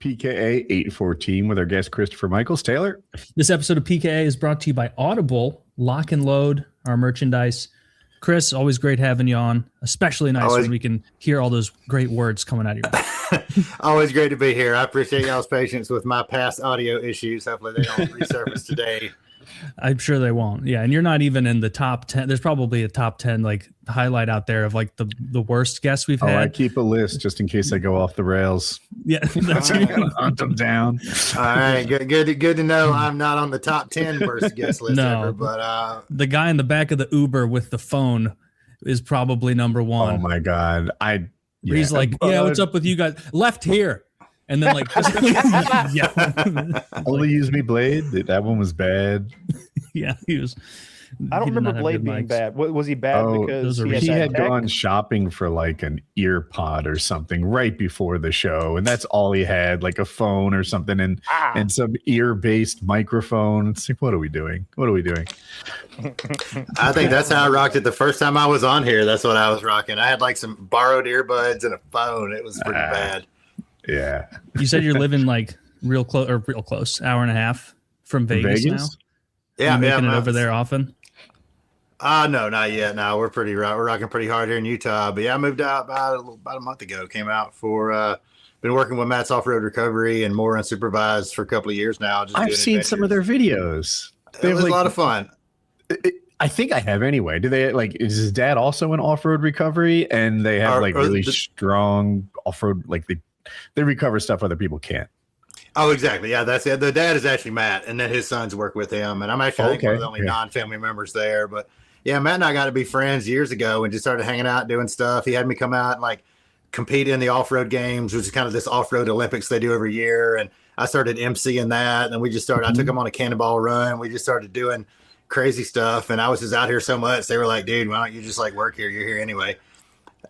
PKA 814 with our guest Christopher Michaels. Taylor? This episode of PKA is brought to you by Audible, Lock and Load, our merchandise. Chris, always great having you on, especially nice when we can hear all those great words coming out of your mouth. Always great to be here. I appreciate y'all's patience with my past audio issues. Hopefully they don't resurface today. I'm sure they won't. Yeah, and you're not even in the top 10. There's probably a top 10 like highlight out there of like the worst guests we've had. I keep a list just in case I go off the rails. Yeah, that's right. Hunt them down. All right, good to know I'm not on the top 10 worst guest list ever. But the guy in the back of the Uber with the phone is probably number one. Oh my God, he's like, yeah, what's up with you guys? Left here. And then like, yeah. Only use me Blade. That one was bad. Yeah, he was. I don't remember Blade being bad. Was he bad because he had gone shopping for like an ear pod or something right before the show, and that's all he had, like a phone or something, and some ear-based microphone. It's like, what are we doing? I think that's how I rocked it the first time I was on here. That's what I was rocking. I had like some borrowed earbuds and a phone. It was pretty bad. Yeah. You said you're living like real close, hour and a half from Vegas now? Yeah. Making it over there often? No, not yet. No, we're rocking pretty hard here in Utah. But yeah, I moved out about a month ago. Came out for been working with Matt's Off-Road Recovery and more unsupervised for a couple of years now. I've seen some of their videos. It was a lot of fun. I think I have anyway. Do they is his dad also in off-road recovery? And they have really strong off-road, like they recover stuff other people can't. Oh, exactly. Yeah, that's it. The dad is actually Matt, and then his sons work with him. And I'm actually I think one of the only non-family members there. But yeah, Matt and I got to be friends years ago and just started hanging out, doing stuff. He had me come out and like compete in the off-road games, which is kind of this off-road Olympics they do every year. And I started emceeing that, and we just started. I took him on a cannonball run. We just started doing crazy stuff, and I was just out here so much. They were like, "Dude, why don't you just like work here? You're here anyway."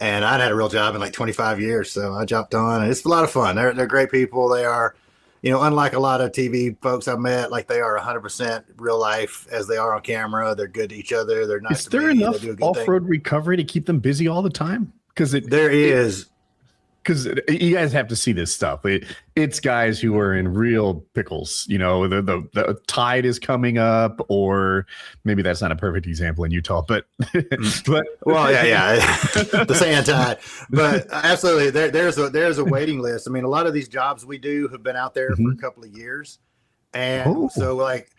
And I'd had a real job in like 25 years, so I jumped on, and it's a lot of fun. They're great people. They are, unlike a lot of TV folks I've met, like they are 100% real life as they are on camera. They're good to each other. They're nice. Is there enough off-road recovery to keep them busy all the time? Because there is. Because you guys have to see this stuff. It's guys who are in real pickles. The tide is coming up, or maybe that's not a perfect example in Utah, but well, yeah, the sand tide. But absolutely, there's a waiting list. I mean, a lot of these jobs we do have been out there for a couple of years, and so like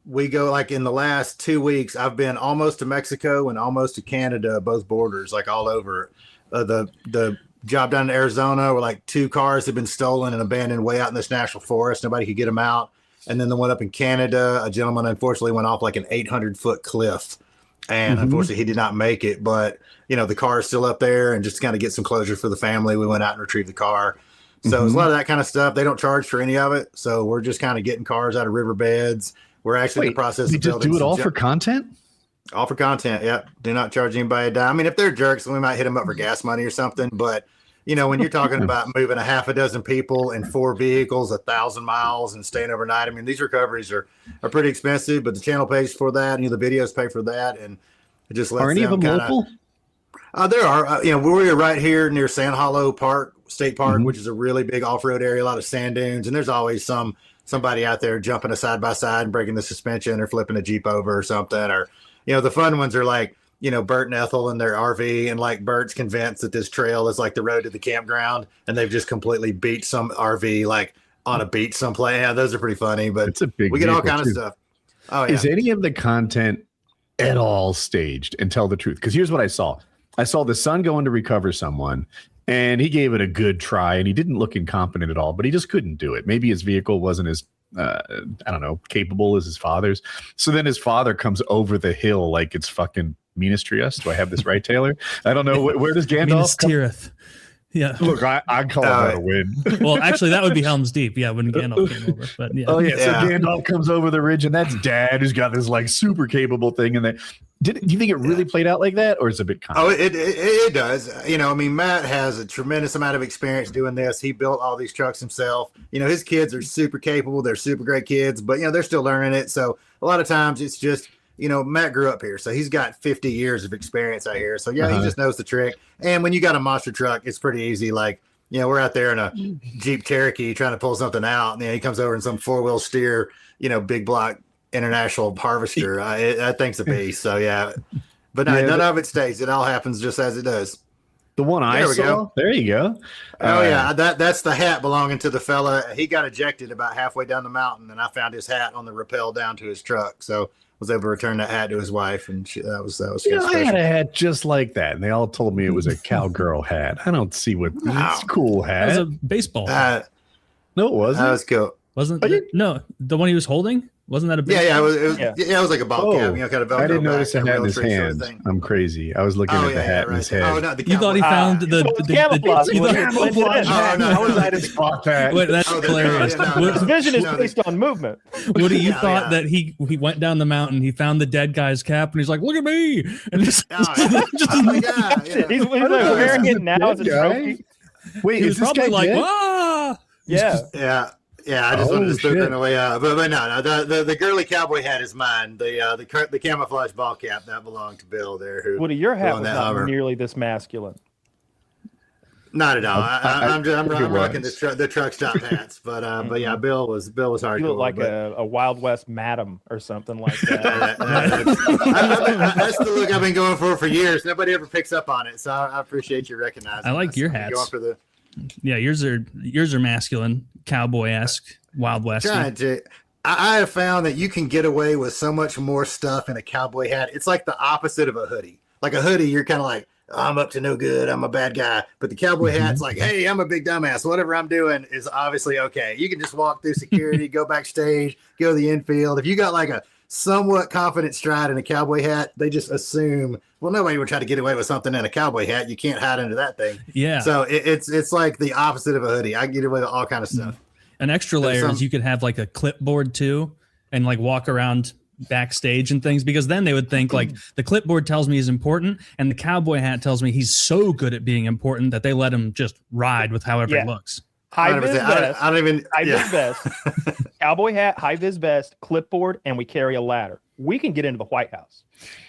we go like in the last 2 weeks, I've been almost to Mexico and almost to Canada, both borders, like all over. The job down in Arizona where like 2 cars had been stolen and abandoned way out in this national forest. Nobody could get them out. And then the one up in Canada, a gentleman unfortunately went off like an 800-foot cliff. And unfortunately he did not make it. But, the car is still up there, and just to kind of get some closure for the family, we went out and retrieved the car. So it's a lot of that kind of stuff. They don't charge for any of it. So we're just kind of getting cars out of riverbeds. We're actually in the process of building. Just do it all for content? All for content, yeah. Do not charge anybody a dime. I mean, if they're jerks, we might hit them up for gas money or something. But, when you're talking about moving a half a dozen people in 4 vehicles, 1,000 miles and staying overnight, I mean, these recoveries are pretty expensive, but the channel pays for that, and the videos pay for that, and it just lets Are any of them local? There are. We're right here near Sand Hollow State Park, which is a really big off-road area, a lot of sand dunes, and there's always somebody out there jumping a side-by-side and breaking the suspension or flipping a Jeep over or something, or the fun ones are like, Bert and Ethel in their RV, and like Bert's convinced that this trail is like the road to the campground, and they've just completely beat some RV like on a beach someplace. Yeah, those are pretty funny, but it's a big we get all kinds of stuff. Oh, yeah. Is any of the content at all staged? And tell the truth, because here's what I saw. I saw the son going to recover someone, and he gave it a good try, and he didn't look incompetent at all, but he just couldn't do it. Maybe his vehicle wasn't as capable as his father's. So then his father comes over the hill like it's fucking Minas Tirith. Do I have this right, Taylor? I don't know. Where does Gandalf Minas Tirith. Yeah. Look, I call that a win. Well, actually, that would be Helm's Deep. Yeah, when Gandalf came over. But yeah. Oh, yeah. So Gandalf comes over the ridge, and that's Dad who's got this like super capable thing. And do you think it really played out like that, or is it a bit common? Oh, it does. Matt has a tremendous amount of experience doing this. He built all these trucks himself. His kids are super capable. They're super great kids, but they're still learning it. So a lot of times it's just, Matt grew up here, so he's got 50 years of experience out here. So he just knows the trick. And when you got a monster truck, it's pretty easy. Like we're out there in a Jeep Cherokee trying to pull something out, and he comes over in some 4-wheel steer, big block international harvester. That thing's a beast. So yeah, but no, none of it stays. It all happens just as it does. The one I saw. There you go. Oh yeah, that's the hat belonging to the fella. He got ejected about halfway down the mountain, and I found his hat on the rappel down to his truck. So was able to return that hat to his wife, and that was. I had a hat just like that, and they all told me it was a cowgirl hat. I don't see what it's a cool hat. It was a baseball hat. No, it wasn't. That was cool. Wasn't no the one he was holding? Wasn't that a baseball? It was like a ball cap, kind of Velcro. I didn't notice the hat in his hand. Sort of I'm crazy. I was looking at the hat in his head. Oh no, you thought he found the camouflage hat. How was I to spot that? Wait, that's hilarious. His vision is based on movement. Woody, you thought that he went down the mountain, he found the dead guy's cap, and he's like, "Look at me!" And just he's wearing it now as a trophy. Wait, is this guy like, "Ah!" Yeah, I just wanted to spook on the way out. But no, the girly cowboy hat is mine. The camouflage ball cap, that belonged to Bill there. Woody, your hat was not nearly this masculine. Not at all. I'm rocking the truck stop hats, but yeah, Bill was hardcore. You look like a Wild West madam or something like that. That's the look I've been going for years. Nobody ever picks up on it, so I appreciate you recognizing. I like your hats. Yeah, yours are masculine, cowboy-esque, Wild West. I have found that you can get away with so much more stuff in a cowboy hat. It's like the opposite of a hoodie. Like a hoodie, you're kind of like, I'm up to no good, I'm a bad guy. But the cowboy hat's like, hey, I'm a big dumbass. Whatever I'm doing is obviously okay. You can just walk through security, go backstage, go to the infield. If you got like a somewhat confident stride in a cowboy hat, they just assume, well, nobody would try to get away with something in a cowboy hat. You can't hide under that thing. Yeah. So it's like the opposite of a hoodie. I get away with all kind of stuff. An extra layer is you could have like a clipboard too, and like walk around backstage and things, because then they would think like the clipboard tells me he's important, and the cowboy hat tells me he's so good at being important that they let him just ride with however it looks. High vis vest. I don't even. High vis vest. Cowboy hat, high vis vest, clipboard, and we carry a ladder. We can get into the White House.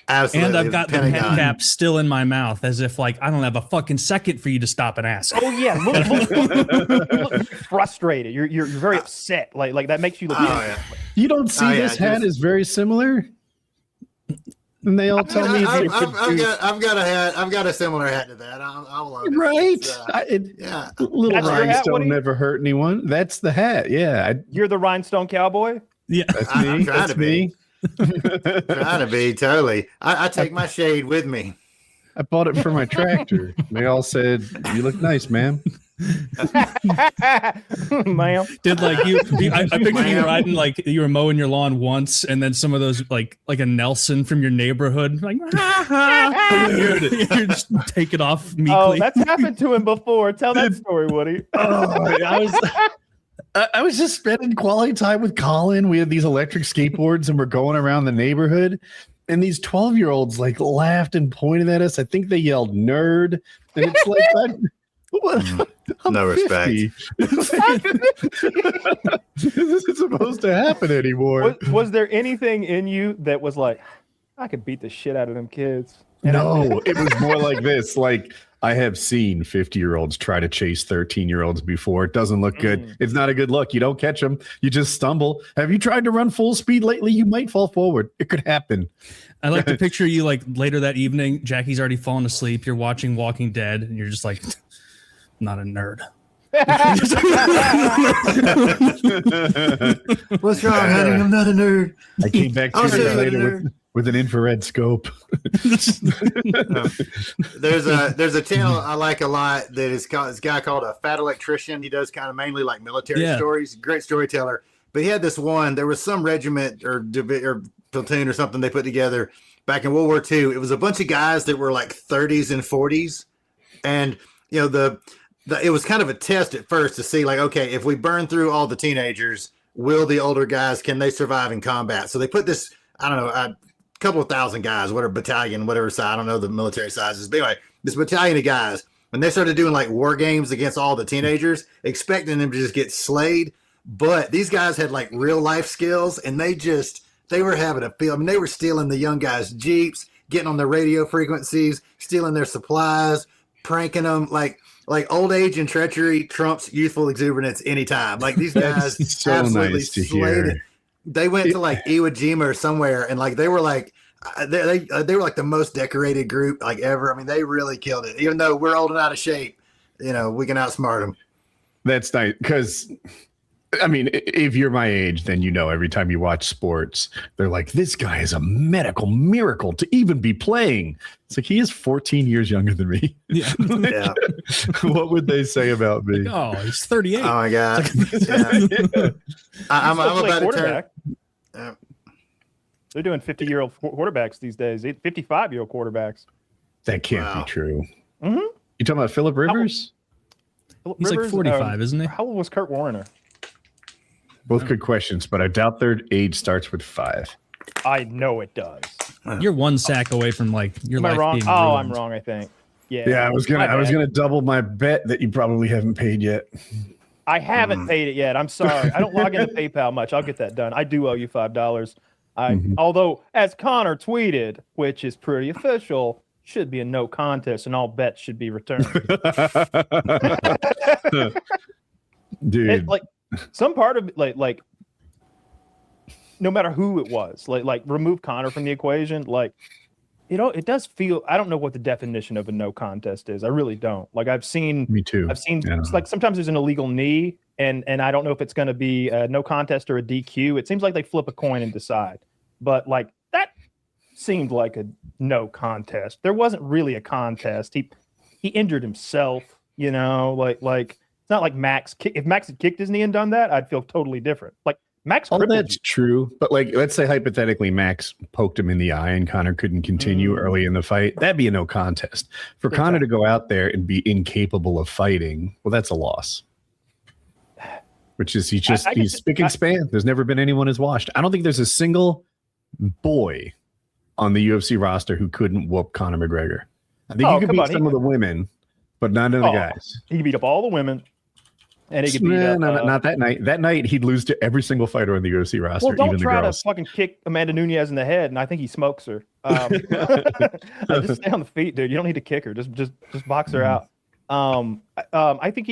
Absolutely. And I've got the pen cap still in my mouth, as if like I don't have a fucking second for you to stop and ask. Oh yeah, look frustrated. You're very upset. Like that makes you look. You don't see this hat is very similar. And they all tell me I've got a hat. I've got a similar hat to that. I'll right. Little rhinestone never hurt anyone. That's the hat. Yeah. You're the rhinestone cowboy. Yeah, that's me. I'm trying to be. Trying to be totally. I take my shade with me. I bought it for my tractor. They all said, "You look nice, ma'am." Ma'am. Did like I picture you riding like you were mowing your lawn once, and then some of those like a Nelson from your neighborhood, like you're just take it off meekly. Oh, that's happened to him before. Tell that story, Woody. I was just spending quality time with Colin. We had these electric skateboards, and we're going around the neighborhood. And these 12-year-olds like laughed and pointed at us. I think they yelled "nerd," and it's like no respect. This isn't supposed to happen anymore. Was there anything in you that was like, I could beat the shit out of them kids? No, it was more like this. Like, I have seen 50-year-olds try to chase 13-year-olds before. It doesn't look good. It's not a good look. You don't catch them. You just stumble. Have you tried to run full speed lately? You might fall forward. It could happen. I like to picture you like later that evening. Jackie's already fallen asleep. You're watching Walking Dead, and you're just like, not a nerd. What's wrong, honey? I'm not a nerd. I came back 2 days later with an infrared scope. There's a channel I like a lot that is called this guy called a Fat Electrician. He does kind of mainly like military stories. Great storyteller. But he had this one. There was some regiment or platoon or something they put together back in World War II. It was a bunch of guys that were like 30s and 40s, and you know it was kind of a test at first to see like, okay, if we burn through all the teenagers, will the older guys, can they survive in combat? So they put this, I don't know, a couple of thousand guys, whatever battalion, whatever size, I don't know the military sizes. But anyway, this battalion of guys, when they started doing like war games against all the teenagers, expecting them to just get slayed. But these guys had like real life skills, and they were having a feel. I mean, they were stealing the young guys' Jeeps, getting on their radio frequencies, stealing their supplies, pranking them. Like like old age and treachery trumps youthful exuberance anytime. Like these guys so absolutely nice to slayed hear. it. They went to like Iwo Jima or somewhere, and like they were like they were like the most decorated group like ever. I mean, they really killed it. Even though we're old and out of shape, you know, we can outsmart them. That's nice because, I mean, if you're my age, then you know every time you watch sports, they're like, this guy is a medical miracle to even be playing. It's like he is 14 years younger than me. Yeah. Yeah. What would they say about me? Oh, he's 38. Oh my god. Yeah. I'm about to turn. quarterback. They're doing 50-year-old quarterbacks these days. 55-year-old quarterbacks. That can't Wow. be true. Mm-hmm. You talking about Phillip Rivers? He's like 45, isn't he? How old was Kurt Warner? Both good questions, but I doubt their age starts with 5. I know it does. You're one sack away from like your Am I life wrong? being Oh, ruined. I'm wrong. I think. Yeah. Yeah, I was My bad. gonna double my bet that you probably haven't paid yet. I haven't paid it yet. I'm sorry. I don't log into PayPal much. I'll get that done. I do owe you $5. Although, as Conor tweeted, which is pretty official, should be a no contest and all bets should be returned. Dude, It, like some part of like no matter who it was, like remove Conor from the equation, like it does feel. I don't know what the definition of a no contest is. I really don't. Like I've seen me too. Yeah. it's like sometimes there's an illegal knee, and I don't know if it's going to be a no contest or a DQ. It seems like they flip a coin and decide, but like that seemed like a no contest. There wasn't really a contest. He injured himself, you know, like it's not like Max. If Max had kicked his knee and done that, I'd feel totally different. Like Max All crippled that's you. true, but like, let's say hypothetically, Max poked him in the eye and Conor couldn't continue early in the fight. That'd be a no contest. For Conor to go out there and be incapable of fighting, well, that's a loss. Which is he's spick and span. There's never been anyone as washed. I don't think there's a single boy on the UFC roster who couldn't whoop Conor McGregor. I think you could beat some of the women, but none of the guys. He could beat up all the women, and he could beat up. Not that night. That night, he'd lose to every single fighter on the UFC roster, Well, don't even the try to girls. fucking kick Amanda Nunes in the head, and I think he smokes her. Just stay on the feet, dude. You don't need to kick her. Just box her out. I think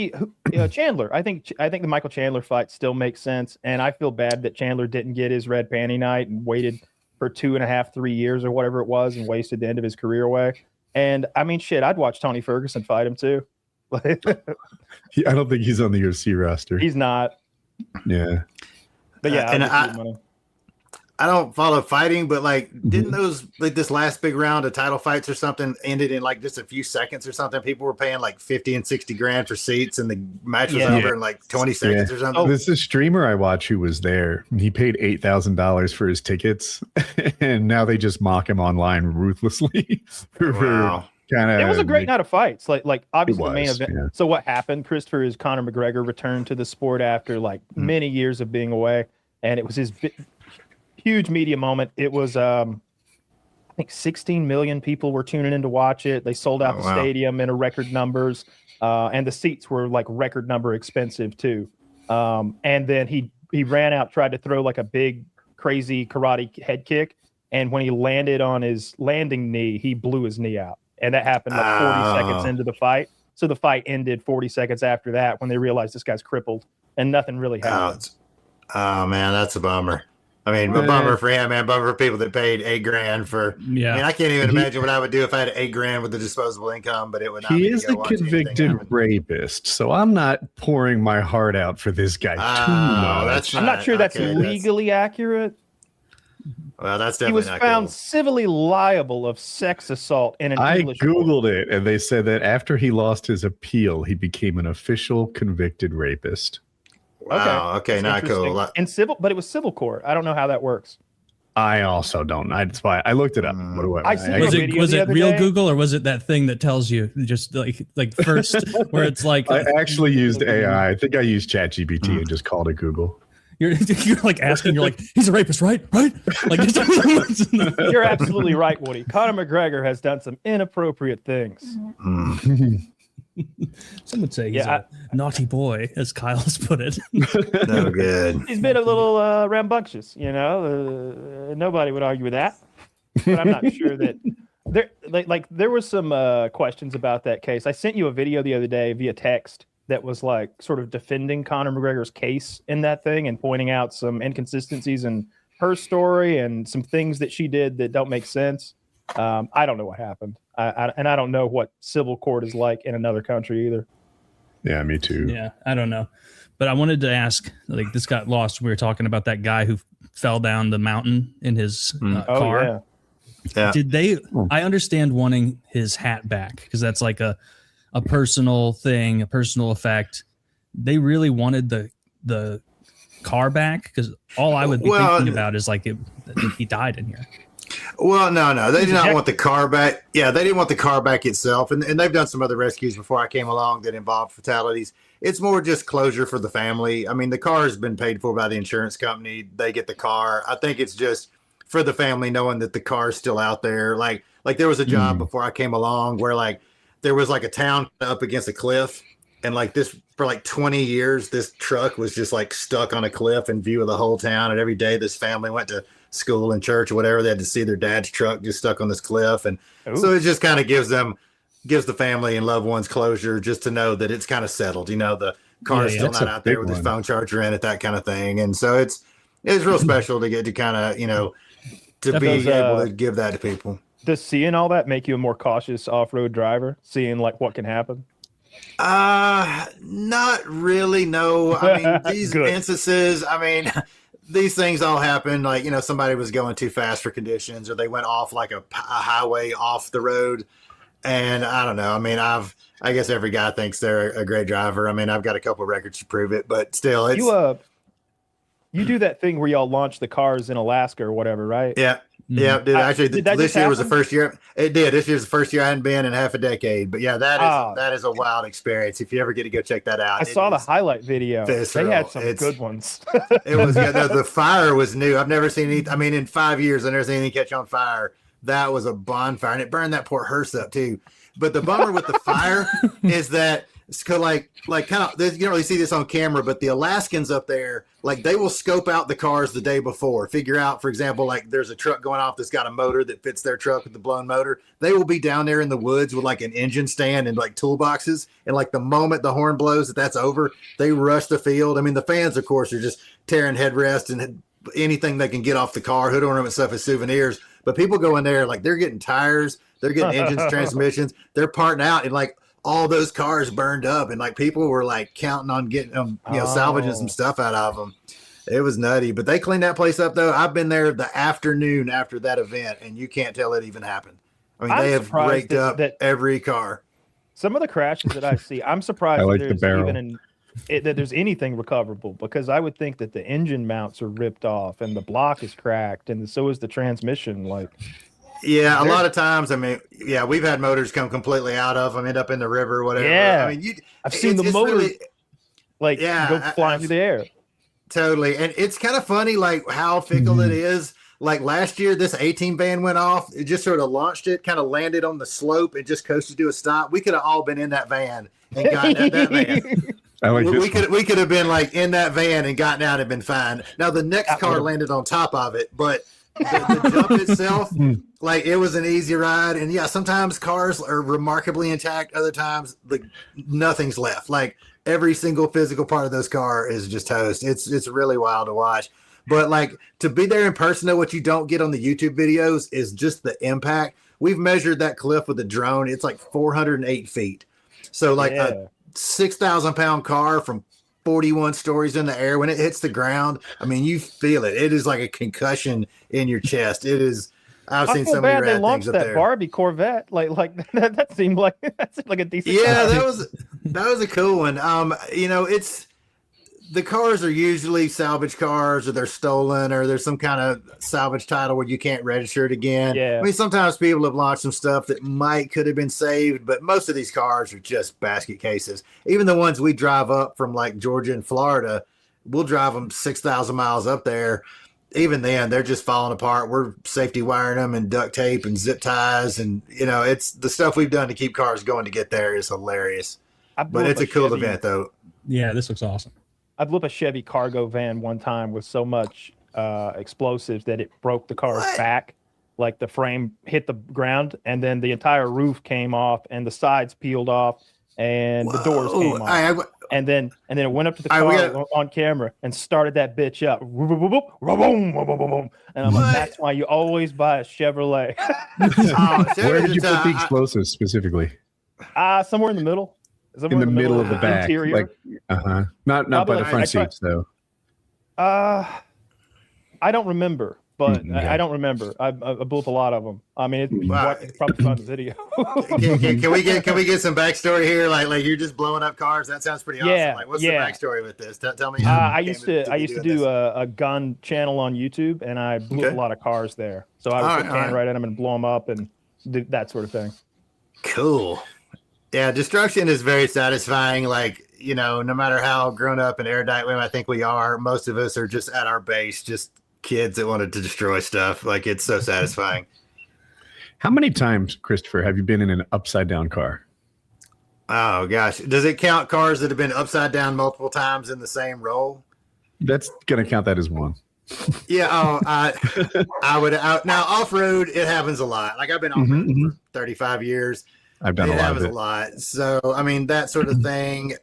Chandler. I think the Michael Chandler fight still makes sense, and I feel bad that Chandler didn't get his red panty night and waited for 2.5, 3 years or whatever it was, and wasted the end of his career away. And I mean, shit, I'd watch Tony Ferguson fight him too. I don't think he's on the UFC roster. He's not. Yeah. But yeah, And money. I don't follow fighting, but like, didn't those like this last big round of title fights or something ended in like just a few seconds or something? People were paying like 50 and 60 grand for seats, and the match was over in like 20 seconds or something. This is a streamer I watch who was there. He paid $8,000 for his tickets, and now they just mock him online ruthlessly. Wow. It was a great night of fights. Like obviously the main was, event. yeah. So what happened? Christopher is Conor McGregor returned to the sport after like many years of being away, and it was his huge media moment. It was I think 16 million people were tuning in to watch it. They sold out the stadium in a record numbers, and the seats were like record number expensive too. And then he ran out, tried to throw like a big crazy karate head kick, and when he landed on his landing knee, he blew his knee out. And that happened like 40 seconds into the fight. So the fight ended 40 seconds after that when they realized this guy's crippled and nothing really happened. Oh man, that's a bummer. I mean, a bummer for him, man. Bummer for people that paid $8,000 for. Yeah. I mean, I can't even imagine what I would do if I had $8,000 with the disposable income, but it would not. He be is to go a watch anything convicted happen. rapist, so I'm not pouring my heart out for this guy too much. That's I'm not sure that's okay, legally accurate. Well, that's He definitely was not found cool. civilly liable of sex assault in an I English court. Googled it, and they said that after he lost his appeal, he became an official convicted rapist. Wow. Okay. That's Not cool. interesting. In civil, but it was civil court. I don't know how that works. I also don't. That's why I looked it up. What do I see Was a it video was the it other real day. Google, or was it that thing that tells you just like first where it's like I actually used AI. I think I used ChatGPT and just called it Google. you're like asking, you're like, he's a rapist, right? Right? Like You're absolutely right, Woody. Conor McGregor has done some inappropriate things. some would say he's a naughty boy, as Kyle's put it. No good. He's been a little rambunctious, you know. Nobody would argue with that. But I'm not sure that There was some questions about that case. I sent you a video the other day via text that was like sort of defending Conor McGregor's case in that thing and pointing out some inconsistencies in her story and some things that she did that don't make sense. I don't know what happened. And I don't know what civil court is like in another country either. Yeah, me too. Yeah, I don't know. But I wanted to ask, like, this got lost. We were talking about that guy who fell down the mountain in his car. Yeah. Yeah. Did they? I understand wanting his hat back because that's like a personal thing, a personal effect. They really wanted the car back because all I would be thinking about is like he died in here. Well, no, they did not want the car back. Yeah, they didn't want the car back itself, and they've done some other rescues before I came along that involved fatalities. It's more just closure for the family. I mean, the car has been paid for by the insurance company. They get the car. I think it's just for the family knowing that the car is still out there. Like there was a job before I came along where like there was like a town up against a cliff, and like this for like 20 years, this truck was just like stuck on a cliff in view of the whole town. And every day this family went to school and church or whatever, they had to see their dad's truck just stuck on this cliff. And so it just kind of gives the family and loved ones closure just to know that it's kind of settled. You know, the car is still not out there with his phone charger in it, that kind of thing. And so it's real special to get to kind of, you know, to be able to give that to people. Does seeing all that make you a more cautious off-road driver? Seeing like what can happen? Not really. No, I mean, these instances, I mean, these things all happen. Like, you know, somebody was going too fast for conditions, or they went off like a highway off the road. And I don't know. I mean, I guess every guy thinks they're a great driver. I mean, I've got a couple of records to prove it, but still, it's you do that thing where y'all launch the cars in Alaska or whatever, right? Yeah. Yeah, dude. Actually, this year was the first year. It did. This year's the first year I hadn't been in half a decade. But yeah, that is a wild experience. If you ever get to go check that out, I saw the highlight video. They had some good ones. It was good. The fire was new. I've never seen anything. I mean, in 5 years, I've never seen anything catch on fire. That was a bonfire, and it burned that poor hearse up too. But the bummer with the fire is that it's like kind of, you don't really see this on camera, but the Alaskans up there, like they will scope out the cars the day before, figure out, for example, like there's a truck going off that's got a motor that fits their truck with the blown motor. They will be down there in the woods with like an engine stand and like toolboxes. And like the moment the horn blows that's over, they rush the field. I mean, the fans, of course, are just tearing headrests and anything they can get off the car, hood ornament stuff as souvenirs. But people go in there, like they're getting tires, they're getting engines, transmissions, they're parting out, and like all those cars burned up, and like people were like counting on getting them, you know, salvaging some stuff out of them. It was nutty, but they cleaned that place up though. I've been there the afternoon after that event, and you can't tell it even happened. I mean, they have raked up every car. Some of the crashes that I see, I'm surprised that there's anything recoverable, because I would think that the engine mounts are ripped off and the block is cracked, and so is the transmission. Like, yeah, a lot of times, I mean, yeah, we've had motors come completely out of them, end up in the river or whatever. Yeah, I mean, I've seen the motor really, go flying through the air. Totally, and it's kind of funny, like how fickle it is. Like last year, this A-Team van went off. It just sort of launched it, kind of landed on the slope, and just coasted to a stop. We could have all been in that van and gotten at that van. We could have been like in that van and gotten out and been fine. Now the next car landed on top of it, but the jump itself, like it was an easy ride. And yeah, sometimes cars are remarkably intact. Other times, like nothing's left. Like every single physical part of those car is just toast. It's really wild to watch. But like to be there in person, though, what you don't get on the YouTube videos is just the impact. We've measured that cliff with a drone. It's like 408 feet. So like a 6,000 pound car from 41 stories in the air, when it hits the ground, I mean, you feel it. It is like a concussion in your chest. It is. I've seen so many rad things up there. That Barbie Corvette, like that seemed like a decent. Yeah, that was a cool one. You know, the cars are usually salvage cars, or they're stolen, or there's some kind of salvage title where you can't register it again. Yeah. I mean, sometimes people have launched some stuff that could have been saved, but most of these cars are just basket cases. Even the ones we drive up from like Georgia and Florida, we'll drive them 6,000 miles up there. Even then, they're just falling apart. We're safety wiring them and duct tape and zip ties. And, you know, it's the stuff we've done to keep cars going to get there is hilarious. But it's a cool event, though. Yeah, this looks awesome. I blew up a Chevy cargo van one time with so much explosives that it broke the car's back. like the frame hit the ground, and then the entire roof came off, and the sides peeled off, and the doors came off. And then it went up to the car on camera and started that bitch up. And I'm like, that's why you always buy a Chevrolet. Where did you put the explosives specifically? Somewhere in the middle. In the middle of the back, interior. Like, not by the front seats though. I don't remember. But I don't remember. I built a lot of them. I mean, it's probably on the video. can we get some backstory here? Like you're just blowing up cars. That sounds pretty awesome. Yeah, Like, what's the backstory with this? Tell me. I used to do a gun channel on YouTube, and I blew a lot of cars there. So I would put can right in them and blow them up and do that sort of thing. Cool. Yeah, destruction is very satisfying. Like, no matter how grown up and erudite I think we are, most of us are just at our base, just kids that wanted to destroy stuff. Like, it's so satisfying. How many times, Christopher, have you been in an upside down car? Oh gosh, does it count cars that have been upside down multiple times in the same roll? That's gonna count that as one. Yeah. I would. Now off-road, it happens a lot. Like, I've been off-road for 35 years. I've done a lot of it. A lot. So I mean, that sort of thing.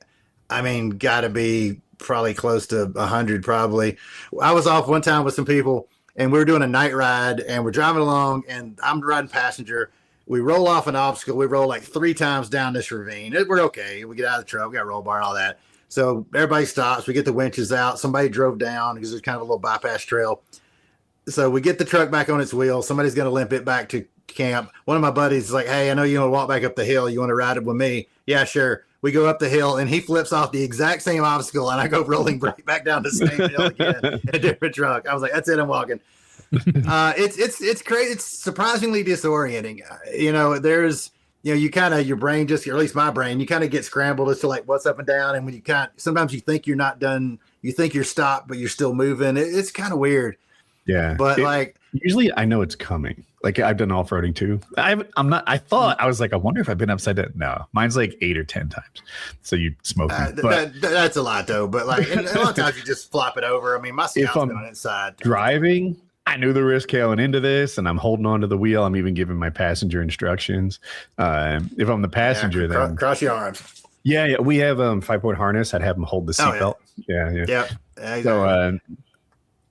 I mean, got to be probably close to 100 probably. I was off one time with some people, and we were doing a night ride, and we're driving along, and I'm riding passenger. We roll off an obstacle. We roll like 3 times down this ravine. We're okay. We get out of the truck. We got a roll bar and all that. So everybody stops. We get the winches out. Somebody drove down because there's kind of a little bypass trail. So we get the truck back on its wheel. Somebody's going to limp it back to camp. One of my buddies is like, hey, I know you want to walk back up the hill. You want to ride it with me? Yeah, sure. We go up the hill, and he flips off the exact same obstacle, and I go rolling right back down the same hill again in a different truck. I was like, that's it, I'm walking. It's crazy. It's surprisingly disorienting. There's, you kind of, your brain just, or at least my brain, you kind of get scrambled as to like what's up and down. And when you sometimes you think you're not done, you think you're stopped, but you're still moving. It's kind of weird. Yeah. But usually I know it's coming. Like, I've done off-roading too. I wonder if I've been upside down. No, mine's like 8 or 10 times. So you smoke. That's a lot though. But like, and a lot of times you just flop it over. I mean, my scout's been on its side. Driving, I knew the risk going into this, and I'm holding on to the wheel. I'm even giving my passenger instructions. If I'm the passenger, then cross your arms. Yeah. We have 5-point harness. I'd have them hold the seatbelt. Yeah. Exactly. So,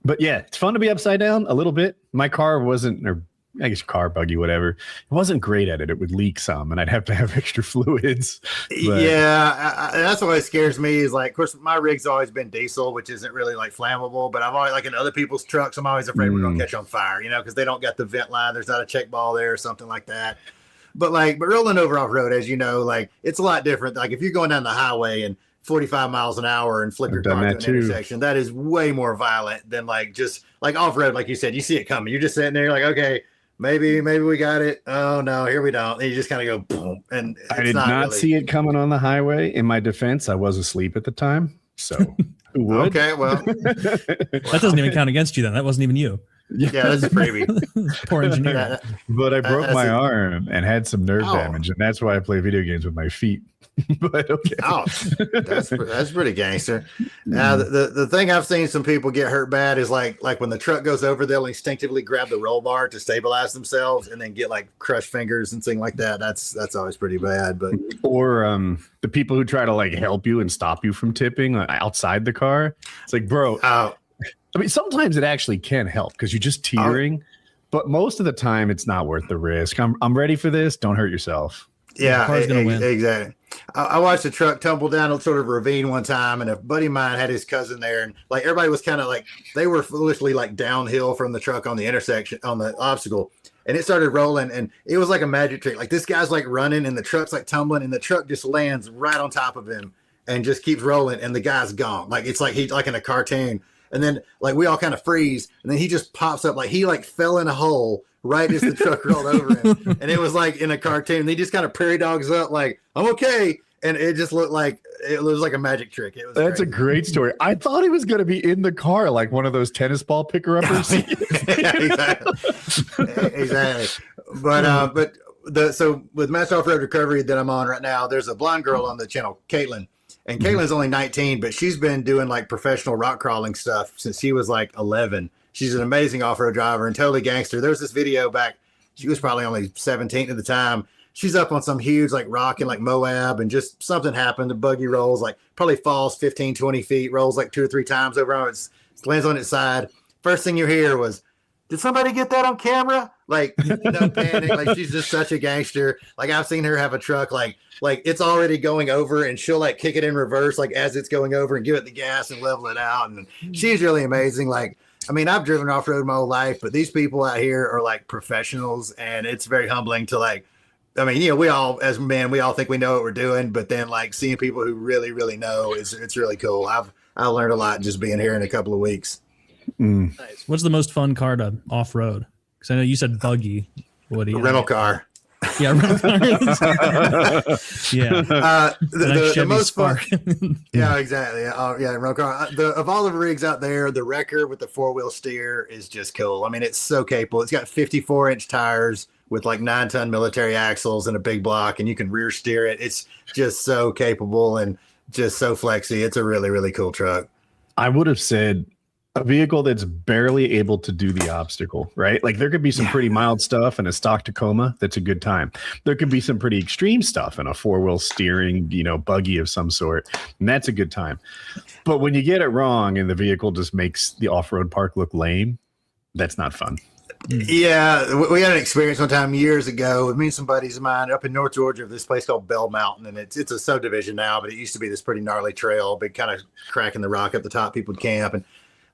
but yeah, it's fun to be upside down a little bit. My car wasn't, or I guess car, buggy, whatever. It wasn't great at it. It would leak some, and I'd have to have extra fluids. But that's what scares me is, like, of course, my rig's always been diesel, which isn't really like flammable, but I've always, like, in other people's trucks, I'm always afraid we're going to catch on fire, because they don't got the vent line. There's not a check ball there or something like that. But rolling over off road, as you know, like, it's a lot different. Like, if you're going down the highway and 45 miles an hour and flip your car to an intersection, that is way more violent than like just like off road. Like you said, you see it coming. You're just sitting there like, okay, maybe we got it. Oh no, here we don't. And you just kind of go boom. And I did not see it coming on the highway. In my defense, I was asleep at the time. So who would? Okay, well, that doesn't even count against you then. That wasn't even you. Yeah, that's a freebie. Poor engineer. But I broke my arm and had some nerve damage, and that's why I play video games with my feet. But okay. Oh, that's pretty gangster. Now, the thing I've seen some people get hurt bad is like when the truck goes over, they'll instinctively grab the roll bar to stabilize themselves and then get like crushed fingers and things like that. That's always pretty bad. But or the people who try to like help you and stop you from tipping outside the car. It's like, bro. I mean, sometimes it actually can help because you're just teetering, but most of the time it's not worth the risk. I'm ready for this. Don't hurt yourself. Yeah, exactly. I watched a truck tumble down a sort of ravine one time, and a buddy of mine had his cousin there, and like everybody was kind of like they were foolishly like downhill from the truck on the intersection on the obstacle, and it started rolling, and it was like a magic trick. Like this guy's like running, and the truck's like tumbling, and the truck just lands right on top of him and just keeps rolling, and the guy's gone. Like it's like he's like in a cartoon, and then like we all kind of freeze, and then he just pops up like he like fell in a hole right as the truck rolled over him, and it was like in a cartoon. They just kind of prairie dogs up like I'm okay, and it just looked like it was like a magic trick. It was That's crazy. A great story. I thought he was going to be in the car like one of those tennis ball picker uppers. Yeah, exactly. But so with Master Off-Road Recovery that I'm on right now, there's a blonde girl on the channel, Caitlin. And Caitlin's only 19, but she's been doing like professional rock crawling stuff since she was like 11. She's an amazing off-road driver and totally gangster. There was this video back. She was probably only 17 at the time. She's up on some huge like rock in like Moab, and just something happened. The buggy rolls, like probably falls 15, 20 feet, rolls like 2 or 3 times over on its, lands on its side. First thing you hear was, did somebody get that on camera? Like, no panic. Like, she's just such a gangster. Like, I've seen her have a truck, like it's already going over, and she'll like kick it in reverse, like as it's going over, and give it the gas and level it out. And she's really amazing. Like, I mean, I've driven off-road my whole life, but these people out here are like professionals, and it's very humbling to like, I mean, you know, we all, as men, we all think we know what we're doing, but then like seeing people who really, really know it's really cool. I've learned a lot just being here in a couple of weeks. Nice. What's the most fun car to off-road? Because I know you said buggy. What do you rental car? Yeah, rental car. Yeah. The most fun. Yeah, exactly. Yeah, rental car. Of all the rigs out there, the Wrecker with the 4-wheel steer is just cool. I mean, it's so capable. It's got 54-inch tires with like 9-ton military axles and a big block, and you can rear steer it. It's just so capable and just so flexy. It's a really, really cool truck. I would have said a vehicle that's barely able to do the obstacle, right? Like there could be some pretty mild stuff in a stock Tacoma. That's a good time. There could be some pretty extreme stuff in a 4-wheel steering, you know, buggy of some sort. And that's a good time. But when you get it wrong and the vehicle just makes the off-road park look lame, that's not fun. Yeah, we had an experience one time years ago with me and some buddies of mine up in North Georgia of this place called Bell Mountain, and it's a subdivision now, but it used to be this pretty gnarly trail, big kind of crack in the rock at the top. People would camp, and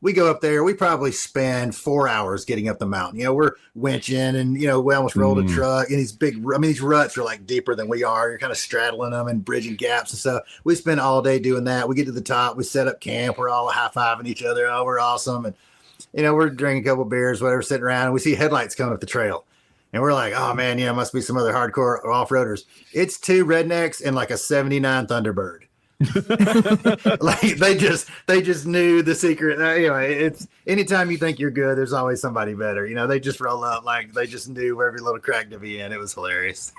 we go up there. We probably spend 4 hours getting up the mountain. You know, we're winching, and you know, we almost rolled a truck. And these ruts are like deeper than we are. You're kind of straddling them and bridging gaps and stuff. We spend all day doing that. We get to the top. We set up camp. We're all high-fiving each other. Oh, we're awesome. And you know, we're drinking a couple beers, whatever, sitting around, and we see headlights coming up the trail. And we're like, oh, man, yeah, must be some other hardcore off-roaders. It's 2 rednecks and like a 79 Thunderbird. Like they just knew the secret. Anyway, it's anytime you think you're good, there's always somebody better. You know, they just roll up like they just knew where every little crack to be in. It was hilarious.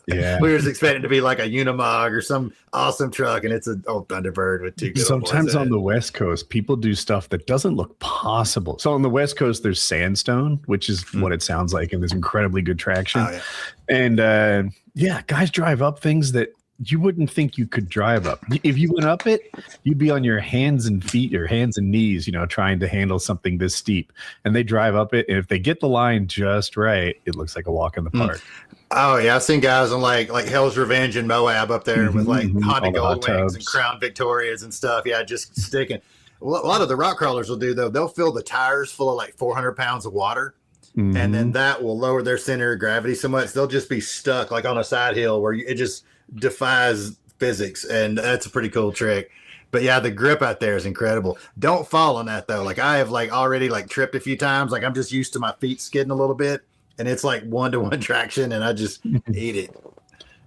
Yeah, we were just expecting to be like a Unimog or some awesome truck, and it's an old Thunderbird with 2 good Sometimes on the West Coast, people do stuff that doesn't look possible. So on the West Coast, there's sandstone, which is what it sounds like, and there's incredibly good traction. Oh, yeah. And guys drive up things that you wouldn't think you could drive up. If you went up it, you'd be on your hands and feet or hands and knees, you know, trying to handle something this steep. And they drive up it, and if they get the line just right, it looks like a walk in the park. Oh yeah, I've seen guys on like Hell's Revenge in Moab up there with like Honda Goldwings and Crown Victorias and stuff. Yeah, just sticking. Well, a lot of the rock crawlers will do though. They'll fill the tires full of like 400 pounds of water. And then that will lower their center of gravity so much they'll just be stuck like on a side hill where it just defies physics, and that's a pretty cool trick. But yeah, the grip out there is incredible. Don't fall on that though. Like I have like already like tripped a few times. Like I'm just used to my feet skidding a little bit, and it's like 1-to-1 traction, and I just eat it.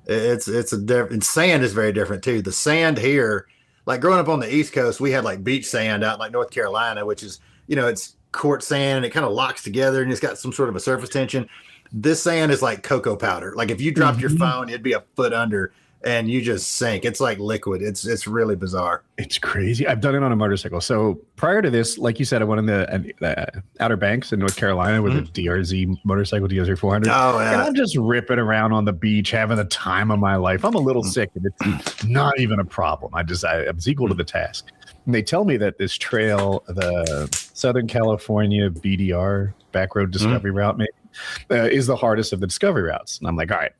It's a different. Sand is very different too. The sand here, like growing up on the East Coast, we had like beach sand out in like North Carolina, which is, you know, it's quartz sand and it kind of locks together and it's got some sort of a surface tension. This sand is like cocoa powder. Like if you dropped your phone, it'd be a foot under and you just sink. It's like liquid. It's really bizarre. It's crazy. I've done it on a motorcycle. So prior to this, like you said, I went in the Outer Banks in North Carolina with a DRZ motorcycle, DRZ 400. Oh, yeah. And I'm just ripping around on the beach, having the time of my life. I'm a little sick, and it's not even a problem. I was equal to the task. And they tell me that this trail, the Southern California BDR, Backroad Discovery Route, maybe, is the hardest of the discovery routes. And I'm like, all right,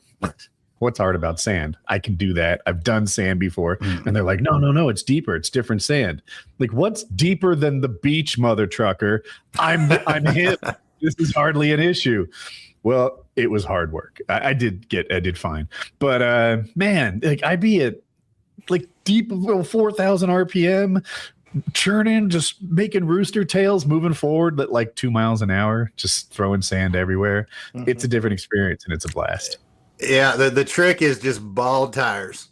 what's hard about sand? I can do that. I've done sand before. And they're like, no, it's deeper. It's different sand. Like, what's deeper than the beach, mother trucker? I'm hip. This is hardly an issue. Well, it was hard work. I did fine. But man, like I'd be at like deep 4,000 RPM, churning, just making rooster tails, moving forward at like 2 miles an hour, just throwing sand everywhere. It's a different experience, and it's a blast. Yeah, the trick is just bald tires.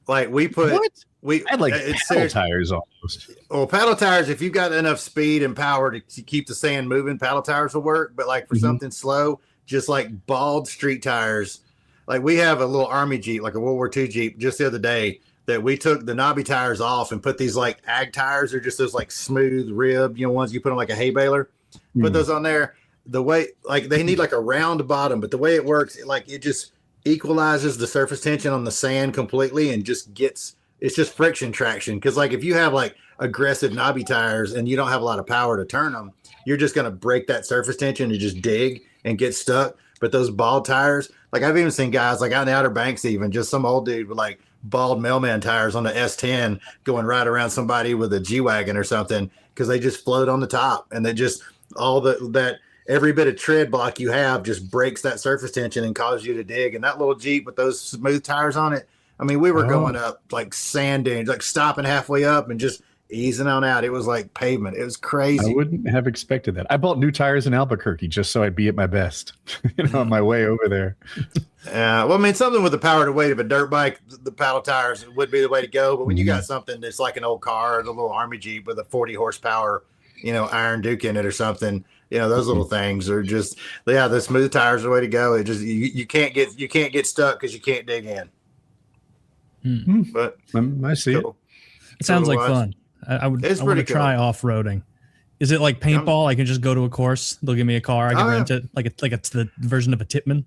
Like we had like paddle tires almost. Well, paddle tires, if you've got enough speed and power to keep the sand moving, paddle tires will work. But like for something slow, just like bald street tires. Like we have a little Army Jeep, like a World War II Jeep, just the other day that we took the knobby tires off and put these like ag tires. They're just those like smooth rib, ones you put on like a hay baler. put those on there. The way, like, they need like a round bottom, but the way it works, it just equalizes the surface tension on the sand completely and just it's just friction traction. Because like if you have like aggressive knobby tires and you don't have a lot of power to turn them, you're just going to break that surface tension and just dig and get stuck. But those bald tires, like I've even seen guys like out in the Outer Banks, even just some old dude with like bald mailman tires on the S10 going right around somebody with a G-Wagon or something, because they just float on the top, and they just that every bit of tread block you have just breaks that surface tension and causes you to dig. And that little Jeep with those smooth tires on it, I mean, we were going up like sand dunes, like stopping halfway up and just easing on out. It was like pavement. It was crazy. I wouldn't have expected that. I bought new tires in Albuquerque just so I'd be at my best, on my way over there. Well, I mean, something with the power to weight of a dirt bike, the paddle tires would be the way to go. But when you got something that's like an old car, the little Army Jeep with a 40 horsepower, Iron Duke in it or something, those little things are just, the smooth tires are the way to go. It just, you can't get stuck because you can't dig in. But I see it. It sounds like fun. I want to try off-roading. Is it like paintball? I can just go to a course. They'll give me a car. I can rent it like it's the version of a Tipman.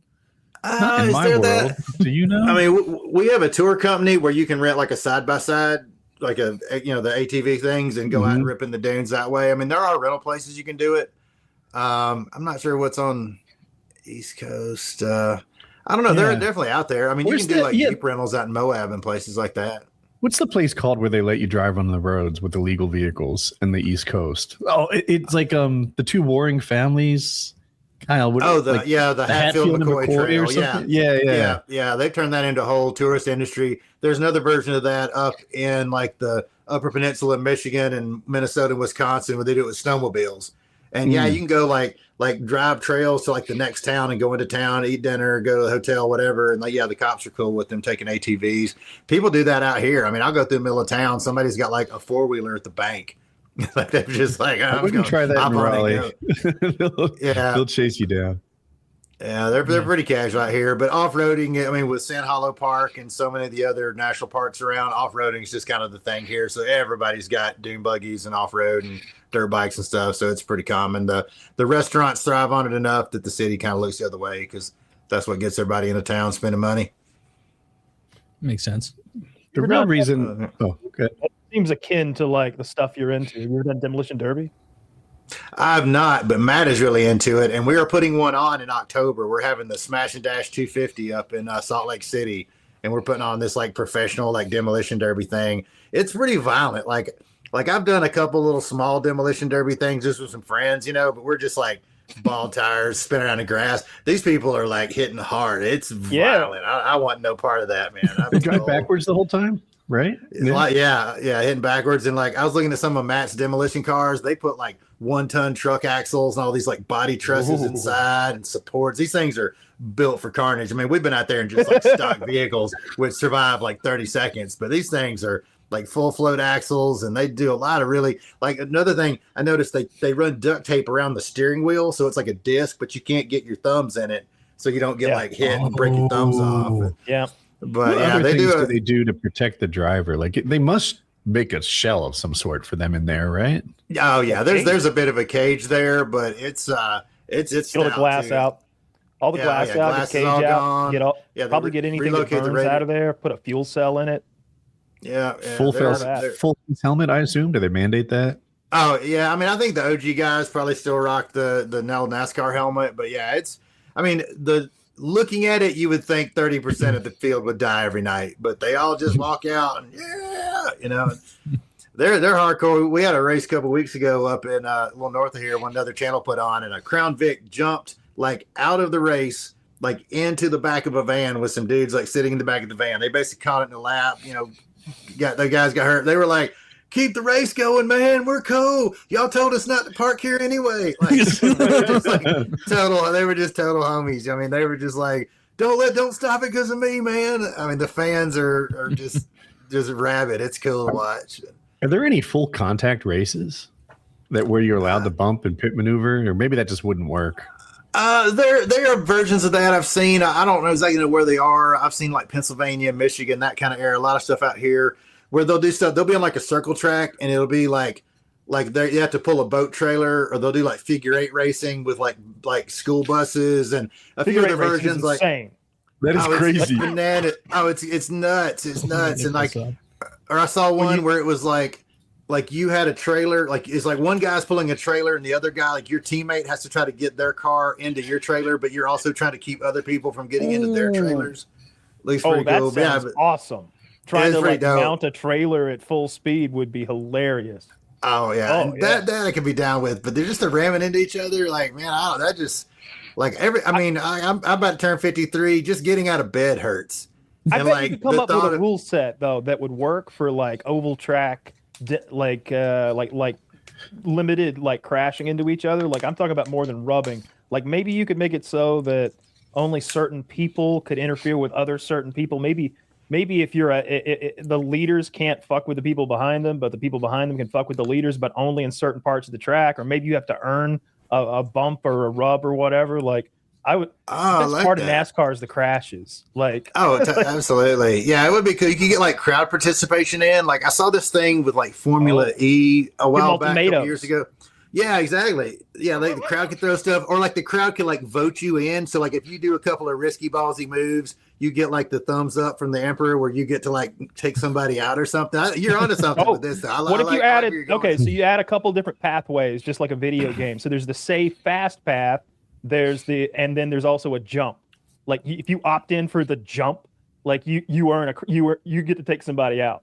Not in my world. Do you know? I mean, we have a tour company where you can rent like a side-by-side, like the ATV things, and go out and rip in the dunes that way. I mean, there are rental places you can do it. I'm not sure what's on East Coast. I don't know. They're definitely out there. I mean, you can do Jeep rentals out in Moab and places like that. What's the place called where they let you drive on the roads with illegal vehicles in the East Coast? Oh, it's like the two warring families. Kyle, the Hatfield McCoy Trail. Or something? Yeah. They've turned that into a whole tourist industry. There's another version of that up in like the Upper Peninsula, Michigan, and Minnesota, and Wisconsin, where they do it with snowmobiles. And you can go like drive trails to like the next town and go into town, eat dinner, go to the hotel, whatever. And the cops are cool with them taking ATVs. People do that out here. I mean, I'll go through the middle of town. Somebody's got like a 4-wheeler at the bank. Like they're just like, I wouldn't try that in Raleigh. They'll chase you down. Yeah, they're pretty casual out here. But off-roading, I mean, with Sand Hollow Park and so many of the other national parks around, off-roading is just kind of the thing here. So everybody's got dune buggies and off-road and dirt bikes and stuff. So it's pretty common. The restaurants thrive on it enough that the city kind of looks the other way, because that's what gets everybody into town spending money. Makes sense. The real reason. Okay. It seems akin to like the stuff you're into. You ever done Demolition Derby? I've not, but Matt is really into it, and we are putting one on in October. We're having the Smash and Dash 250 up in Salt Lake City, and we're putting on this like professional like demolition derby thing. It's pretty violent. Like I've done a couple little small demolition derby things just with some friends, but we're just like bald tires spinning around the grass. These people are like hitting hard. It's violent. I want no part of that, man. They drive backwards the whole time, right? Hitting backwards. And like I was looking at some of Matt's demolition cars. They put like 1-ton truck axles and all these like body trusses inside and supports. These things are built for carnage. I mean, we've been out there in just like stock vehicles which survive like 30 seconds, but these things are like full float axles, and they do a lot of really like. Another thing I noticed, they run duct tape around the steering wheel, so it's like a disc, but you can't get your thumbs in it, so you don't get like hit and break your thumbs off. Yeah, but what other things do they do to protect the driver? Like they must make a shell of some sort for them in there, right? Oh yeah, there's a bit of a cage there, but it's pull the glass out. All the glass out, the cage out. Probably get anything that burns out of there. Put a fuel cell in it. Yeah, full helmet, I assume. Do they mandate that? Oh yeah, I mean, I think the OG guys probably still rock the NASCAR helmet, but yeah, looking at it, you would think 30% of the field would die every night, but they all just walk out and they're hardcore. We had a race a couple weeks ago up in a little north of here, one other channel put on, and a Crown Vic jumped like out of the race, like into the back of a van with some dudes like sitting in the back of the van. They basically caught it in the lap, the guys got hurt. They were like, keep the race going, man. We're cool. Y'all told us not to park here anyway. Like, they were just total homies. I mean, they were just like, don't stop it because of me, man. I mean, the fans are just rabid. It's cool to watch. Are there any full contact races where you're allowed to bump and pit maneuver, or maybe that just wouldn't work? There are versions of that I've seen. I don't know exactly where they are. I've seen like Pennsylvania, Michigan, that kind of area. A lot of stuff out here where they'll do stuff. They'll be on like a circle track, and it'll be like like you have to pull a boat trailer, or they'll do like figure eight racing with like school buses and a few other versions. Like insane. That is crazy. It's banana. It's nuts. It's nuts. And like, or I saw one where it was like you had a trailer, like it's like one guy's pulling a trailer and the other guy, like your teammate, has to try to get their car into your trailer, but you're also trying to keep other people from getting into their trailers. Looks pretty cool. That sounds awesome. Trying to like dope. mount a trailer at full speed would be hilarious. Oh yeah, that I could be down with, but they're just ramming into each other. Like, man, that just like I'm about to turn 53. Just getting out of bed hurts. I bet you could come up with a rule set though that would work for like oval track, like limited like crashing into each other. Like I'm talking about more than rubbing. Like maybe you could make it so that only certain people could interfere with other certain people. Maybe if you're the leaders can't fuck with the people behind them, but the people behind them can fuck with the leaders, but only in certain parts of the track. Or maybe you have to earn a bump or a rub or whatever. Like I would. That's like part of NASCAR is the crashes. Like absolutely, yeah, it would be cool. You could get like crowd participation in. Like I saw this thing with like Formula E a while back, a couple years ago. Yeah, exactly. Yeah, like the crowd could throw stuff, or like the crowd could like vote you in. So like if you do a couple of risky ballsy moves, you get like the thumbs up from the emperor, where you get to like take somebody out or something. You're onto something with this. What if you added? Okay, so you add a couple different pathways, just like a video game. So there's the safe, fast path. And then there's also a jump. Like if you opt in for the jump, like you get to take somebody out.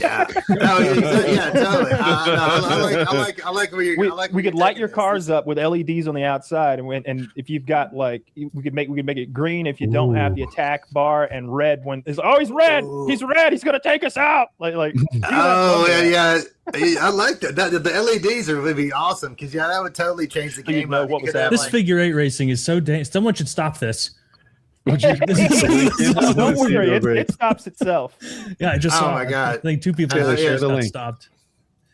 Yeah, totally. I like where you're. We could light your cars up with LEDs on the outside, and if you've got like, we could make it green if you don't have the attack bar, and red when it's he's red. Ooh. He's red. He's gonna take us out. Like. Yeah. I like that. The LEDs would be awesome because that would totally change the game. What was that? This figure eight racing is so dangerous. Someone should stop this. Don't worry, it stops itself. Yeah, I just saw. Oh my god! I think two people got stopped.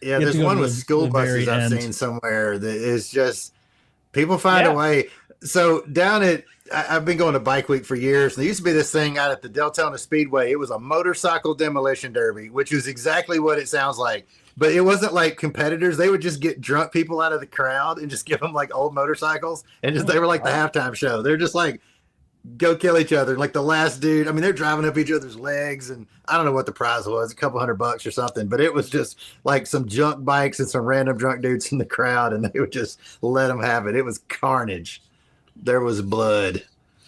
Yeah, there's one with school buses I've seen somewhere that is just people find a way. So I've been going to Bike Week for years. There used to be this thing out at the Deltona Speedway. It was a motorcycle demolition derby, which was exactly what it sounds like. But it wasn't like competitors. They would just get drunk people out of the crowd and just give them like old motorcycles, and they were like the halftime show. They're just like, go kill each other. Like the last dude, I mean, they're driving up each other's legs, and I don't know what the prize was, a couple $100 or something, but it was just like some junk bikes and some random drunk dudes in the crowd, and they would just let them have it. It was carnage. There was blood.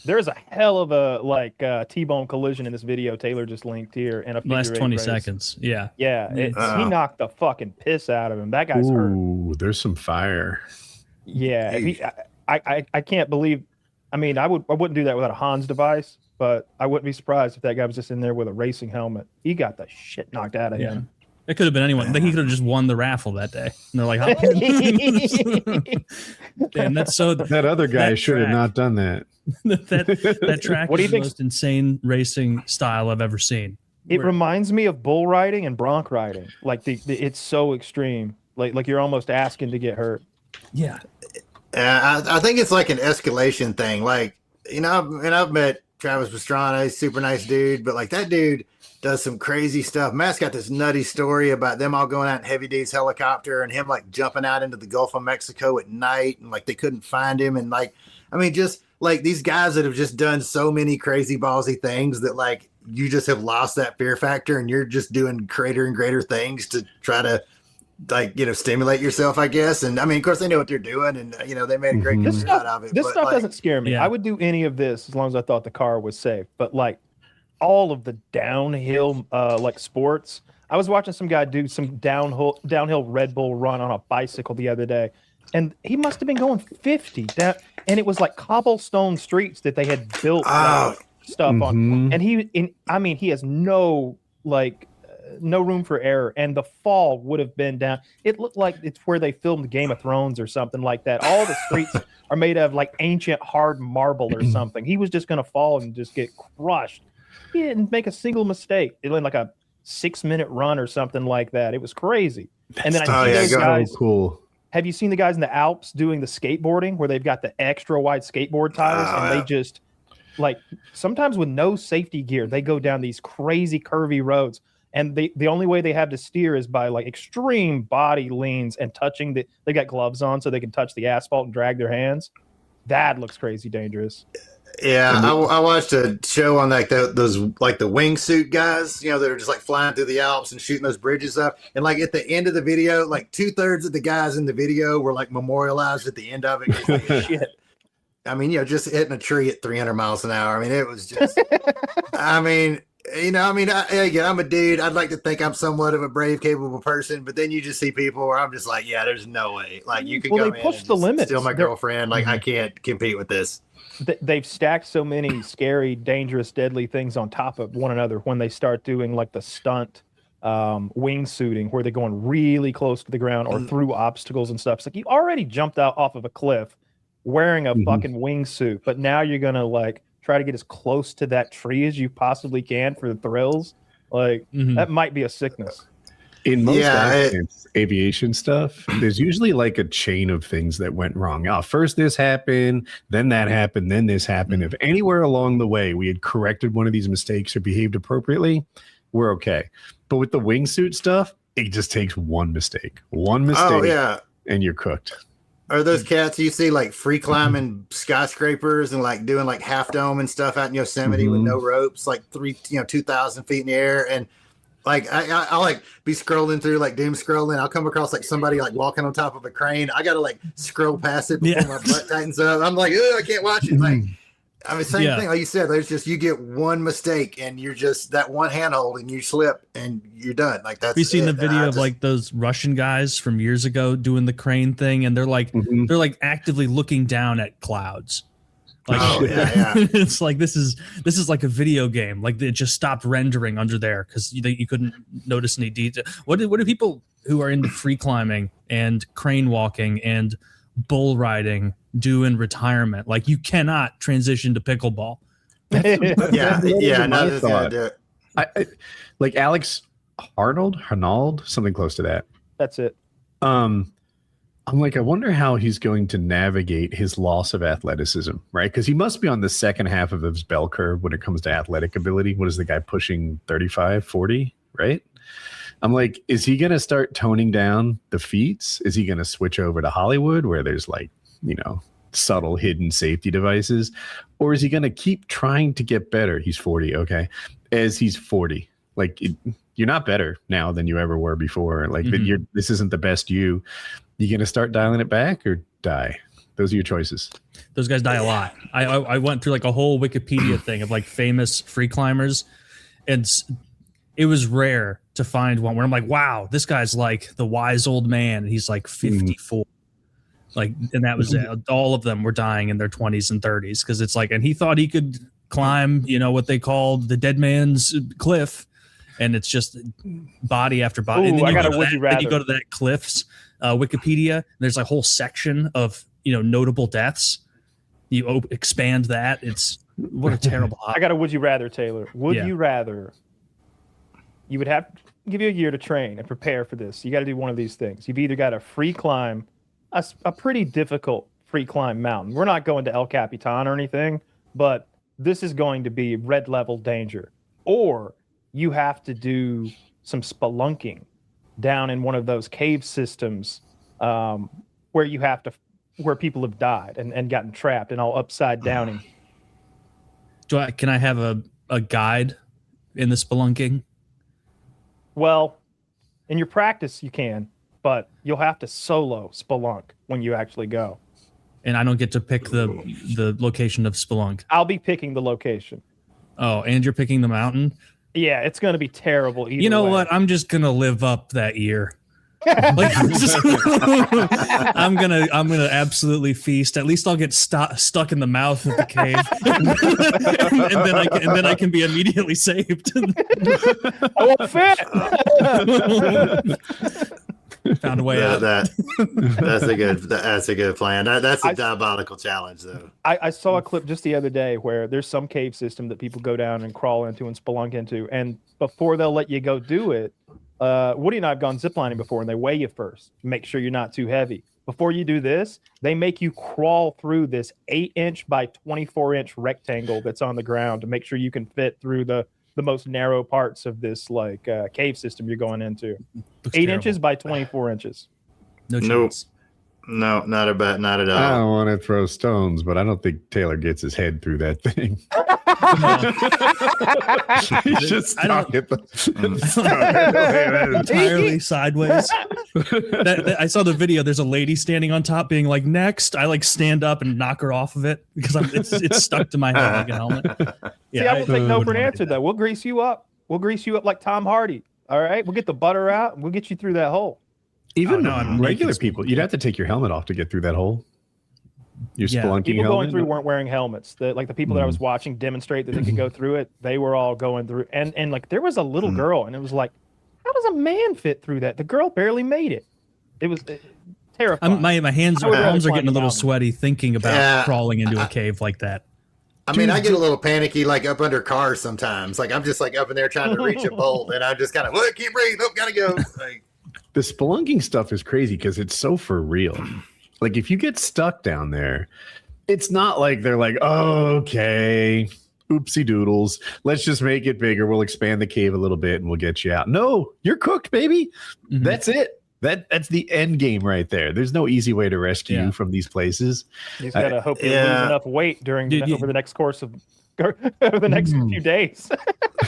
There's a hell of a T-bone collision in this video Taylor just linked here, and a last 20 seconds. Yeah. He knocked the fucking piss out of him. That guy's hurt. Ooh, there's some fire. Yeah, I can't believe. I mean, I wouldn't do that without a Hans device, but I wouldn't be surprised if that guy was just in there with a racing helmet. He got the shit knocked out of him. It could have been anyone. He could have just won the raffle that day. And they're like, damn, that's so. That other guy should have not done that. that track is the most insane racing style I've ever seen. It reminds me of bull riding and bronc riding. Like it's so extreme. Like you're almost asking to get hurt. Yeah. I think it's like an escalation thing. Like, I've met Travis Pastrana, super nice dude, but like that dude does some crazy stuff. Matt's got this nutty story about them all going out in Heavy D's helicopter and him like jumping out into the Gulf of Mexico at night, and like they couldn't find him. And like, I mean, just like these guys that have just done so many crazy ballsy things that like you just have lost that fear factor, and you're just doing greater and greater things to try to stimulate yourself, I guess. And I mean, of course they know what they're doing, and they made a great career out of it. This stuff doesn't scare me. Yeah. I would do any of this as long as I thought the car was safe. But like all of the downhill like sports, I was watching some guy do some downhill Red Bull run on a bicycle the other day, and he must have been going 50 and it was like cobblestone streets that they had built stuff on, and he has no room for error, and the fall would have been down. It looked like it's where they filmed Game of Thrones or something like that. All the streets are made of like ancient hard marble or something. He was just going to fall and just get crushed. He didn't make a single mistake. It went like a 6-minute run or something like that. It was crazy. And then I see those guys. Cool. Have you seen the guys in the Alps doing the skateboarding where they've got the extra wide skateboard tires and they just like sometimes with no safety gear, they go down these crazy curvy roads. And the only way they have to steer is by like extreme body leans and touching they got gloves on so they can touch the asphalt and drag their hands. That looks crazy dangerous. Yeah, I watched a show on like those like the wingsuit guys, you know, that are just like flying through the Alps and shooting those bridges up. And like at the end of the video, like 2/3 of the guys in the video were like memorialized at the end of it. Shit. I mean, you know, just hitting a tree at 300 miles an hour. I mean, it was just, I mean, you know, I mean, again, I'm a dude. I'd like to think I'm somewhat of a brave, capable person, but then you just see people where I'm just like, yeah, there's no way. Like you could go they push the limits. Steal my girlfriend. Like I can't compete with this. They've stacked so many scary, dangerous, deadly things on top of one another when they start doing like the stunt wingsuiting, where they're going really close to the ground or through obstacles and stuff. It's like you already jumped out off of a cliff wearing a fucking wingsuit, but now you're gonna like try to get as close to that tree as you possibly can for the thrills. Like that might be a sickness. In most aviation stuff, there's usually like a chain of things that went wrong. Oh, first this happened, then that happened, then this happened. If anywhere along the way we had corrected one of these mistakes or behaved appropriately, we're okay. But with the wingsuit stuff, it just takes one mistake. Oh, yeah. And you're cooked. Are those cats you see like free climbing skyscrapers and like doing like Half Dome and stuff out in Yosemite with no ropes, like 2,000 feet in the air? And like I'll like be scrolling through like doom scrolling. I'll come across like somebody like walking on top of a crane. I gotta like scroll past it before my butt tightens up. I'm like, I can't watch it. Like, I mean, same thing. Like you said, there's just you get one mistake and you're just that one handhold and you slip and you're done. Like that's. Have you seen the video of like those Russian guys from years ago doing the crane thing, and they're like actively looking down at clouds. Like, it's like this is like a video game. Like it just stopped rendering under there because you couldn't notice any detail. What do people who are into free climbing and crane walking and bull riding do in retirement? Like you cannot transition to pickleball. Like Alex Arnold, something close to that. That's it. I'm like, I wonder how he's going to navigate his loss of athleticism, right? Because he must be on the second half of his bell curve when it comes to athletic ability. What is the guy pushing 35, 40, right? I'm like, is he going to start toning down the feats? Is he going to switch over to Hollywood where there's like, subtle hidden safety devices? Or is he going to keep trying to get better? He's 40, okay. As he's 40, like you're not better now than you ever were before. Like this isn't the best you. You going to start dialing it back or die? Those are your choices. Those guys die a lot. I went through like a whole Wikipedia thing of like famous free climbers, and it was rare to find one where I'm like, wow, this guy's like the wise old man. And he's like 54. Like, and that was it. All of them were dying in their 20s and 30s because it's like, and he thought he could climb, what they called the dead man's cliff, and it's just body after body. And then you go to that cliffs. Wikipedia, there's a whole section of notable deaths. You expand that. It's what a terrible hobby. I got a would you rather, Taylor. Would you rather you would have to give you a year to train and prepare for this? You got to do one of these things. You've either got to free climb a pretty difficult free climb mountain. We're not going to El Capitan or anything, but this is going to be red level danger. Or you have to do some spelunking down in one of those cave systems where people have died and gotten trapped and all upside downing. Can I have a guide in the spelunking? Well, in your practice you can, but you'll have to solo spelunk when you actually go. And I don't get to pick the location of spelunk. I'll be picking the location. Oh, and you're picking the mountain? Yeah, it's going to be terrible. You know what? I'm just going to live up that year. Like, I'm gonna absolutely feast. At least I'll get stuck in the mouth of the cave, and then I can be immediately saved. I won't fit. Found a way out. That's a good plan. That's a diabolical challenge, though. I saw a clip just the other day where there's some cave system that people go down and crawl into and spelunk into, and before they'll let you go do it, Woody and I have gone ziplining before, and they weigh you first, make sure you're not too heavy. Before you do this, they make you crawl through this 8-inch by 24-inch rectangle that's on the ground to make sure you can fit through the the most narrow parts of this like cave system you're going into. Looks 8 terrible. inches by 24 inches. No Nope. chance. No, not at I all. don't want to throw stones, but I don't think Taylor gets his head through that thing. He's just I don't- stuck at the Entirely sideways. I saw the video. There's a lady standing on top, being like, "Next." I like stand up and knock her off of it because it's stuck to my head like a helmet. Yeah, See, I will take no for wouldn't an wanna answer do that. though. We'll grease you up. We'll grease you up like Tom Hardy. All right, we'll get the butter out and we'll get you through that hole. Even Oh, no, I'm regular making people, you'd have to take your helmet off to get through that hole. Your Yeah. spelunking People helmet. going through weren't wearing helmets. Like the people that I was watching demonstrate that they could go through it, they were all going through. And like there was a little girl, and it was like, how does a man fit through that? The girl barely made it. It was terrifying. My hands, I would rather palms are climb getting a the little mountain. sweaty thinking about Yeah. crawling into a cave like that. I mean, I get a little panicky, like up under cars sometimes. Like I'm just like up in there trying to reach a bolt, and I'm just kind of, well, can't breathe. Oh, gotta go. Like, The spelunking stuff is crazy because it's so for real. Like if you get stuck down there, it's not like they're like, oh, okay, oopsie doodles. Let's just make it bigger. We'll expand the cave a little bit and we'll get you out. No, you're cooked, baby. Mhm. That's it. That's the end game right there. There's no easy way to rescue you from these places. You just gotta hope you lose yeah. enough weight during Dude, over the next course of over the next few days.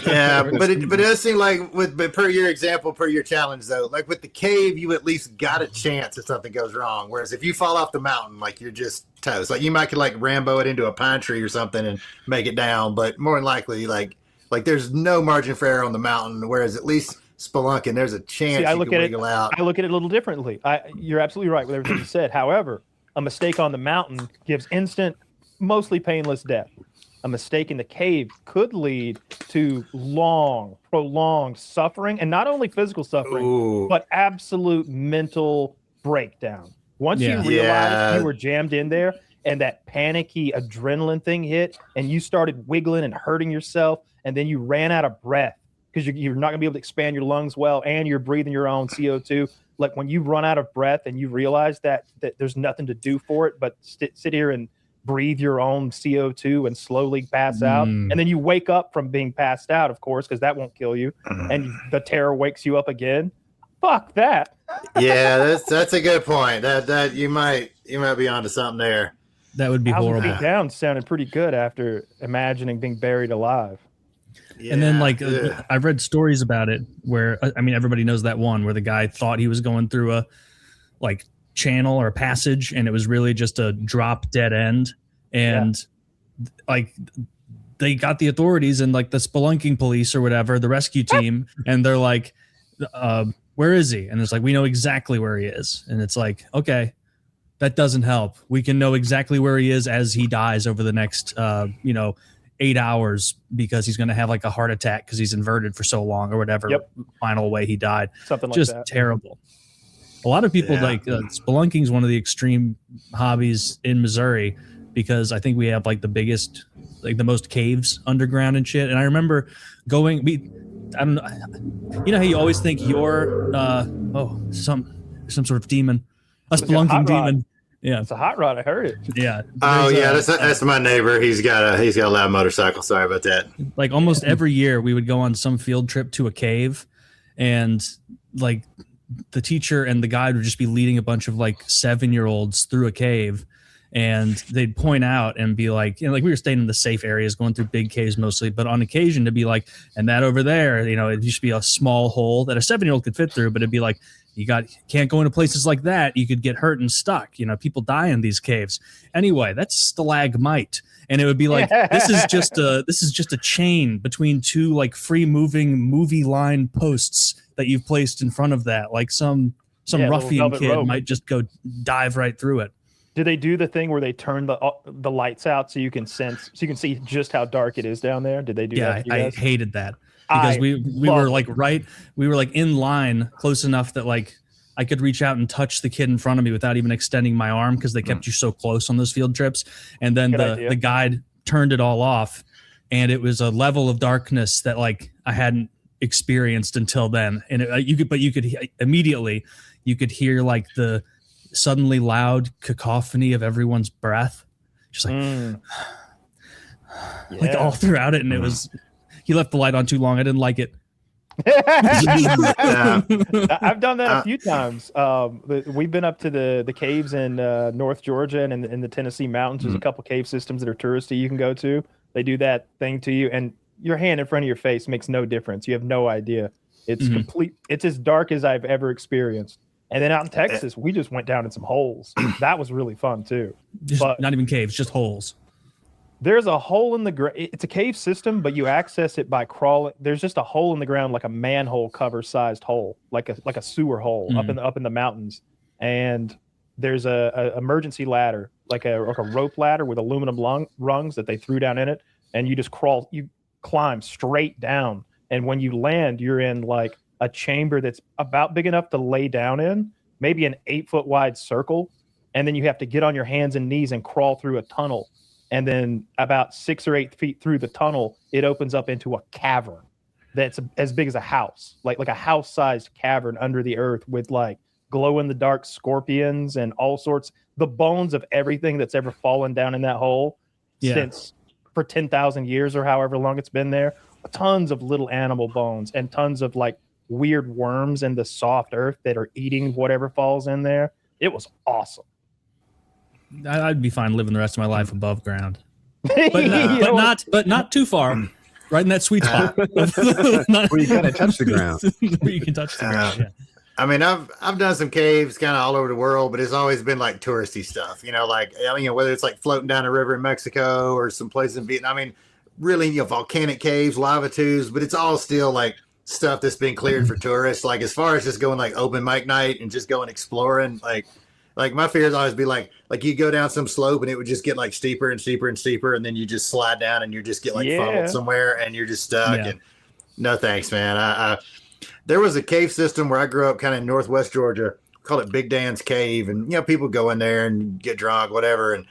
yeah, but it does seem like but per your example, per your challenge though, like with the cave, you at least got a chance if something goes wrong. Whereas if you fall off the mountain, like you're just toast. Like you might could like Rambo it into a pine tree or something and make it down, but more than likely, like there's no margin for error on the mountain. Whereas at least spelunking, there's a chance I you look can at it. wiggle out. I look at it a little differently. You're absolutely right with everything you said. However, a mistake on the mountain gives instant, mostly painless death. A mistake in the cave could lead to long, prolonged suffering, and not only physical suffering, Ooh. but absolute mental breakdown. Once Yeah. you realized you were jammed in there and that panicky adrenaline thing hit and you started wiggling and hurting yourself, and then you ran out of breath because you're not going to be able to expand your lungs well and you're breathing your own CO2. Like when you run out of breath and you realize that there's nothing to do for it but sit here and breathe your own CO2 and slowly pass out. And then you wake up from being passed out, of course, because that won't kill you. And the terror wakes you up again. Fuck that. Yeah, that's a good point. That you might be onto something there. That would be 1,000 horrible. feet down sounded pretty good after imagining being buried alive. And then, Yeah, like, ugh. I've read stories about it where, I mean, everybody knows that one where the guy thought he was going through a, like, channel or passage, and it was really just a drop dead end. And, like, they got the authorities and, like, the spelunking police or whatever, the rescue team, and they're like, where is he? And it's like, we know exactly where he is. And it's like, okay, that doesn't help. We can know exactly where he is as he dies over the next, 8 hours because he's going to have like a heart attack because he's inverted for so long or whatever final way he died. Something like Just that. terrible. A lot of people like spelunking is one of the extreme hobbies in Missouri because I think we have like the biggest, like the most caves underground and shit. And I remember going, I don't know, you know how you always think you're some sort of demon, a spelunking demon. Yeah, It's a hot rod. I heard it. yeah. Oh There's yeah, that's my neighbor. He's got a loud motorcycle. Sorry about that. like almost every year we would go on some field trip to a cave, and like the teacher and the guide would just be leading a bunch of like 7-year-olds through a cave, and they'd point out and be like, like we were staying in the safe areas, going through big caves mostly, but on occasion to be like, and that over there, it used to be a small hole that a 7-year-old could fit through, but it'd be like, can't go into places like that. You could get hurt and stuck. People die in these caves. Anyway, that's stalagmite. And it would be like, this is just a chain between two like free moving movie line posts that you've placed in front of that. Like some ruffian velvet kid rope. might just go dive right through it. Do they do the thing where they turn the lights out so you can see just how dark it is down there? Did they do that? I hated that. Because we were like we were like in line close enough that like I could reach out and touch the kid in front of me without even extending my arm because they kept you so close on those field trips. And then the guide turned it all off, and it was a level of darkness that like I hadn't experienced until then. And you could immediately hear like the suddenly loud cacophony of everyone's breath, just like like all throughout it, and it was. he left the light on too long. I didn't like it. I've done that a few times. We've been up to the caves in North Georgia and in the Tennessee mountains. There's a couple cave systems that are touristy you can go to. They do that thing to you, and your hand in front of your face makes no difference. You have no idea. It's complete. It's as dark as I've ever experienced. And then out in Texas, we just went down in some holes. That was really fun too. But not even caves, just holes. There's a hole in the ground. It's a cave system, but you access it by crawling. There's just a hole in the ground, like a manhole cover sized hole, like a sewer hole up in the mountains. And there's a emergency ladder, like a rope ladder with aluminum rungs that they threw down in it, and you just climb straight down. And when you land, you're in like a chamber that's about big enough to lay down in, maybe an 8-foot wide circle. And then you have to get on your hands and knees and crawl through a tunnel. And then about 6 or 8 feet through the tunnel, it opens up into a cavern that's as big as a house, like a house-sized cavern under the earth with like glow-in-the-dark scorpions and all sorts, the bones of everything that's ever fallen down in that hole since for 10,000 years or however long it's been there. Tons of little animal bones and tons of like weird worms in the soft earth that are eating whatever falls in there. It was awesome. I'd be fine living the rest of my life above ground, but not too far. Right in that sweet spot where you gotta touch the ground. Where you can touch the ground. Yeah. I mean, I've done some caves kind of all over the world, but it's always been like touristy stuff. Whether it's like floating down a river in Mexico or some place in Vietnam. I mean, really, volcanic caves, lava tubes, but it's all still like stuff that's been cleared for tourists. Like as far as just going like open mic night and just going exploring, like my fears always be like you go down some slope and it would just get like steeper and steeper and steeper, and then you just slide down and you just get like funneled somewhere and you're just stuck. Yeah. And no thanks, man. There was a cave system where I grew up, kind of in Northwest Georgia, called it Big Dan's Cave, and people go in there and get drunk, whatever. And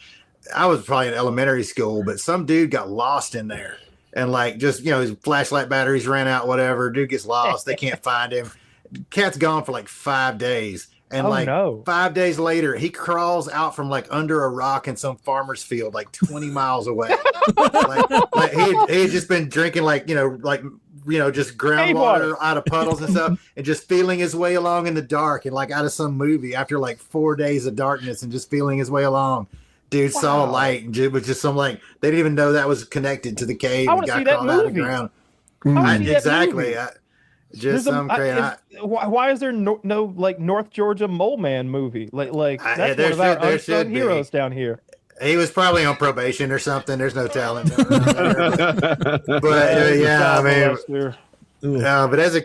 I was probably in elementary school, but some dude got lost in there, and like just his flashlight batteries ran out, whatever. Dude gets lost, they can't find him. Cat's gone for like 5 days. And 5 days later, he crawls out from like under a rock in some farmer's field, like 20 miles away. like he had just been drinking just groundwater out of puddles and stuff, and just feeling his way along in the dark, and like out of some movie after like 4 days of darkness and just feeling his way along. Dude saw a light, and it was just some like they didn't even know that was connected to the cave. I want to see that movie. Exactly. Just some crazy. Why is there no like North Georgia Mole Man movie? Like that's one of our unsung heroes down here. He was probably on probation or something. There's no telling. But yeah, I mean, but as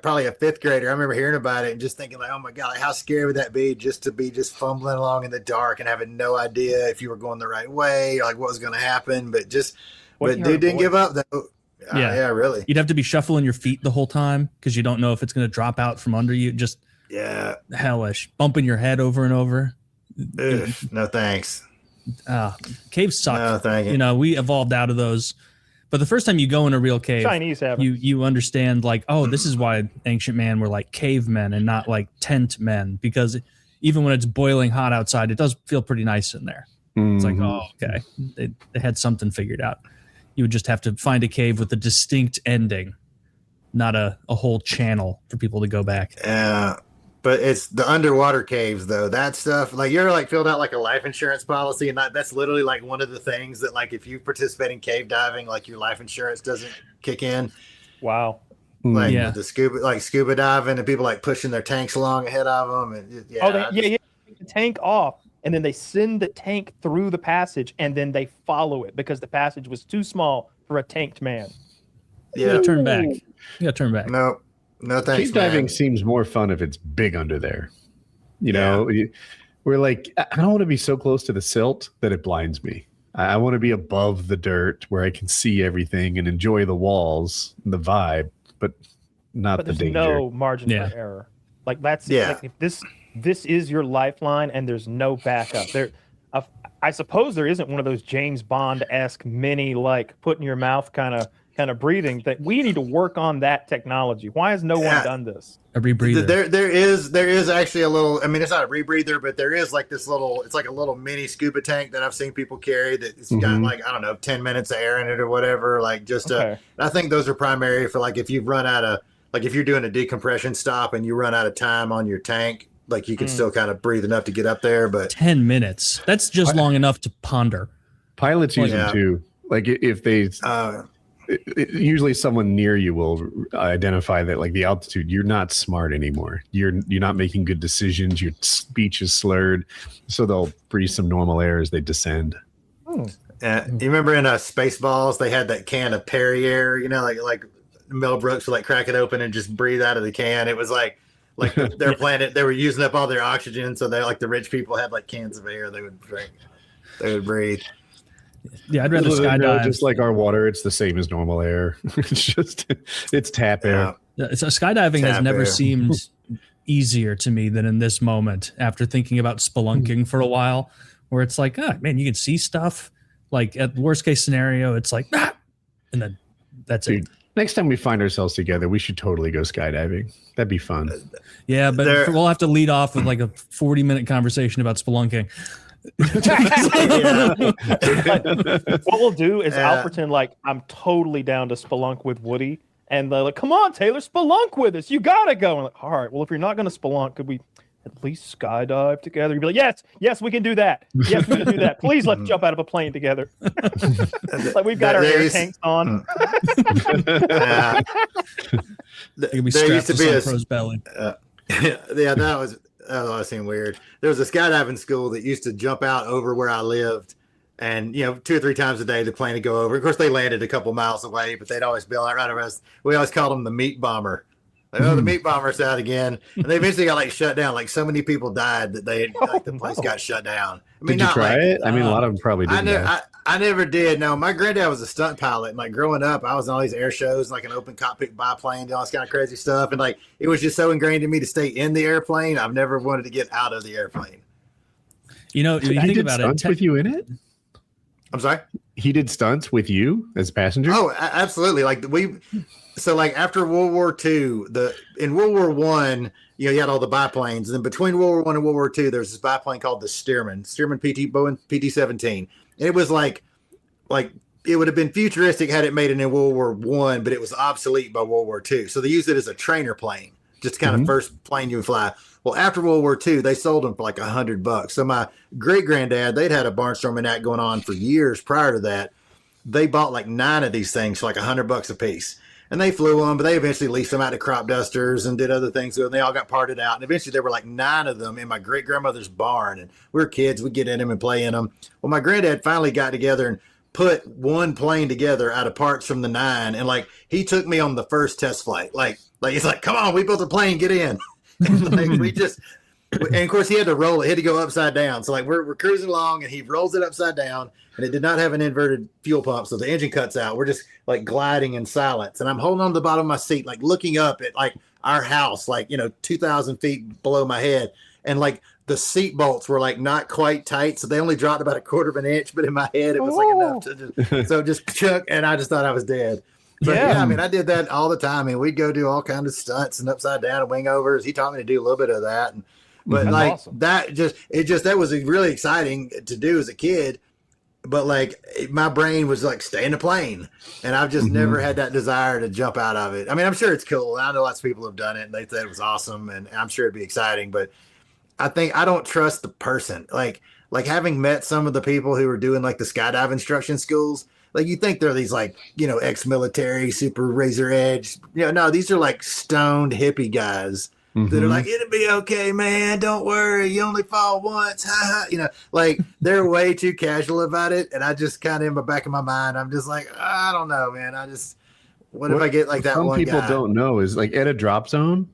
probably a fifth grader, I remember hearing about it and just thinking like, oh my god, like, how scary would that be just to be just fumbling along in the dark and having no idea if you were going the right way or like what was going to happen. But dude didn't give up though. Yeah, really. You'd have to be shuffling your feet the whole time because you don't know if it's going to drop out from under you. Just hellish, bumping your head over and over. Ugh, no thanks. Caves suck. No, thank you. We evolved out of those. But the first time you go in a real cave, Chinese have you understand like, oh, this is why ancient man were like cavemen and not like tent men, because even when it's boiling hot outside, it does feel pretty nice in there. Mm-hmm. It's like, oh, okay, they had something figured out. You would just have to find a cave with a distinct ending, not a whole channel for people to go back. Yeah, but it's the underwater caves, though. That stuff, like you're like filled out like a life insurance policy, and that's literally like one of the things that like if you participate in cave diving, like your life insurance doesn't kick in. Wow. Like the scuba diving, and people like pushing their tanks along ahead of them, and take the tank off. And then they send the tank through the passage, and then they follow it because the passage was too small for a tanked man. You gotta turn back. No, thanks. Cave diving seems more fun if it's big under there. We're like, I don't want to be so close to the silt that it blinds me. I want to be above the dirt where I can see everything and enjoy the walls, and the vibe, but not the danger. There's no margin for error. Like that's like if this is your lifeline and there's no backup. I suppose there isn't one of those James Bond-esque mini like put in your mouth kind of kind of breathing thing. We need to work on that technology. Why has no one done this? A rebreather. There is actually a little, I mean, it's not a rebreather, but there is like this little, it's like a little mini scuba tank that I've seen people carry that's got like, I don't know, 10 minutes of air in it or whatever. Like just, I think those are primary for like, if you've run out of, like if you're doing a decompression stop and you run out of time on your tank, like you can still kind of breathe enough to get up there. But 10 minutes, that's just long enough to ponder. Pilots use them too. Like if they, usually someone near you will identify that like the altitude, you're not smart anymore. You're not making good decisions. Your speech is slurred. So they'll breathe some normal air as they descend. You remember in Spaceballs, they had that can of Perrier, you know, like Mel Brooks would like crack it open and just breathe out of the can. It was like their planet, they were using up all their oxygen. So they like the rich people had like cans of air they would drink. They would breathe. Yeah, I'd rather skydive. Just like our water, it's the same as normal air. It's tap air. So skydiving has never seemed easier to me than in this moment after thinking about spelunking for a while, where it's like, oh, man, you can see stuff. Like at the worst case scenario, it's like, and then that's it. Next time we find ourselves together, we should totally go skydiving. That'd be fun. Yeah, but we'll have to lead off with like a 40-minute conversation about spelunking. What we'll do is I'll pretend like I'm totally down to spelunk with Woody, and they're like, "Come on, Taylor, spelunk with us. You gotta go." And I'm like, all right, well, if you're not gonna spelunk, could we at least skydive together? You'd be like, yes, we can do that. Yes, we can do that. Please let's jump out of a plane together. Like we've got our air tanks on. It could be strapped to some pro's belly. Yeah, that was seemed weird. There was a skydiving school that used to jump out over where I lived, and 2 or 3 times a day the plane would go over. Of course, they landed a couple miles away, but they'd always be like right around us. We always called them the meat bomber. Like, the meat bomber's out again, and they eventually got like shut down. Like so many people died that the place got shut down. I mean, did you try it? I mean, a lot of them probably didn't. I never did. No, my granddad was a stunt pilot. And like growing up, I was in all these air shows, like an open cockpit biplane, all this kind of crazy stuff. And like it was just so ingrained in me to stay in the airplane. I've never wanted to get out of the airplane. If you think about it, with you in it. I'm sorry. He did stunts with you as a passenger. Oh, absolutely. So like after World War II, in World War I, you had all the biplanes, and then between World War I and World War II, there's this biplane called the Stearman Boeing PT-17. And it was like it would have been futuristic had it made it in World War I, but it was obsolete by World War II. So they used it as a trainer plane, just kind of first plane you would fly. Well, after World War II, they sold them for like $100. So my great granddad, they'd had a barnstorming act going on for years prior to that. They bought like 9 of these things for like $100 a piece. And they flew them, but they eventually leased them out to crop dusters and did other things. And they all got parted out. And eventually there were like 9 of them in my great grandmother's barn. And we were kids. We'd get in them and play in them. Well, my granddad finally got together and put one plane together out of parts from the 9. And like, he took me on the first test flight. Like he's like, come on, we built a plane, get in. And of course he had to roll it. He had to go upside down. So like we're cruising along and he rolls it upside down. And it did not have an inverted fuel pump, so the engine cuts out. We're just like gliding in silence, and I'm holding on to the bottom of my seat, like looking up at like our house, like 2,000 feet below my head, and like the seat bolts were like not quite tight, so they only dropped about 1/4 of an inch. But in my head, it was like enough to just chuck, and I just thought I was dead. But yeah, I mean, I did that all the time, and we'd go do all kinds of stunts and upside down and wing overs. He taught me to do a little bit of that, but like awesome. That was really exciting to do as a kid. But like my brain was like, stay in the plane, and I've just never had that desire to jump out of it. I mean, I'm sure it's cool. I know lots of people have done it, and they said it was awesome, and I'm sure it'd be exciting. But I think I don't trust the person. Like having met some of the people who are doing like the skydive instruction schools, like you think they're these like ex-military, super razor edge. No, these are like stoned hippie guys. That are like, it'll be okay, man. Don't worry. You only fall once. Like they're way too casual about it. And I just kind of in the back of my mind, I'm just like, I don't know, man. What if I get like that one guy? Some people don't know is like at a drop zone,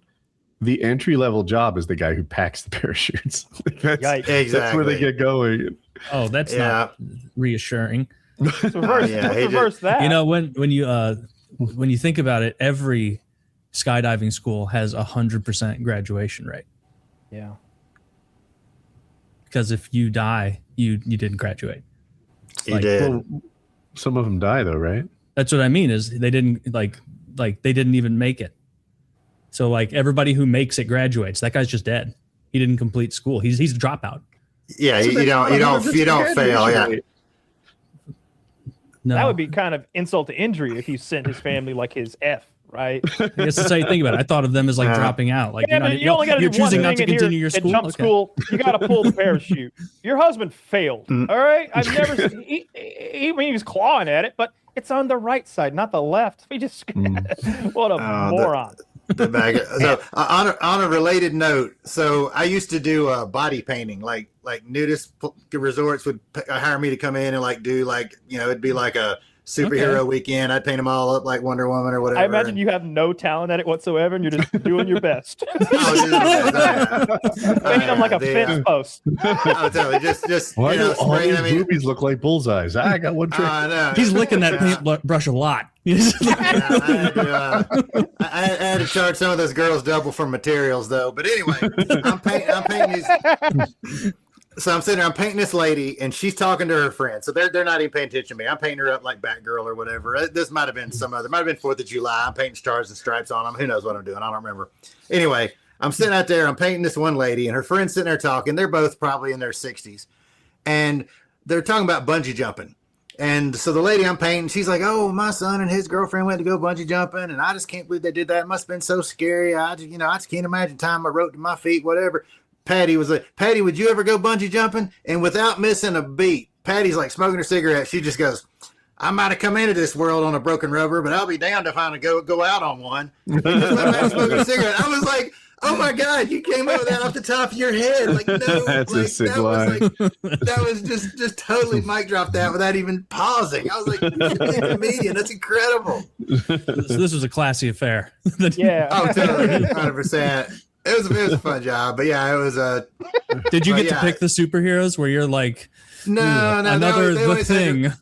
the entry level job is the guy who packs the parachutes. That's where they get going. Oh, that's not reassuring. Reverse that. When you think about it, every skydiving school has 100% graduation rate. Yeah. Because if you die, you didn't graduate. You did. Well, some of them die though, right? That's what I mean is they didn't like they didn't even make it. So like everybody who makes it graduates. That guy's just dead. He didn't complete school. He's a dropout. Yeah, you don't fail. Yeah. No. That would be kind of insult to injury if you sent his family like his F, right? I guess that's how you think about it. I thought of them as like dropping out. Like you only got to do one choosing thing not to in here continue your at school. jump school. You got to pull the parachute. Your husband failed. All right, I've never. He was clawing at it, but it's on the right side, not the left. We just what a moron. So on a related note, so I used to do body painting, like nudist resorts would hire me to come in and like do like, you know, it'd be like a superhero weekend. I'd paint them all up like Wonder Woman or whatever. I imagine you have no talent at it whatsoever, and you're just doing your best. Paint them like a fence post. I'll tell you, just why do all these boobies look like bullseyes? I got one trick. He's licking that paintbrush a lot. I had to charge some of those girls double for materials though. But anyway, I'm painting these. So I'm sitting there, I'm painting this lady, and she's talking to her friend. So they're not even paying attention to me. I'm painting her up like Batgirl or whatever. This might have been might have been 4th of July. I'm painting stars and stripes on them. Who knows what I'm doing? I don't remember. Anyway, I'm sitting out there, I'm painting this one lady, and her friend's sitting there talking. They're both probably in their 60s. And they're talking about bungee jumping. And so the lady I'm painting, she's like, oh, my son and his girlfriend went to go bungee jumping, and I just can't believe they did that. It must have been so scary. I just can't imagine tying my rope to my feet, whatever. Patty was like, Patty, would you ever go bungee jumping? And without missing a beat, Patty's like smoking her cigarette. She just goes, I might have come into this world on a broken rubber, but I'll be damned if I go out on one. And just let Patty smoke her cigarette. I was like, oh my God, you came up with that off the top of your head. Like, no, that's a sick line. That was just totally mic drop that without even pausing. I was like, you should be a comedian. That's incredible. So this was a classy affair. Yeah. Oh, totally. 100%. It was a fun job, but yeah, it was Did you get to pick the superheroes where you're like, no, another the thing?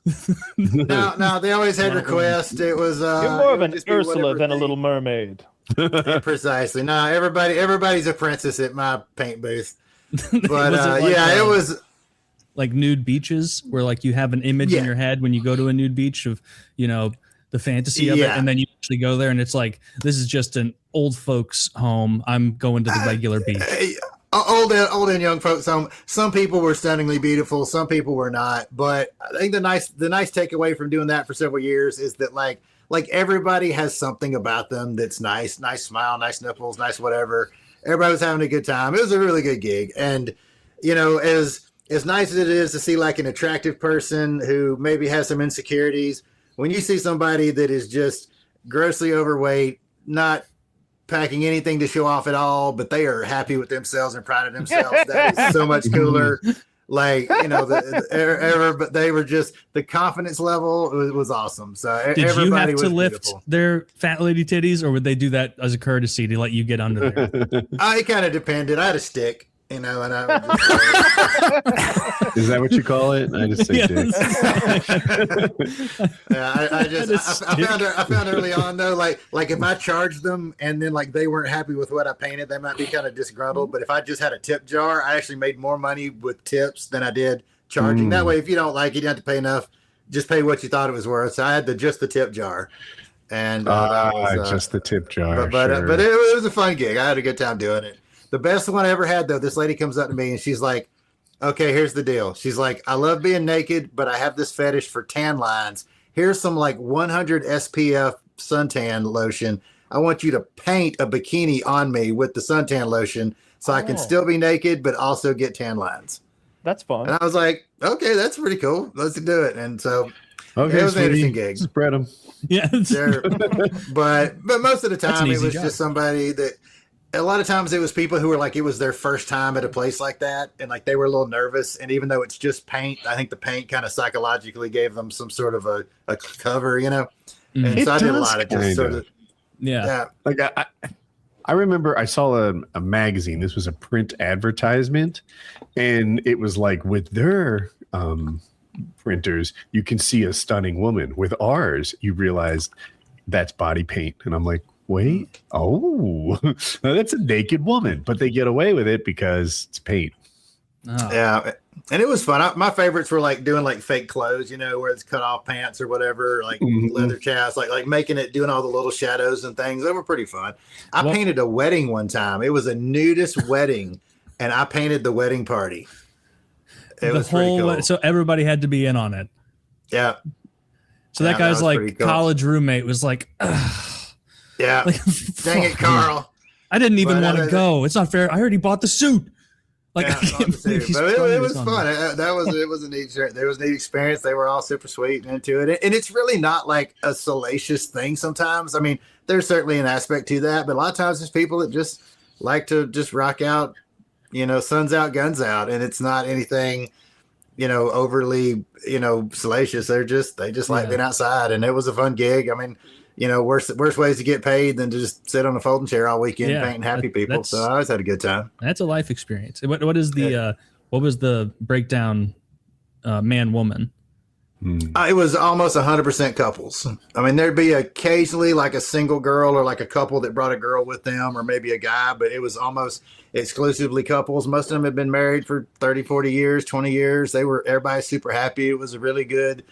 No, they always had requests. It was you're more of an Ursula than a Little Mermaid. Yeah, precisely. No, everybody's a princess at my paint booth. But it was like nude beaches where like you have an image in your head when you go to a nude beach of, you know, the fantasy of it, and then you actually go there and it's like, this is just an old folks home. I'm going to the regular beach. Old and young folks home. Some people were stunningly beautiful, some people were not. But I think the nice takeaway from doing that for several years is that like everybody has something about them that's nice smile, nice nipples, nice whatever. Everybody was having a good time. It was a really good gig. And you know, as nice as it is to see like an attractive person who maybe has some insecurities, when you see somebody that is just grossly overweight, not packing anything to show off at all, but they are happy with themselves and proud of themselves, that is so much cooler. Like, you know, but they were just, the confidence level was awesome. So did you have to lift beautiful. Their fat lady titties, or would they do that as a courtesy to let you get under there? It kind of depended. I had a stick. You know, and I would just is that what you call it? I just say dick. I found early on though, like if I charged them and then like they weren't happy with what I painted, they might be kind of disgruntled. But if I just had a tip jar, I actually made more money with tips than I did charging. That way, if you don't like it, you don't have to pay enough. Just pay what you thought it was worth. So I had just the tip jar, and just the tip jar. But it was a fun gig. I had a good time doing it. The best one I ever had, though, this lady comes up to me and she's like, okay, here's the deal. She's like, I love being naked, but I have this fetish for tan lines. Here's some like 100 SPF suntan lotion. I want you to paint a bikini on me with the suntan lotion so I can still be naked, but also get tan lines. That's fun. And I was like, okay, that's pretty cool. Let's do it. And so it was an interesting gig. Spread them. Yeah. But most of the time it was job. just somebody that, a lot of times it was people who were like, it was their first time at a place like that. And like, they were a little nervous. And even though it's just paint, I think the paint kind of psychologically gave them some sort of a cover, you know? And so I did a lot of just sort of, Like I remember I saw a magazine. This was a print advertisement, and it was like, with their printers, you can see a stunning woman. With ours, you realize that's body paint. And I'm like, wait, that's a naked woman, but they get away with it because it's paint. Yeah. And it was fun. My favorites were like doing like fake clothes, where it's cut off pants or whatever, like leather chaps, like making it, doing all the little shadows and things. They were pretty fun. I painted a wedding one time. It was a nudist wedding, and I painted the wedding party. It was pretty cool. So everybody had to be in on it. Yeah. So that guy's like college roommate was like, ugh. Yeah. Like, dang it, Carl. I didn't even want to go. It's not fair. I already bought the suit. Like, yeah, it was fun. It was a neat. There was a neat experience. They were all super sweet and into it, and it's really not like a salacious thing. Sometimes, I mean, there's certainly an aspect to that, but a lot of times there's people that just like to just rock out, suns out, guns out, and it's not anything, overly, salacious. They just like being outside, and it was a fun gig. I mean, worse ways to get paid than to just sit on a folding chair all weekend painting happy people. So I always had a good time. That's a life experience. What is the what was the breakdown man woman? It was almost 100% couples. I mean, there'd be occasionally like a single girl or like a couple that brought a girl with them or maybe a guy, but it was almost exclusively couples. Most of them had been married for 30, 40 years, 20 years. Everybody super happy. It was a really good,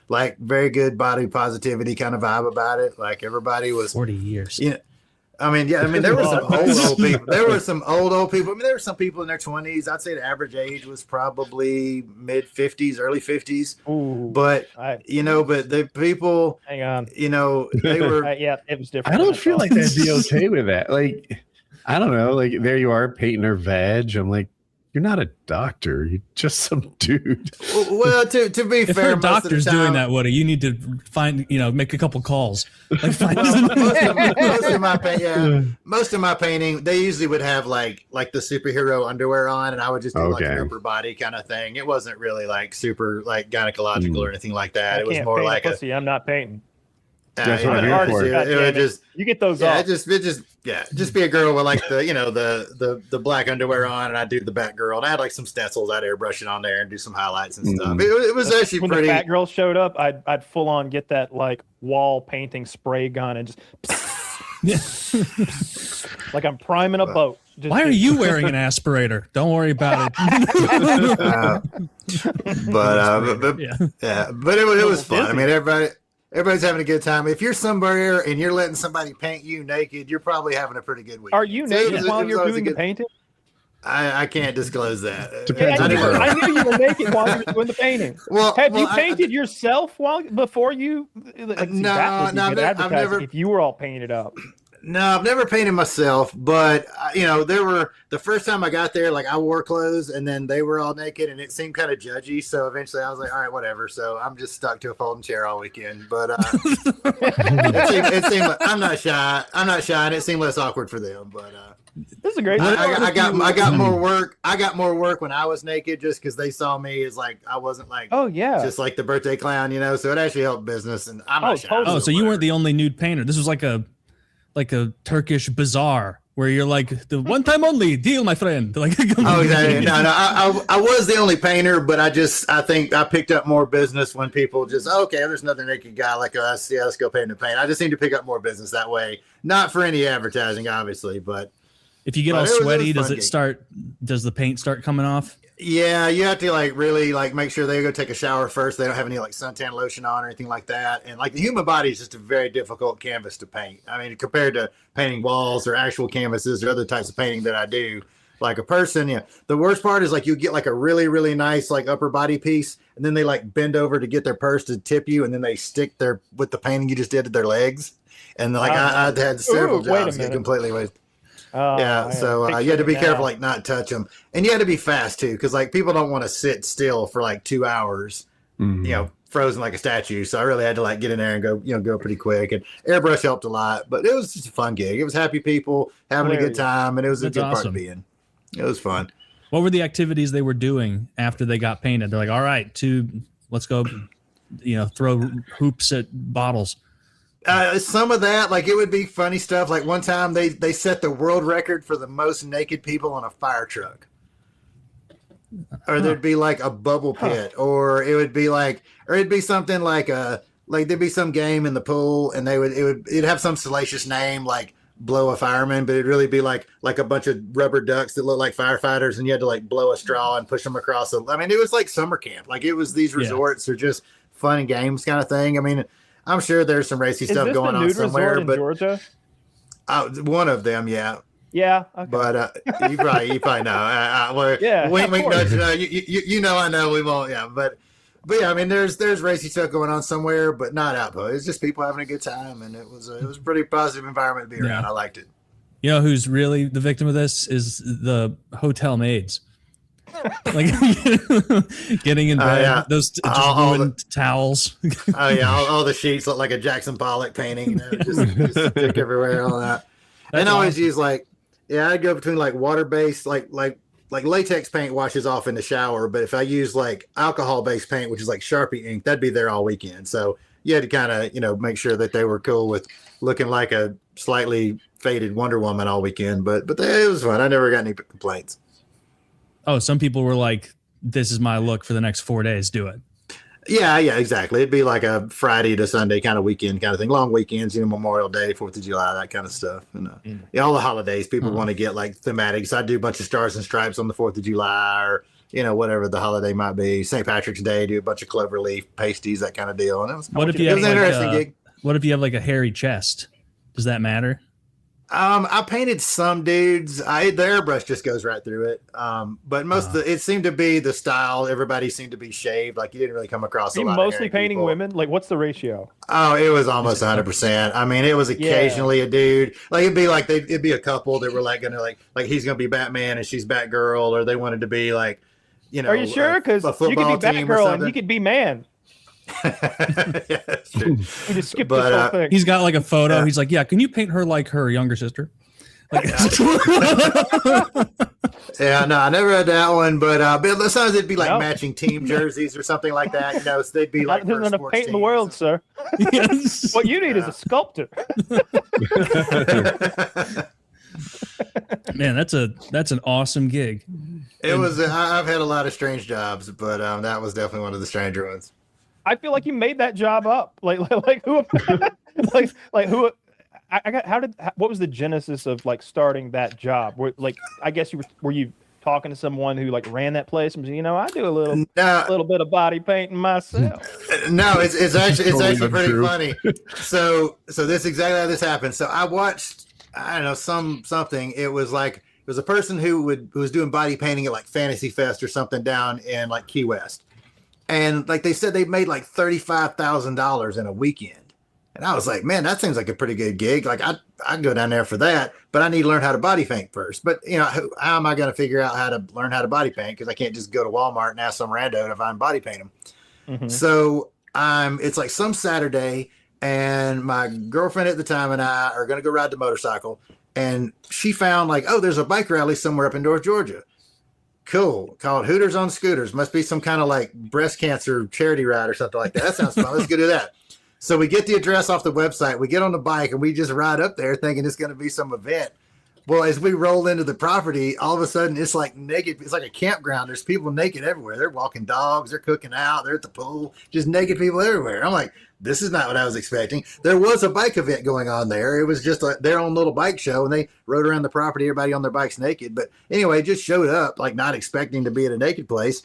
like very good body positivity kind of vibe about it. Like everybody was 40 years. There were some old people. There were some old people. I mean, there were some people in their 20s. I'd say the average age was probably mid 50s, early 50s. Ooh, but but the people, hang on, they were. It was different. I don't feel like I'd be okay with that. Like, I don't know. Like, there you are painting her veg. I'm like, you're not a doctor. You're just some dude. Well, to be if fair, a doctor's doing that, Woody, you need to find, make a couple calls. Like most of my painting, they usually would have like the superhero underwear on, and I would just do like an upper body kind of thing. It wasn't really like super like gynecological or anything like that. It was more like pussy. I'm not painting. That's what I'm here for. You get those off. Just be a girl with like the black underwear on, and I do the Batgirl, and I had like some stencils. I'd airbrush it on there and do some highlights and stuff. It was actually when pretty. When the Batgirl showed up, I'd full on get that like wall painting spray gun and just like I'm priming a boat. Why are you wearing an aspirator? Don't worry about it. But it was fun. I mean, everybody's having a good time. If you're somewhere and you're letting somebody paint you naked, you're probably having a pretty good week. Are you naked while you're doing the painting? I can't disclose that. Depends I knew you were naked while you were doing the painting. Have you painted yourself before you? No, I've never. If you were all painted up. No, I've never painted myself, but there were the first time I got there, like I wore clothes and then they were all naked and it seemed kind of judgy. So eventually I was like, all right, whatever. So I'm just stuck to a folding chair all weekend, but it seemed like, I'm not shy and it seemed less awkward for them, but this is a great. I got more work. I got more work when I was naked just because they saw me as like I wasn't like just like the birthday clown, so it actually helped business. And I'm not shy. Totally. So you weren't the only nude painter. This was like a Turkish bazaar where you're like the one time only deal, my friend. Like, no, I was the only painter, but I think I picked up more business when people just there's another naked guy like us. Yeah, let's go paint the paint. I just need to pick up more business that way. Not for any advertising, obviously, but if you get all sweaty, does the paint start coming off? Yeah, you have to like really like make sure they go take a shower first. They don't have any like suntan lotion on or anything like that. And like the human body is just a very difficult canvas to paint. I mean, compared to painting walls or actual canvases or other types of painting that I do, like a person, the worst part is like you get like a really, really nice like upper body piece, and then they like bend over to get their purse to tip you, and then they stick with the painting you just did to their legs. And like I had several jobs get completely wasted. So you had to be careful, like not touch them, and you had to be fast too, because like people don't want to sit still for like 2 hours, frozen like a statue. So I really had to like get in there and go pretty quick. And airbrush helped a lot, but it was just a fun gig. It was happy people having a good time, and it was a good part to be in. It was fun. What were the activities they were doing after they got painted? They're like, all right, let's go, throw hoops at bottles. Some of that, like it would be funny stuff. Like one time they set the world record for the most naked people on a fire truck. Or there'd be like a bubble pit, or it'd be something like there'd be some game in the pool, and it'd have some salacious name like blow a fireman, but it'd really be like a bunch of rubber ducks that look like firefighters, and you had to like blow a straw and push them across. I mean, it was like summer camp. Like it was these resorts are just fun and games kind of thing. I mean, I'm sure there's some racy stuff going on somewhere, but Georgia? One of them, yeah. Yeah, okay. But you probably know. Wink, nudge. I know we won't. Yeah, but yeah, I mean, there's racy stuff going on somewhere, but not out. It's just people having a good time, and it was a pretty positive environment to be around. I liked it. You know who's really the victim of this is the hotel maids. Like getting in bed, those just ruined towels. All the sheets look like a Jackson Pollock painting. Just stick everywhere. All that. And I always use I'd go between like water-based, like latex paint washes off in the shower, but if I use like alcohol-based paint, which is like Sharpie ink, that'd be there all weekend. So you had to kind of, make sure that they were cool with looking like a slightly faded Wonder Woman all weekend. But it was fun. I never got any complaints. Oh, some people were like, "This is my look for the next 4 days. Do it." Yeah, exactly. It'd be like a Friday to Sunday kind of weekend kind of thing. Long weekends, Memorial Day, 4th of July, that kind of stuff. And all the holidays, people want to get like thematic. So I do a bunch of stars and stripes on the 4th of July, or whatever the holiday might be. St. Patrick's Day, do a bunch of clover leaf pasties, that kind of deal. And it was an interesting gig. What if you have like a hairy chest? Does that matter? I painted some dudes. The airbrush just goes right through it. But it seemed to be the style. Everybody seemed to be shaved. Like you didn't really come across a lot of mostly painting people. Women. Like what's the ratio? Oh, it was almost 100%. I mean, it was occasionally a dude. Like it'd be a couple that were like gonna like he's gonna be Batman and she's Batgirl, or they wanted to be like, Are you sure? Because you could be Batgirl and he could be man. Yeah, that's true. We just skipped this whole thing. He's got like a photo. Yeah. He's like, can you paint her like her younger sister? Like, yeah, no, I never had that one, but sometimes it'd be like matching team jerseys or something like that. So they'd be like, "There's not enough paint in the world, sir." Yes. What you need is a sculptor. Man, that's an awesome gig. It was. I've had a lot of strange jobs, but that was definitely one of the stranger ones. I feel like you made that job up. Like who? like who? What was the genesis of like starting that job? I guess were you talking to someone who like ran that place and I do a little bit of body painting myself. No, it's actually pretty funny. So this exactly how this happened. So I watched, I don't know, something. It was a person who was doing body painting at like Fantasy Fest or something down in like Key West. And like they said, they made like $35,000 in a weekend. And I was like, man, that seems like a pretty good gig. Like I'd go down there for that, but I need to learn how to body paint first. But how am I going to figure out how to learn how to body paint? Because I can't just go to Walmart and ask some rando if I'm body paint them. Mm-hmm. So it's like some Saturday, and my girlfriend at the time and I are going to go ride the motorcycle. And she found there's a bike rally somewhere up in North Georgia. Cool. Called Hooters on Scooters. Must be some kind of like breast cancer charity ride or something like that. That sounds fun. Let's go do that. So we get the address off the website. We get on the bike and we just ride up there thinking it's going to be some event. Well, as we roll into the property, all of a sudden it's like naked. It's like a campground. There's people naked everywhere. They're walking dogs. They're cooking out. They're at the pool. Just naked people everywhere. I'm like, this is not what I was expecting. There was a bike event going on there. It was just their own little bike show, and they rode around the property, everybody on their bikes naked. But anyway, just showed up, like not expecting to be at a naked place.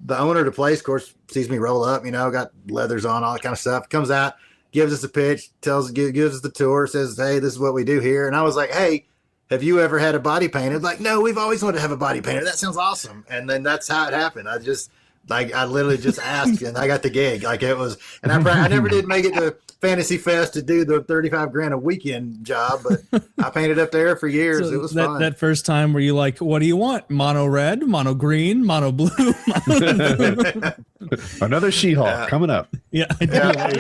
The owner of the place, of course, sees me roll up, got leathers on, all that kind of stuff. Comes out, gives us a pitch, gives us the tour, says, hey, this is what we do here. And I was like, hey, have you ever had a body painted? Like, no, we've always wanted to have a body painted. That sounds awesome. And then that's how it happened. I literally just asked and I got the gig. Like it was, and I never did make it to Fantasy Fest to do the $35,000 a weekend job, but I painted up there for years. So it was fun. That first time where you like, what do you want? Mono red, mono green, mono blue. Another She-Hulk coming up. Yeah, exactly.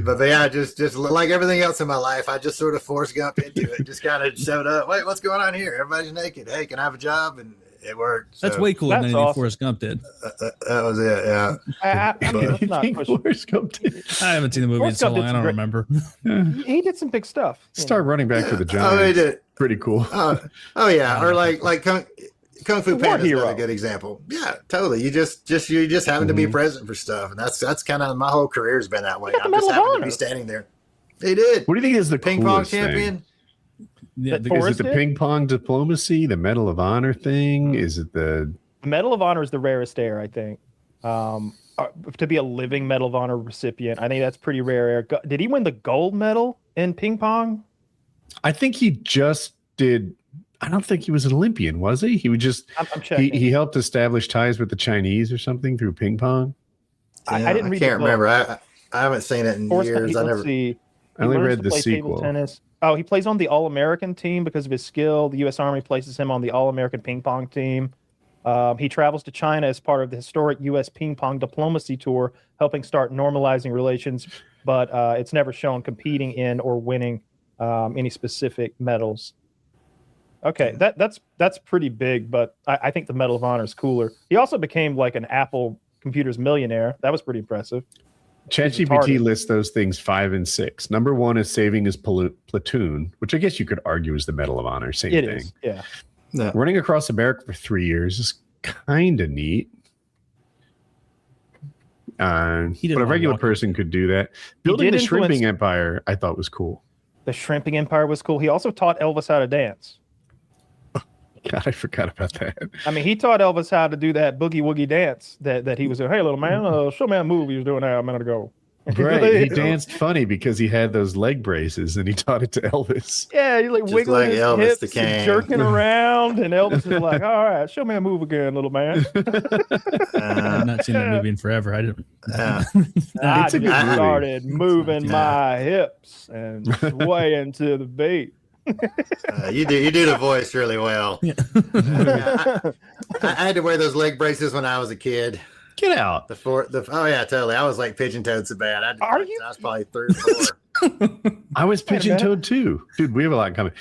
but yeah, just like everything else in my life, I just sort of Forrest Gump into it. Just kind of showed up. Wait, what's going on here? Everybody's naked. Hey, can I have a job? And it worked. So. That's way cooler than anything Forrest Gump did. That was it, yeah. Forrest Gump did? I haven't seen the movie in so long. I don't remember. He did some big stuff. Start running back to the Giants. Oh, he did. Pretty cool. Oh yeah, or like Kung Fu Panda is a good example. Yeah, totally. You just happen to be present for stuff, and that's kind of my whole career's been that way. I'm just happen to be standing there. He did. What do you think is the Ping pong coolest champion? Yeah, That the- Is Forrest it the did? ping pong diplomacy, the Medal of Honor thing? Is it the Medal of Honor is the rarest air, I think. To be a living Medal of Honor recipient, I think that's pretty rare air. Did he win the gold medal in ping pong? I think he just did. I don't think he was an Olympian, was he? He would just I'm checking. he helped establish ties with the Chinese or something through ping pong. I didn't read the Can't book. remember. I haven't seen it in Forrest Gump, years. let's see. I only He learns read to the play table sequel. tennis. Oh, he plays on the All-American team because of his skill. The U.S. Army places him on the All-American ping pong team. He travels to China as part of the historic U.S. ping pong diplomacy tour, helping start normalizing relations, but it's never shown competing in or winning any specific medals. Okay, that's pretty big, but I think the Medal of Honor is cooler. He also became like an Apple Computers millionaire. That was pretty impressive. ChatGPT retarded. lists those things 5 and 6. Number 1 is saving his platoon, which I guess you could argue is the Medal of Honor. Same It thing. is, yeah. No. Running across America for 3 years is kind of neat. He didn't But a like regular walking. person could do that. Building did the shrimping influence- empire, I thought was cool. The shrimping empire was cool. He also taught Elvis how to dance. God, I forgot about that. I mean, he taught Elvis how to do that boogie woogie dance that he was doing. Hey, little man, show me a move he was doing there a minute ago. Right. He danced funny because he had those leg braces and he taught it to Elvis. Yeah, he's like Just wiggling like his Elvis hips the and King. jerking around, and Elvis is like, "All right, show me a move again, little man." I've not seen that movie in forever. I didn't. Uh, I It's a just good movie. started moving Yeah. my hips and swaying to the beat. you do the voice really well. Yeah. I had to wear those leg braces when I was a kid. Get out. Oh yeah, totally. I was like pigeon-toed so bad. Are you? I was probably 3 or 4. I was Wait a pigeon toed too. Dude, we have a lot in common.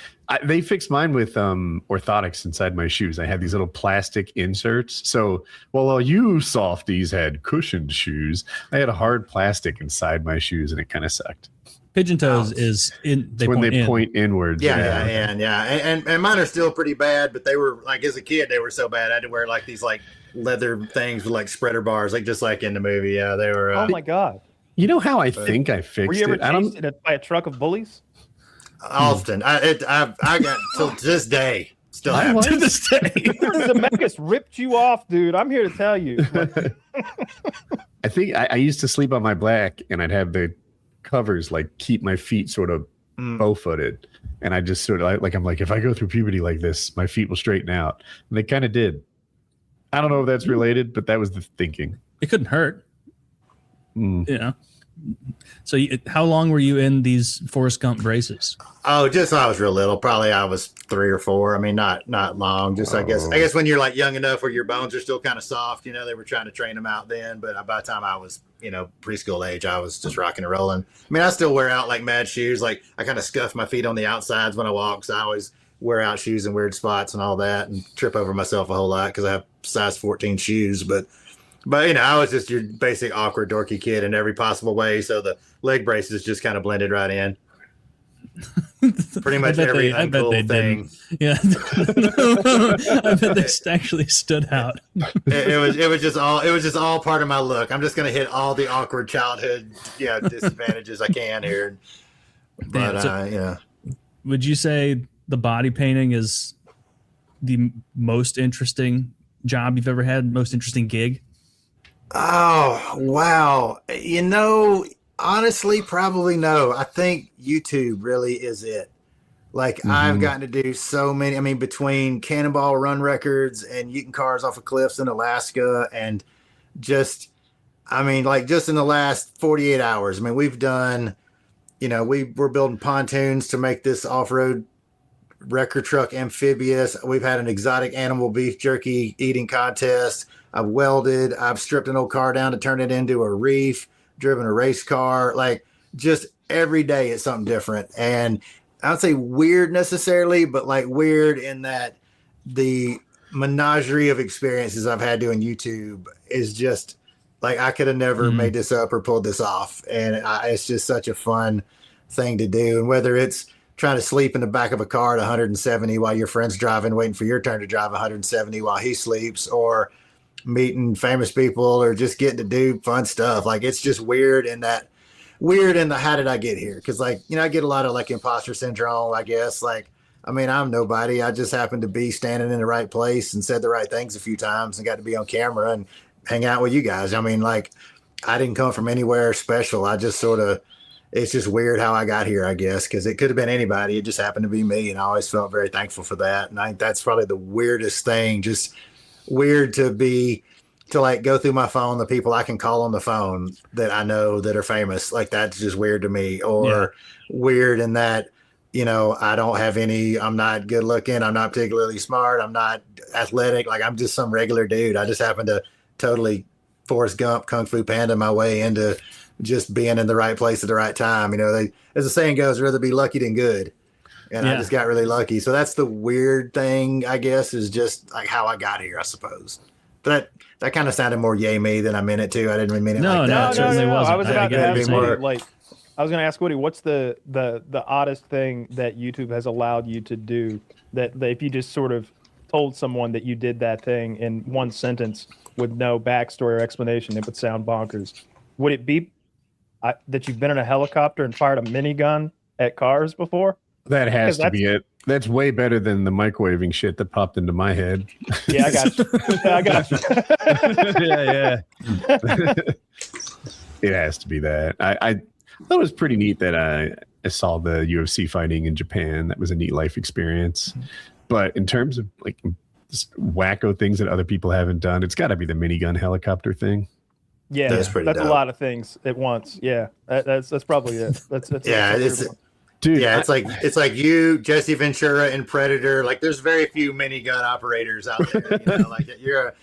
They fixed mine with orthotics inside my shoes. I had these little plastic inserts. So while you softies had cushioned shoes, I had a hard plastic inside my shoes and it kind of sucked. Pigeon toes Ouch. is in. It's when they point inwards. Yeah. And mine are still pretty bad, but they were like as a kid they were so bad I had to wear like these like leather things with like spreader bars, like just like in the movie. Yeah, they were. Oh my god! You know how I think I Were fixed you ever it? I don't. chased by a truck of bullies? Often. I got till to this day still I have. was. to this day. Zemeckis ripped you off, dude. I'm here to tell you. I think I used to sleep on my back and I'd have the covers like keep my feet sort of bow footed. And I just sort of like, I'm like, if I go through puberty like this, my feet will straighten out. And they kind of did. I don't know if that's related, but that was the thinking. It couldn't hurt. Mm. You know. So, how long were you in these Forrest Gump braces? Oh, just when I was real little. Probably I was 3 or 4. I mean, not long. Just I guess when you're like young enough where your bones are still kind of soft, you know, they were trying to train them out then. But by the time I was, you know, preschool age, I was just rocking and rolling. I mean, I still wear out like mad shoes. Like I kind of scuff my feet on the outsides when I walk. So I always wear out shoes in weird spots and all that, and trip over myself a whole lot because I have size 14 shoes. But you know, I was just your basic awkward dorky kid in every possible way. So the leg braces just kind of blended right in. Pretty much every uncool thing. Yeah. I bet they actually stood out. It was just all part of my look. I'm just gonna hit all the awkward childhood disadvantages I can here. But Damn, so- yeah. Would you say the body painting is the most interesting job you've ever had? Most interesting gig? Oh wow. You know, honestly, probably no. I think YouTube really is it. Like I've gotten to do so many. I mean, between cannonball run records and yeeting cars off of cliffs in Alaska, and just in the last 48 hours. I mean, we've done. You know, we're building pontoons to make this off-road record truck amphibious. We've had an exotic animal beef jerky eating contest. I've welded. I've stripped an old car down to turn it into a reef. Driven a race car. Like just every day it's something different. And I don't say weird necessarily, but like weird in that the menagerie of experiences I've had doing YouTube is just like I could have never made this up or pulled this off. And it's just such a fun thing to do. And whether it's trying to sleep in the back of a car at 170 while your friend's driving, waiting for your turn to drive 170 while he sleeps, or meeting famous people, or just getting to do fun stuff. Like it's just weird in that weird in the how did I get here? Because like, you know, I get a lot of like imposter syndrome, I guess. Like, I mean, I'm nobody. I just happened to be standing in the right place and said the right things a few times and got to be on camera and hang out with you guys. I mean, like, I didn't come from anywhere special. I just sort of, it's just weird how I got here, I guess, because it could have been anybody. It just happened to be me. And I always felt very thankful for that. And I think that's probably the weirdest thing, just weird to like go through my phone, the people I can call on the phone that I know that are famous. Like, that's just weird to me. Or weird in that, you know, I don't have I'm not good looking. I'm not particularly smart. I'm not athletic. Like, I'm just some regular dude. I just happen to totally Forrest Gump, Kung Fu Panda my way into just being in the right place at the right time. You know, as the saying goes, rather be lucky than good. And I just got really lucky. So that's the weird thing, I guess, is just like how I got here, I suppose. But that kind of sounded more yay me than I meant it to. I didn't really mean it like that. No, it certainly wasn't. I was about to ask more. Woody, like, I was going to ask Woody, what's the oddest thing that YouTube has allowed you to do that if you just sort of told someone that you did that thing in one sentence with no backstory or explanation, it would sound bonkers. Would it be that you've been in a helicopter and fired a minigun at cars before? That has to be it. That's way better than the microwaving shit that popped into my head. Yeah, I got you. I got you. Yeah. It has to be that. I thought it was pretty neat that I saw the UFC fighting in Japan. That was a neat life experience. But in terms of like just wacko things that other people haven't done, it's got to be the minigun helicopter thing. Yeah, that's a lot of things at once. Yeah, that's probably it. That's dude. Yeah, it's like you, Jesse Ventura, and Predator. Like, there's very few minigun operators out there. You know, like you're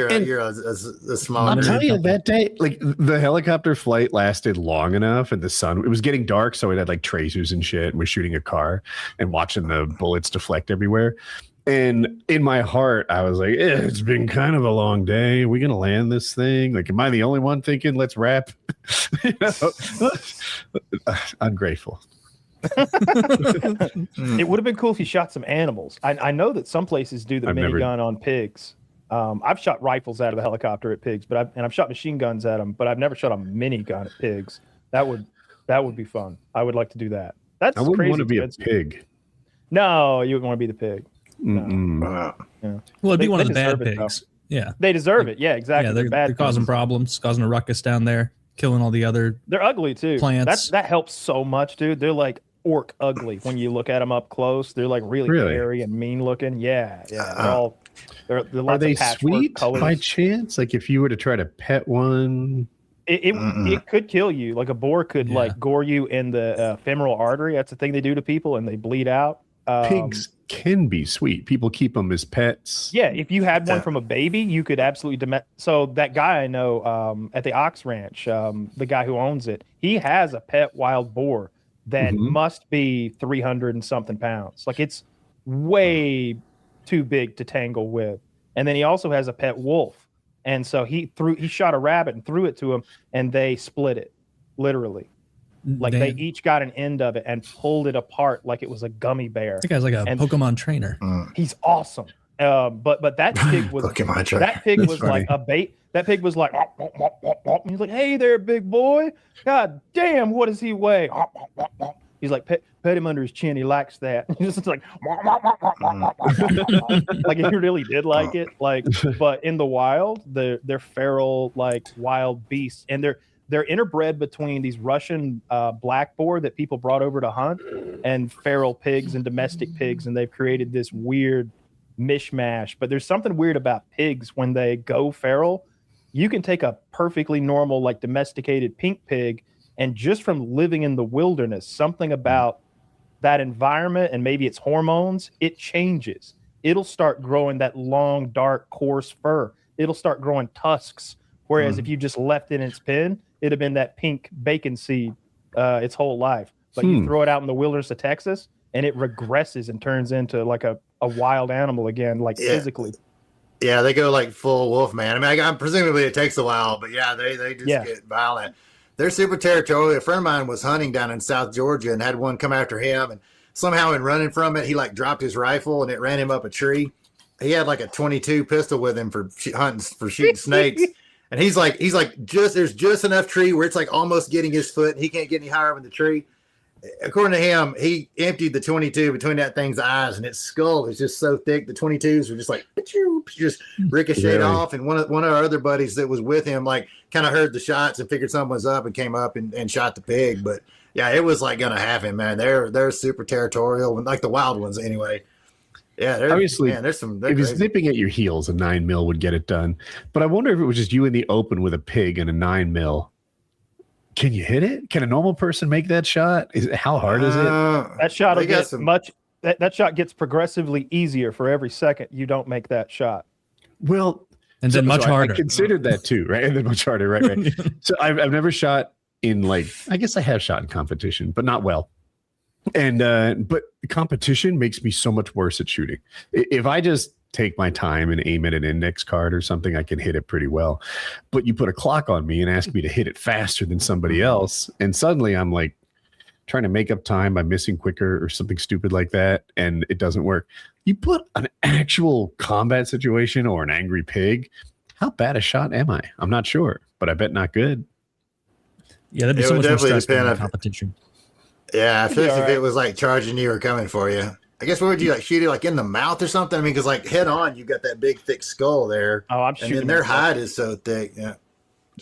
a small. I'll tell you, that day, like the helicopter flight lasted long enough, and the sun. It was getting dark, so it had like tracers and shit, and we're shooting a car and watching the bullets deflect everywhere. And in my heart, I was like, it's been kind of a long day. Are we going to land this thing? Like, am I the only one thinking, let's wrap? You know? Ungrateful. It would have been cool if you shot some animals. I know that some places do the minigun on pigs. I've shot rifles out of the helicopter at pigs, and I've shot machine guns at them, but I've never shot a minigun at pigs. That would be fun. I would like to do that. That's I wouldn't crazy want to be expensive. a pig. No, you wouldn't want to be the pig. No. Yeah. Well, it'd be one of the bad deserve it, pigs. Yeah. They deserve it. Yeah, exactly. Yeah, they're causing problems, causing a ruckus down there, killing all the other. They're ugly too. Plants. That helps so much, dude. They're like orc ugly when you look at them up close. They're like really hairy and mean looking. Yeah. They're Are they sweet colors. by chance? Like, if you were to try to pet one, it could kill you. Like a boar could like gore you in the femoral artery. That's the thing they do to people, and they bleed out. Pigs can be sweet. People keep them as pets. Yeah, if you had one from a baby, you could absolutely So that guy I know at the Ox Ranch, the guy who owns it, he has a pet wild boar that must be 300 and something pounds. Like, it's way too big to tangle with. And then he also has a pet wolf. And so he shot a rabbit and threw it to him, and they split it, literally. Like, they each got an end of it and pulled it apart like it was a gummy bear. That guy's like a Pokemon trainer. He's awesome. But that pig was that pig was funny. like a bait. That pig was like, he's like, hey there, big boy. God damn, what does he weigh? He's like, pet him under his chin. He likes that. He's just like, like, he really did like it. Like, but in the wild, they're feral, like wild beasts, and they're interbred between these Russian black boar that people brought over to hunt and feral pigs and domestic pigs, and they've created this weird mishmash. But there's something weird about pigs when they go feral. You can take a perfectly normal, like domesticated pink pig, and just from living in the wilderness, something about that environment and maybe its hormones, it changes. It'll start growing that long, dark, coarse fur. It'll start growing tusks. Whereas if you just left it in its pen, it'd have been that pink bacon seed its whole life. But you throw it out in the wilderness of Texas, and it regresses and turns into like a wild animal again, like physically. Yeah, they go like full wolf man. I mean, presumably it takes a while, but yeah, they just get violent. They're super territorial. A friend of mine was hunting down in South Georgia and had one come after him, and somehow in running from it, he like dropped his rifle and it ran him up a tree. He had like a 22 pistol with him for hunting for shooting snakes. And he's like there's just enough tree where it's like almost getting his foot. And he can't get any higher up in the tree. According to him, he emptied the 22 between that thing's eyes, and its skull is just so thick. The 22s were just like just ricocheted off. And one of our other buddies that was with him, like, kind of heard the shots and figured something was up and came up and shot the pig. But yeah, it was like gonna happen, man. They're super territorial, like the wild ones anyway. Yeah, obviously, man, there's some. If he's nipping at your heels, a 9mm would get it done. But I wonder if it was just you in the open with a pig and a 9mm. Can you hit it? Can a normal person make that shot? How hard is it? That shot gets that shot gets progressively easier for every second you don't make that shot. Well, and then much harder. I considered that too, right? And then much harder, right? So I've never shot in, like, I guess I have shot in competition, but not well. And but competition makes me so much worse at shooting. If I just take my time and aim at an index card or something, I can hit it pretty well. But you put a clock on me and ask me to hit it faster than somebody else, and suddenly I'm like trying to make up time by missing quicker or something stupid like that, and it doesn't work. You put an actual combat situation or an angry pig, how bad a shot am I? I'm not sure, but I bet not good. Yeah, that'd be so much more stressful than competition. Yeah, especially if it was like charging you or coming for you. I guess what would you like, shoot it like in the mouth or something? I mean, because like head on, you got that big thick skull there. Oh, I'm shooting. And then their hide is so thick. Yeah.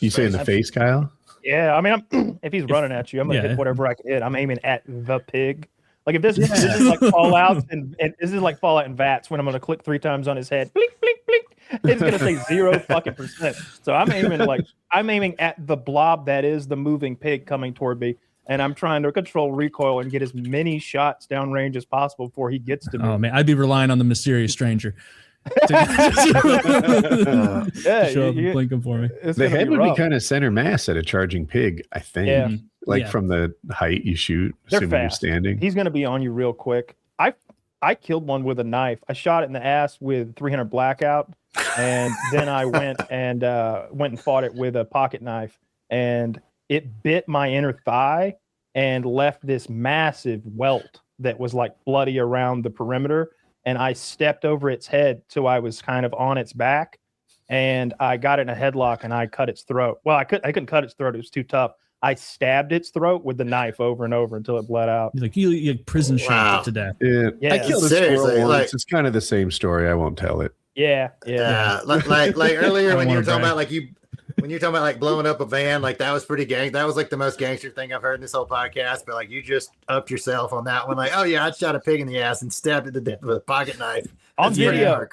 You say in the face, Kyle? Yeah, I mean, if he's running at you, I'm gonna hit whatever I can hit. I'm aiming at the pig. Like if this is like Fallout and this is like Fallout and VATS when I'm gonna click 3 times on his head, blink, blink, blink. It's gonna say 0%. So I'm aiming at the blob that is the moving pig coming toward me. And I'm trying to control recoil and get as many shots downrange as possible before he gets to me. Oh man, I'd be relying on the mysterious stranger to show up and blink him for me. The head would be kind of center mass at a charging pig, I think. Yeah. Like from the height you shoot, assuming you're standing. He's going to be on you real quick. I killed one with a knife. I shot it in the ass with 300 blackout, and then I went and fought it with a pocket knife, and it bit my inner thigh and left this massive welt that was like bloody around the perimeter. And I stepped over its head, so I was kind of on its back, and I got it in a headlock and I cut its throat. Well, I couldn't cut its throat; it was too tough. I stabbed its throat with the knife over and over until it bled out. You prison shot it to death. Yeah. I killed a squirrel once. It's kind of the same story. I won't tell it. Yeah. Like earlier when you were talking about when you're talking about like blowing up a van, like that was pretty that was like the most gangster thing I've heard in this whole podcast. But like you just upped yourself on that one. Like, oh yeah, I shot a pig in the ass and stabbed it to death with a pocket knife on video.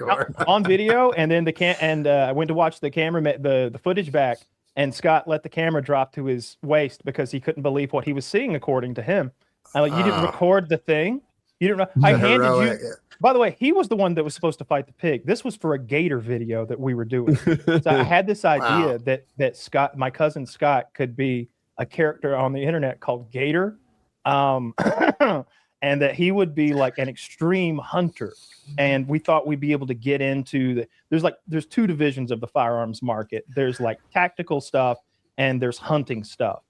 On video, and then I went to watch the camera, the footage back, and Scott let the camera drop to his waist because he couldn't believe what he was seeing, according to him. I'm like, you didn't record the thing. You didn't. I handed you. Yeah. By the way, he was the one that was supposed to fight the pig. This was for a Gator video that we were doing. So I had this idea that Scott, my cousin Scott, could be a character on the internet called Gator, and that he would be like an extreme hunter. And we thought we'd be able to get into there's 2 divisions of the firearms market. There's like tactical stuff and there's hunting stuff.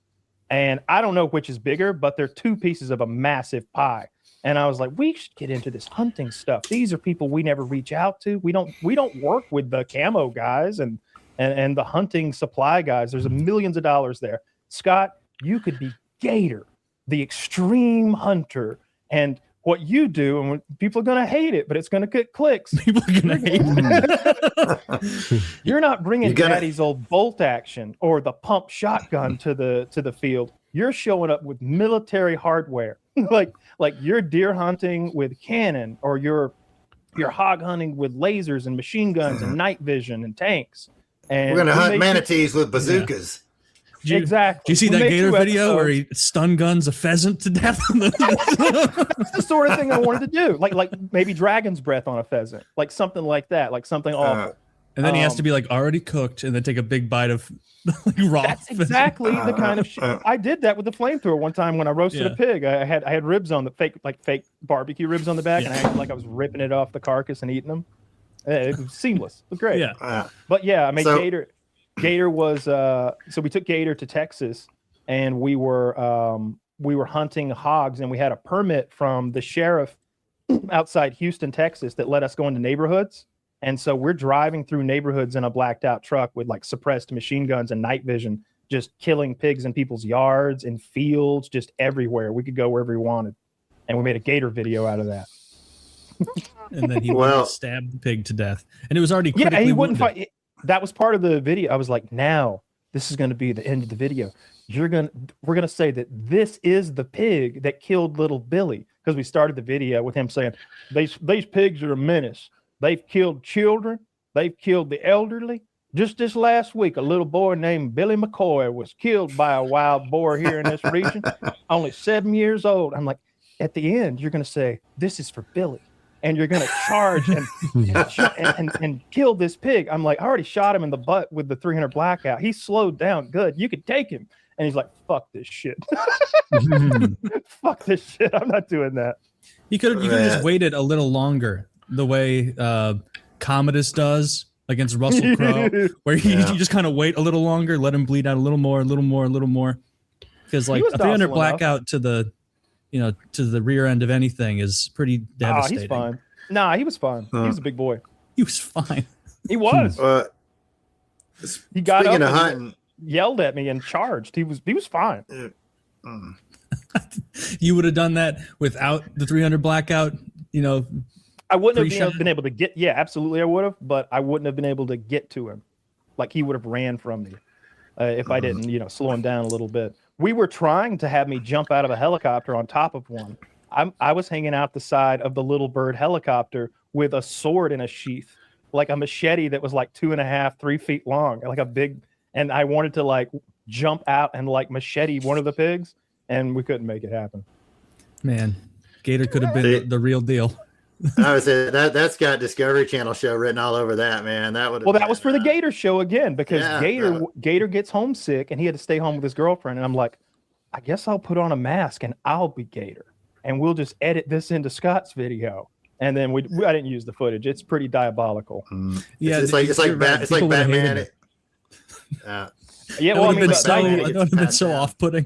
And I don't know which is bigger, but they're 2 pieces of a massive pie. And I was like, we should get into this hunting stuff. These are people we never reach out to. We don't work with the camo guys and the hunting supply guys. There's millions of dollars there. Scott, you could be Gator, the extreme hunter. And what you do, and people are going to hate it, but it's going to get clicks. People are going to hate it. You're not bringing Daddy's old bolt action or the pump shotgun to the field. You're showing up with military hardware, like you're deer hunting with cannon, or you're hog hunting with lasers and machine guns and night vision and tanks. And we're going to hunt manatees with bazookas. Exactly. Do you see that Gator video where he stun guns a pheasant to death? It's the sort of thing I wanted to do, like maybe dragon's breath on a pheasant, like something like that, like something awful. And then he has to be like already cooked, and then take a big bite of like raw. That's exactly the kind of shit. I did that with the flamethrower one time when I roasted a pig. I had ribs on the fake barbecue ribs on the back, and I acted like I was ripping it off the carcass and eating them. It was seamless. It was great. Yeah. But yeah, I mean, Gator was so we took Gator to Texas, and we were hunting hogs, and we had a permit from the sheriff outside Houston, Texas, that let us go into neighborhoods And so we're driving through neighborhoods in a blacked out truck with like suppressed machine guns and night vision, just killing pigs in people's yards, in fields, just everywhere. We could go wherever we wanted. And we made a Gator video out of that. And then he stabbed the pig to death. And it was already yeah, critically he wouldn't wounded. fight. That was part of the video. I was like, now this is going to be the end of the video. We're going to say that this is the pig that killed little Billy, because we started the video with him saying these pigs are a menace. They've killed children. They've killed the elderly. Just this last week, a little boy named Billy McCoy was killed by a wild boar here in this region, only 7 years old. I'm like, at the end, you're going to say, this is for Billy. And you're going to charge and kill this pig. I'm like, I already shot him in the butt with the 300 blackout. He slowed down good. You could take him. And he's like, fuck this shit. Fuck this shit. I'm not doing that. You could have just waited a little longer, the way Commodus does against Russell Crowe, where you just kind of wait a little longer, let him bleed out a little more. Because like a 300 blackout to the rear end of anything is pretty devastating. He's fine. Nah, he was fine. He was a big boy. He was fine. He was. He got up speaking of and hunting, yelled at me and charged. He was fine. You would have done that without the 300 blackout, I wouldn't have been able to get. Yeah, absolutely, I would have, but I wouldn't have been able to get to him. Like he would have ran from me if I didn't, slow him down a little bit. We were trying to have me jump out of a helicopter on top of one. I was hanging out the side of the Little Bird helicopter with a sword in a sheath, like a machete that was like 2.5, 3 feet long, like a big. And I wanted to like jump out and like machete one of the pigs, and we couldn't make it happen. Man, Gator could have been the real deal. I would say that's got Discovery Channel show written all over that, man. That would. Well, that was for the Gator show again, because Gator gets homesick and he had to stay home with his girlfriend. And I'm like, I guess I'll put on a mask and I'll be Gator, and we'll just edit this into Scott's video. And then I didn't use the footage. It's pretty diabolical. Yeah, it's like Batman. Yeah, well, I mean, that would have been so off-putting.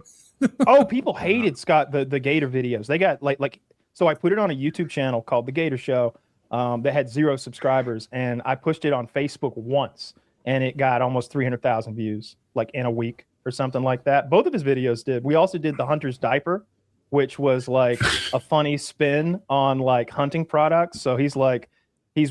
Oh, people hated Scott the Gator videos. They got like. So I put it on a YouTube channel called The Gator Show that had 0 subscribers, and I pushed it on Facebook once, and it got almost 300,000 views, like in a week or something like that. Both of his videos did. We also did the Hunter's Diaper, which was like a funny spin on like hunting products. So he's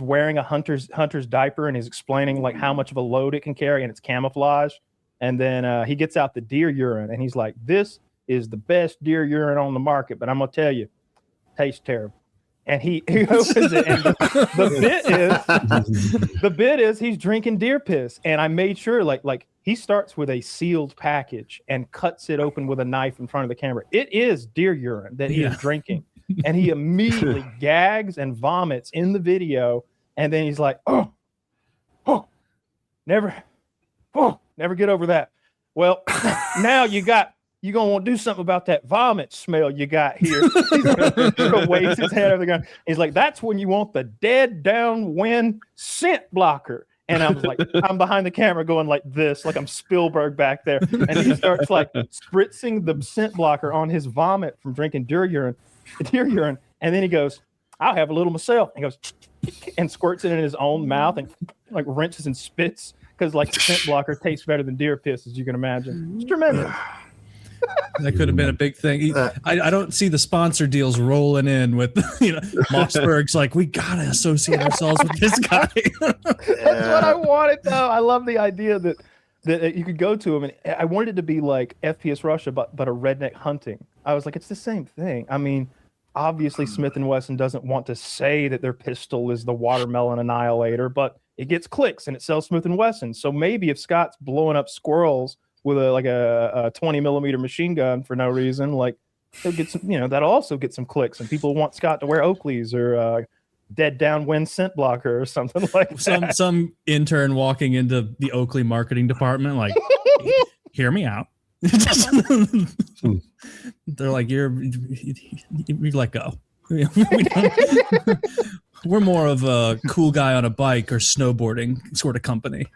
wearing a hunter's diaper, and he's explaining like how much of a load it can carry, and it's camouflage. And then he gets out the deer urine, and he's like, this is the best deer urine on the market, but I'm going to tell you, tastes terrible. And he opens it, and the bit is he's drinking deer piss. And I made sure like he starts with a sealed package and cuts it open with a knife in front of the camera. It is deer urine that he is drinking. And he immediately gags and vomits in the video. And then he's like, never get over that. Well, now you're going to want to do something about that vomit smell you got here. He's going to wave his hand over the gun. He's like, that's when you want the dead downwind scent blocker. And I was like, I'm behind the camera going like this, like I'm Spielberg back there. And he starts like spritzing the scent blocker on his vomit from drinking deer urine. And then he goes, I'll have a little myself. And he goes and squirts it in his own mouth and like wrenches and spits, because like the scent blocker tastes better than deer piss, as you can imagine. It's tremendous. That could have been a big thing. I don't see the sponsor deals rolling in with, Mossberg's like, we gotta associate ourselves with this guy. That's what I wanted, though. I love the idea that you could go to him, and I wanted it to be like FPSRussia, but a redneck hunting. I was like, it's the same thing. I mean, obviously Smith & Wesson doesn't want to say that their pistol is the watermelon annihilator, but it gets clicks and it sells Smith & Wesson. So maybe if Scott's blowing up squirrels with a 20 millimeter machine gun for no reason, like he'll get some, that'll also get some clicks, and people want Scott to wear Oakleys or dead downwind scent blocker or something like that. Some intern walking into the Oakley marketing department, like, hear me out. They're like, we let go. We're more of a cool guy on a bike or snowboarding sort of company.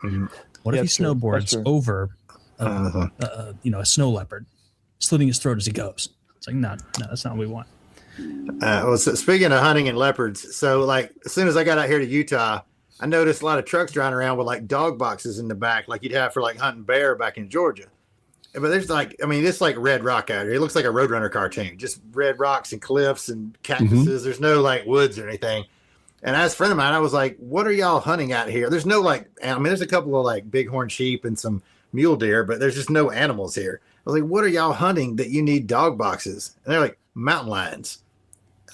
What if he snowboards over a snow leopard, slitting his throat as he goes? It's like, no, that's not what we want. So speaking of hunting and leopards, so like as soon as I got out here to Utah, I noticed a lot of trucks driving around with like dog boxes in the back, like you'd have for like hunting bear back in Georgia. But there's like, I mean, it's like red rock out here. It looks like a Roadrunner cartoon, just red rocks and cliffs and cactuses. There's no like woods or anything. And as a friend of mine, I was like, what are y'all hunting out here? There's no like, I mean, there's a couple of like bighorn sheep and some mule deer, but there's just no animals here. I was like, what are y'all hunting that you need dog boxes? And they're like, mountain lions.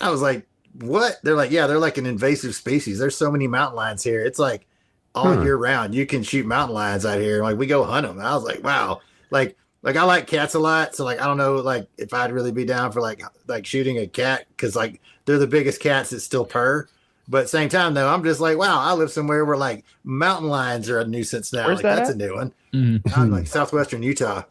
I was like, what? They're like, yeah, they're like an invasive species. There's so many mountain lions here. It's like all year round. You can shoot mountain lions out here. Like we go hunt them. And I was like, wow. Like I like cats a lot. So like, I don't know, like if I'd really be down for like shooting a cat. Cause like they're the biggest cats that still purr. But at the same time though, I'm just like, wow, I live somewhere where like mountain lions are a nuisance now. Where's like that that's at? a new one. I'm like southwestern Utah.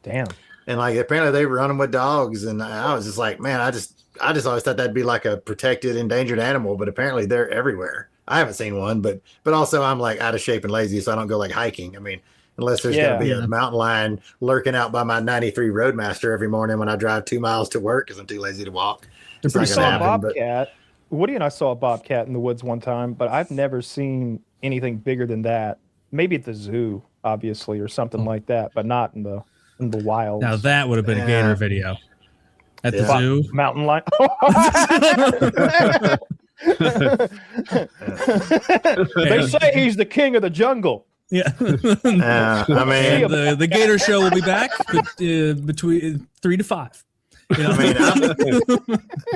Damn. And like apparently they were running with dogs. And I was just like, man, I just always thought that'd be like a protected, endangered animal, but apparently they're everywhere. I haven't seen one, but also I'm like out of shape and lazy, so I don't go like hiking. I mean, unless there's going to be a mountain lion lurking out by my 93 Roadmaster every morning when I drive 2 miles to work because I'm too lazy to walk. They're pretty not gonna soft. happen, Bobcat. Woody and I saw a bobcat in the woods one time, but I've never seen anything bigger than that. Maybe at the zoo, obviously, or something like that, but not in the wild. Now that would have been a Gator video at the zoo. Mountain lion. They say he's the king of the jungle. Yeah. I mean, the Gator show will be back between 3 to 5. You know?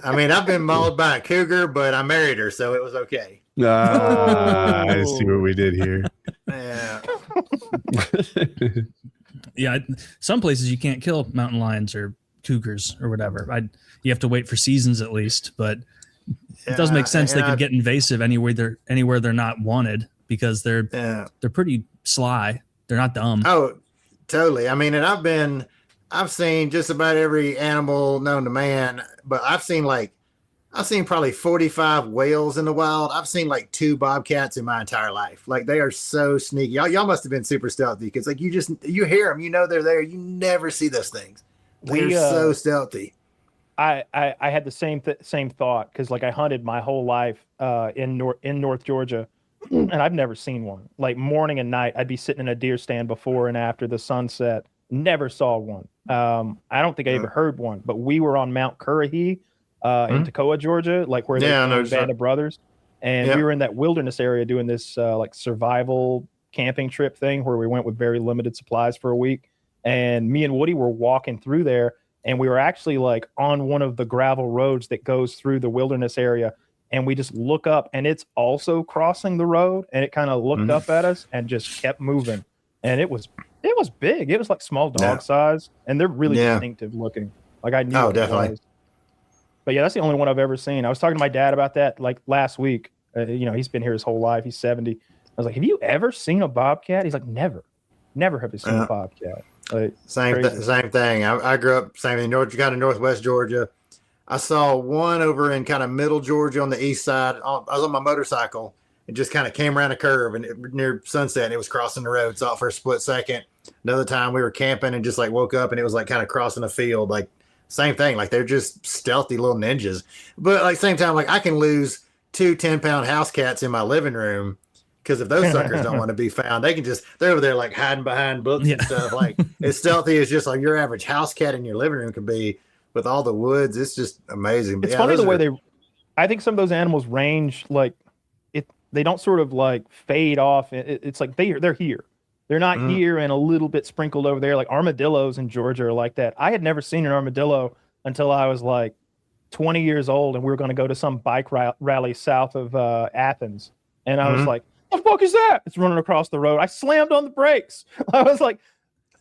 I mean, I've been mauled by a cougar, but I married her, so it was okay. I see what we did here. Yeah. Yeah, some places you can't kill mountain lions or cougars or whatever. You have to wait for seasons at least, but it does make sense they could get invasive anywhere they're not wanted because they're pretty sly. They're not dumb. Oh, totally. I mean, and I've seen just about every animal known to man, but I've seen probably 45 whales in the wild. I've seen like 2 bobcats in my entire life. Like they are so sneaky. Y'all must have been super stealthy because like you hear them, you know they're there. You never see those things. They're so stealthy. I had the same thought because like I hunted my whole life in North Georgia, and I've never seen one. Like morning and night, I'd be sitting in a deer stand before and after the sunset. Never saw one. I don't think I ever heard one. But we were on Mount Currahee in Toccoa, Georgia, like where the Band of Brothers, and we were in that wilderness area doing this like survival camping trip thing where we went with very limited supplies for a week. And me and Woody were walking through there, and we were actually like on one of the gravel roads that goes through the wilderness area. And we just look up, and it's also crossing the road, and it kind of looked up at us and just kept moving. And it was big. It was like small dog size, and they're really distinctive looking. Like I knew. Oh, definitely. Was. But yeah, that's the only one I've ever seen. I was talking to my dad about that like last week. He's been here his whole life. He's 70. I was like, "Have you ever seen a bobcat?" He's like, "Never have I seen a bobcat." Like, same thing. I grew up same in Northwest Georgia. I saw one over in kind of middle Georgia on the east side. I was on my motorcycle. It just kind of came around a curve and near sunset, and it was crossing the road. Saw it for a split second. Another time we were camping and just like woke up and it was like kind of crossing a field. Like same thing. Like they're just stealthy little ninjas. But like same time, like I can lose 2 10-pound house cats in my living room because if those suckers don't want to be found, they're over there like hiding behind books and stuff. Like as stealthy as just like your average house cat in your living room can be with all the woods. It's just amazing. But it's funny the way I think some of those animals range like they don't sort of like fade off. It's like they're here. They're not here and a little bit sprinkled over there. Like armadillos in Georgia are like that. I had never seen an armadillo until I was like 20 years old, and we were going to go to some bike rally south of Athens. And I was like, "What the fuck is that?" It's running across the road. I slammed on the brakes. I was like,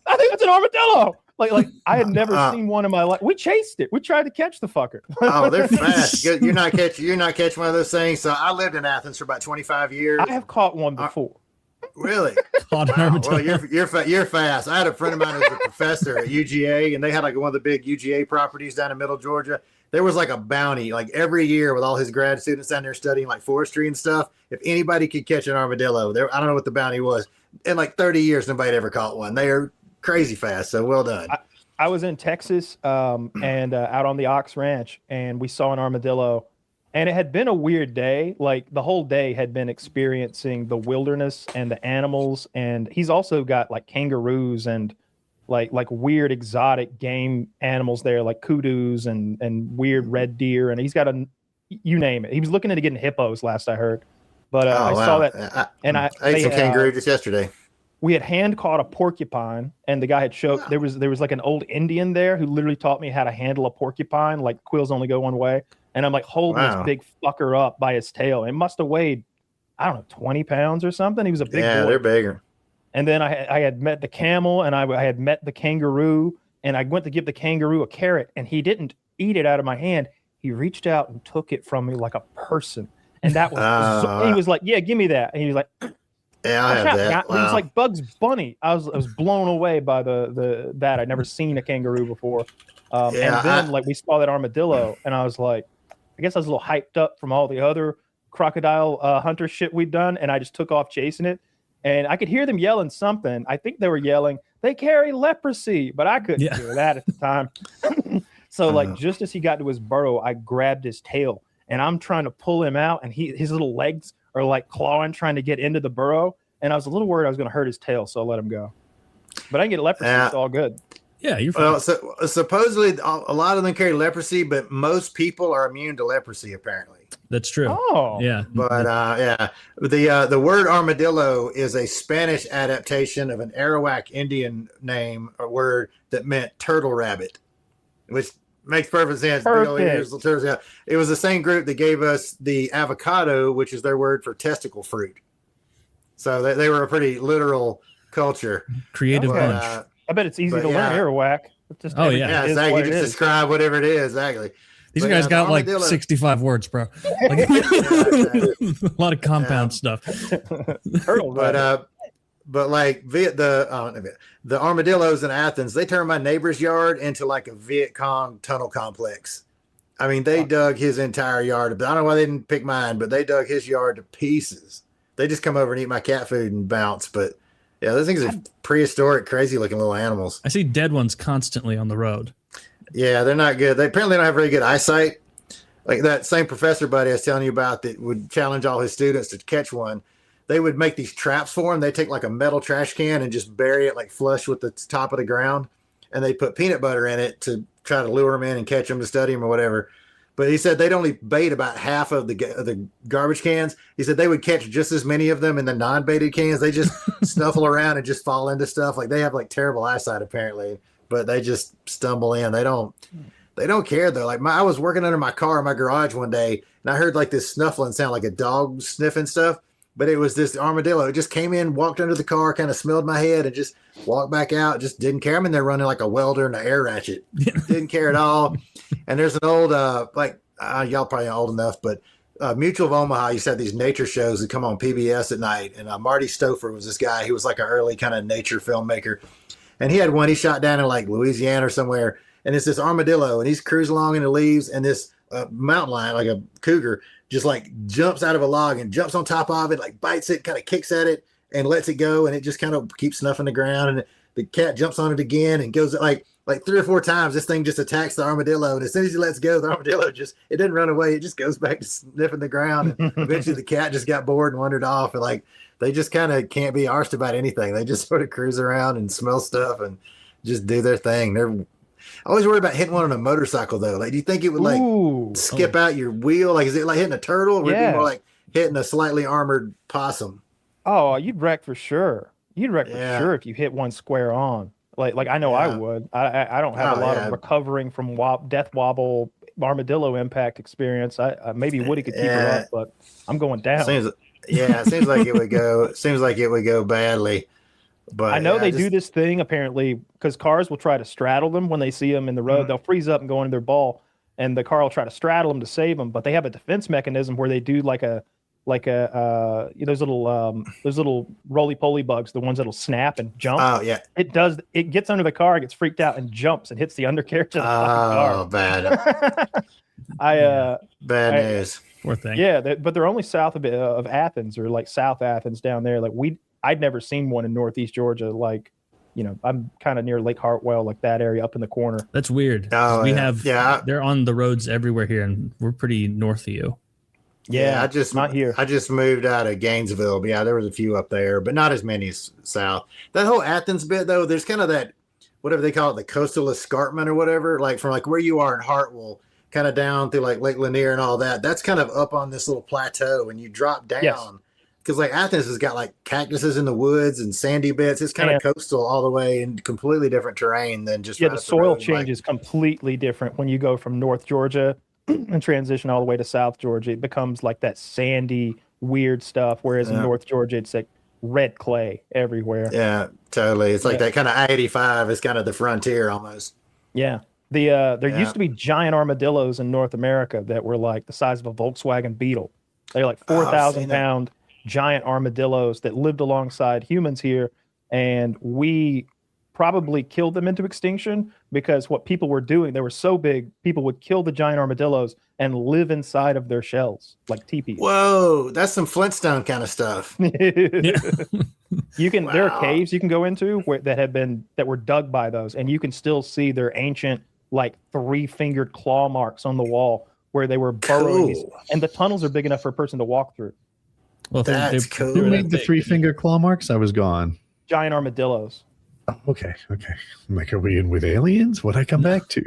"I think it's an armadillo." Like I had never seen one in my life. We chased it. We tried to catch the fucker. Oh, they're fast. You're not catching one of those things. So I lived in Athens for about 25 years. I have caught one before. Really? Wow. Well, you're fast. I had a friend of mine who was a professor at UGA, and they had like one of the big UGA properties down in middle Georgia. There was like a bounty, like every year with all his grad students down there studying like forestry and stuff. If anybody could catch an armadillo, I don't know what the bounty was. In like 30 years, nobody had ever caught one. They are crazy fast. So well done. I was in Texas and out on the Ox Ranch, and we saw an armadillo And it had been a weird day. Like the whole day had been experiencing the wilderness and the animals. And he's also got like kangaroos and like weird exotic game animals there, like kudus and weird red deer. And he's got you name it. He was looking into getting hippos last I heard. But I saw that. I ate some kangaroo just yesterday. We had hand caught a porcupine, and the guy had showed there was like an old Indian there who literally taught me how to handle a porcupine. Like quills only go one way. And I'm like holding this big fucker up by his tail. It must have weighed, I don't know, 20 pounds or something. He was a big boy. Yeah, they're bigger. And then I had met the camel, and I had met the kangaroo, and I went to give the kangaroo a carrot, and he didn't eat it out of my hand. He reached out and took it from me like a person. And that was, he was like, yeah, give me that. And he was like, yeah, I have that. Wow. It was like Bugs Bunny. I was blown away by that. I'd never seen a kangaroo before. And then like we saw that armadillo, and I was like, I guess I was a little hyped up from all the other crocodile hunter shit we'd done, and I just took off chasing it. And I could hear them yelling something. I think they were yelling, "They carry leprosy," but I couldn't hear that at the time. So like just as he got to his burrow, I grabbed his tail, and I'm trying to pull him out, and his little legs are like clawing, trying to get into the burrow. And I was a little worried I was going to hurt his tail, so I let him go. But I didn't get leprosy. It's all good. Yeah, you're fine. Well, so supposedly a lot of them carry leprosy, but most people are immune to leprosy, apparently. That's true. Oh, yeah. But the word armadillo is a Spanish adaptation of an Arawak Indian name or word that meant turtle rabbit, which makes perfect sense. It was the same group that gave us the avocado, which is their word for testicle fruit. So they were a pretty literal culture. Creative bunch. I bet it's easy to learn Arawak. Exactly. You just describe whatever it is. Exactly. These guys got like 65 words, bro. Like, a lot of compound stuff. But like the armadillos in Athens, they turned my neighbor's yard into like a Viet Cong tunnel complex. I mean, they dug his entire yard. I don't know why they didn't pick mine, but they dug his yard to pieces. They just come over and eat my cat food and bounce. But yeah, those things are prehistoric, crazy looking little animals. I see dead ones constantly on the road. Yeah, they're not good. They apparently don't have very good eyesight. Like that same professor buddy I was telling you about that would challenge all his students to catch one. They would make these traps for him. They take like a metal trash can and just bury it like flush with the top of the ground. And they put peanut butter in it to try to lure them in and catch them to study them or whatever. But he said they'd only bait about half of the garbage cans. He said they would catch just as many of them in the non-baited cans. They just snuffle around and just fall into stuff. Like they have like terrible eyesight apparently, but they just stumble in. They don't care though. Like I was working under my car in my garage one day and I heard like this snuffling sound, like a dog sniffing stuff. But it was this armadillo. It just came in, walked under the car, kind of smelled my head, and just walked back out. Just didn't care. I'm in there running like a welder and an air ratchet. Didn't care at all. And there's an old, y'all probably old enough, but Mutual of Omaha used to have these nature shows that come on PBS at night. And Marty Stouffer was this guy. He was like an early kind of nature filmmaker. And he had one he shot down in like Louisiana or somewhere. And it's this armadillo, and he's cruising along in the leaves, and this mountain lion, like a cougar, just like jumps out of a log and jumps on top of it, like bites it, kind of kicks at it and lets it go. And it just kind of keeps snuffing the ground. And the cat jumps on it again and goes like 3 or 4 times. This thing just attacks the armadillo. And as soon as he lets go, the armadillo it doesn't run away. It just goes back to sniffing the ground. And eventually the cat just got bored and wandered off. And like, they just kind of can't be arsed about anything. They just sort of cruise around and smell stuff and just do their thing. They're always worried about hitting one on a motorcycle though. Like, do you think it would like skip out your wheel? Like, is it like hitting a turtle, or would it be more like hitting a slightly armored possum? Oh, you'd wreck for sure. You'd wreck for sure if you hit one square on. Like I know I would. I don't have a lot of recovering from death wobble armadillo impact experience. Maybe Woody could keep it up, but I'm going down. It seems like it would go. Seems like it would go badly. But I know they do this thing apparently because cars will try to straddle them when they see them in the road. They'll freeze up and go into their ball, and the car will try to straddle them to save them. But they have a defense mechanism where they do those little roly-poly bugs, the ones that'll snap and jump. Oh yeah, it does. It gets under the car, gets freaked out, and jumps and hits the undercarriage of the car. Oh, bad. Bad news. Poor thing. Yeah, but they're only south of Athens, or like South Athens down there. Like I'd never seen one in Northeast Georgia. Like, I'm kind of near Lake Hartwell, like that area up in the corner. That's weird. Oh, they're on the roads everywhere here, and we're pretty north of you. Yeah, I just not here. I just moved out of Gainesville. But yeah, there was a few up there, but not as many as south. That whole Athens bit though, there's kind of that whatever they call it, the coastal escarpment or whatever, like from like where you are in Hartwell, kind of down through like Lake Lanier and all that. That's kind of up on this little plateau, and you drop down because like Athens has got like cactuses in the woods and sandy bits. It's kind of coastal all the way and completely different terrain than just the soil change is completely different when you go from North Georgia and transition all the way to South Georgia. It becomes like that sandy, weird stuff. Whereas in North Georgia, it's like red clay everywhere. Yeah, totally. It's like that kind of I-85 is kind of the frontier almost. Yeah. There used to be giant armadillos in North America that were like the size of a Volkswagen Beetle. They're like 4,000 pound giant armadillos that lived alongside humans here. And we probably killed them into extinction because what people were doing, they were so big, people would kill the giant armadillos and live inside of their shells like teepees. Whoa, that's some Flintstone kind of stuff. You can there are caves you can go into that were dug by those, and you can still see their ancient like 3-fingered claw marks on the wall where they were burrowing. And the tunnels are big enough for a person to walk through. Well, that's cool. Who made the 3-finger claw marks? I was gone. Giant armadillos. Oh, okay. I'm like, are we in with aliens? What I come back to?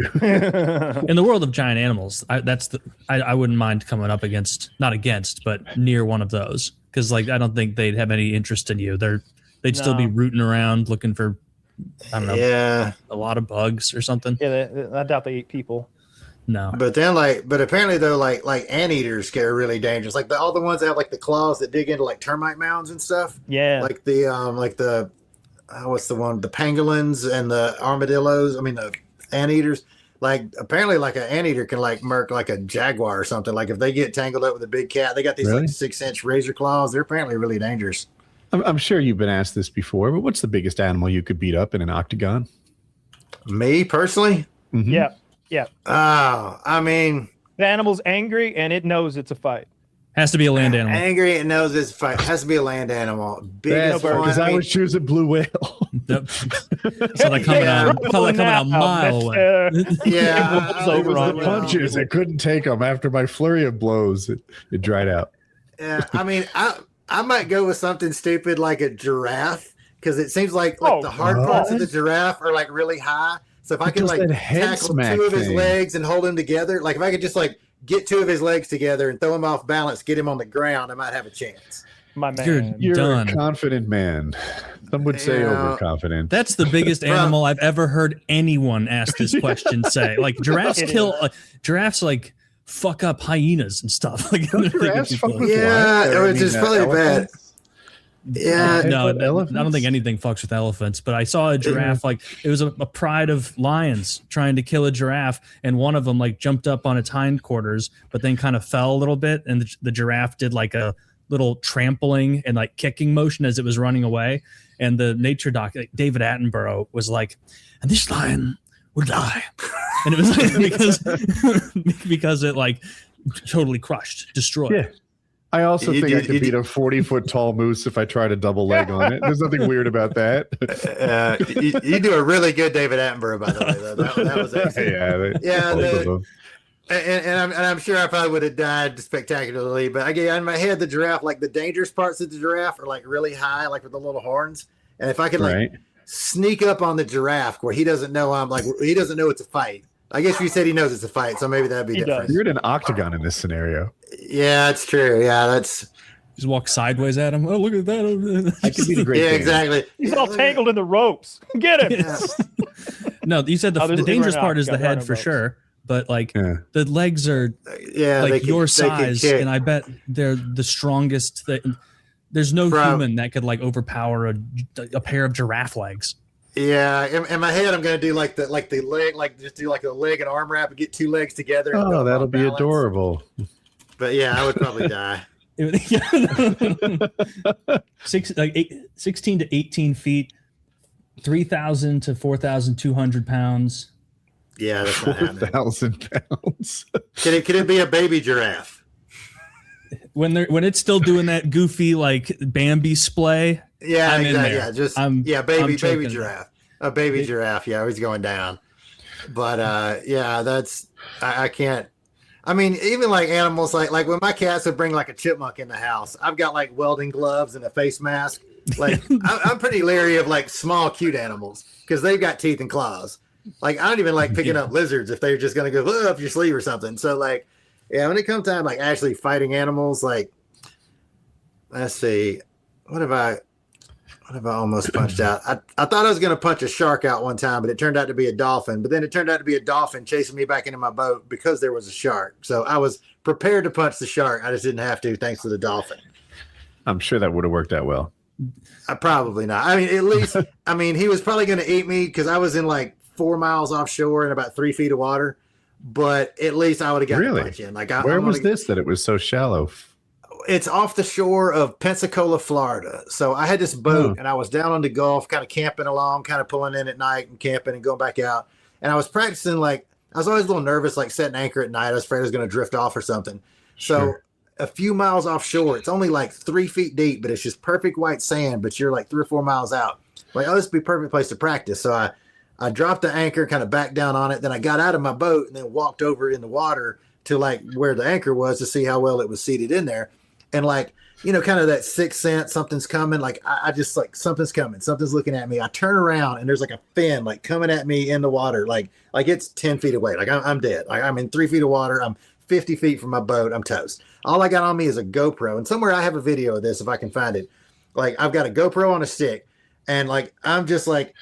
In the world of giant animals, I wouldn't mind coming up against, not against, but near one of those, because like I don't think they'd have any interest in you. They'd still be rooting around looking for, I don't know, a lot of bugs or something. Yeah, I doubt they eat people. No, but then but apparently though, like anteaters are really dangerous. Like all the ones that have like the claws that dig into like termite mounds and stuff. Yeah, like the what's the one? The pangolins and the armadillos. I mean the anteaters. Like apparently, like an anteater can like murk like a jaguar or something. Like if they get tangled up with a big cat, they got these like 6-inch razor claws. They're apparently really dangerous. I'm sure you've been asked this before, but what's the biggest animal you could beat up in an octagon? Me personally? Mm-hmm. Yeah. Oh, I mean, the animal's angry and it knows it's a fight. Has to be a land animal. Angry and knows it's a fight. Has to be a land animal. Biggest one. Because I would choose a blue whale. Yep. So they're coming out a mile away. Yeah. Over on punches. It couldn't take them after my flurry of blows. It dried out. Yeah. I mean, I might go with something stupid like a giraffe because it seems like the hard parts of the giraffe are like really high. So if I could like tackle 2 of his legs and hold him together, like if I could just like get 2 of his legs together and throw him off balance, get him on the ground, I might have a chance. My man, you're done. A confident man. Some would say overconfident. That's the biggest animal I've ever heard anyone ask this question say. Like giraffes giraffes like fuck up hyenas and stuff. Like giraffes fuck with which is probably bad. Yeah, no, I don't think anything fucks with elephants. But I saw a giraffe, like it was a pride of lions trying to kill a giraffe, and one of them like jumped up on its hindquarters, but then kind of fell a little bit, and the giraffe did like a little trampling and like kicking motion as it was running away. And the nature doc, like David Attenborough, was like, "And this lion will die," and it was like because it like totally crushed, destroyed. Yeah. I also think I could beat a 40-foot tall moose if I tried a double leg on it. There's nothing weird about that. You do a really good David Attenborough, by the way. Though. That was excellent. And I'm sure I probably would have died spectacularly. But again, in my head, the giraffe, like the dangerous parts of the giraffe are like really high, like with the little horns. And if I could like sneak up on the giraffe where he doesn't know he doesn't know it's a fight. I guess you said he knows it's a fight, so maybe that'd be different. You're in an octagon in this scenario. Yeah, it's true. Yeah, that's just walk sideways at him. Oh, look at that! I could be the great. Yeah, exactly. He's all tangled in the ropes. Get him. No, you said the dangerous part is the head for sure, but like the legs are like your size, and I bet they're the strongest. There's no human that could like overpower a pair of giraffe legs. Yeah, in my head, I'm gonna do like the leg, like just do like a leg and arm wrap and get 2 legs together. Oh, that'll be adorable. But yeah, I would probably die. 16 to 18 feet, 3,000 to 4,200 pounds. Yeah, that's not happening. 4,000 pounds. Could it be a baby giraffe? When it's still doing that goofy like Bambi splay. Yeah, I'm exactly. Yeah, baby giraffe. A baby giraffe. Yeah, he's going down. But yeah, I can't. I mean, even like animals, like when my cats would bring like a chipmunk in the house, I've got like welding gloves and a face mask. Like I'm pretty leery of like small, cute animals because they've got teeth and claws. Like I don't even like picking up lizards if they're just gonna go up your sleeve or something. So like, yeah, when it comes time like actually fighting animals, like let's see, what have I almost punched out? I thought I was gonna punch a shark out one time, but it turned out to be a dolphin. But then it turned out to be a dolphin chasing me back into my boat because there was a shark. So I was prepared to punch the shark. I just didn't have to, thanks to the dolphin. I'm sure that would have worked out well. Probably not. I mean, at least, I mean, he was probably going to eat me because I was in like 4 miles offshore in about 3 feet of water. But at least I would have got the punch in. Like, where was this that it was so shallow? It's off the shore of Pensacola, Florida. So I had this boat and I was down on the Gulf, kind of camping along, kind of pulling in at night and camping and going back out. And I was practicing, like, I was always a little nervous, like setting anchor at night. I was afraid I was going to drift off or something. So a few miles offshore, it's only like 3 feet deep, but it's just perfect white sand, but you're like 3 or 4 miles out. Like, oh, this would be a perfect place to practice. So I dropped the anchor, kind of backed down on it. Then I got out of my boat and then walked over in the water to like where the anchor was to see how well it was seated in there. And like, you know, kind of that sixth sense, something's coming. Like I just like, something's coming, something's looking at me. I turn around and there's like a fin like coming at me in the water. Like it's 10 feet away. Like I'm dead. Like I'm in 3 feet of water. I'm 50 feet from my boat. I'm toast. All I got on me is a GoPro. And somewhere I have a video of this if I can find it. Like I've got a GoPro on a stick. And like, I'm just like,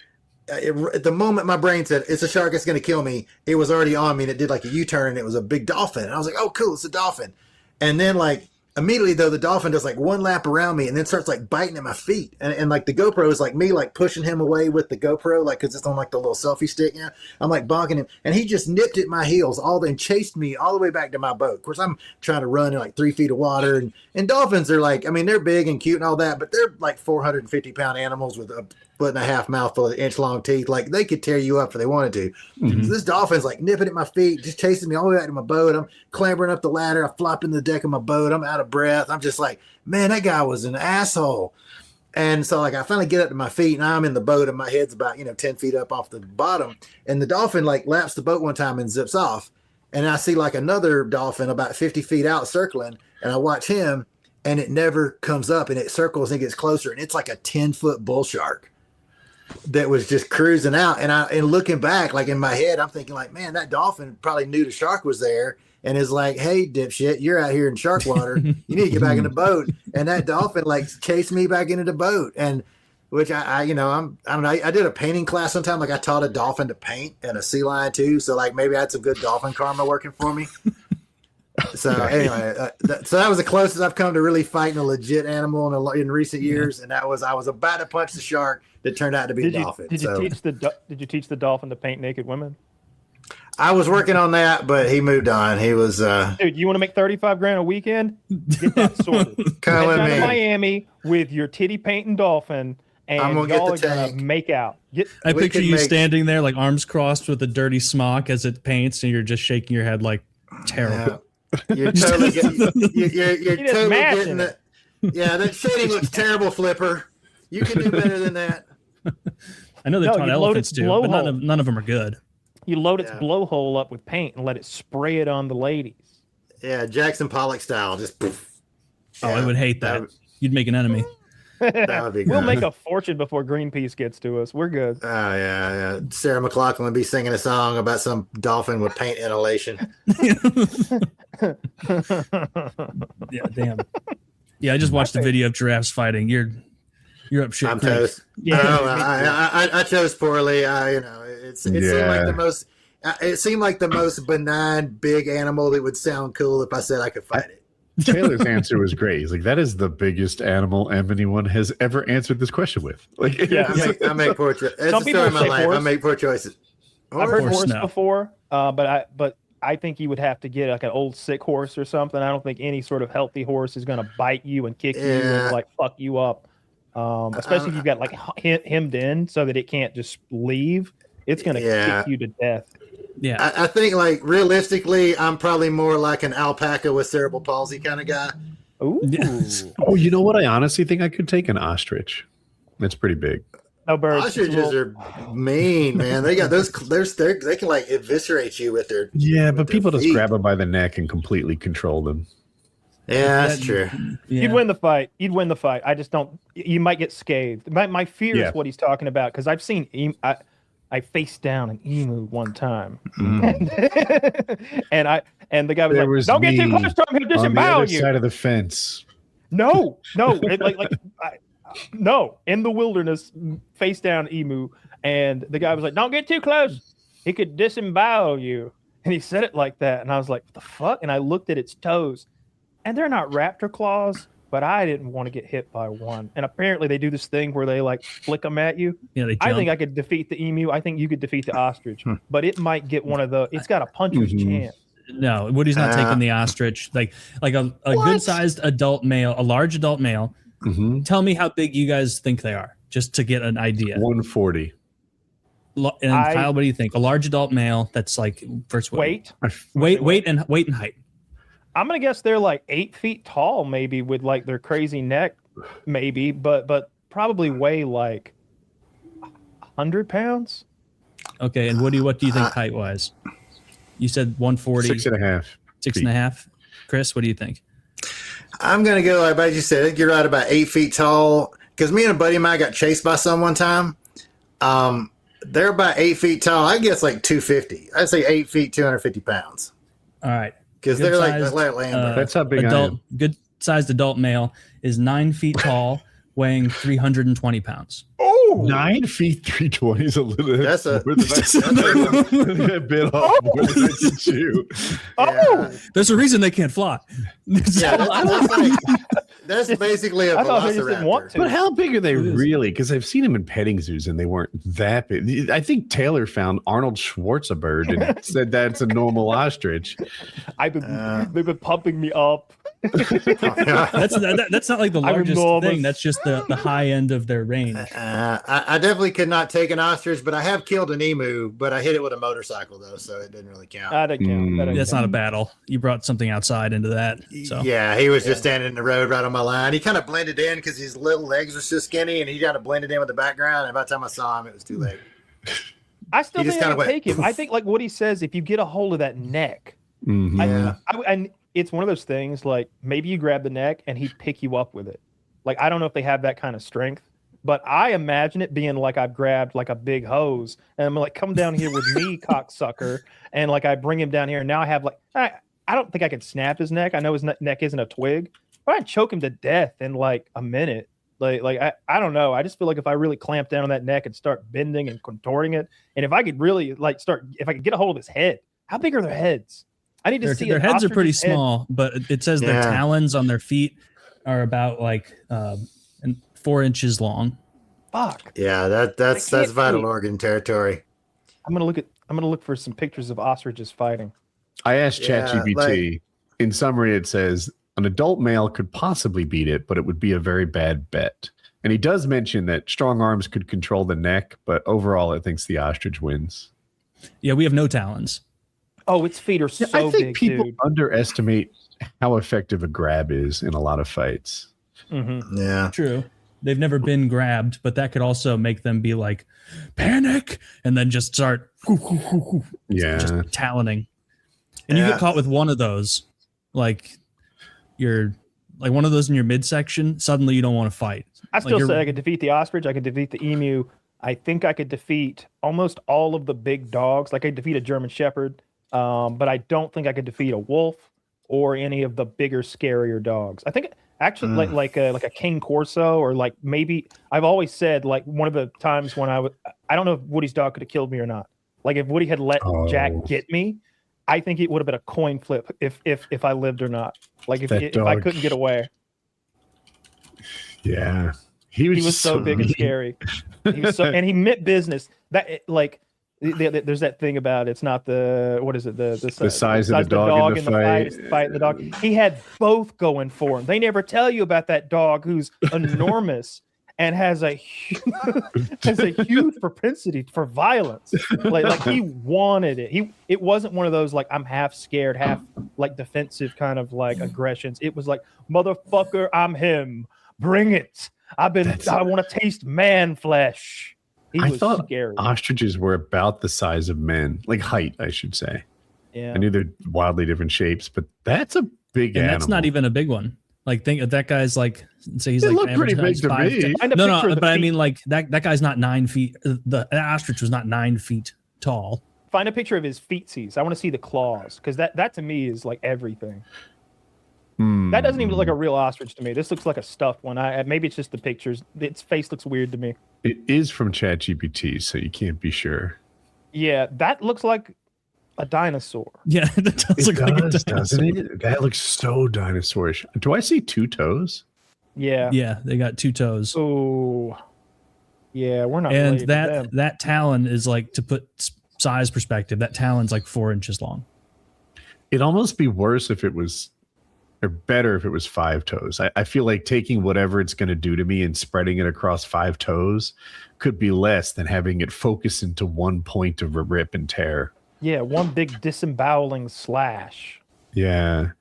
at the moment my brain said, it's a shark, it's going to kill me. It was already on me and it did like a U-turn and it was a big dolphin. And I was like, oh, cool, it's a dolphin. And then like, immediately though, the dolphin does like one lap around me and then starts like biting at my feet. And like the GoPro is like me like pushing him away with the GoPro, like because it's on like the little selfie stick. You know? I'm like bonking him and he just nipped at my heels and chased me all the way back to my boat. Of course, I'm trying to run in like 3 feet of water and dolphins are like, I mean, they're big and cute and all that, but they're like 450-pound animals with a 1.5 mouthful of inch-long teeth. Like they could tear you up if they wanted to. So this dolphin's like nipping at my feet, just chasing me all the way back to my boat. I'm clambering up the ladder. I flop in the deck of my boat. I'm out of breath. I'm just like, man, that guy was an asshole. And so like I finally get up to my feet and I'm in the boat and my head's about 10 feet up off the bottom. And the dolphin like laps the boat one time and zips off. And I see like another dolphin about 50 feet out circling, and I watch him and it never comes up and it circles and gets closer. And it's like a 10-foot bull shark that was just cruising out. And looking back, like in my head, I'm thinking like, man, that dolphin probably knew the shark was there and is like, hey, dipshit, you're out here in shark water. You need to get back in the boat. And that dolphin like chased me back into the boat. And which I don't know. I did a painting class one time. Like I taught a dolphin to paint and a sea lion too. So like maybe I had some good dolphin karma working for me. So anyway, so that was the closest I've come to really fighting a legit animal in recent years. And I was about to punch the shark that turned out to be a dolphin. Did you teach the dolphin to paint naked women? I was working on that, but he moved on. He was dude. You want to make $35,000 a weekend? Get that sorted. Come with down me. to Miami with your titty painting dolphin, and I'm gonna y'all get the are tank. gonna make out. I picture you standing there like arms crossed with a dirty smock as it paints, and you're just shaking your head like terrible. Yeah. You're totally getting. You're just totally mashing getting it. Yeah, that shading looks terrible, Flipper. You can do better than that. I know they taught you load elephants its too, but blowhole. none of them are good. You load its blowhole up with paint and let it spray it on the ladies. Yeah, Jackson Pollock style, just poof. Oh, Yeah, I would hate that. You'd make an enemy. That would be good. We'll make a fortune before Greenpeace gets to us. We're good. Oh yeah. Sarah McLachlan would be singing a song about some dolphin with paint inhalation. Yeah, damn. Yeah, I just watched the video of giraffes fighting. You're up shit I'm creek. toast. Yeah, I chose poorly. It seemed like the most. It seemed like the most benign big animal that would sound cool if I said I could fight it. Taylor's answer was great. He's like, that is the biggest animal anyone has ever answered this question with. Like, Yeah, I make poor choices. It's Some the people story of my say life. horse. I make poor choices. I've heard Horse horse no. before, but I think you would have to get like an old sick horse or something. I don't think any sort of healthy horse is going to bite you and kick you and like fuck you up. Especially if you've got like hemmed in so that it can't just leave. It's going to kick you to death. Yeah. I think like realistically, I'm probably more like an alpaca with cerebral palsy kind of guy. Ooh. Yes. oh, you know what? I honestly think I could take an ostrich. That's pretty big. No birds. Ostriches are mean, man. They got those. They can like eviscerate you with their. Yeah, with but their people just feet. grab them by the neck and completely control them. Yeah, that's true. Yeah. You'd win the fight. I just don't. You might get scathed. My fear Yeah. is what he's talking about because I've seen. I faced down an emu one time, and the guy was There like, was "Don't get too me close to him. He'll On the disembowel other you." side of the fence. No, no, in the wilderness, face down emu, and the guy was like, "Don't get too close. He could disembowel you." And he said it like that, and I was like, "What the fuck?" And I looked at its toes, and they're not raptor claws, but I didn't want to get hit by one. And apparently, they do this thing where they like flick them at you. Yeah, they I jump. think I could defeat the emu. I think you could defeat the ostrich, but it might get one of the. It's got a puncher's chance. No, Woody's not taking the ostrich. Like a good sized adult male, a large adult male. Mm-hmm. Tell me how big you guys think they are, just to get an idea. 140. And Kyle, what do you think? A large adult male that's like first Weight. weight and height. I'm gonna guess they're like 8 feet tall, maybe with like their crazy neck, maybe, but probably weigh like 100 pounds. Okay, and Woody, what do you think height wise? You said 140. 6.5. 6.5. Chris, what do you think? I'm gonna go like about you said. I think you're right about 8 feet tall. Because me and a buddy of mine got chased by some one time. They're about 8 feet tall. I guess like 250. I'd say 8 feet, 250 pounds. All right. Because they're like land. That's how big I am. Good sized adult male is 9 feet tall, weighing 320 pounds. Oh, 9 feet 320 is a little. That's a bit off more than I can chew. Yeah. There's a reason they can't fly. Yeah, that's basically a I thought they just didn't want velociraptor. to. But how big are they really? Because I've seen them in petting zoos and they weren't that big. I think Taylor found Arnold Schwarzenegger and said that's a normal ostrich. They've been pumping me up. That's not like the largest enormous. thing. That's just the high end of their range. I definitely could not take an ostrich, but I have killed an emu, but I hit it with a motorcycle though, so it didn't really count. That didn't count. That didn't That's count. not a battle. You brought something outside into that. So Yeah, he was just standing in the road right on my line. He kind of blended in because his little legs were so skinny, and he kind of blended in with the background. And by the time I saw him, it was too late. I still He just think I kinda can went, take him. I think like what he says, if you get a hold of that neck, Mhm. Yeah. and it's one of those things like maybe you grab the neck and he'd pick you up with it. Like I don't know if they have that kind of strength, but I imagine it being like I've grabbed like a big hose and I'm like, come down here with me, cocksucker, and like I bring him down here and now I have like I don't think I could snap his neck. I know his neck isn't a twig, but I'd choke him to death in like a minute. Like I don't know. I just feel like if I really clamp down on that neck and start bending and contorting it, and if I could really if I could get a hold of his head, how big are their heads? I need to see their an heads are pretty ostrich's head. small, but it says their talons on their feet are about like 4 inches long. Fuck. Yeah, that's can't vital see. organ territory. I'm gonna look for some pictures of ostriches fighting. I asked Yeah, ChatGPT. In summary, it says an adult male could possibly beat it, but it would be a very bad bet. And he does mention that strong arms could control the neck, but overall, it thinks the ostrich wins. Yeah, we have no talons. Oh, its feet are so I think big, people dude. underestimate how effective a grab is in a lot of fights. Mm-hmm. Yeah. True. They've never been grabbed, but that could also make them be like panic and then just start just taloning. And you get caught with one of those, like you're like one of those in your midsection, suddenly you don't want to fight. I still Like say I could defeat the ostrich. I could defeat the emu. I think I could defeat almost all of the big dogs. Like I could defeat a German Shepherd, but I don't think I could defeat a wolf or any of the bigger, scarier dogs. I think actually like a King Corso or like maybe I've always said like one of the times when I don't know if Woody's dog could have killed me or not. Like if Woody had let Jack get me, I think it would have been a coin flip if I lived or not. Like if I couldn't get away. Yeah. He was so big and scary. He was so, and he meant business. That like, there's that thing about it's not the what is it the size of the dog in the fight. It's fighting the dog. He had both going for him. They never tell you about that dog who's enormous and has a huge propensity for violence. Like he wanted it. It wasn't one of those like I'm half scared, half like defensive kind of like aggressions. It was like motherfucker, I'm him. Bring it. I want to taste man flesh. I was thought scary. ostriches were about the size of men, like height, I should say. Yeah. I knew they're wildly different shapes, but that's a big And animal. that's not even a big one. Like think that guy's like, say he's They like look pretty average big to height, me. Find a No, picture of the but I feet. mean like that guy's not 9 feet. The ostrich was not 9 feet tall. Find a picture of his feetsies. I want to see the claws because that to me is like everything. That doesn't even look like a real ostrich to me. This looks like a stuffed one. Maybe it's just the pictures. Its face looks weird to me. It is from ChatGPT, so you can't be sure. Yeah, that looks like a dinosaur. Yeah, that does look like a dinosaur. doesn't it? That looks so dinosaurish. Do I see 2 toes? Yeah. Yeah, they got 2 toes. Oh. Yeah, we're not. And related to them. that talon is like, to put size perspective, that talon's like 4 inches long. It'd almost be worse if it was, or better if it was 5 toes. I feel like taking whatever it's going to do to me and spreading it across 5 toes could be less than having it focus into one point of a rip and tear. Yeah, one big disemboweling slash. Yeah,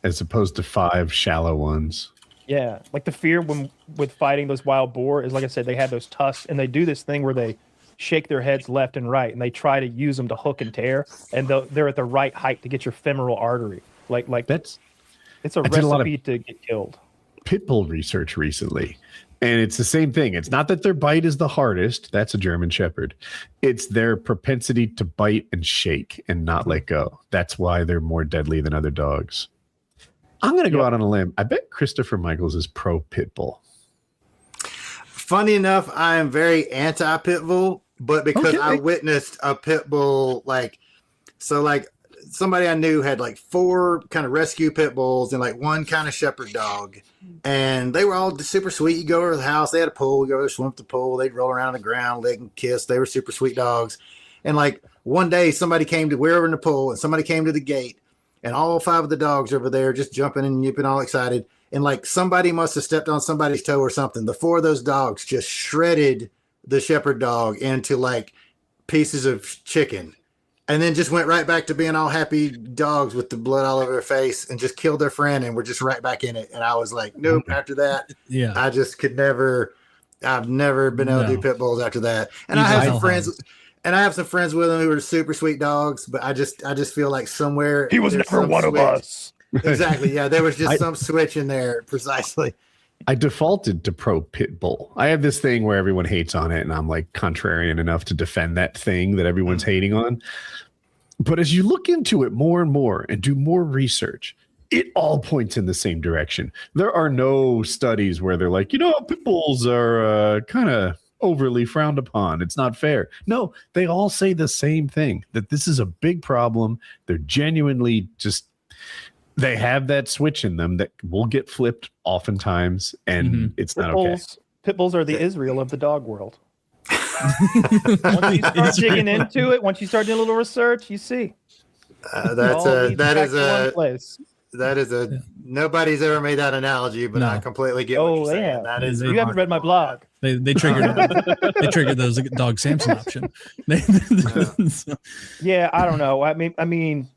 as opposed to 5 shallow ones. Yeah, like the fear with fighting those wild boar is, like I said, they have those tusks and they do this thing where they shake their heads left and right and they try to use them to hook and tear, and they're at the right height to get your femoral artery. Like That's it's a I did a lot of recipe to get killed. Pitbull research recently, and it's the same thing. It's not that their bite is the hardest. That's a German Shepherd. It's their propensity to bite and shake and not let go. That's why they're more deadly than other dogs. I'm going to go out on a limb. I bet Christopher Michaels is pro Pitbull. Funny enough, I am very anti Pitbull, but because I witnessed a Pitbull, like somebody I knew had like 4 kind of rescue pit bulls and like 1 kind of shepherd dog. And they were all super sweet. You go over to the house, they had a pool, you go over there, swim at the pool, they'd roll around on the ground, lick and kiss. They were super sweet dogs. And like one day we were in the pool and somebody came to the gate and all 5 of the dogs over there just jumping and yipping all excited. And like somebody must have stepped on somebody's toe or something. The 4 of those dogs just shredded the shepherd dog into like pieces of chicken. And then just went right back to being all happy dogs with the blood all over their face and just killed their friend and were just right back in it. And I was like, nope, after that, Yeah. I just could never, I've never been able to do pit bulls after that. And I have some friends with them who are super sweet dogs, but I just feel like somewhere He was never one of us. Exactly. Yeah. There was just some switch in there. Precisely. I defaulted to pro Pitbull. I have this thing where everyone hates on it, and I'm like contrarian enough to defend that thing that everyone's hating on. But as you look into it more and more and do more research, it all points in the same direction. There are no studies where they're like, pit bulls are kind of overly frowned upon. It's not fair. No, they all say the same thing, that this is a big problem. They're genuinely just, they have that switch in them that will get flipped oftentimes, and it's not okay. Pit bulls are the Israel of the dog world. Once you start digging into it, once you start doing a little research, you see. Nobody's ever made that analogy, but I completely get what you're saying. That is, you haven't read my blog. They triggered those dog Samson option. Yeah, I don't know. I mean,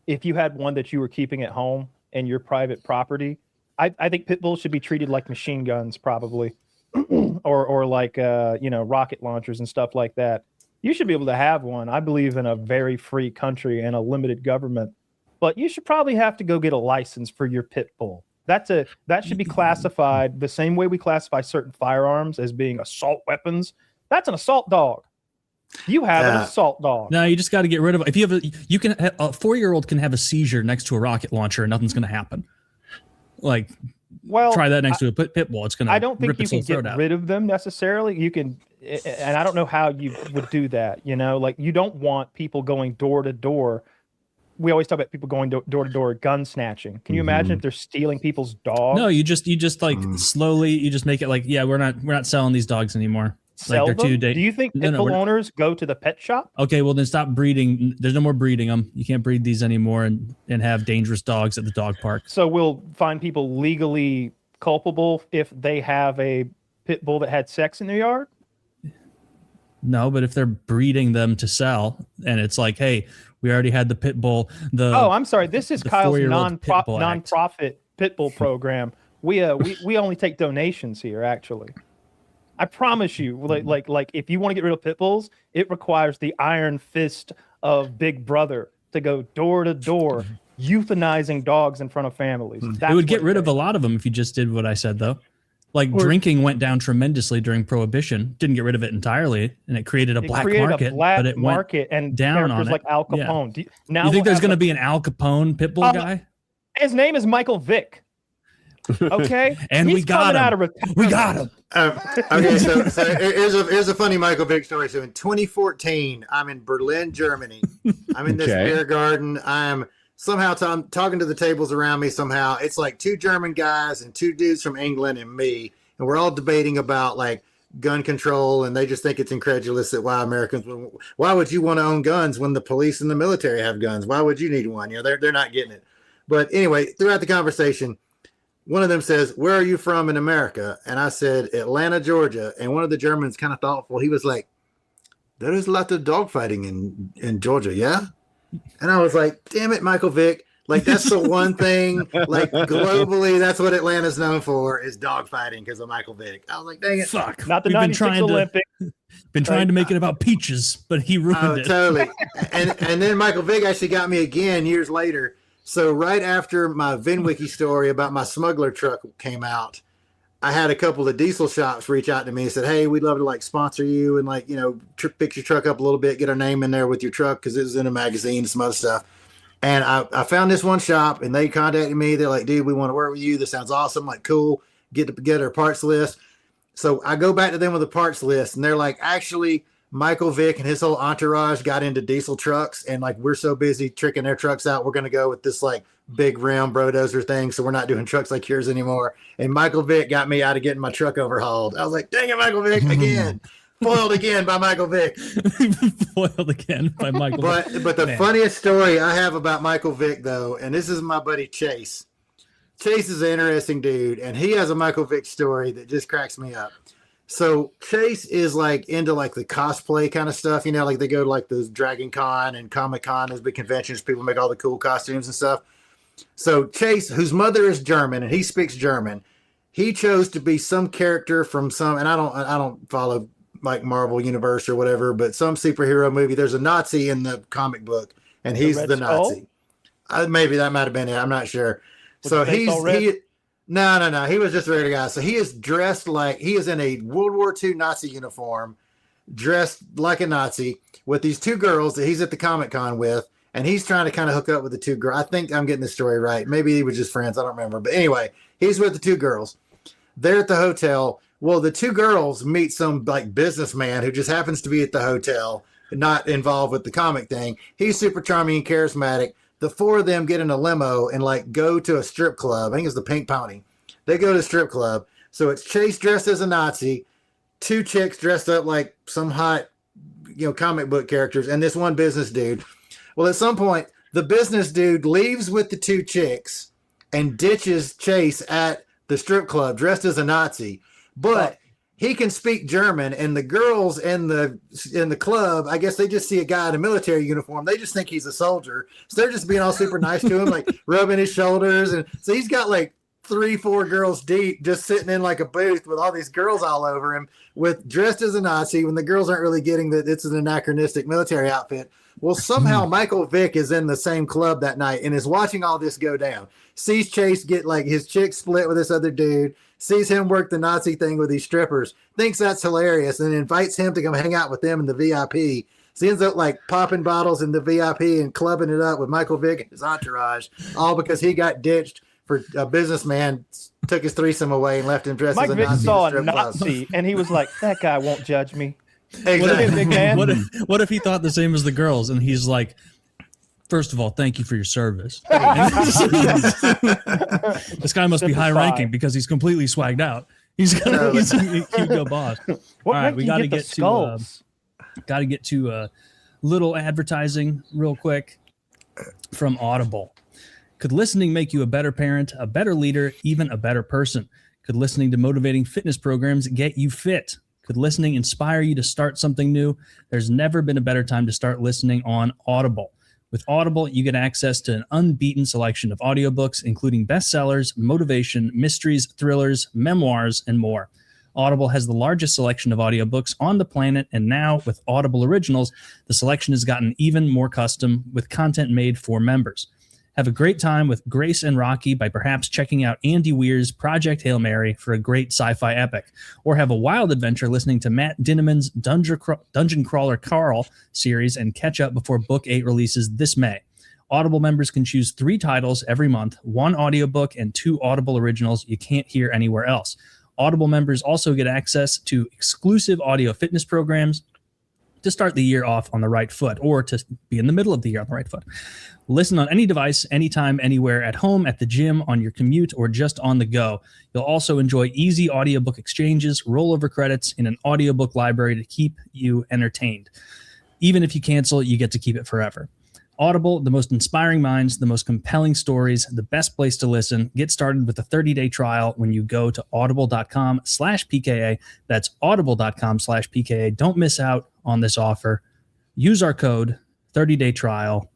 if you had one that you were keeping at home and your private property, I think pit bulls should be treated like machine guns, probably, or like rocket launchers and stuff like that. You should be able to have one. I believe in a very free country and a limited government, but you should probably have to go get a license for your pit bull. That should be classified the same way we classify certain firearms as being assault weapons. That's an assault dog. You have an assault dog. No, you just got to get rid of it. If you have a 4-year-old can have a seizure next to a rocket launcher and nothing's going to happen. Like, try that next to a pit bull. It's going to. I don't think you can get rid of them necessarily. You can, and I don't know how you would do that. Like you don't want people going door to door. We always talk about people going door to door gun snatching. Can you imagine if they're stealing people's dogs? No, you just like slowly. You just make it like, yeah, we're not selling these dogs anymore. Sell like them? Do you think pit bull owners go to the pet shop? Okay, well then stop breeding. There's no more breeding them. You can't breed these anymore and have dangerous dogs at the dog park. So we'll find people legally culpable if they have a pit bull that had sex in their yard? No, but if they're breeding them to sell and it's like, hey, we already had the pit bull. I'm sorry. This is Kyle's nonprofit pit bull program. We only take donations here, actually. I promise you, like if you want to get rid of pit bulls, it requires the iron fist of Big Brother to go door to door, euthanizing dogs in front of families. It would get rid of a lot of them if you just did what I said, though. Like drinking went down tremendously during Prohibition. Didn't get rid of it entirely, and it created a black market. But it went and down on it. Like Al Capone. Yeah. Now you think there's going to be an Al Capone pit bull guy? His name is Michael Vick. Okay, and we got him. We got him. Okay, so here's a funny Michael Vick story. So in 2014, I'm in Berlin, Germany. I'm in this beer garden. I'm somehow talking to the tables around me. Somehow it's like 2 German guys and 2 dudes from England and me, and we're all debating about like gun control, and they just think it's incredulous that why would you want to own guns when the police and the military have guns? Why would you need one? You know, they're not getting it. But anyway, throughout the conversation, one of them says, "Where are you from in America?" And I said, "Atlanta, Georgia." And one of the Germans, kind of thoughtful, he was like, "There is a lot of dogfighting in Georgia, yeah?" And I was like, "Damn it, Michael Vick. Like, that's the one thing, like, globally, that's what Atlanta's known for is dogfighting because of Michael Vick." I was like, dang it. Fuck. Not the 96 Olympics. Been trying to make it about peaches, but he ruined it. Totally. And then Michael Vick actually got me again years later. So right after my VinWiki story about my smuggler truck came out, I had a couple of diesel shops reach out to me and said, "Hey, we'd love to like sponsor you and like, you know, fix your truck up a little bit, get our name in there with your truck," because it was in a magazine and some other stuff. And I found this one shop and they contacted me. They're like, "Dude, we want to work with you. This sounds awesome. Like, cool. Get together a parts list." So I go back to them with a parts list and they're like, "Actually, Michael Vick and his whole entourage got into diesel trucks, and like we're so busy tricking their trucks out, we're going to go with this like big rim brodozer thing, so we're not doing trucks like yours anymore." And Michael Vick got me out of getting my truck overhauled. I was like, "Dang it, Michael Vick again!" Foiled again by Michael Vick. Foiled again by Michael Vick. But the funniest story I have about Michael Vick, though, and this is my buddy Chase. Chase is an interesting dude, and he has a Michael Vick story that just cracks me up. So Chase is like into like the cosplay kind of stuff, you know, like they go to like the Dragon Con and Comic Con, those big conventions, people make all the cool costumes and stuff. So Chase, whose mother is German and he speaks German, he chose to be some character from some, and I don't follow like Marvel Universe or whatever, but some superhero movie. There's a Nazi in the comic book, and he's the Nazi. Maybe that might have been it. I'm not sure. So No. He was just a regular guy. So he is dressed like he is in a World War II Nazi uniform, dressed like a Nazi with these 2 girls that he's at the Comic Con with. And he's trying to kind of hook up with the 2 girls. I think I'm getting the story right. Maybe he was just friends. I don't remember. But anyway, he's with the 2 girls. They're at the hotel. Well, the 2 girls meet some like businessman who just happens to be at the hotel, not involved with the comic thing. He's super charming and charismatic. The 4 of them get in a limo and like go to a strip club. I think it's the Pink Pony. They go to a strip club. So it's Chase dressed as a Nazi, 2 chicks dressed up like some hot, you know, comic book characters, and this one business dude. Well, at some point, the business dude leaves with the 2 chicks and ditches Chase at the strip club dressed as a Nazi. But he can speak German, and the girls in the club, I guess they just see a guy in a military uniform. They just think he's a soldier. So they're just being all super nice to him, like rubbing his shoulders. And so he's got like 3-4 girls deep just sitting in like a booth with all these girls all over him with dressed as a Nazi when the girls aren't really getting that it's an anachronistic military outfit. Well, somehow Michael Vick is in the same club that night and is watching all this go down. Sees Chase get like his chick split with this other dude, sees him work the Nazi thing with these strippers, thinks that's hilarious, and invites him to come hang out with them in the VIP. So he ends up like popping bottles in the VIP and clubbing it up with Michael Vick and his entourage, all because he got ditched for a businessman took his threesome away and left him dressed as a Nazi. Mike Vick saw a Nazi and he was like, "That guy won't judge me." Exactly. What if he thought the same as the girls and he's like, "First of all, thank you for your service." This guy must be high ranking because he's completely swagged out. He's a Hugo Boss. All right, we got to get to a little advertising real quick from Audible. Could listening make you a better parent, a better leader, even a better person? Could listening to motivating fitness programs get you fit? Could listening inspire you to start something new? There's never been a better time to start listening on Audible. With Audible, you get access to an unbeaten selection of audiobooks, including bestsellers, motivation, mysteries, thrillers, memoirs, and more. Audible has the largest selection of audiobooks on the planet, and now with Audible Originals, the selection has gotten even more custom with content made for members. Have a great time with Grace and Rocky by perhaps checking out Andy Weir's Project Hail Mary for a great sci-fi epic, or have a wild adventure listening to Matt Dinneman's Dungeon Crawler Carl series and catch up before Book 8 releases this May. Audible members can choose 3 titles every month, 1 audiobook and 2 Audible originals you can't hear anywhere else. Audible members also get access to exclusive audio fitness programs to start the year off on the right foot, or to be in the middle of the year on the right foot. Listen on any device, anytime, anywhere, at home, at the gym, on your commute, or just on the go. You'll also enjoy easy audiobook exchanges, rollover credits, in an audiobook library to keep you entertained. Even if you cancel, you get to keep it forever. Audible, the most inspiring minds, the most compelling stories, the best place to listen. Get started with a 30-day trial when you go to audible.com/PKA. That's audible.com/PKA. Don't miss out on this offer. Use our code, 30-day trial.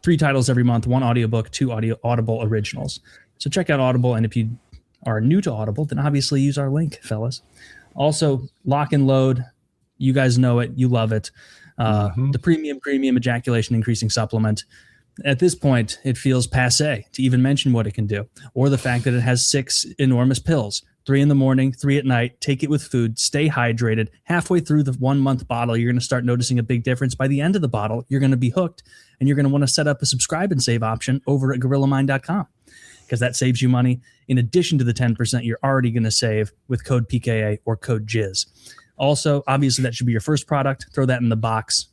3 titles every month, 1 audiobook, 2 Audible originals. So check out Audible, and if you are new to Audible, then obviously use our link, fellas. Also, Lock and Load. You guys know it. You love it. The premium ejaculation increasing supplement. At this point, it feels passé to even mention what it can do, or the fact that it has 6 enormous pills, 3 in the morning, 3 at night. Take it with food, stay hydrated. Halfway through the 1-month bottle, you're going to start noticing a big difference. By the end of the bottle, you're going to be hooked, and you're going to want to set up a subscribe and save option over at gorillamind.com, because that saves you money in addition to the 10% you're already going to save with code PKA or code JIZ. Also, obviously, that should be your first product. Throw that in the box.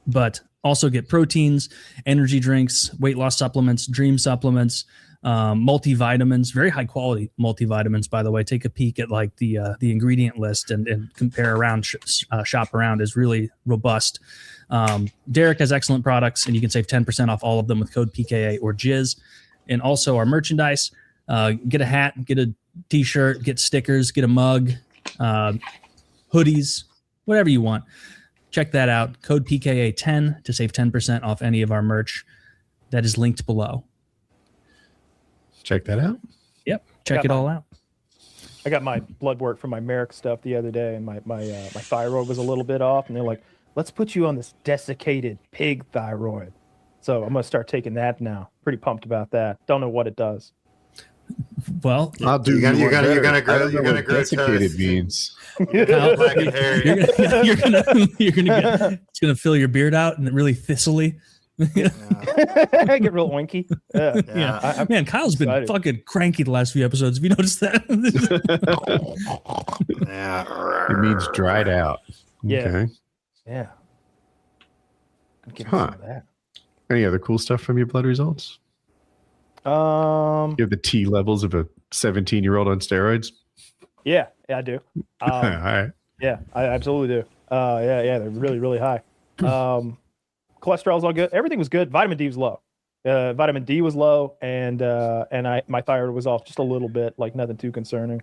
But also get proteins, energy drinks, weight loss supplements, dream supplements, multivitamins, very high quality multivitamins, by the way. Take a peek at like the ingredient list and compare around, shop around. Is really robust. Derek has excellent products, and you can save 10% off all of them with code PKA or JIZ. And also our merchandise, get a hat, get a t-shirt, get stickers, get a mug, hoodies, whatever you want. Check that out. Code PKA10 to save 10% off any of our merch. That is linked below. Check that out. Yep. Check it all out. I got my blood work for my Merrick stuff the other day, and my thyroid was a little bit off, and they're like, let's put you on this desiccated pig thyroid. So I'm going to start taking that now. Pretty pumped about that. Don't know what it does. Well, I'll do. You're gonna grow desiccated means. Kyle, you're gonna get, it's gonna fill your beard out and really thistly. I get real oinky. Yeah. Man, Kyle's been excited. fucking cranky the last few episodes. Have you noticed that? Yeah. It means dried out. Yeah. Okay. Yeah. Give me Huh. some of that. Any other cool stuff from your blood results? You have the T levels of a 17-year-old on steroids. Yeah, I do. All right. Yeah, I absolutely do. Yeah, they're really, really high. Cholesterol's all good. Everything was good. Vitamin D was low. Vitamin D was low, and my thyroid was off just a little bit, like nothing too concerning.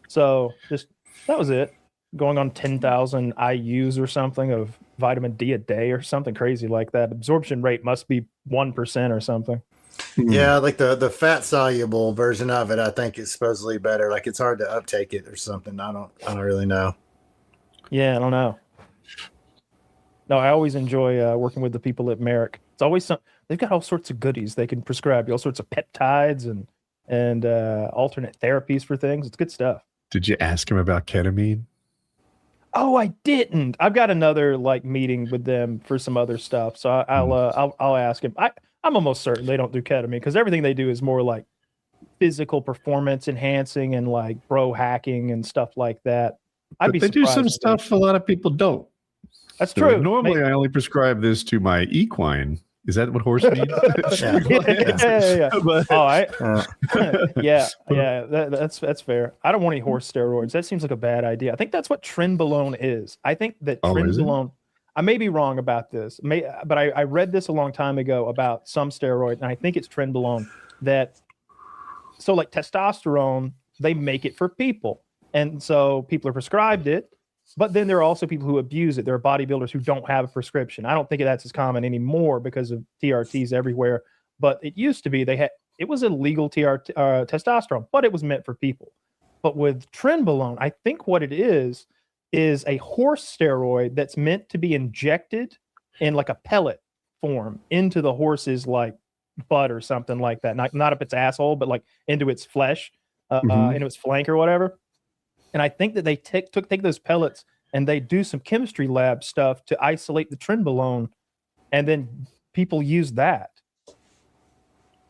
So just that was it. Going on 10,000 IUs or something of vitamin D a day or something crazy like that. Absorption rate must be 1% or something. Yeah, like the fat soluble version of it, I think is supposedly better. Like it's hard to uptake it or something. I don't really know. Yeah, I don't know. No, I always enjoy working with the people at Merrick. It's always they've got all sorts of goodies. They can prescribe you all sorts of peptides and alternate therapies for things. It's good stuff. Did you ask him about ketamine? Oh, I didn't. I've got another meeting with them for some other stuff, so I'll ask him. I'm almost certain they don't do ketamine because everything they do is more like physical performance enhancing and like bro hacking and stuff like that. But they do some stuff a lot of people don't. That's So true. normally, I only prescribe this to my equine. Is that what horse needs? Yeah. But- That's fair. I don't want any horse steroids. That seems like a bad idea. I think that's what trenbolone is. I think that is it? trenbolone. I may be wrong about this, but I read this a long time ago about some steroid, and I think it's trenbolone. So like testosterone, they make it for people, and so people are prescribed it. But then there are also people who abuse it. There are bodybuilders who don't have a prescription. I don't think that's as common anymore because of TRTs everywhere. But it used to be it was illegal testosterone, but it was meant for people. But with trenbolone, I think what it is a horse steroid that's meant to be injected in like a pellet form into the horse's like butt or something like that. Not up its asshole, but like into its flesh, into its flank or whatever. And I think that they take those pellets and they do some chemistry lab stuff to isolate the trenbolone, and then people use that.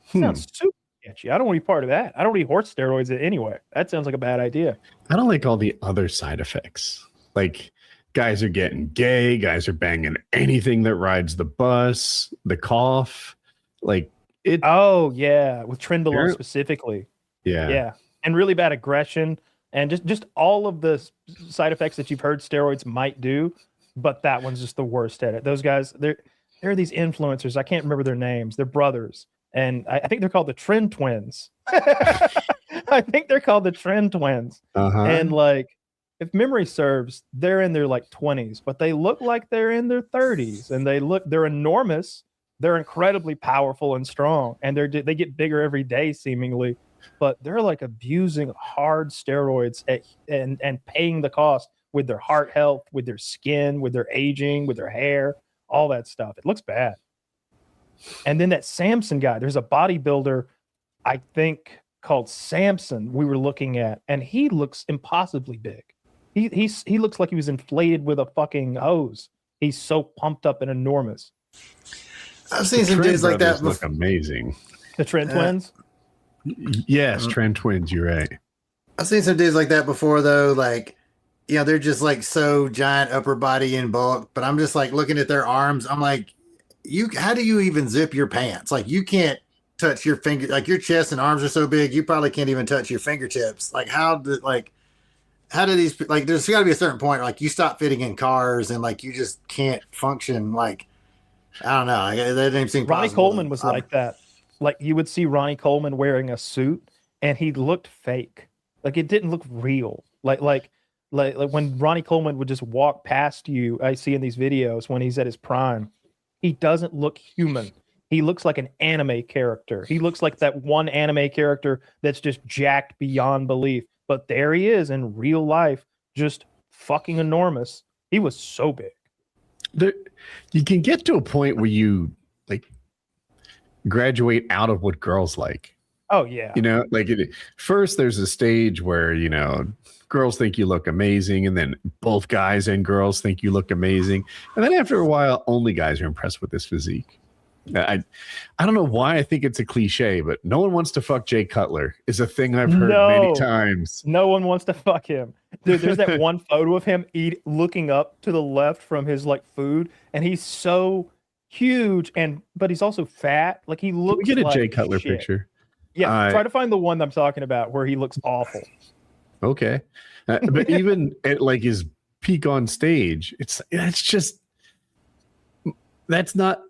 Sounds super sketchy. I don't want to be part of that. I don't need horse steroids anyway. That sounds like a bad idea. I don't like all the other side effects. Like guys are getting gay, guys are banging anything that rides the bus, the cough, like it. Oh yeah, with trenbolone specifically. Yeah. And really bad aggression and just all of the side effects that you've heard steroids might do, but that one's just the worst at it. Those guys, they're these influencers. I can't remember their names. They're brothers, and I think they're called the Trend Twins. I think they're called the Trend Twins. And like, if memory serves, they're in their like 20s, but they look like they're in their 30s, and they're enormous. They're incredibly powerful and strong, and they get bigger every day seemingly, but they're like abusing hard steroids and paying the cost with their heart health, with their skin, with their aging, with their hair, all that stuff. It looks bad. And then that Samson guy, there's a bodybuilder, I think called Samson, we were looking at, and he looks impossibly big. He looks like he was inflated with a fucking hose. He's so pumped up and enormous. I've seen some dudes like that. Look amazing. The Trend Twins? Yes, Trend Twins. You're right. I've seen some dudes like that before, though. Like, you know, they're just like so giant upper body and bulk. But I'm just like looking at their arms. I'm like, how do you even zip your pants? Like, you can't touch your finger. Like, your chest and arms are so big, you probably can't even touch your fingertips. Like, how do these, like, there's got to be a certain point, like, you stop fitting in cars and like you just can't function. Like, I don't know. That didn't seem Ronnie possible. Coleman was like that. Like, you would see Ronnie Coleman wearing a suit and he looked fake. Like, it didn't look real. Like when Ronnie Coleman would just walk past you, I see in these videos when he's at his prime, he doesn't look human. He looks like an anime character. He looks like that one anime character that's just jacked beyond belief. But there he is in real life, just fucking enormous. He was so big. You can get to a point where you like graduate out of what girls like. Oh yeah. You know, like first there's a stage where, you know, girls think you look amazing, and then both guys and girls think you look amazing. And then after a while, only guys are impressed with this physique. I don't know why I think it's a cliche, but no one wants to fuck Jay Cutler is a thing I've heard many times. No one wants to fuck him. Dude, there's that one photo of him looking up to the left from his like food, and he's so huge, but he's also fat. Like, he looks. Can we get a like Jay Cutler shit. picture? Yeah, try to find the one I'm talking about where he looks awful. Okay, but even at like his peak on stage, that's not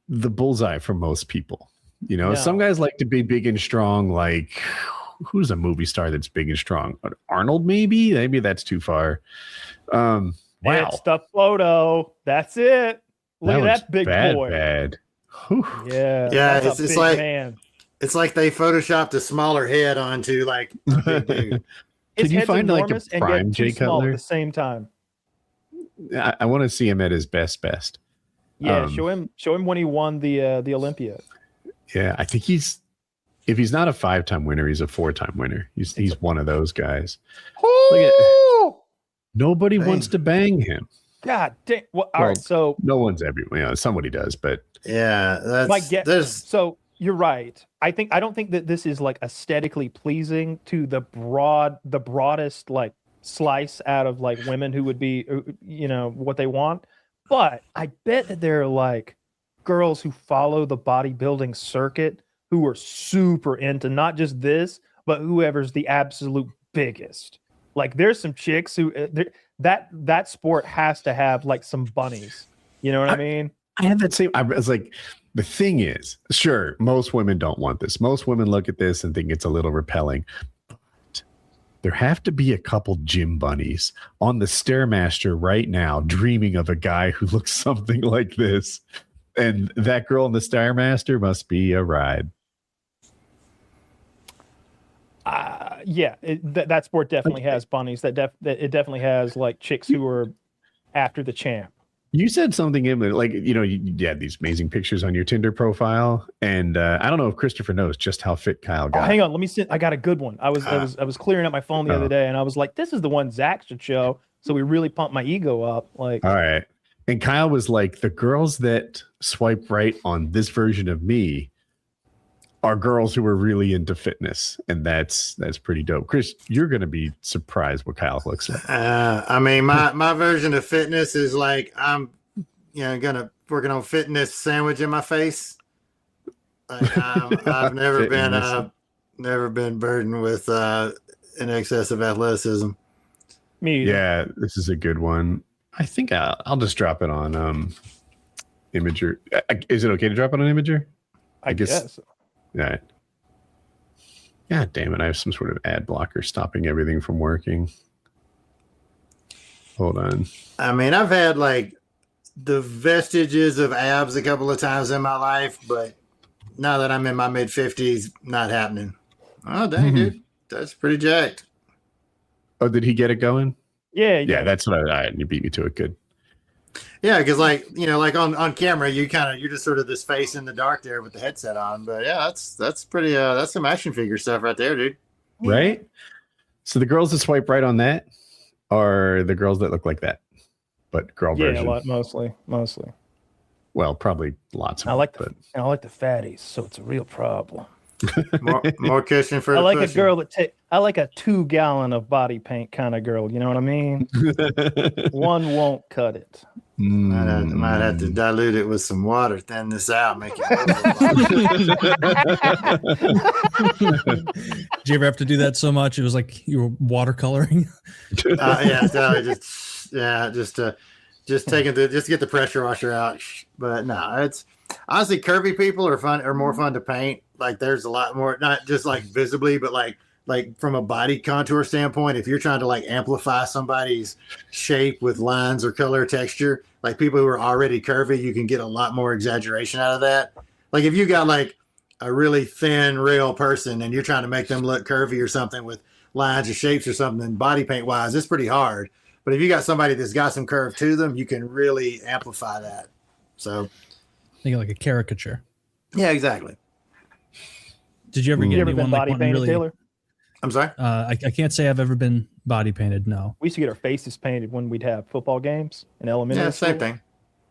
the bullseye for most people. You know, some guys like to be big and strong. Like, who's a movie star that's big and strong? Arnold, maybe that's too far. Wow, it's the photo. That's it. Look at that big boy. Bad. Yeah. It's like, man. It's like they photoshopped a smaller head onto like a big dude. Can you find like a prime Jay Cutler at the same time? I want to see him at his best. Yeah, show him when he won the Olympia. Yeah, I think if he's not a 5-time winner, he's a 4-time winner. He's one of those guys. Nobody wants to bang him. God dang. Well, all right, so no one's everywhere. You know, somebody does, but yeah, so you're right. I don't think that this is like aesthetically pleasing to the broadest like slice out of like women who would be, you know, what they want. But I bet that there are like girls who follow the bodybuilding circuit who are super into not just this, but whoever's the absolute biggest. Like, there's some chicks who that sport has to have like some bunnies. You know what I mean? I had that same. I was like, the thing is, sure, most women don't want this. Most women look at this and think it's a little repelling. But there have to be a couple gym bunnies on the Stairmaster right now dreaming of a guy who looks something like this. And that girl in the Stairmaster must be a ride. Yeah, that sport definitely has bunnies. That it definitely has like chicks who are after the champ. You said something in like, you had these amazing pictures on your Tinder profile, and I don't know if Christopher knows just how fit Kyle got. Oh, hang on, let me see. I got a good one. I was clearing up my phone the other day, and I was like, this is the one Zach should show. So we really pumped my ego up. Like, all right. And Kyle was like, the girls that swipe right on this version of me are girls who are really into fitness, and that's pretty dope. Chris, you're gonna be surprised what Kyle looks like. I mean, my version of fitness is like I'm, gonna working on fitness sandwich in my face. Like, I've never been burdened with an excess of athleticism. Me either. Yeah, this is a good one. I think I'll just drop it on Imager. Is it okay to drop it on Imager? I guess. All right. God damn it. I have some sort of ad blocker stopping everything from working. Hold on. I mean, I've had like the vestiges of abs a couple of times in my life, but now that I'm in my mid 50s, not happening. Oh, dang, dude. That's pretty jacked. Oh, did he get it going? Yeah. Yeah, that's what you beat me to it. Good. Yeah, because like on camera, you're just sort of this face in the dark there with the headset on. But yeah, that's pretty that's some action figure stuff right there, dude. Right? So the girls that swipe right on that are the girls that look like that, but girl version. Yeah, mostly. Well, probably lots of I like the fatties, so it's a real problem. more cushion for I the like pushing. a girl I like a 2 gallon of body paint kind of girl. You know what I mean? One won't cut it. Might have to dilute it with some water, thin this out, make it. Did you ever have to do that so much? It was like you were watercoloring. Just taking just to get the pressure washer out. But no, it's honestly curvy people are more fun to paint. Like there's a lot more, not just like visibly, but like from a body contour standpoint, if you're trying to like amplify somebody's shape with lines or color texture, like people who are already curvy, you can get a lot more exaggeration out of that. Like if you got like a really thin, real person and you're trying to make them look curvy or something with lines or shapes or something, body paint wise, it's pretty hard. But if you got somebody that's got some curve to them, you can really amplify that. So Think like a caricature. yeah, exactly. Did you ever get anyone body like painted, really? Taylor? I'm sorry. I can't say I've ever been body painted. No. We used to get our faces painted when we'd have football games in elementary. Yeah, same school. thing.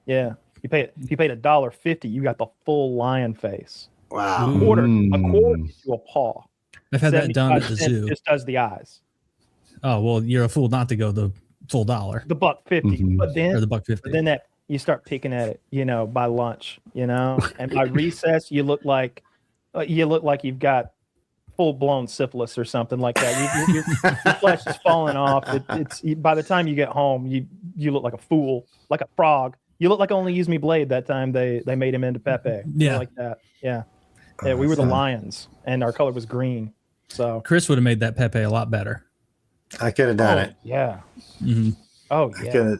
Yeah, if you paid $1.50, you got the full lion face. Wow. A quarter to a paw. I've had that done at the 75 zoo. Just does the eyes. Oh well, you're a fool not to go the full $1. The $1.50, but then Or the $1.50. But then that you start picking at it, by lunch, and by recess, you look like you've got full blown syphilis or something like that. Your flesh is falling off. It's by the time you get home, you look like a fool, like a frog. You look like Only Use Me Blade that time they made him into Pepe. Yeah, like that. Yeah, we were the lions, and our color was green. So Chris would have made that Pepe a lot better. I could have done it. Yeah. Mm-hmm. Oh yeah.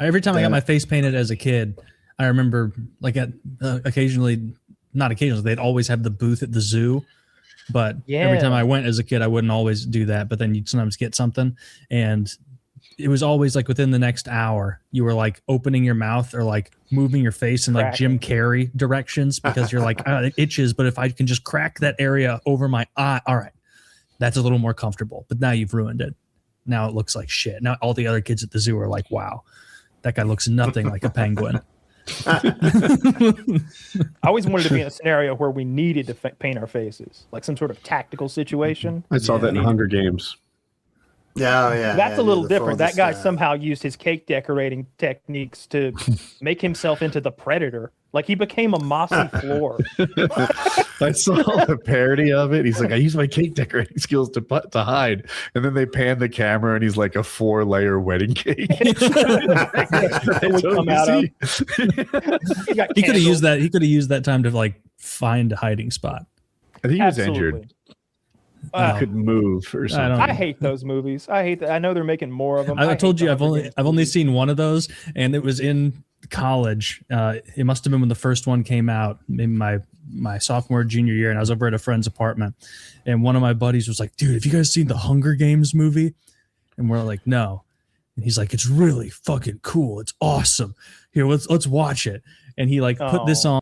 Every time I got my face painted as a kid, I remember like not occasionally, they'd always have the booth at the zoo. But every time I went as a kid, I wouldn't always do that. But then you'd sometimes get something. And it was always like within the next hour, you were like opening your mouth or like moving your face in like Jim Carrey directions because you're like, it itches. But if I can just crack that area over my eye, all right, that's a little more comfortable. But now you've ruined it. Now it looks like shit. Now all the other kids at the zoo are like, wow, that guy looks nothing like a penguin. I always wanted to be in a scenario where we needed to paint our faces, like some sort of tactical situation. I saw that in Hunger Games. Yeah. That's a little different. That guy somehow used his cake decorating techniques to make himself into the predator. Like he became a mossy floor. I saw the parody of it. He's like, I use my cake decorating skills to hide. And then they pan the camera and he's like a 4-layer wedding cake. He could have used that. He could have used that time to like find a hiding spot. I think he was injured. He couldn't move or something. I hate those movies. I hate that. I know they're making more of them. I told you I've only seen one of those, and it was in college. It must have been when the first one came out, maybe my sophomore, junior year, and I was over at a friend's apartment, and one of my buddies was like, dude, have you guys seen the Hunger Games movie? And we're like, no. And he's like, it's really fucking cool. It's awesome. Here, let's watch it. And he like put this on,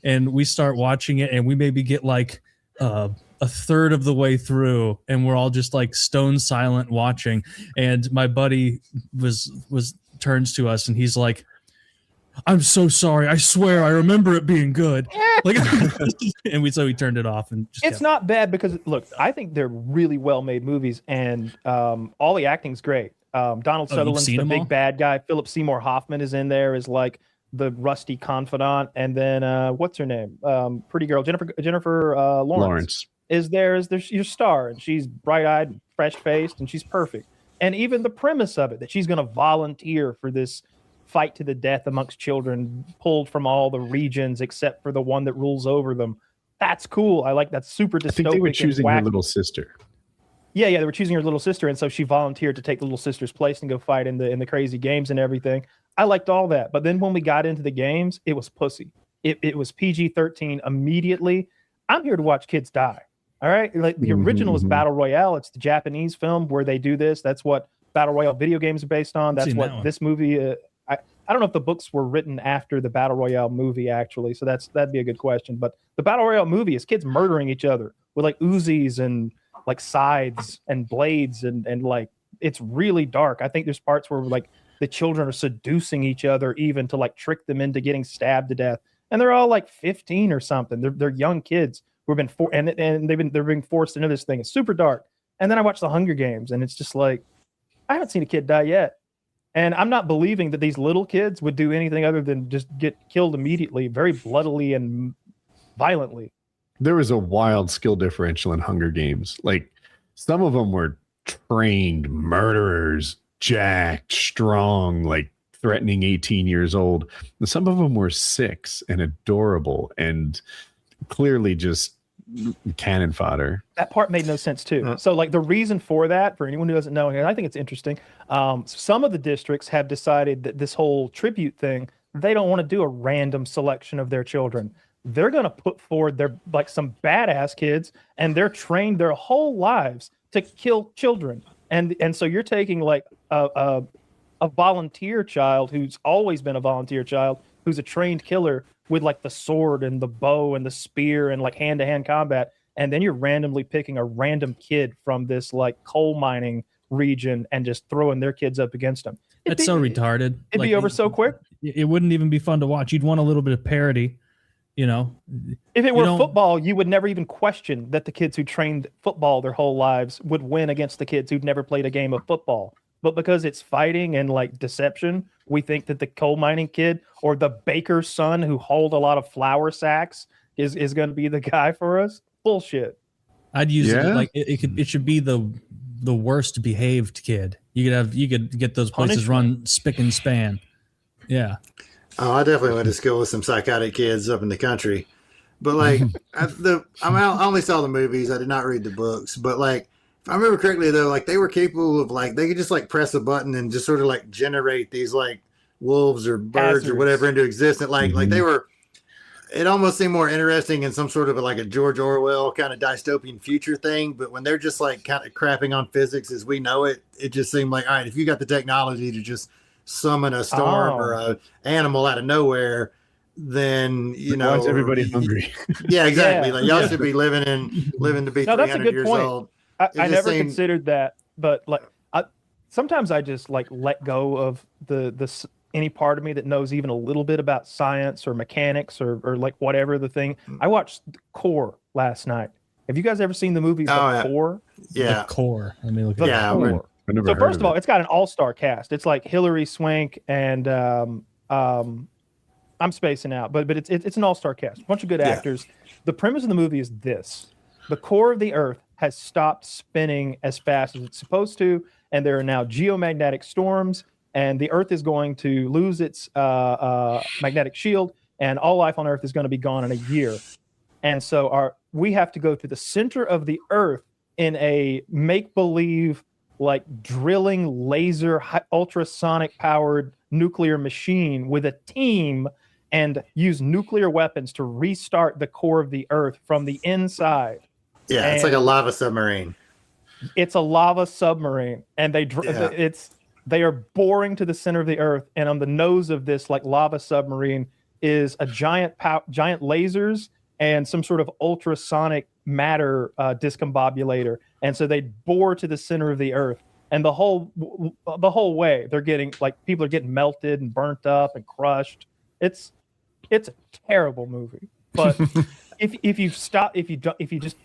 and we start watching it, and we maybe get like a third of the way through, and we're all just like stone silent watching. And my buddy was turns to us, and he's like, I'm so sorry. I swear I remember it being good. Like, and so we turned it off. And it's not bad because look, I think they're really well made movies, and all the acting's great. Donald Sutherland's the big bad guy. Philip Seymour Hoffman is in there as like the rusty confidant, and then what's her name? Pretty girl Jennifer Lawrence is there as your star, and she's bright-eyed, fresh-faced, and she's perfect. And even the premise of it, that she's going to volunteer for this fight to the death amongst children pulled from all the regions except for the one that rules over them. That's cool. I like that. Super dystopic. I think they were choosing her little sister. Yeah, they were choosing her little sister, and so she volunteered to take the little sister's place and go fight in the crazy games and everything. I liked all that, but then when we got into the games, it was pussy. It was PG-13 immediately. I'm here to watch kids die. All right, like the original is Battle Royale. It's the Japanese film where they do this. That's what Battle Royale video games are based on. That's what this movie. I don't know if the books were written after the Battle Royale movie, actually. So that'd be a good question. But the Battle Royale movie is kids murdering each other with like Uzis and like scythes and blades and like it's really dark. I think there's parts where like the children are seducing each other even to like trick them into getting stabbed to death. And they're all like 15 or something. They're young kids who have been they're being forced into this thing. It's super dark. And then I watch the Hunger Games, and it's just like I haven't seen a kid die yet. And I'm not believing that these little kids would do anything other than just get killed immediately, very bloodily and violently. There was a wild skill differential in Hunger Games. Like some of them were trained murderers, jacked, strong, like threatening 18 years old. And some of them were 6 and adorable and clearly just cannon fodder. That part made no sense too. So like the reason for that, for anyone who doesn't know, and I think it's interesting, some of the districts have decided that this whole tribute thing, they don't want to do a random selection of their children. They're going to put forward their like some badass kids, and they're trained their whole lives to kill children. And so you're taking like a volunteer child who's always been a volunteer child, who's a trained killer with like the sword and the bow and the spear and like hand-to-hand combat, and then you're randomly picking a random kid from this like coal mining region and just throwing their kids up against them. That's so retarded. It'd be over so quick. It wouldn't even be fun to watch. You'd want a little bit of parody, you know. If it were football, you would never even question that the kids who trained football their whole lives would win against the kids who'd never played a game of football. But because it's fighting and like deception, we think that the coal mining kid or the baker's son who hauled a lot of flour sacks is going to be the guy for us. Bullshit. I'd use it like it should be the worst behaved kid. You could get those places run spick and span. Yeah. Oh, I definitely went to school with some psychotic kids up in the country. But like I only saw the movies. I did not read the books. But like if I remember correctly though, like they were capable of like they could just like press a button and just sort of like generate these like wolves or birds or whatever into existence. Like they were. It almost seemed more interesting in some sort of like a George Orwell kind of dystopian future thing. But when they're just like kind of crapping on physics as we know it, it just seemed like, all right, if you got the technology to just summon a storm or a animal out of nowhere, then why is everybody hungry? Yeah, exactly. Like y'all should be living to be 300 years old. I never considered that, but like sometimes I just like let go of the any part of me that knows even a little bit about science or mechanics or like whatever the thing. I watched Core last night. Have you guys ever seen the movie Core? Yeah. The Core. Let me look at it. Core. So first of all, it's got an all-star cast. It's like Hilary Swank and I'm spacing out, but it's an all-star cast. A bunch of good actors. The premise of the movie is this: the core of the Earth has stopped spinning as fast as it's supposed to, and there are now geomagnetic storms. And the Earth is going to lose its magnetic shield, and all life on Earth is going to be gone in a year. And so we have to go to the center of the Earth in a make-believe, like drilling laser, ultrasonic powered nuclear machine with a team and use nuclear weapons to restart the core of the Earth from the inside. Yeah, it's like a lava submarine. It's a lava submarine, and they are boring to the center of the Earth, and on the nose of this like lava submarine is a giant lasers and some sort of ultrasonic matter discombobulator, and so they bore to the center of the Earth, and the whole way they're getting people are getting melted and burnt up and crushed. It's a terrible movie, but if you just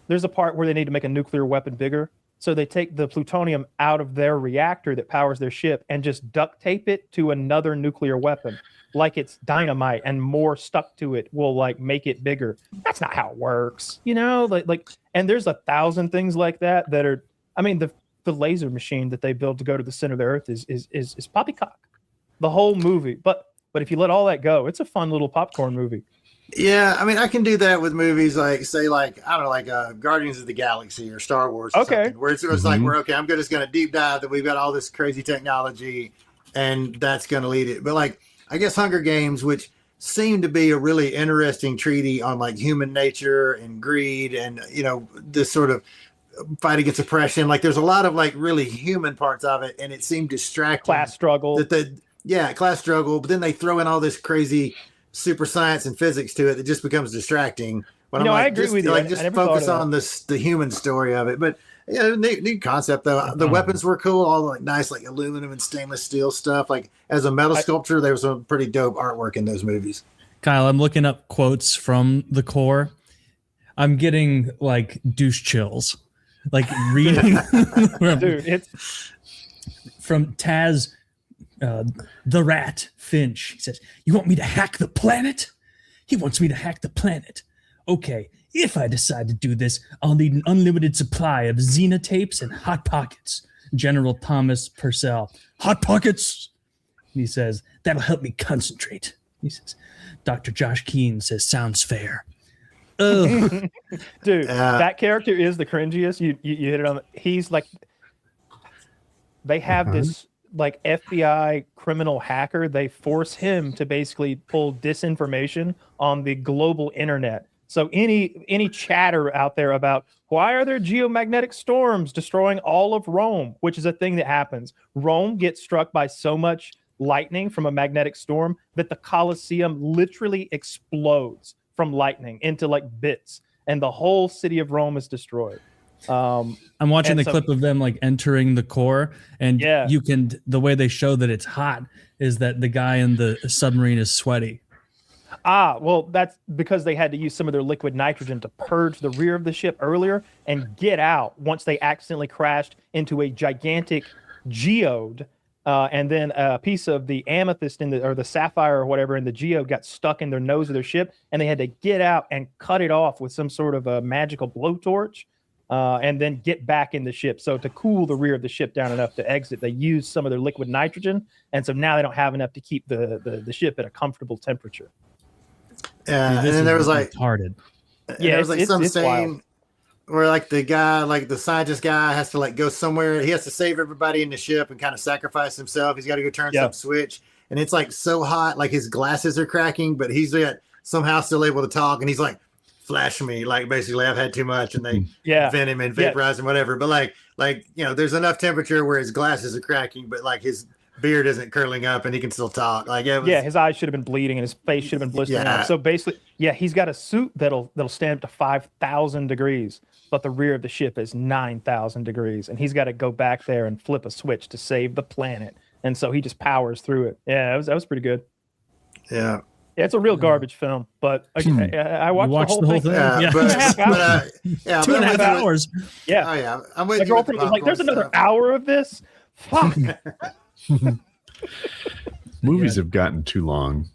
there's a part where they need to make a nuclear weapon bigger. So they take the plutonium out of their reactor that powers their ship and just duct tape it to another nuclear weapon like it's dynamite, and more stuck to it will make it bigger. That's not how it works, and there's 1,000 things like that are, I mean, the laser machine that they built to go to the center of the Earth is poppycock. The whole movie. But if you let all that go, it's a fun little popcorn movie. Yeah, I mean, I can do that with movies I don't know, Guardians of the Galaxy or Star Wars or something, where it's like, I'm just going to deep dive that we've got all this crazy technology and that's going to lead it. But I guess Hunger Games, which seemed to be a really interesting treaty on human nature and greed and, this sort of fight against oppression. There's a lot of really human parts of it, and it seemed distracting. Class struggle. Class struggle. But then they throw in all this crazy super science and physics to it that just becomes distracting. But I agree with you. Just focus on the human story of it. But yeah, neat concept though. The weapons were cool, all nice aluminum and stainless steel stuff. As a metal sculpture, there was some pretty dope artwork in those movies. Kyle, I'm looking up quotes from the core. I'm getting douche chills, reading. Dude, it's from Taz. The rat Finch. He says, "You want me to hack the planet?" He wants me to hack the planet. Okay, if I decide to do this, I'll need an unlimited supply of xenotapes and hot pockets. General Thomas Purcell. Hot pockets. He says, "That'll help me concentrate." He says, Dr. Josh Keane says, "Sounds fair." Ugh. Dude, that character is the cringiest. You hit it on. He's they have this FBI criminal hacker. They force him to basically pull disinformation on the global internet. So any chatter out there about why are there geomagnetic storms destroying all of Rome, which is a thing that happens. Rome gets struck by so much lightning from a magnetic storm that the Colosseum literally explodes from lightning into bits, and the whole city of Rome is destroyed. I'm watching the clip of them entering the core, and you can, the way they show that it's hot is that the guy in the submarine is sweaty. Well, that's because they had to use some of their liquid nitrogen to purge the rear of the ship earlier and get out once they accidentally crashed into a gigantic geode, and then a piece of the amethyst or the sapphire or whatever in the geode got stuck in their nose of their ship, and they had to get out and cut it off with some sort of a magical blowtorch. And then get back in the ship. So to cool the rear of the ship down enough to exit, they use some of their liquid nitrogen, and so now they don't have enough to keep the ship at a comfortable temperature. Yeah, and then there was retarded. Yeah, there was some scene where the scientist guy has to go somewhere. He has to save everybody in the ship and kind of sacrifice himself. He's got to go turn some switch, and it's so hot, his glasses are cracking, but he's somehow still able to talk, and he's flash me, basically I've had too much, and they vent him and vaporize him, whatever. But there's enough temperature where his glasses are cracking, but his beard isn't curling up and he can still talk. His eyes should have been bleeding and his face should have been blistering out. So basically, he's got a suit that'll stand up to 5,000 degrees, but the rear of the ship is 9,000 degrees, and he's got to go back there and flip a switch to save the planet. And so he just powers through it. Yeah, that was pretty good. Yeah. Yeah, it's a real garbage film, but I watched the whole thing. Yeah, but 2.5 hours. Yeah. Oh yeah, I'm with My you. girlfriend was like, "There's another hour of this." Fuck. Movies have gotten too long.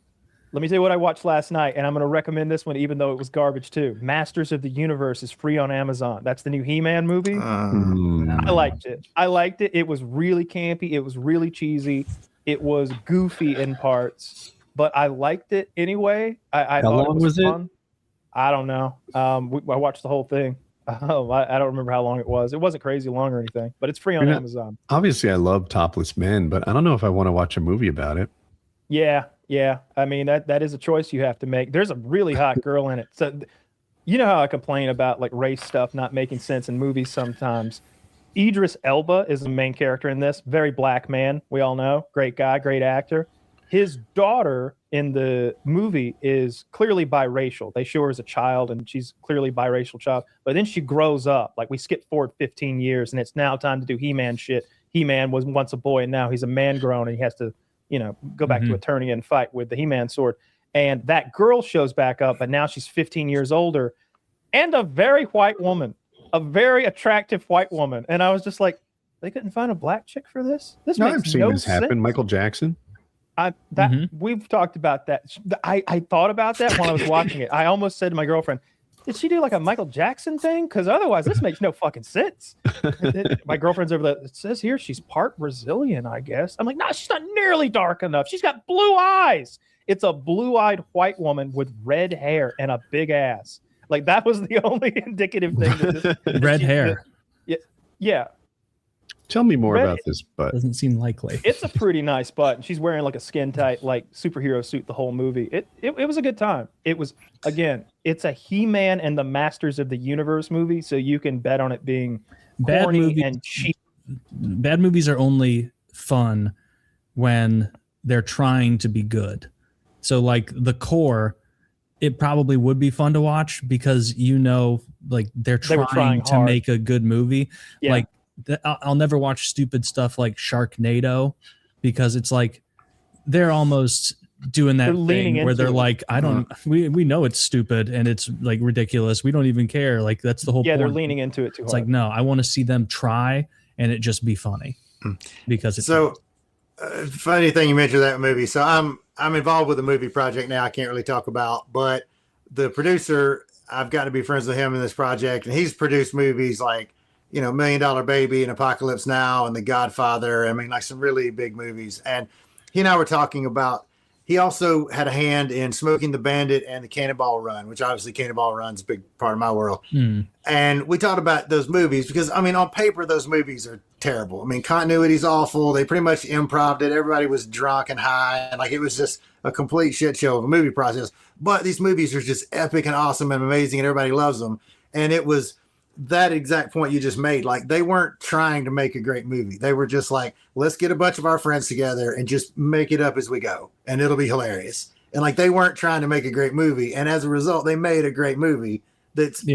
Let me tell you what I watched last night, and I'm going to recommend this one, even though it was garbage too. Masters of the Universe is free on Amazon. That's the new He-Man movie. I liked it. It was really campy. It was really cheesy. It was goofy in parts, but I liked it anyway. I How thought long it was was fun. I don't know. I watched the whole thing. Oh, I don't remember how long it was. It wasn't crazy long or anything, but it's free on Amazon. Obviously, I love topless men, but I don't know if I want to watch a movie about it. Yeah, yeah. I mean, that is a choice you have to make. There's a really hot girl in it. So, you know how I complain about like race stuff not making sense in movies sometimes. Idris Elba is the main character in this. Very black man, we all know. Great guy, great actor. His daughter in the movie is clearly biracial. They show her as a child, and she's clearly biracial child. But then she grows up. Like we skip forward 15 years, and it's now time to do He-Man shit. He-Man was once a boy, and now he's a man grown, and he has to, go back to Eternia and fight with the He-Man sword. And that girl shows back up, but now she's 15 years older, and a very white woman, a very attractive white woman. And I was just like, they couldn't find a black chick for this? This makes I've seen no this sense. happen. Michael Jackson. We've talked about that. I thought about that when I was watching it. I almost said to my girlfriend, did she do like a Michael Jackson thing? Because otherwise this makes no fucking sense. My girlfriend's over there. It says here she's part Brazilian, I guess. I'm like, no, she's not nearly dark enough. She's got blue eyes. It's a blue-eyed white woman with red hair and a big ass. Like that was the only indicative thing. Red hair. Yeah. Tell me more about this butt. Doesn't seem likely. It's a pretty nice butt. And she's wearing like a skin tight, like superhero suit the whole movie. It was a good time. It was, again, it's a He-Man and the Masters of the Universe movie, so you can bet on it being corny and cheap. Bad movies are only fun when they're trying to be good. So like The Core, it probably would be fun to watch because like they're trying to make a good movie. Yeah. Like I'll never watch stupid stuff like Sharknado because it's like they're almost doing that thing where they're like, we know it's stupid and it's like ridiculous. We don't even care. Like that's the whole point. They're leaning into it too hard. It's like, no, I want to see them try and it just be funny because it's funny thing you mentioned that movie. So I'm involved with a movie project now I can't really talk about, but the producer, I've got to be friends with him in this project, and he's produced movies like, $1 Million Baby and Apocalypse Now and The Godfather. I mean, like some really big movies. And he and I were talking about, he also had a hand in Smoking the Bandit and the Cannonball Run, which obviously Cannonball Run's a big part of my world. And we talked about those movies because, I mean, on paper, those movies are terrible. I mean, continuity's awful. They pretty much improv it. Everybody was drunk and high. And like, it was just a complete shit show of a movie process. But these movies are just epic and awesome and amazing and everybody loves them. And it was that exact point you just made. Like, they weren't trying to make a great movie. They were just like, let's get a bunch of our friends together and just make it up as we go. And it'll be hilarious. And like, they weren't trying to make a great movie. And as a result, they made a great movie that's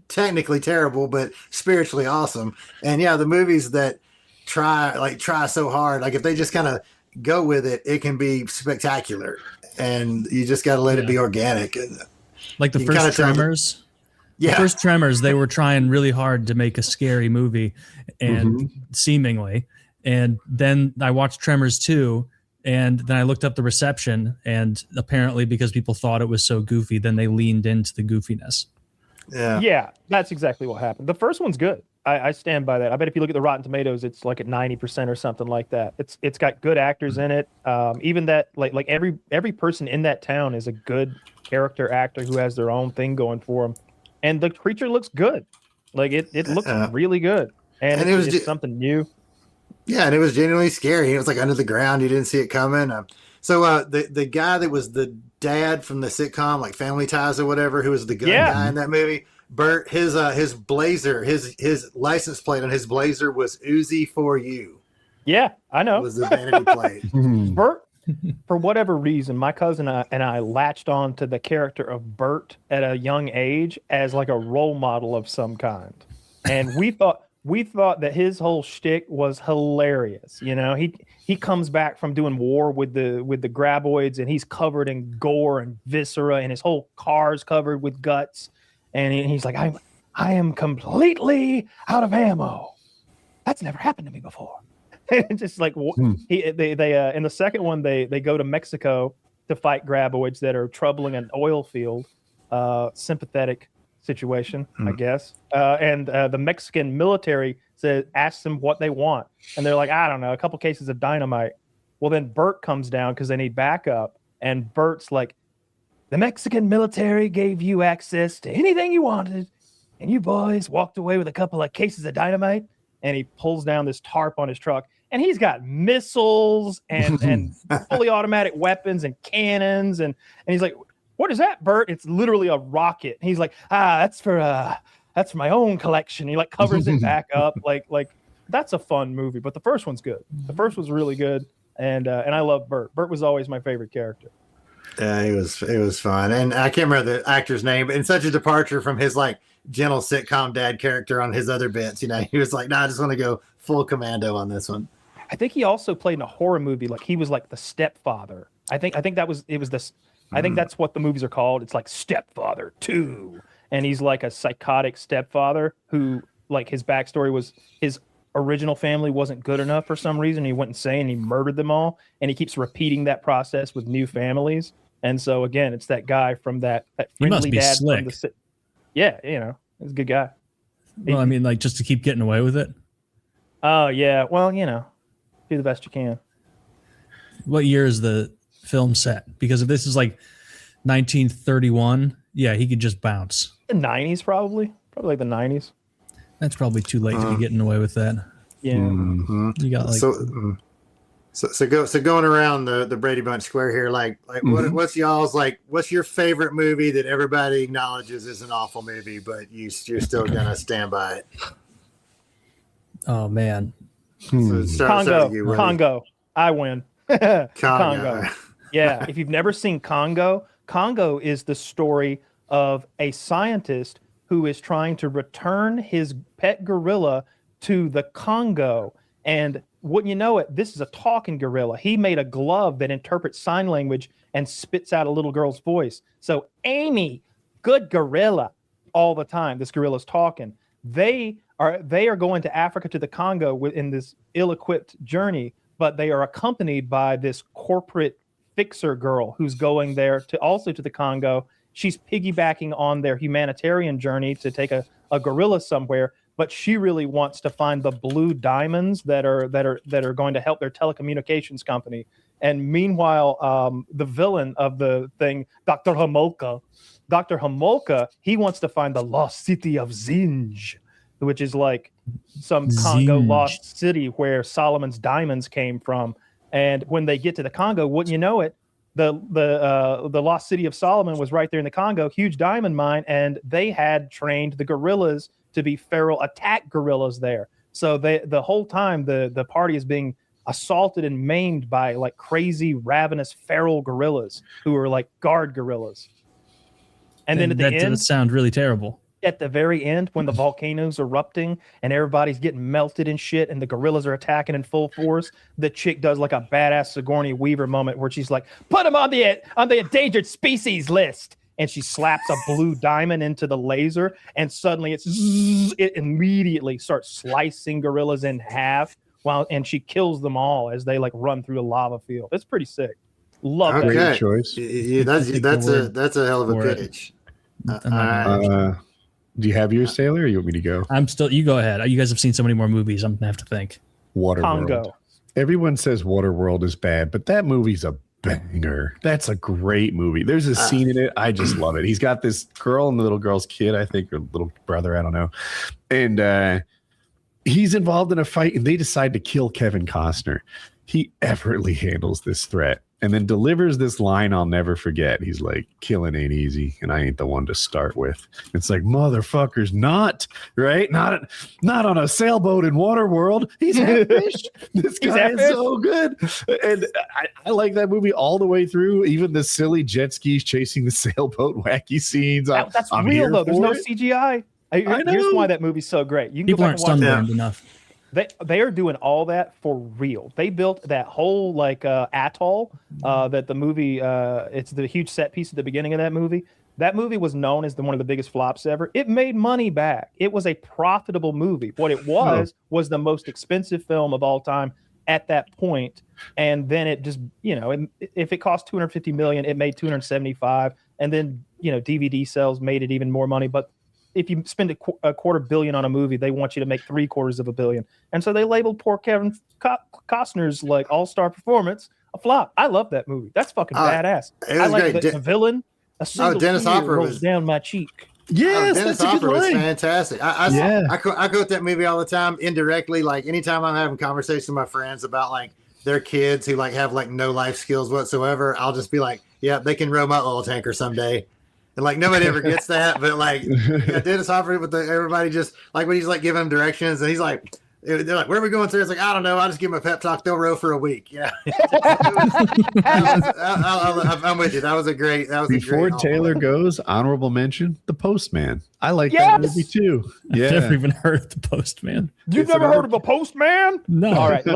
technically terrible, but spiritually awesome. And the movies that try so hard, like if they just kind of go with it, it can be spectacular. And you just got to let it be organic. Like the first Tremors. The first Tremors, they were trying really hard to make a scary movie, and seemingly. And then I watched Tremors 2, and then I looked up the reception, and apparently because people thought it was so goofy, then they leaned into the goofiness. Yeah, that's exactly what happened. The first one's good. I stand by that. I bet if you look at the Rotten Tomatoes, it's like at 90% or something like that. It's got good actors in it. Even that like every person in that town is a good character actor who has their own thing going for them. And the creature looks good. Like it looks really good. And it was something new. Yeah, and it was genuinely scary. It was like under the ground. You didn't see it coming. So the guy that was the dad from the sitcom, like Family Ties or whatever, who was the gun guy in that movie, Bert, his blazer, his license plate on his blazer was Uzi for you. Yeah, I know. It was the vanity plate. Bert, for whatever reason, my cousin and I latched on to the character of Bert at a young age as like a role model of some kind. And we thought that his whole shtick was hilarious. He comes back from doing war with the graboids, and he's covered in gore and viscera, and his whole car's covered with guts. And he's like, I am completely out of ammo. That's never happened to me before. Just like they in the second one, they go to Mexico to fight graboids that are troubling an oil field. Sympathetic situation, I guess. And the Mexican military asks them what they want, and they're like, I don't know, a couple cases of dynamite. Well, then Bert comes down because they need backup, and Bert's like, the Mexican military gave you access to anything you wanted. and you boys walked away with a couple of cases of dynamite. And he pulls down this tarp on his truck, and he's got missiles and fully automatic weapons and cannons. And he's like, what is that, Bert? It's literally a rocket. And he's like, that's for my own collection. He like covers it back up. Like that's a fun movie, but the first one's good. The first was really good. And I love Bert. Bert was always my favorite character. Yeah, it was fun. And I can't remember the actor's name, but in such a departure from his like gentle sitcom dad character on his other bits, he was like, I just want to go full commando on this one. I think he also played in a horror movie. Like he was like the stepfather. I think I think that's what the movies are called. It's like Stepfather 2. And he's like a psychotic stepfather who like his backstory was his original family wasn't good enough for some reason. He went insane. He murdered them all. And he keeps repeating that process with new families. And so again, it's that guy from that friendly must be dad. slick. Yeah, he's a good guy. Well, I mean, like just to keep getting away with it. Oh yeah. Well, do the best you can. What year is the film set? Because if this is like 1931, yeah, he could just bounce. The 90s, probably like the 90s. That's probably too late to be getting away with that. Yeah. Mm-hmm. You got like so going around the Brady Bunch square here, like what's y'all's like? What's your favorite movie that everybody acknowledges is an awful movie, but you're still gonna stand by it? Oh man, So Congo. I win. Congo. Yeah, if you've never seen Congo is the story of a scientist who is trying to return his pet gorilla to the Congo. And wouldn't you know it, this is a talking gorilla. He made a glove that interprets sign language and spits out a little girl's voice. So Amy, good gorilla, all the time. This gorilla's talking. They are going to Africa, to the Congo in this ill-equipped journey, but they are accompanied by this corporate fixer girl who's going there to the Congo. She's piggybacking on their humanitarian journey to take a gorilla somewhere, but she really wants to find the blue diamonds that are going to help their telecommunications company. And meanwhile, the villain of the thing, Dr. Homolka, he wants to find the lost city of Zinj, which is like some Congo lost city where Solomon's diamonds came from. And when they get to the Congo, wouldn't you know it, the lost city of Solomon was right there in the Congo, huge diamond mine, and they had trained the gorillas to be feral attack gorillas there. So the whole time the party is being assaulted and maimed by like crazy ravenous feral gorillas who are like guard gorillas. And then at the end, that sounds really terrible. At the very end, when the volcano's erupting and everybody's getting melted and shit, and the gorillas are attacking in full force, the chick does like a badass Sigourney Weaver moment where she's like, "Put them on the endangered species list," and she slaps a blue diamond into the laser, and suddenly it immediately starts slicing gorillas in half, and she kills them all as they like run through a lava field. It's pretty sick. Love that. Great choice. Yeah, that's a hell of a pitch. Do you have yours, Taylor, or you want me to go? You go ahead. You guys have seen so many more movies. I'm going to have to think. Waterworld. Everyone says Waterworld is bad, but that movie's a banger. That's a great movie. There's a scene in it. I just love it. He's got this girl and the little girl's kid, I think, or little brother. I don't know. And he's involved in a fight, and they decide to kill Kevin Costner. He effortlessly handles this threat and then delivers this line I'll never forget. He's like, "Killing ain't easy, and I ain't the one to start with." It's like, motherfuckers, not right, not on a sailboat in Waterworld. He's fish. This guy is so good, and I like that movie all the way through. Even the silly jet skis chasing the sailboat, wacky scenes. That's real though. There's no CGI. Here's why that movie's so great. You can People go aren't back and watch sunburned enough. They are doing all that for real. They built that whole like atoll that the movie. It's the huge set piece at the beginning of that movie. That movie was known as one of the biggest flops ever. It made money back. It was a profitable movie. What it was the most expensive film of all time at that point. And then it just, if it cost $250 million, it made $275, and then DVD sales made it even more money. But if you spend a $250 million on a movie, they want you to make $750 million. And so they labeled poor Kevin Costner's like all-star performance a flop. I love that movie. That's fucking badass. I like great. the villain. A single Dennis tear Hopper rolls down my cheek. Yes, Dennis that's a Hopper good was line. fantastic. I quote that movie all the time indirectly. Like anytime I'm having conversations with my friends about like their kids who like have like no life skills whatsoever, I'll just be like, yeah, they can row my oil tanker someday. And like nobody ever gets that, but like Dennis Hopper with everybody just like when he's like giving them directions and he's like, they're like, where are we going through? It's like, I don't know. I'll just give them a pep talk. They'll row for a week. Yeah. I'm with you. That was a great. Before Taylor goes, honorable mention, The Postman. I like that movie too. Yeah. I've never even heard of The Postman. You've never heard of The Postman? No. All right,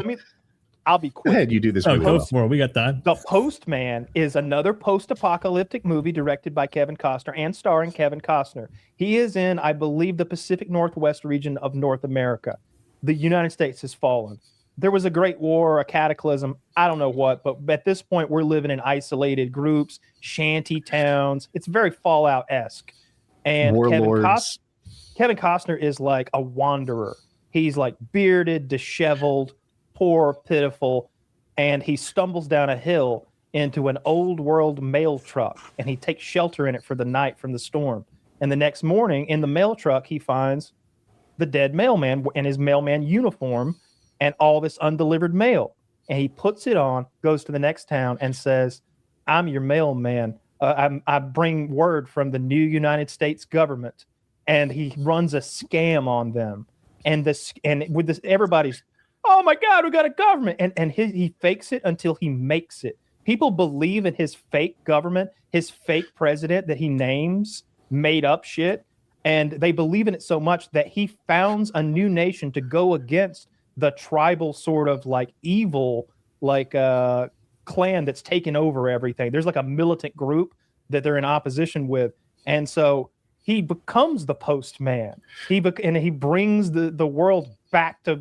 I'll be quick. Go ahead, you do this. Oh, really go well. for it. We got time. The Postman is another post-apocalyptic movie directed by Kevin Costner and starring Kevin Costner. He is in, I believe, the Pacific Northwest region of North America. The United States has fallen. There was a great war, a cataclysm, I don't know what, but at this point we're living in isolated groups, shanty towns. It's very Fallout-esque. And Warlords. Kevin Costner is like a wanderer. He's like bearded, disheveled, poor, pitiful, and he stumbles down a hill into an old world mail truck, and he takes shelter in it for the night from the storm. And the next morning in the mail truck, he finds the dead mailman in his mailman uniform and all this undelivered mail. And he puts it on, goes to the next town and says, I'm your mailman. I bring word from the new United States government. And he runs a scam on them. And with this, everybody's, oh my God, we got a government. And he fakes it until he makes it. People believe in his fake government, his fake president that he names, made up shit. And they believe in it so much that he founds a new nation to go against the tribal sort of like evil, like clan that's taken over everything. There's like a militant group that they're in opposition with. And so he becomes the postman. He brings the world back to,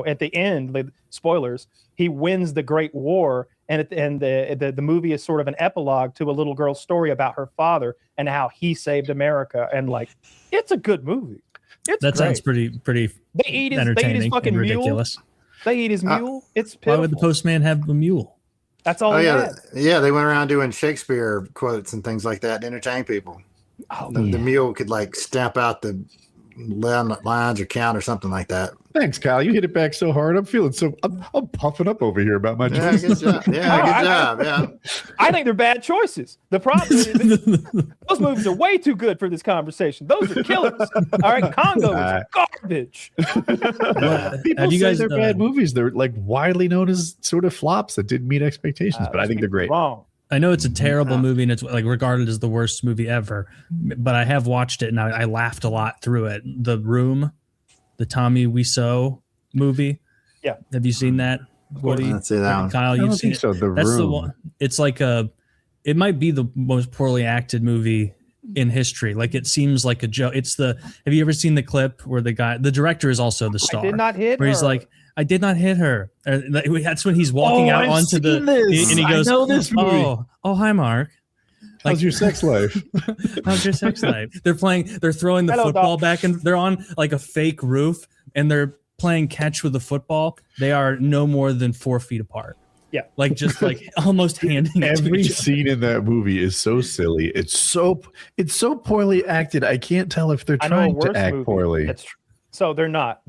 at the end, like, spoilers, he wins the Great War. And the movie is sort of an epilogue to a little girl's story about her father and how he saved America. And like, it's a good movie. That sounds pretty entertaining his fucking and mule. ridiculous. They eat his mule. It's pitiful. Why would the postman have a mule? That's all. He had. Yeah. They went around doing Shakespeare quotes and things like that to entertain people. The mule could like stamp out the lines or count or something like that. Thanks, Kyle. You hit it back so hard. I'm feeling I'm puffing up over here about my choice. Good job. Yeah, good job. Yeah. I think they're bad choices. The problem is those movies are way too good for this conversation. Those are killers. All right, Congo is garbage. People say they're bad movies. They're like widely known as sort of flops that didn't meet expectations, but I think they're great. Wrong. I know it's a terrible movie and it's like regarded as the worst movie ever, but I have watched it and I laughed a lot through it. The Room, the Tommy Wiseau movie. Yeah. Have you seen that? Woody? Let's see that one. Kyle, you've seen it? So. The That's Room. the one. It's like it might be the most poorly acted movie in history. Like it seems like a joke. Have you ever seen the clip where the director is also the star? I did not hit where her. He's like, I did not hit her. That's when he's walking out onto the, and he goes, I know this movie. Oh, hi, Mark. How's your sex life? How's your sex life? They're throwing the football back and they're on like a fake roof and they're playing catch with the football. They are no more than 4 feet apart. Yeah. Like just like almost handing it to Every each other. scene in that movie is so silly. It's so poorly acted. I can't tell if they're trying to act poorly. That's true. So they're not.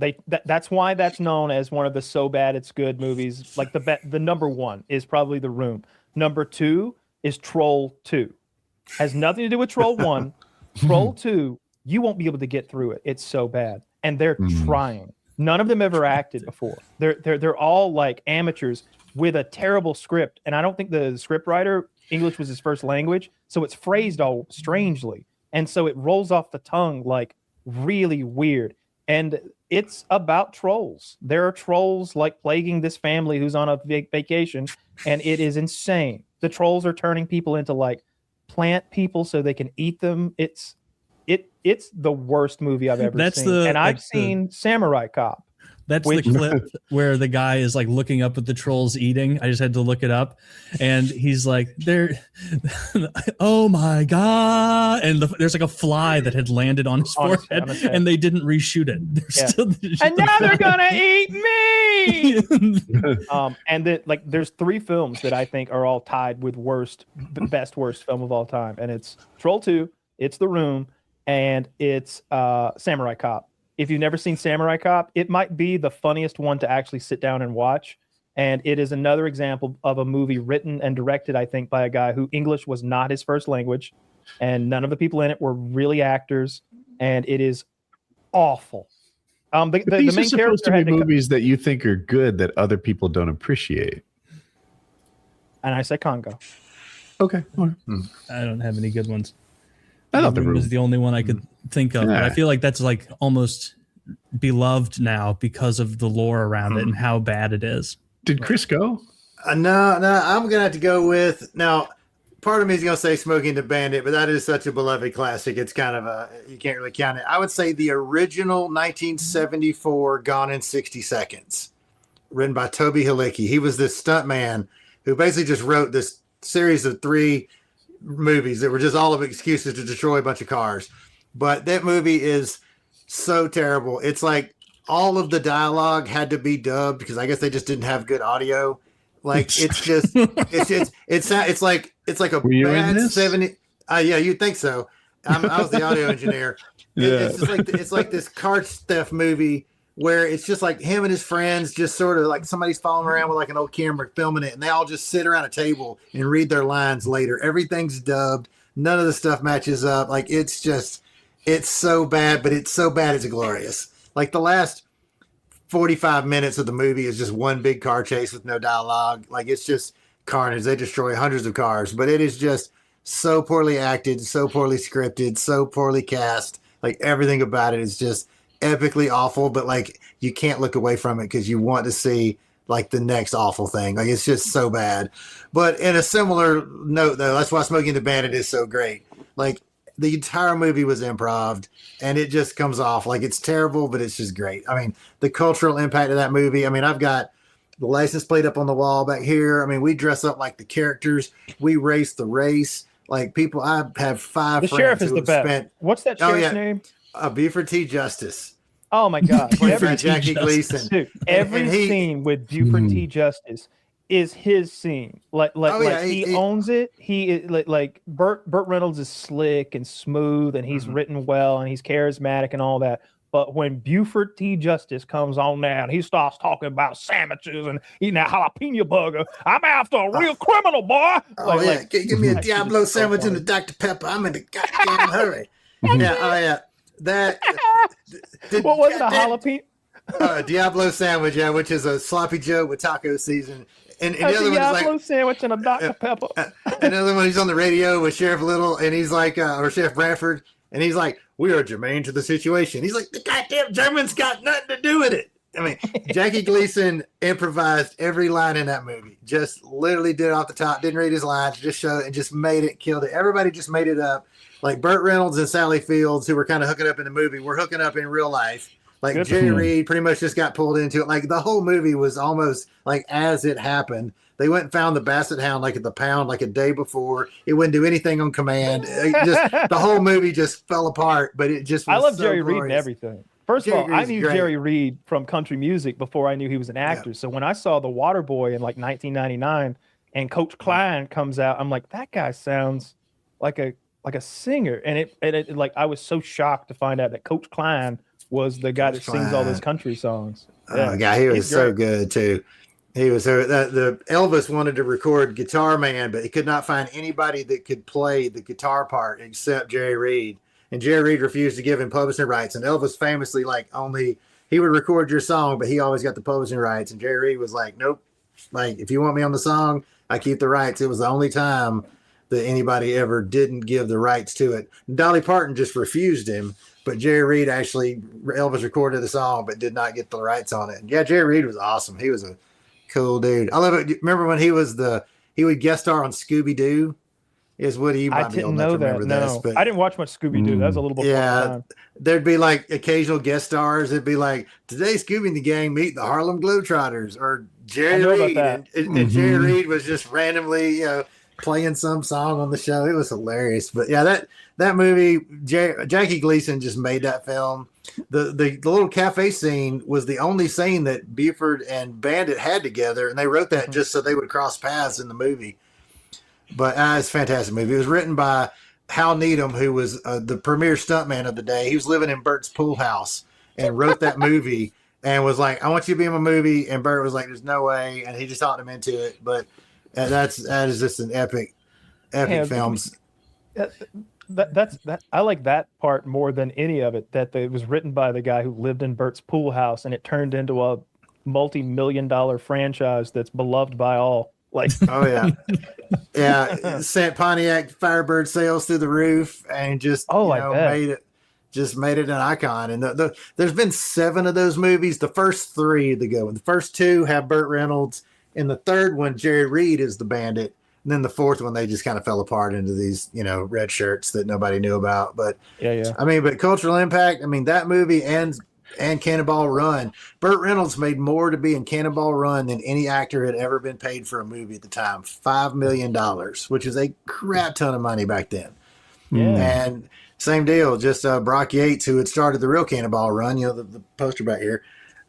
That's why that's known as one of the so bad it's good movies. Like the number one is probably The Room. Number 2 is Troll 2. Has nothing to do with Troll 1. Troll 2, you won't be able to get through it. It's so bad. And they're trying. None of them ever acted before. They're all like amateurs with a terrible script. And I don't think the script writer, English was his first language, so it's phrased all strangely. And so it rolls off the tongue like really weird. And it's about trolls. There are trolls like plaguing this family who's on a vacation, and it is insane. The trolls are turning people into like plant people so they can eat them. It's the worst movie I've ever seen. I've seen Samurai Cop. That's the clip where the guy is like looking up at the trolls eating. I just had to look it up. And he's like, oh my God. And there's like a fly that had landed on his forehead and they didn't reshoot it. And now they're going to eat me. And there's 3 films that I think are all tied with best worst film of all time. And it's Troll 2, it's The Room, and it's Samurai Cop. If you've never seen Samurai Cop, it might be the funniest one to actually sit down and watch. And it is another example of a movie written and directed, I think, by a guy who English was not his first language, and none of the people in it were really actors, and it is awful. These the main are supposed to character be movies that you think are good that other people don't appreciate. And I say Congo. Okay. I don't have any good ones. I thought the Room room is the only one I could think of. But I feel like that's like almost beloved now because of the lore around it and how bad it is. Did Chris go? No, I'm gonna have to go with now. Part of me is gonna say Smokey and the Bandit, but that is such a beloved classic. It's kind of you can't really count it. I would say the original 1974 Gone in 60 Seconds, written by Toby Halicki. He was this stuntman who basically just wrote this series of 3 movies that were just all of excuses to destroy a bunch of cars. But that movie is so terrible. It's like all of the dialogue had to be dubbed because I guess they just didn't have good audio. Like it's just it's like a bad 70. Yeah, you'd think so. I was the audio engineer. It's like this car theft movie where it's just like him and his friends just sort of like somebody's following around with like an old camera filming it, and they all just sit around a table and read their lines later. Everything's dubbed. None of the stuff matches up. Like it's so bad, but it's so bad it's glorious. Like the last 45 minutes of the movie is just one big car chase with no dialogue. Like it's just carnage. They destroy hundreds of cars, but it is just so poorly acted, so poorly scripted, so poorly cast. Like everything about it is just epically awful, but like you can't look away from it because you want to see like the next awful thing. Like it's just so bad. But in a similar note though, that's why Smokey and the Bandit is so great. Like the entire movie was improv and it just comes off like it's terrible, but it's just great. I mean, the cultural impact of that movie. I mean, I've got the license plate up on the wall back here. I mean, we dress up like the characters. We race the race. Like people, I have 5 the friends sheriff is who the have best. spent. What's that sheriff's name? Buford T. Justice. Oh my God! Played by Jackie Gleason. Dude, every scene with Buford T. Justice is his scene. He owns it. He is like Burt Reynolds is slick and smooth, and he's written well, and he's charismatic and all that. But when Buford T. Justice comes on now and he starts talking about sandwiches and eating a jalapeno burger, I'm after a real criminal, boy. Give me a Diablo sandwich and a Dr. Pepper. I'm in a goddamn hurry. That. What was it? A jalapeno? Diablo sandwich, which is a sloppy Joe with taco season. And the other one is Diablo sandwich and a Dr. Pepper. Another one, he's on the radio with Sheriff Little, and he's like, or Sheriff Bradford, and he's like, "We are germane to the situation." He's like, "The goddamn Germans got nothing to do with it." I mean, Jackie Gleason improvised every line in that movie. Just literally did it off the top, didn't read his lines, just showed it and just made it, killed it. Everybody just made it up. Like Burt Reynolds and Sally Fields, who were kind of hooking up in the movie, were hooking up in real life. Like Jerry Reed pretty much just got pulled into it. Like the whole movie was almost like as it happened. They went and found the Basset Hound like at the pound like a day before. It wouldn't do anything on command. The whole movie just fell apart. But it just was I love so Jerry glorious. Reed and everything. First of all, I knew Jerry Reed from country music before I knew he was an actor. So when I saw The Water Boy in like 1999 and Coach Klein comes out, I'm like, that guy sounds like a singer. And it like I was so shocked to find out that Coach Klein was the guy that sings all those country songs. Oh, God, he was so good too. He was the Elvis wanted to record Guitar Man, but he could not find anybody that could play the guitar part except Jerry Reed. And Jerry Reed refused to give him publishing rights. And Elvis famously he would record your song, but he always got the publishing rights. And Jerry Reed was like, "Nope. Like if you want me on the song, I keep the rights." It was the only time that anybody ever didn't give the rights to it. Dolly Parton just refused him. But Jerry Reed Elvis recorded the song, but did not get the rights on it. And yeah, Jerry Reed was awesome. He was a cool dude. I love it. Remember when he would guest star on Scooby Doo? Is what he might be old enough to remember this. But I didn't watch much Scooby Doo. That was a little bit time. There'd be like occasional guest stars. It'd be like, "Today Scooby and the gang meet the Harlem Globetrotters," or Jerry Reed. And Jerry Reed was just randomly, playing some song on the show. It was hilarious. But yeah, that movie, Jackie Gleason just made that film. The little cafe scene was the only scene that Buford and Bandit had together, and they wrote that just so they would cross paths in the movie. But it's a fantastic movie. It was written by Hal Needham, who was the premier stuntman of the day, he was living in Bert's pool house and wrote that movie and was like, I want you to be in my movie. And Bert was like, there's no way. And he just talked him into it. But that is just an epic films. That I like that part more than any of it, that it was written by the guy who lived in Bert's pool house and it turned into a multi-million-dollar franchise that's beloved by all. Like, oh yeah. Yeah. Sent Pontiac Firebird sales through the roof and just made it an icon. And there's been 7 of those movies. The first 3 to go. And the first 2 have Burt Reynolds. And the third one, Jerry Reed is the bandit. And then the fourth one, they just kind of fell apart into these, red shirts that nobody knew about. But but cultural impact, that movie and Cannonball Run. Burt Reynolds made more to be in Cannonball Run than any actor had ever been paid for a movie at the time. $5 million, which is a crap ton of money back then. Yeah. And same deal, just Brock Yates, who had started the real Cannonball Run, the poster back here.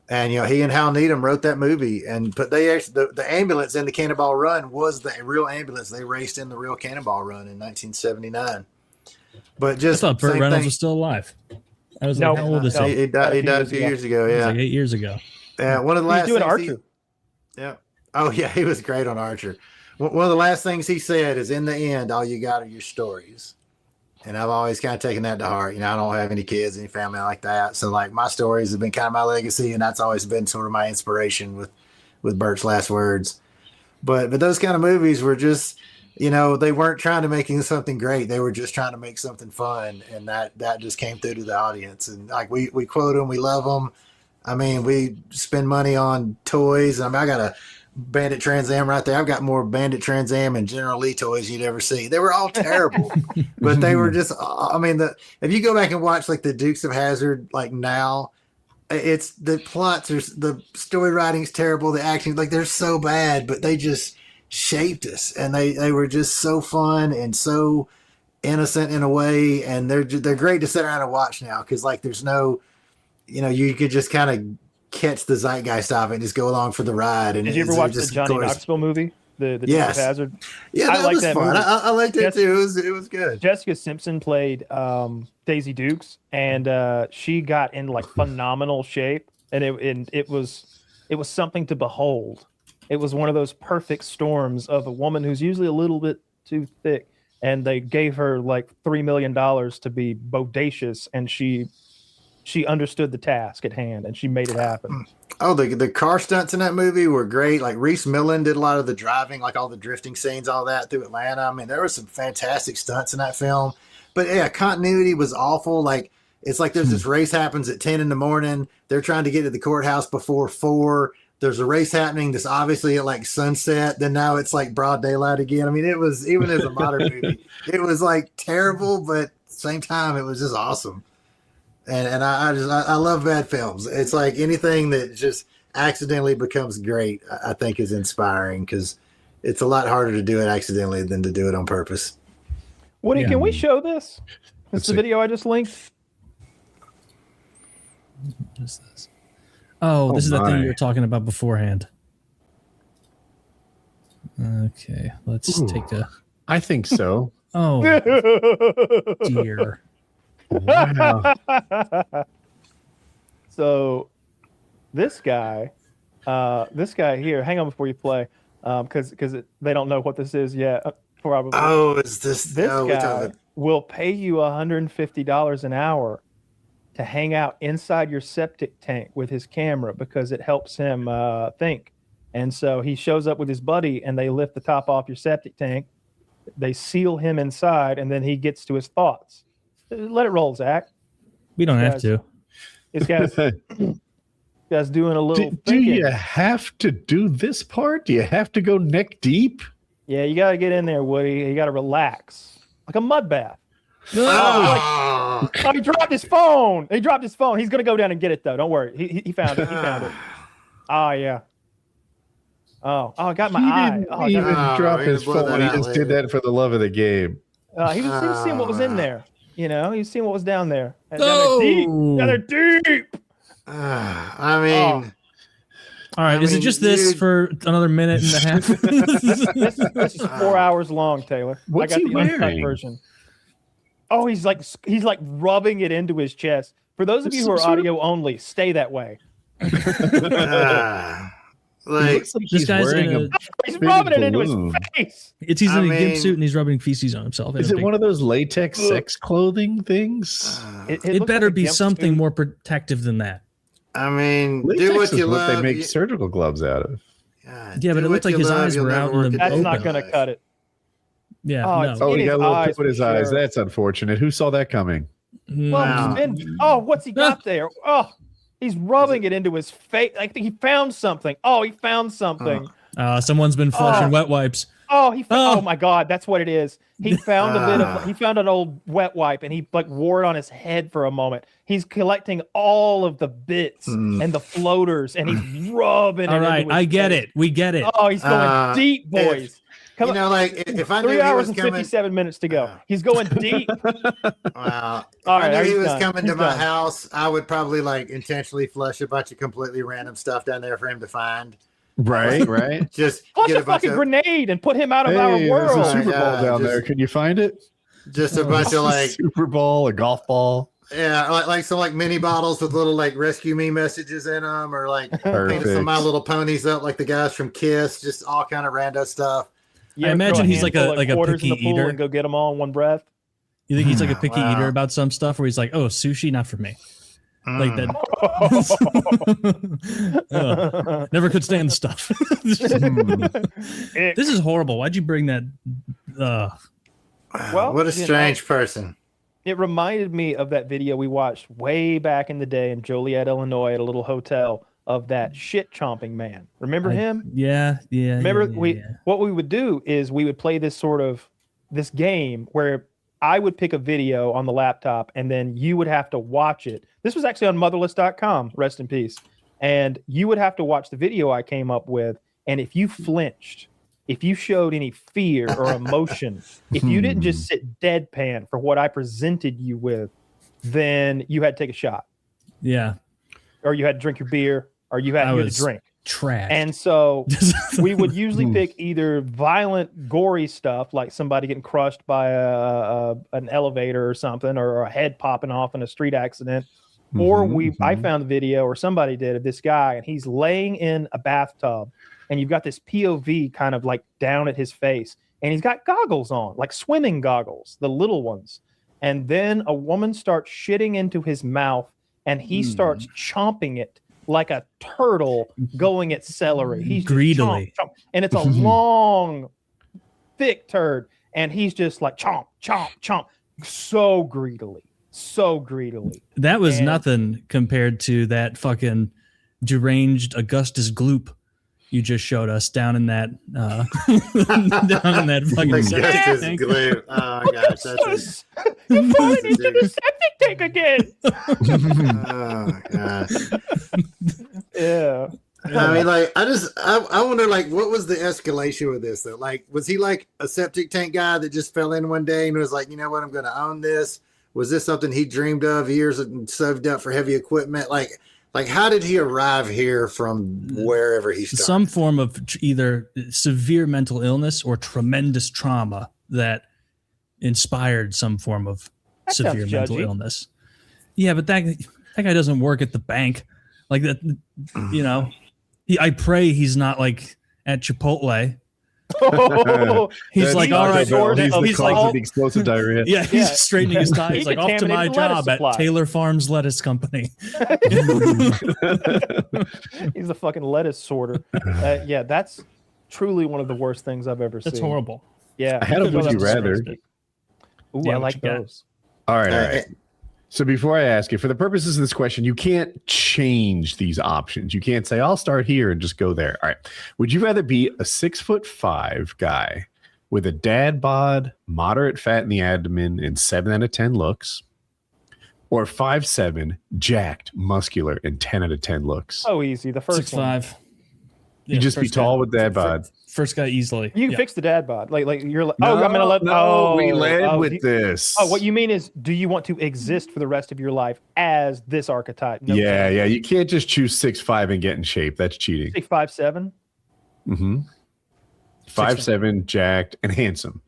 And, he and Hal Needham wrote that movie. But they actually, the ambulance in the Cannonball Run was the real ambulance they raced in the real Cannonball Run in 1979. But just I thought Burt Reynolds was still alive. I was like, how old is he? He died a few years ago. Yeah. Like 8 years ago. Yeah. One of the last He's doing Archer. Yeah. Oh, yeah. He was great on Archer. One of the last things he said is, in the end, all you got are your stories. And I've always kind of taken that to heart. I don't have any kids, any family like that. So like my stories have been kind of my legacy, and that's always been sort of my inspiration with Bert's last words. But those kind of movies were just, they weren't trying to make something great. They were just trying to make something fun. And that just came through to the audience. And like we quote them, we love them. We spend money on toys. I got a Bandit Trans Am right there. I've got more Bandit Trans Am and General Lee toys you'd ever see. They were all terrible, but they were just, if you go back and watch like the Dukes of Hazzard, like now, it's the plots are, the story writing's terrible. The action, like they're so bad, but they just shaped us, and they were just so fun and so innocent in a way. And they're great to sit around and watch now. Cause like, there's no, you could just kind of catch the zeitgeist of it and just go along for the ride. And did you ever watch the Johnny Knoxville movie, the Dukes of Hazzard? Yeah, I liked that fun. Movie. I liked it too. It was good. Jessica Simpson played Daisy Dukes, and she got in like phenomenal shape, and it was something to behold. It was one of those perfect storms of a woman who's usually a little bit too thick, and they gave her like $3 million to be bodacious, and she understood the task at hand, and she made it happen. Oh, the car stunts in that movie were great. Like Reese Millen did a lot of the driving, like all the drifting scenes, all that through Atlanta. There were some fantastic stunts in that film. But yeah, continuity was awful. Like it's like there's this race happens at 10 in the morning. They're trying to get to the courthouse before 4. There's a race happening that's obviously at like sunset. Then now it's like broad daylight again. It was, even as a modern movie, it was like terrible, but at the same time, it was just awesome. And I love bad films. It's like anything that just accidentally becomes great, I think is inspiring, because it's a lot harder to do it accidentally than to do it on purpose. Woody, can we show this? It's the video I just linked. What is this? Oh, this is the thing you were talking about beforehand. Okay, let's take a... I think so. Oh, dear. Wow. So this guy here, hang on before you play, because they don't know what this is yet, probably. Oh, is this guy will pay you $150 an hour to hang out inside your septic tank with his camera, because it helps him think. And so he shows up with his buddy, and they lift the top off your septic tank, they seal him inside, and then he gets to his thoughts. Let it roll, Zach. We don't have to. This guy's doing a little. Do you have to do this part? Do you have to go neck deep? Yeah, you got to get in there, Woody. You got to relax, like a mud bath. Oh, he dropped his phone. He's gonna go down and get it though. Don't worry. He found it. Oh yeah. Oh, I got my eye. He didn't even drop his phone. He just did that for the love of the game. He was seeing what was in there. He was seeing what was down there. Down there deep. All right. Is it just this for another minute and a half? This is 4 hours long, Taylor. What's I got he the uncut wearing? version. Oh, he's like rubbing it into his chest. For those of you who are audio only, stay that way. Like this guy's wearing he's rubbing it into his face. He's in a gimp suit and he's rubbing feces on himself. Is it one of those latex sex clothing things? It better be something more protective than that. I mean, latex do what you what love. They make surgical gloves out of. God, yeah, but it looked like his eyes were out in the That's open. not going to cut it. Yeah. Oh, he got a little pip in his eyes. Sure. That's unfortunate. Who saw that coming? Well, what's he got there? Oh, he's rubbing it into his face. I think he found something. Oh, he found something. Someone's been flushing wet wipes. Oh, oh my God, that's what it is. He found he found an old wet wipe and he like wore it on his head for a moment. He's collecting all of the bits and the floaters and he's rubbing all it. right, I get it. We get it. Oh, he's going deep, boys. Come on. Like if I knew 3 hours and coming, 57 minutes to go. He's going deep. Wow. If All I right, knew he was done. coming He's to my done. house, I would probably like intentionally flush a bunch of completely random stuff down there for him to find. Right. Just Flush get a fucking grenade and put him out of our Hey, world. there's a Super Yeah, Bowl down there. Can you find it? Just a bunch of like Super Bowl, a golf ball. yeah, like some like mini bottles with little like rescue me messages in them, or like painted Perfect. some My Little Ponies up like the guys from Kiss, just all kind of rando stuff. You I ever throw imagine he's like a- handful of like a quarters in picky the pool eater. and go get them all in one breath. You think he's like a picky Wow. eater about some stuff where he's like, oh, sushi, not for me. Like that. Never could stand stuff. This is horrible. Why'd you bring that? Well, What a you know, strange person. It reminded me of that video we watched way back in the day in Joliet, Illinois, at a little hotel of that shit chomping man. Remember him? Yeah. Remember yeah. what we would do is we would play this game where I would pick a video on the laptop and then you would have to watch it. This was actually on motherless.com, rest in peace. And you would have to watch the video I came up with. And if you flinched, if you showed any fear or emotion, if you didn't just sit deadpan for what I presented you with, then you had to take a shot. Yeah. Or you had to drink your beer, or you had to drink. Trash. And so we would usually pick either violent, gory stuff, like somebody getting crushed by an elevator or something, or a head popping off in a street accident. Or I found a video, or somebody did, of this guy, and he's laying in a bathtub, and you've got this POV kind of like down at his face, and he's got goggles on, like swimming goggles, the little ones. And then a woman starts shitting into his mouth, and he starts chomping it like a turtle going at celery. He's just greedily. chomp, chomp. And it's a long, thick turd. And he's just like chomp, chomp, chomp. So greedily. That was nothing compared to that fucking deranged Augustus Gloop you just showed us down in that down in that fucking septic Augustus tank. Gloop. Oh my gosh, that's You're falling into the septic tank again. oh gosh. Yeah. I mean, like, I wonder, like, what was the escalation with this though? Like, was he like a septic tank guy that just fell in one day and was like, you know what, I'm going to own this? Was this something he dreamed of years and saved up for heavy equipment? Like, how did he arrive here from wherever he started? Some form of either severe mental illness or tremendous trauma that inspired some form of That severe sounds mental judgy. illness. Yeah, but that guy doesn't work at the bank. Like that, you know. I pray he's not like at Chipotle. Oh, He's like, all right, he's the he's cause like, of the explosive diarrhea. yeah, he's Yeah. straightening his tie. He He's like, off to my contaminated lettuce job at supply. Taylor Farms Lettuce Company. he's a fucking lettuce sorter. Yeah, that's truly one of the worst things I've ever seen. That's horrible. Yeah. I had a Could go would you that rather. disgusting. Ooh, Yeah, I what like you got? those. All right. So before I ask you, for the purposes of this question, you can't change these options. You can't say, I'll start here and just go there. All right. Would you rather be a 6'5" guy with a dad bod, moderate fat in the abdomen, and 7 out of 10 looks, or 5'7", jacked, muscular, and 10 out of 10 looks? So easy. The first one. 6'5". You just be tall with dad bod. First guy easily. You can Yeah. fix the dad bod. Like you're like, No, I'm gonna let. we led with this. Oh, what you mean is, do you want to exist for the rest of your life as this archetype? No yeah. chance. You can't just choose 6'5" and get in shape. That's cheating. Say 5'7". Mm-hmm. 5'7", jacked and handsome,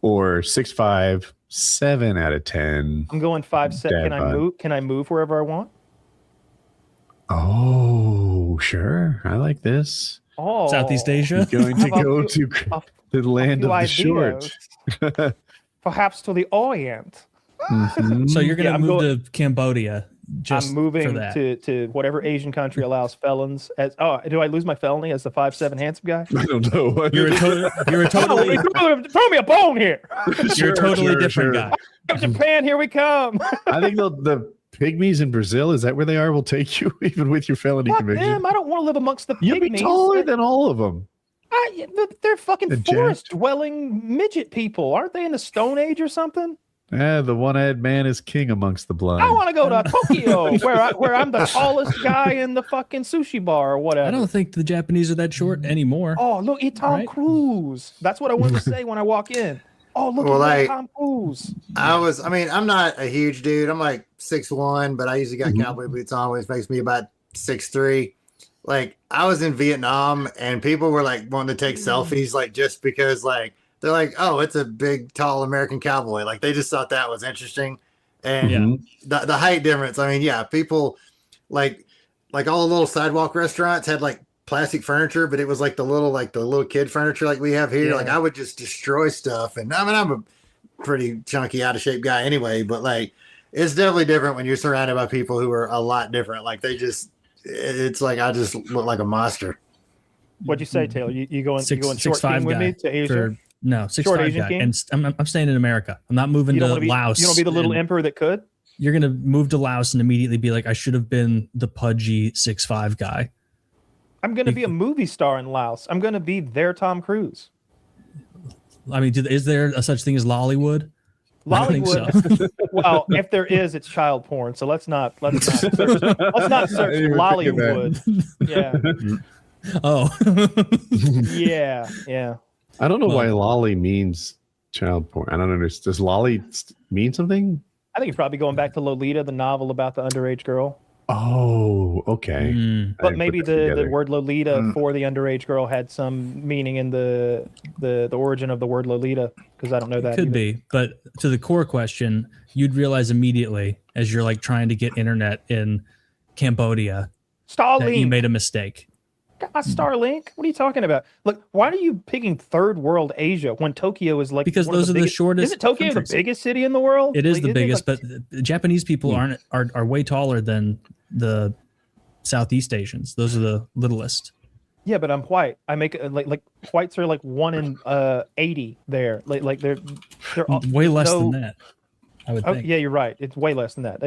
or 6'5", 7 out of 10. I'm going 5. Dad Can I bod. move? Can I move wherever I want? Oh, sure. I like this. Oh, Southeast Asia. You're going to How about go you- to the land of the short. Perhaps to the Orient. Mhm. So you're gonna Yeah, I'm move going- to Cambodia. Just I'm for moving that. to whatever Asian country allows felons. As do I lose my felony as the 5'7" handsome guy? I don't know what You're a totally Throw me a bone here. you're a totally different guy. Japan, here we come. I think the pygmies in Brazil, is that where they are, will take you even with your felony Fuck conviction. them. I don't want to live amongst the You'll be pygmies. taller than all of them. They're fucking The jet. forest-dwelling midget people. Aren't they in the Stone Age or something? The one-eyed man is king amongst the blind. I want to go to Tokyo, where I'm the tallest guy in the fucking sushi bar or whatever. I don't think the Japanese are that short anymore. Oh, look, it's Tom Right? Cruise. That's what I wanted to say when I walk in. Oh, look Well, at like- Tom Cruise. I'm not a huge dude. I'm like 6'1", but I usually got Mhm. cowboy boots on, which makes me about 6'3". Like, I was in Vietnam and people were like wanting to take selfies, like just because like they're like, oh, it's a big, tall American cowboy. Like they just thought that was interesting. And Yeah. Mhm. the height difference. I mean, yeah, people like all the little sidewalk restaurants had like plastic furniture, but it was like the little kid furniture like we have here. Yeah. Like I would just destroy stuff. And I mean, I'm a pretty chunky, out of shape guy anyway, but like it's definitely different when you're surrounded by people who are a lot different. Like it's like I just look like a monster. What'd you say, Taylor? You going short 6'5" king with guy me to Asia? for- no, 6'5" Short Asian guy. king? And I'm staying in America. I'm not moving You don't to want to be Laos. You don't be the little and emperor that could. You're gonna move to Laos and immediately be like, I should have been the pudgy 6'5" guy. I'm going to be a movie star in Laos. I'm going to be their Tom Cruise. I mean, is there a such thing as Lollywood? I don't think Lollywood. so. Well, if there is, it's child porn. So let's not search Lollywood. Yeah, Oh, yeah. I don't know Well- why lolly means child porn. I don't understand. Does lolly mean something? I think it's probably going back to Lolita, the novel about the underage girl. Oh, okay. Mm. I But didn't maybe put that the together. word Lolita Mm. for the underage girl had some meaning in the origin of the word Lolita, because I don't know that. Could either. be, but to the core question, you'd realize immediately as you're like trying to get internet in Cambodia that you Starlink. made a mistake. God, Starlink. What are you talking about? Look, why are you picking third world Asia when Tokyo is like Because one of those are the biggest- shortest Isn't Tokyo countries. the biggest city in the world? It is Like, the isn't it biggest, like- but the Japanese people are way taller than the Southeast Asians. Those are the littlest. yeah, but I'm white. I make like whites are like 1 in 80 there. Like they're all, Way less no- than that, I would Oh, think. yeah, you're right. It's way less than that.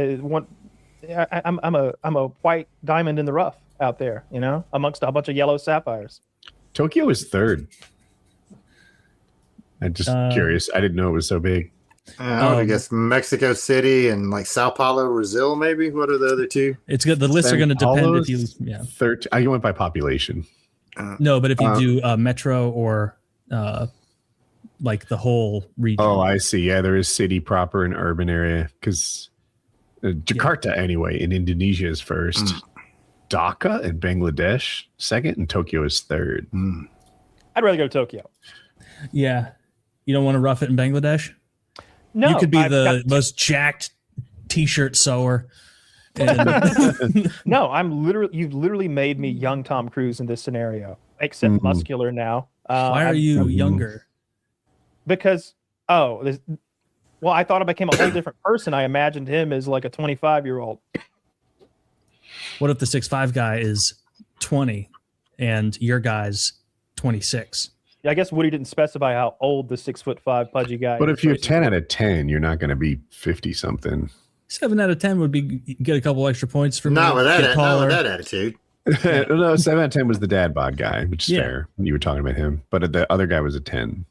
I'm a white diamond in the rough out there, you know, amongst a bunch of yellow sapphires. Tokyo is third. I'm just curious. I didn't know it was so big. I guess Mexico City and like Sao Paulo, Brazil, maybe. What are the other two? It's good. The lists are going to Sao depend if Paulo's you, yeah. 13. I went by population. No, but if you do metro or like the whole region. Oh, I see. Yeah, there is city proper and urban area because Jakarta, anyway, in Indonesia is first. Dhaka in Bangladesh second, and Tokyo is third. I'd rather go to Tokyo. Yeah. You don't want to rough it in Bangladesh? No, You could be I've the got- most jacked t-shirt sewer. And No, you've literally made me young Tom Cruise in this scenario, except muscular now. why are you younger? Because, well, I thought I became a whole different person. I imagined him as like a 25-year-old. What if the 6'5" guy is 20 and your guy's 26? I guess Woody didn't specify how old the 6'5" pudgy guy But is. if you're 10 out of 10, you're not going to be 50 something. 7 out of 10 would be get a couple extra points for me. Not with Get that taller. attitude. No, 7 out of 10 was the dad bod guy, which is Yeah. fair. You were talking about him, but the other guy was a 10.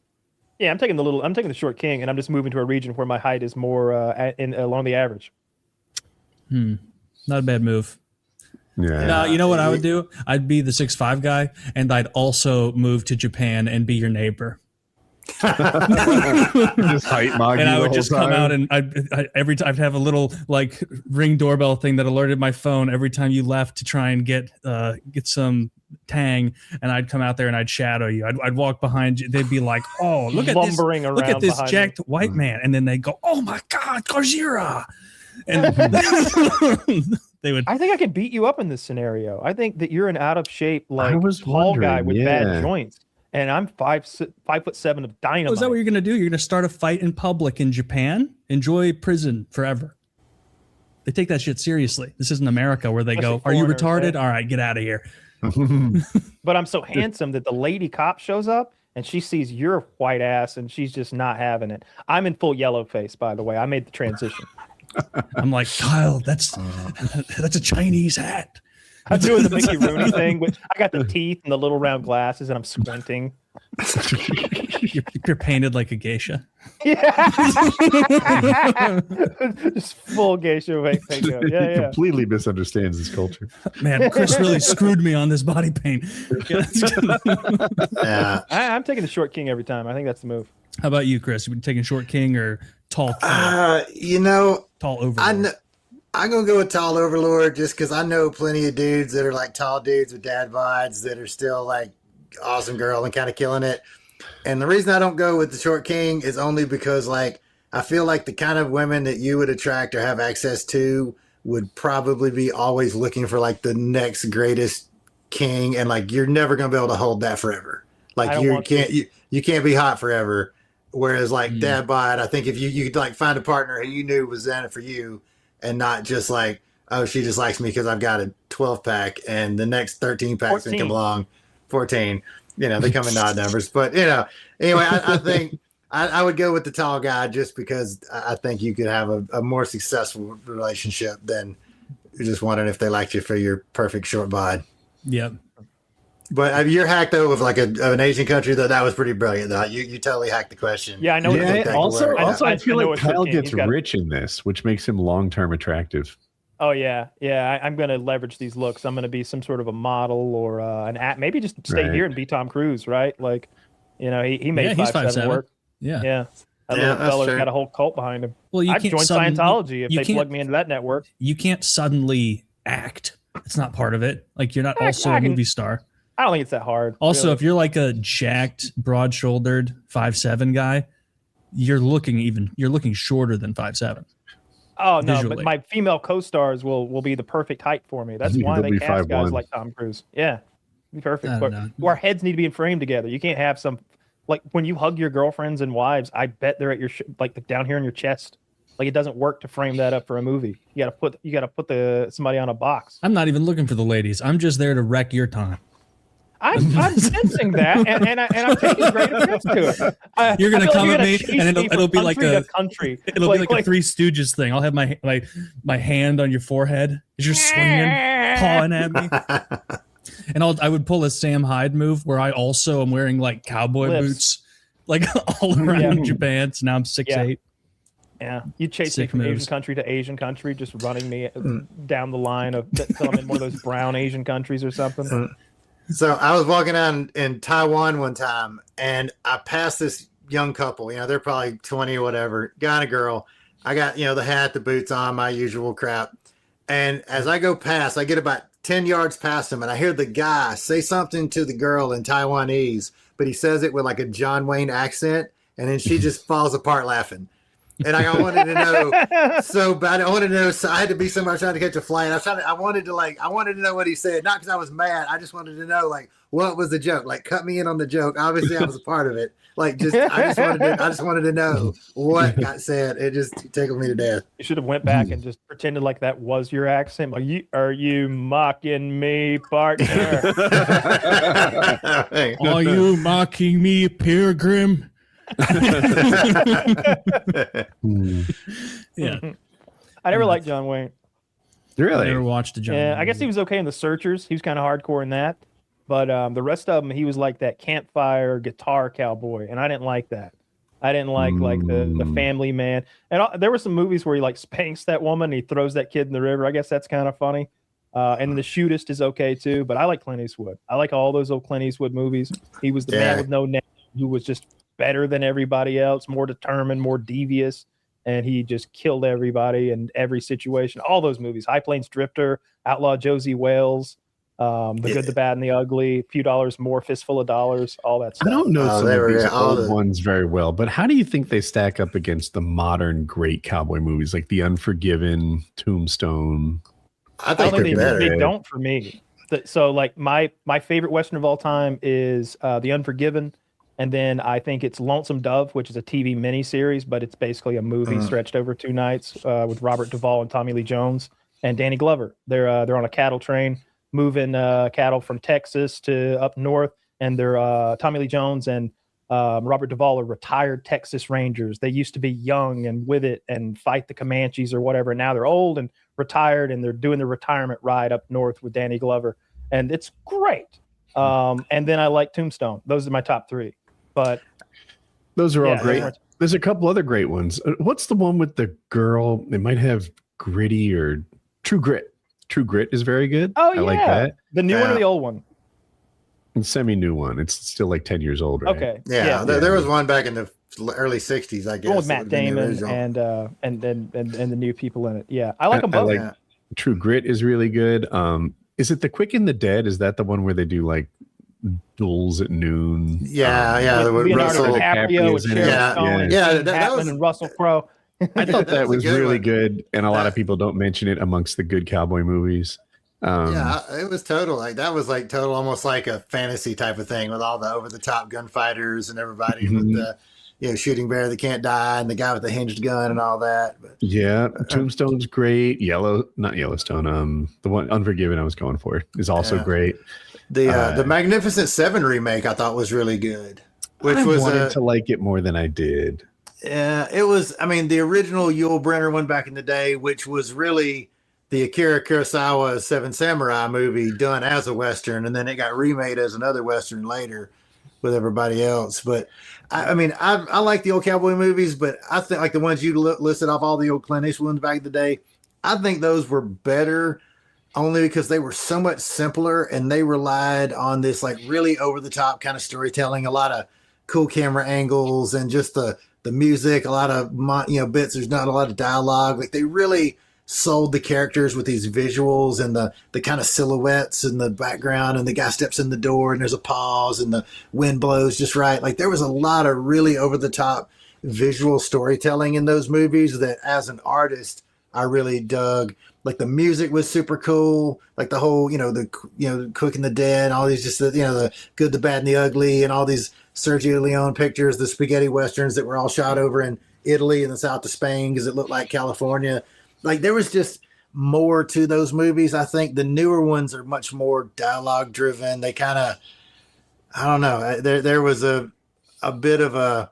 Yeah, I'm taking the short king, and I'm just moving to a region where my height is more along the average. Not a bad move. Yeah. No, you know what I would do? I'd be the 6'5" guy, and I'd also move to Japan and be your neighbor. Just height mocking And I the would whole just time. come out and I every time I'd have a little like ring doorbell thing that alerted my phone every time you left to try and get some tang, and I'd come out there and I'd shadow you. I'd walk behind you. They'd be like, "Oh, look at this! Lumbering Look at around this behind jacked white man!" And then they go, "Oh my God, Gojira!" And they would. I think I could beat you up in this scenario. I think that you're an out of shape, like was tall guy wondering, with yeah. bad joints, and I'm 5'7" of dynamite. Oh, is that what you're gonna do? You're gonna start a fight in public in Japan? Enjoy prison forever. They take that shit seriously. This isn't America where they Especially go, "Are you foreigners, retarded? right? All right, get out of here." But I'm so handsome that the lady cop shows up and she sees your white ass and she's just not having it. I'm in full yellow face, by the way. I made the transition. I'm like, Kyle, that's a Chinese hat. I'm doing the Mickey Rooney thing, which I got the teeth and the little round glasses and I'm squinting. You're painted like a geisha. Yeah. Just full geisha makeup. He Yeah. completely misunderstands his culture. Man, Chris really screwed me on this body paint. Yeah. I'm taking the short king every time. I think that's the move. How about you, Chris? You been taking short king or tall tall overlord? I'm gonna go with tall overlord just because I know plenty of dudes that are like tall dudes with dad bods that are still like awesome girl and kind of killing it. And the reason I don't go with the short king is only because like I feel like the kind of women that you would attract or have access to would probably be always looking for like the next greatest king, and like you're never gonna be able to hold that forever. Like you can't be hot forever. Whereas like dad bod, I think if you could like find a partner who you knew was in it for you, and not just like, oh, she just likes me because I've got a 12 pack and the next 13 packs can come along. 14, they come in odd numbers, but anyway, I think I would go with the tall guy just because I think you could have a more successful relationship than just wondering if they liked you for your perfect short bod. Yep. But your hack though of like an Asian country that was pretty brilliant though. You totally hacked the question. Yeah, I know. Yeah, also, I feel like Kyle gets got rich in this, which makes him long-term attractive. Oh yeah. I'm going to leverage these looks. I'm going to be some sort of a model or an act. Maybe just stay here and be Tom Cruise, right? Like, he made 5'7" work. Yeah. That little fella's got a whole cult behind him. Well, I'd join Scientology if they plug me into that network. You can't suddenly act. It's not part of it. Like you're not also a movie star. I don't think it's that hard. Also, really. if you're like a jacked, broad-shouldered 5'7" guy, you're looking shorter than 5'7". Oh no, visually. but my female co-stars will be the perfect height for me. That's why they cast guys like Tom Cruise. Yeah, be perfect. But our heads need to be in frame together. You can't have some like when you hug your girlfriends and wives. I bet they're at your like down here in your chest. Like it doesn't work to frame that up for a movie. You gotta put somebody on a box. I'm not even looking for the ladies. I'm just there to wreck your time. I'm sensing that, and I'm taking great offense to it. You're gonna come at me, and it'll be like a country. It'll be like a Three Stooges thing. I'll have my hand on your forehead as you're swinging, pawing at me, and I would pull a Sam Hyde move where I also am wearing like cowboy boots, like all around Japan. So now I'm 6'8". Yeah, you chase me from Asian country to Asian country, just running me down the line until I'm in one of those brown Asian countries or something. So I was walking out in Taiwan one time, and I passed this young couple. They're probably 20 or whatever, guy and a girl. I got the hat, the boots on, my usual crap. And as I go past, I get about 10 yards past him, and I hear the guy say something to the girl in Taiwanese, but he says it with like a John Wayne accent, and then she just falls apart laughing. And I wanted to know so bad. I wanted to know. So I had to be somewhere trying to catch a flight. I wanted to know what he said, not because I was mad. I just wanted to know what was the joke. Like cut me in on the joke. Obviously, I was a part of it. I just wanted to know what got said. It just tickled me to death. You should have went back and just pretended like that was your accent. Are you mocking me, partner? Are you mocking me, pilgrim? Yeah, I never liked John Wayne. Really? I never watched the John. Yeah, Wayne I guess he was okay in The Searchers. He was kind of hardcore in that, but the rest of them, he was like that campfire guitar cowboy, and I didn't like that. I didn't like the family man. And there were some movies where he like spanks that woman, and he throws that kid in the river. I guess that's kind of funny. And The Shootist is okay too, but I like Clint Eastwood. I like all those old Clint Eastwood movies. He was the man with no name who was just better than everybody else, more determined, more devious, and he just killed everybody in every situation. All those movies, High Plains Drifter, Outlaw Josie Wales, The Good, the Bad, and the Ugly, Few Dollars More, Fistful of Dollars, all that stuff. I don't know some of these old the ones very well, but how do you think they stack up against the modern great cowboy movies like The Unforgiven, Tombstone? I think they're better. They don't for me. So like my favorite Western of all time is The Unforgiven. And then I think it's Lonesome Dove, which is a TV miniseries, but it's basically a movie stretched over 2 nights with Robert Duvall and Tommy Lee Jones and Danny Glover. They're on a cattle train moving cattle from Texas to up north, and they're Tommy Lee Jones and Robert Duvall are retired Texas Rangers. They used to be young and with it and fight the Comanches or whatever. Now they're old and retired, and they're doing the retirement ride up north with Danny Glover, and it's great. And then I like Tombstone. Those are my top 3. But those are all great. There's a couple other great ones. What's the one with the girl? It might have Gritty or True Grit. True Grit is very good. Oh, I like that. The new one or the old one? Semi-new one. It's still like 10 years old, right? Okay. Yeah. There was one back in the early 60s, I guess. One with Matt Damon and the new people in it. Yeah. I like them both. True Grit is really good. Is it The Quick and the Dead? Is that the one where they do like duels at noon? Yeah. With Leonardo DiCaprio with Sharon Stone that was, and Russell Crowe. I thought that was really good, and a lot That- of people don't mention it amongst the good cowboy movies. it was total almost like a fantasy type of thing with all the over the top gunfighters and everybody with the shooting bear that can't die and the guy with the hinged gun and all that. But Tombstone's great. Not Yellowstone. The one Unforgiven I was going for is also great. The Magnificent Seven remake I thought was really good. I wanted to like it more than I did. Yeah, it was. I mean, the original Yul Brynner one back in the day, which was really the Akira Kurosawa Seven Samurai movie done as a Western, and then it got remade as another Western later with everybody else. But I mean, I like the old cowboy movies, but I think like the ones you listed off, all the old Clint Eastwood ones back in the day, I think those were better only because they were so much simpler and they relied on this like really over the top kind of storytelling, a lot of cool camera angles and just the music, a lot of bits. There's not a lot of dialogue. Like they really sold the characters with these visuals and the kind of silhouettes in the background, and the guy steps in the door and there's a pause and the wind blows just right. Like there was a lot of really over the top visual storytelling in those movies that as an artist I really dug. Like the music was super cool. Like the whole, the Quick and the Dead, all these just the Good, the Bad, and the Ugly, and all these Sergio Leone pictures, the spaghetti westerns that were all shot over in Italy and the south of Spain because it looked like California. Like there was just more to those movies. I think the newer ones are much more dialogue driven. They kind of, I don't know. There was a bit of a,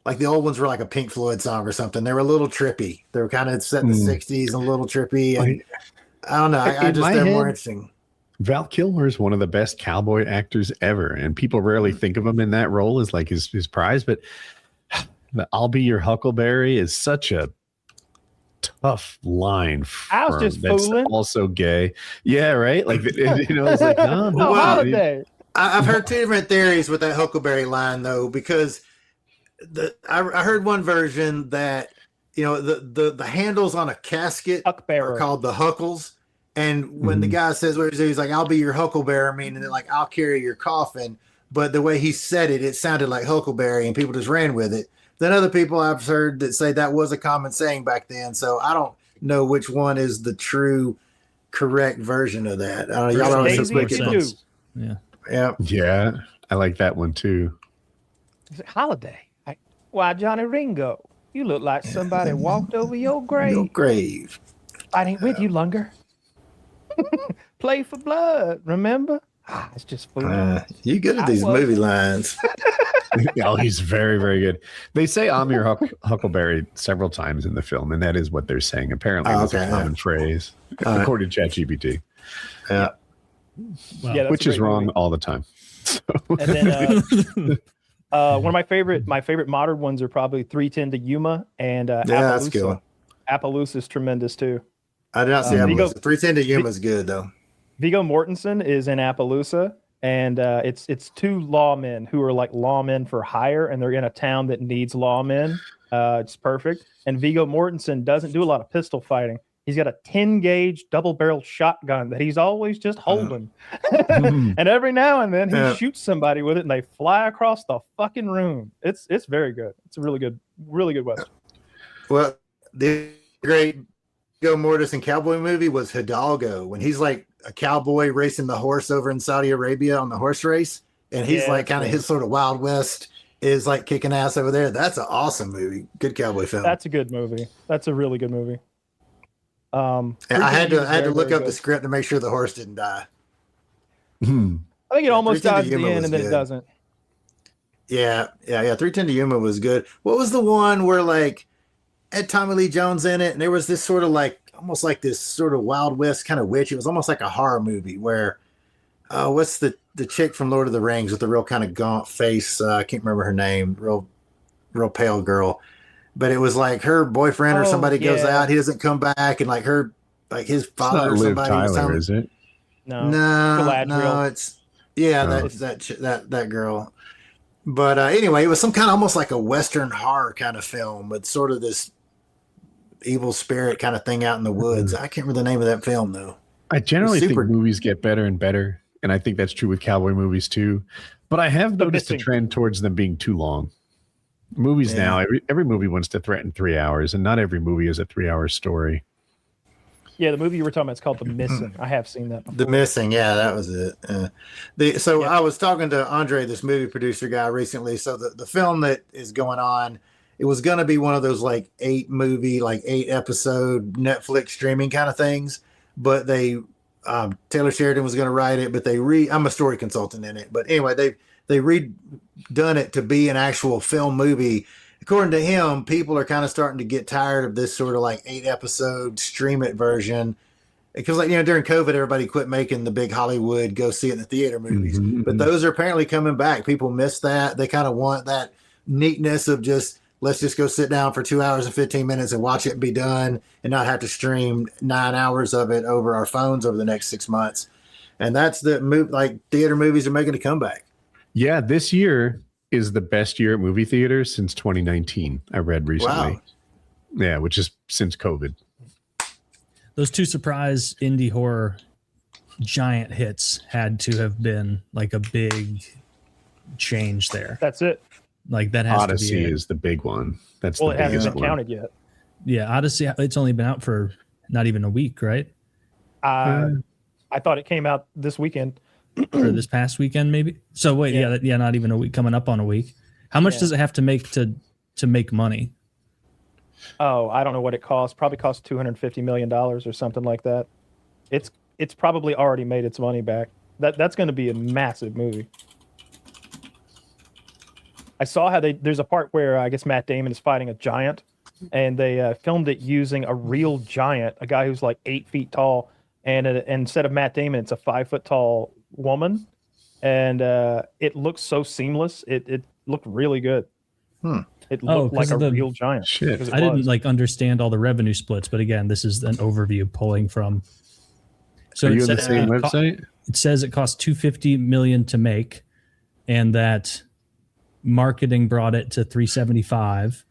like the old ones were like a Pink Floyd song or something. They were a little trippy. They were kind of set in the 60s and a little trippy. And I don't know. I just, they're more interesting. Val Kilmer is one of the best cowboy actors ever, and people rarely think of him in that role as like his prize. But "I'll Be Your Huckleberry" is such a tough line. I was just fooling. Also gay, yeah, right. Like it's like no, Holiday. I've heard 2 different theories with that Huckleberry line though, because I heard one version that the handles on a casket are called the huckles. And when the guy says, he's like, "I'll be your huckleberry," meaning that like I'll carry your coffin. But the way he said it, it sounded like huckleberry, and people just ran with it. Then other people I've heard that say that was a common saying back then. So I don't know which one is the true, correct version of that. Y'all are yeah. I like that one too. Is it Holiday? Why, Johnny Ringo, you look like somebody walked over your grave. I ain't with you longer. Play for blood, remember? It's just fun. You good at these movie lines. Oh, he's very, very good. They say "I'm your Huckleberry" several times in the film, and that is what they're saying. Apparently, it's a common phrase, according to ChatGPT. Yeah. Wow. Which is wrong all the time. So. And then one of my favorite modern ones are probably 310 to Yuma and Appaloosa. That's good. Appaloosa is tremendous too. I did not see Appaloosa. 310 to Yuma is good though. Viggo Mortensen is in Appaloosa, and it's two lawmen who are like lawmen for hire, and they're in a town that needs lawmen. It's perfect. And Viggo Mortensen doesn't do a lot of pistol fighting. He's got a 10-gauge double-barrel shotgun that he's always just holding. And every now and then he shoots somebody with it and they fly across the fucking room. It's very good. It's a really good Western. Well, the great Viggo Mortensen cowboy movie was Hidalgo, when he's like a cowboy racing the horse over in Saudi Arabia on the horse race. And he's like kind of his sort of Wild West is like kicking ass over there. That's an awesome movie. Good cowboy film. That's a good movie. That's a really good movie. I had to look up the script to make sure the horse didn't die. I think it almost dies at the end and then it doesn't. Yeah. 310 to Yuma was good. What was the one where like had Tommy Lee Jones in it, and there was this sort of like almost like this sort of Wild West kind of witch. It was almost like a horror movie where what's the chick from Lord of the Rings with the real kind of gaunt face? I can't remember her name. Real pale girl. But it was like her boyfriend or somebody goes out, he doesn't come back, and like his father or somebody. Tyler, is it? No, it's that girl. But anyway, it was some kind of almost like a Western horror kind of film with sort of this evil spirit kind of thing out in the woods. I can't remember the name of that film though. I generally think movies get better and better, and I think that's true with cowboy movies too. But I have noticed a trend towards them being too long. Movies now, every movie wants to threaten 3 hours, and not every movie is a 3-hour story. Yeah, the movie you were talking about is called The Missing. I have seen that before. The Missing, yeah, that was it. I was talking to Andre, this movie producer guy, recently. So the film that is going on, it was going to be one of those like 8-episode Netflix streaming kind of things, but Taylor Sheridan was going to write it, but I'm a story consultant in it. But anyway, they redone it to be an actual film movie. According to him, people are kind of starting to get tired of this sort of like 8-episode stream it version, because like, during COVID, everybody quit making the big Hollywood go see it in the theater movies, but those are apparently coming back. People miss that. They kind of want that neatness of let's just go sit down for 2 hours and 15 minutes and watch it and be done, and not have to stream 9 hours of it over our phones over the next 6 months. And that's the move. Like theater movies are making a comeback. Yeah, this year is the best year at movie theaters since 2019. I read recently. Wow. Yeah, which is since COVID. Those two surprise indie horror giant hits had to have been like a big change there. That's it. Like that has Odyssey to be is the big one. That's it the biggest hasn't been counted yet. Yeah, Odyssey. It's only been out for not even a week, right? I thought it came out this weekend. Or this past weekend, maybe. So wait, not even a week. Coming up on a week. How much does it have to make to make money? Oh, I don't know what it costs. Probably costs $250 million or something like that. It's probably already made its money back. That's going to be a massive movie. I saw how there's a part where I guess Matt Damon is fighting a giant, and they filmed it using a real giant, a guy who's like 8 feet tall, and instead of Matt Damon, it's a 5 foot tall woman, and it looks so seamless. It looked really good. It looked like a real giant. Shit. I didn't like understand all the revenue splits, but again, this is an overview pulling from. So are you on the same website? It says it cost $250 million to make, and that marketing brought it to $375,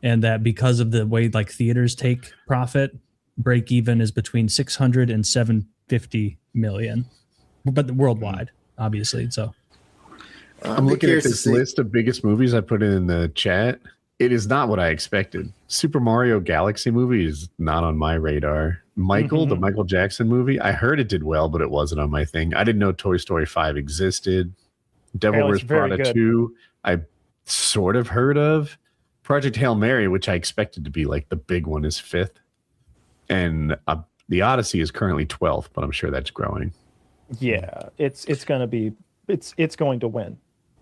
and that because of the way like theaters take profit, break even is between $600 and $750 million. But worldwide, obviously. So I'm looking at this list of biggest movies I put in the chat. It is not what I expected. Super Mario Galaxy movie is not on my radar. The Michael Jackson movie, I heard it did well, but it wasn't on my thing. I didn't know Toy Story 5 existed. Devil Wears Prada 2, I sort of heard of. Project Hail Mary, which I expected to be like the big one, is 5th. And the Odyssey is currently 12th, but I'm sure that's growing. Yeah, it's going to be it's going to win.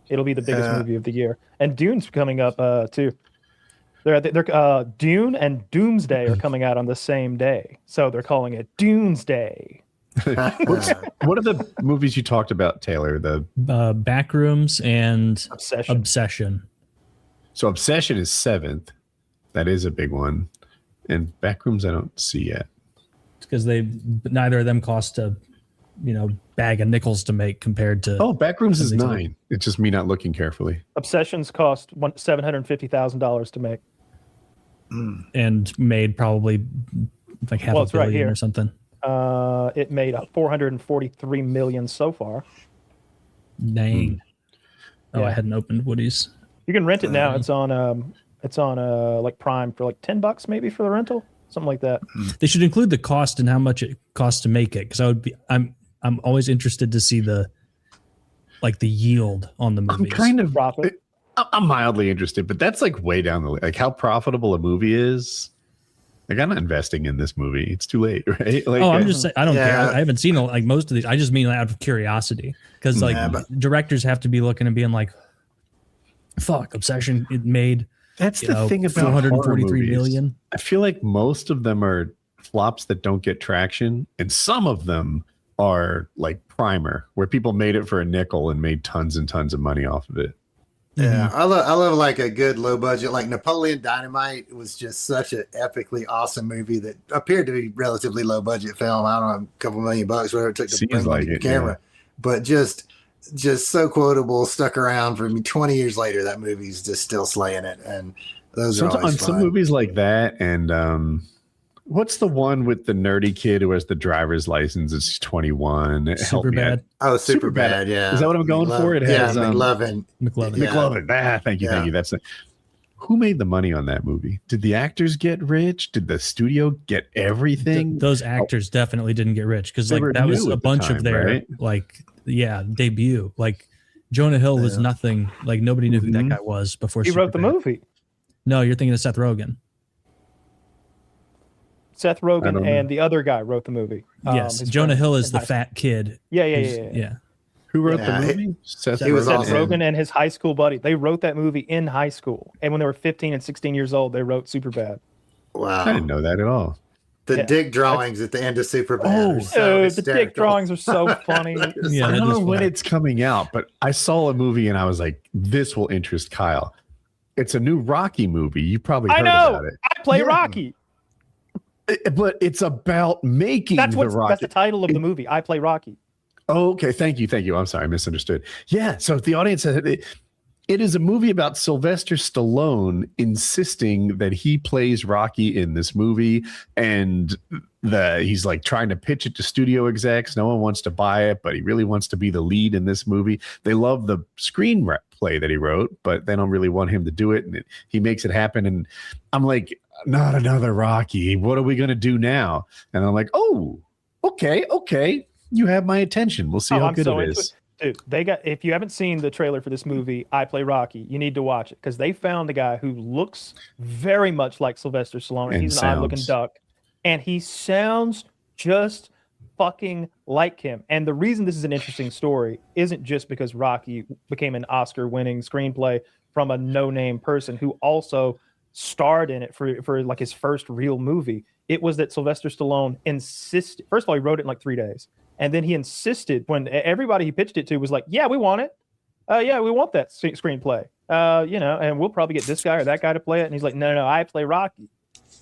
It'll be the biggest movie of the year, and Dune's coming up too. They're Dune and Doomsday are coming out on the same day, so they're calling it Doomsday. What are the movies you talked about, Taylor? The Backrooms and Obsession. So Obsession is 7th. That is a big one, and Backrooms I don't see yet. It's because neither of them cost bag of nickels to make compared to. Oh, Backrooms is things that 9. It's just me not looking carefully. Obsessions cost $750,000 to make. And made probably like half a it's right billion here. or something. It made $443 million so far. Dang. Oh, Yeah. I hadn't opened Woody's. You can rent it now. It's on like Prime for like $10 maybe for the rental, something like that. They should include the cost and how much it costs to make it, because I'm always interested to see the yield on the movies. I'm kind of Profit. I'm mildly interested, but that's like way down the like how profitable a movie is. Like I'm not investing in this movie. It's too late, right? Like, I'm just saying, I don't Yeah. care. I haven't seen like most of these. I just mean out of curiosity, because directors have to be looking and being like, "Fuck, Obsession! It made that's the thing about 443 million." I feel like most of them are flops that don't get traction, and some of them are like Primer, where people made it for a nickel and made tons and tons of money off of it. Yeah, I love like a good low budget, like Napoleon Dynamite was just such an epically awesome movie that appeared to be relatively low budget film. I don't know, a couple $1 million, whatever it took to bring like the it, camera, but just so quotable, stuck around for me 20 years later. That movie's just still slaying it, and those are always on fun. some movies like that. And what's the one with the nerdy kid who has the driver's license? It's 21. Help me out. Superbad. Oh, super bad. Yeah, Is that what I'm going for? It has McLovin. McLovin. Yeah. McLovin. Thank you. That's it. Who made the money on that movie? Did the actors get rich? Did the studio get everything? Those actors definitely didn't get rich, because They like were that was new a at the bunch time, of their right? debut. Like Jonah Hill was nothing. Like nobody knew who that guy was before. He wrote the Superbad. movie. No, you're thinking of Seth Rogen. Seth I don't Rogen know. and the other guy wrote the movie. Yes, his Jonah friend Hill in is the high school. fat kid. Yeah. Who wrote Yeah, the movie? Seth he was Rogen. awesome. Rogen and his high school buddy. They wrote that movie in high school, and when they were 15 and 16 years old, they wrote Superbad. Wow, I didn't know that at all. the Yeah. dick drawings at the end of Superbad. Oh, are so the hysterical. dick drawings are so funny. Yeah, I that don't is know when funny. it's coming out, but I saw a movie and I was like, this will interest Kyle. It's a new Rocky movie. You probably I heard know. about it. I play Rocky. But it's about making That's the Rocky. that's the title of the movie. I play Rocky. Oh, okay. Thank you. I'm sorry. I misunderstood. Yeah. So the audience said it is a movie about Sylvester Stallone insisting that he plays Rocky in this movie. And he's like trying to pitch it to studio execs. No one wants to buy it, but he really wants to be the lead in this movie. They love the screenplay that he wrote, but they don't really want him to do it. And he makes it happen. And I'm like, not another Rocky. What are we going to do now? And I'm like, oh, okay. You have my attention. We'll see how I'm good so it into is. Dude, if you haven't seen the trailer for this movie, I Play Rocky, you need to watch it, because they found a guy who looks very much like Sylvester Stallone. And He's an odd-looking sounds. duck, and he sounds just fucking like him. And the reason this is an interesting story isn't just because Rocky became an Oscar-winning screenplay from a no-name person who also starred in it for like his first real movie. It was that Sylvester Stallone insisted. First of all, he wrote it in like 3 days. And then he insisted, when everybody he pitched it to was like, yeah, we want it. Yeah, we want that screenplay. And we'll probably get this guy or that guy to play it. And he's like, no, I play Rocky.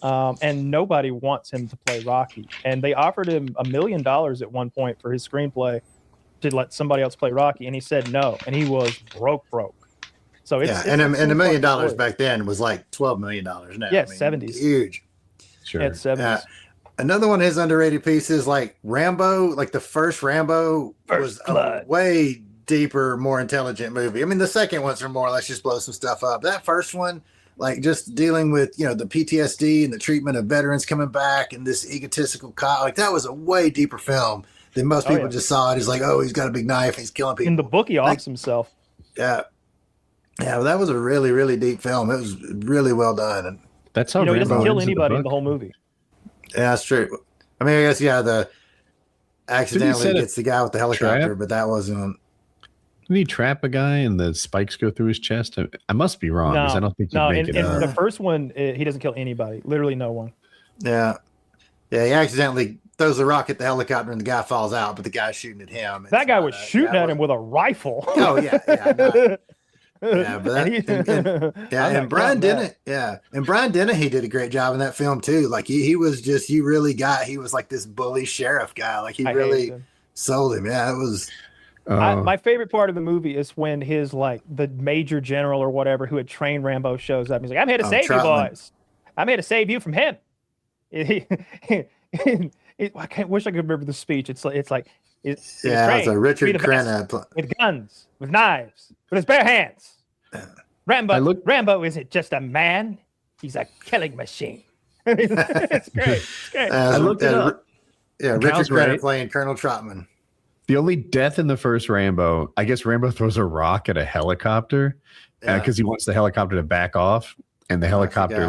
And nobody wants him to play Rocky. And they offered him $1 million at one point for his screenplay to let somebody else play Rocky. And he said no. And he was broke. So it's And $1 million story. back then was like $12 million now. Yeah, 70s. Huge. Sure. Yeah, it's 70s. Another one of his underrated pieces, like Rambo, like the first Rambo was a way deeper, more intelligent movie. I mean, the second ones are more or less just blow some stuff up. That first one, like just dealing with, the PTSD and the treatment of veterans coming back and this egotistical cop, like that was a way deeper film than most people just saw it as like, oh, he's got a big knife, he's killing people. In the book, he offs himself. Yeah. Yeah, well, that was a really, really deep film. It was really well done. And That's how He doesn't Rambo kill ends in anybody in book. the whole movie. yeah, that's true. I mean, I guess, the accidentally set a gets the guy with the helicopter, trap? but that wasn't. Didn't he trap a guy and the spikes go through his chest? I must be wrong because I don't think you make it in up. the first one, he doesn't kill anybody. Literally no one. Yeah. Yeah, he accidentally throws a rock at the helicopter and the guy falls out, but the guy's shooting at him. That guy was shooting at him with a rifle. Oh, yeah. No. Yeah, but And he- and Brian Dennehy, and Brian Dennehy did a great job in that film too. Like he was just, he was like this bully sheriff guy. Like he I really hated him. Sold him. Yeah, it was. My favorite part of the movie is when his like the major general or whatever who had trained Rambo shows up. He's like, "I'm here to save you, boys. I'm here to save you from him." I wish I could remember the speech. It's like it's a Richard Crenna with guns, with knives, with his bare hands. Rambo isn't just a man; he's a killing machine. It's great. It's great. I looked it up. Yeah, Richard Crenna playing Colonel Trotman. The only death in the first Rambo, I guess Rambo throws a rock at a helicopter because he wants the helicopter to back off, and the helicopter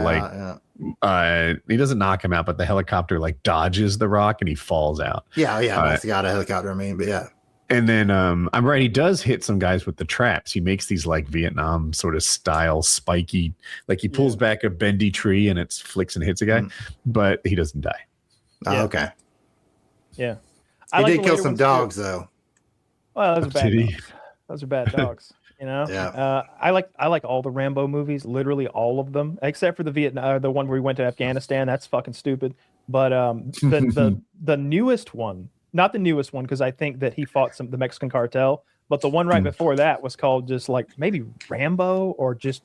he doesn't knock him out, but the helicopter like dodges the rock and he falls out. That's the guy out of helicopter. I mean, but yeah. And then I'm right. He does hit some guys with the traps. He makes these like Vietnam sort of style spiky, like he pulls back a bendy tree and it flicks and hits a guy, but he doesn't die. Oh, okay. Yeah. He did kill some dogs though. Well, those are bad dogs. Those are bad dogs. You know. Yeah. I like all the Rambo movies, literally all of them, except for the one where we went to Afghanistan. That's fucking stupid. But the newest one, not the newest one, because I think that he fought the Mexican cartel. But the one right before that was called just like maybe Rambo or just.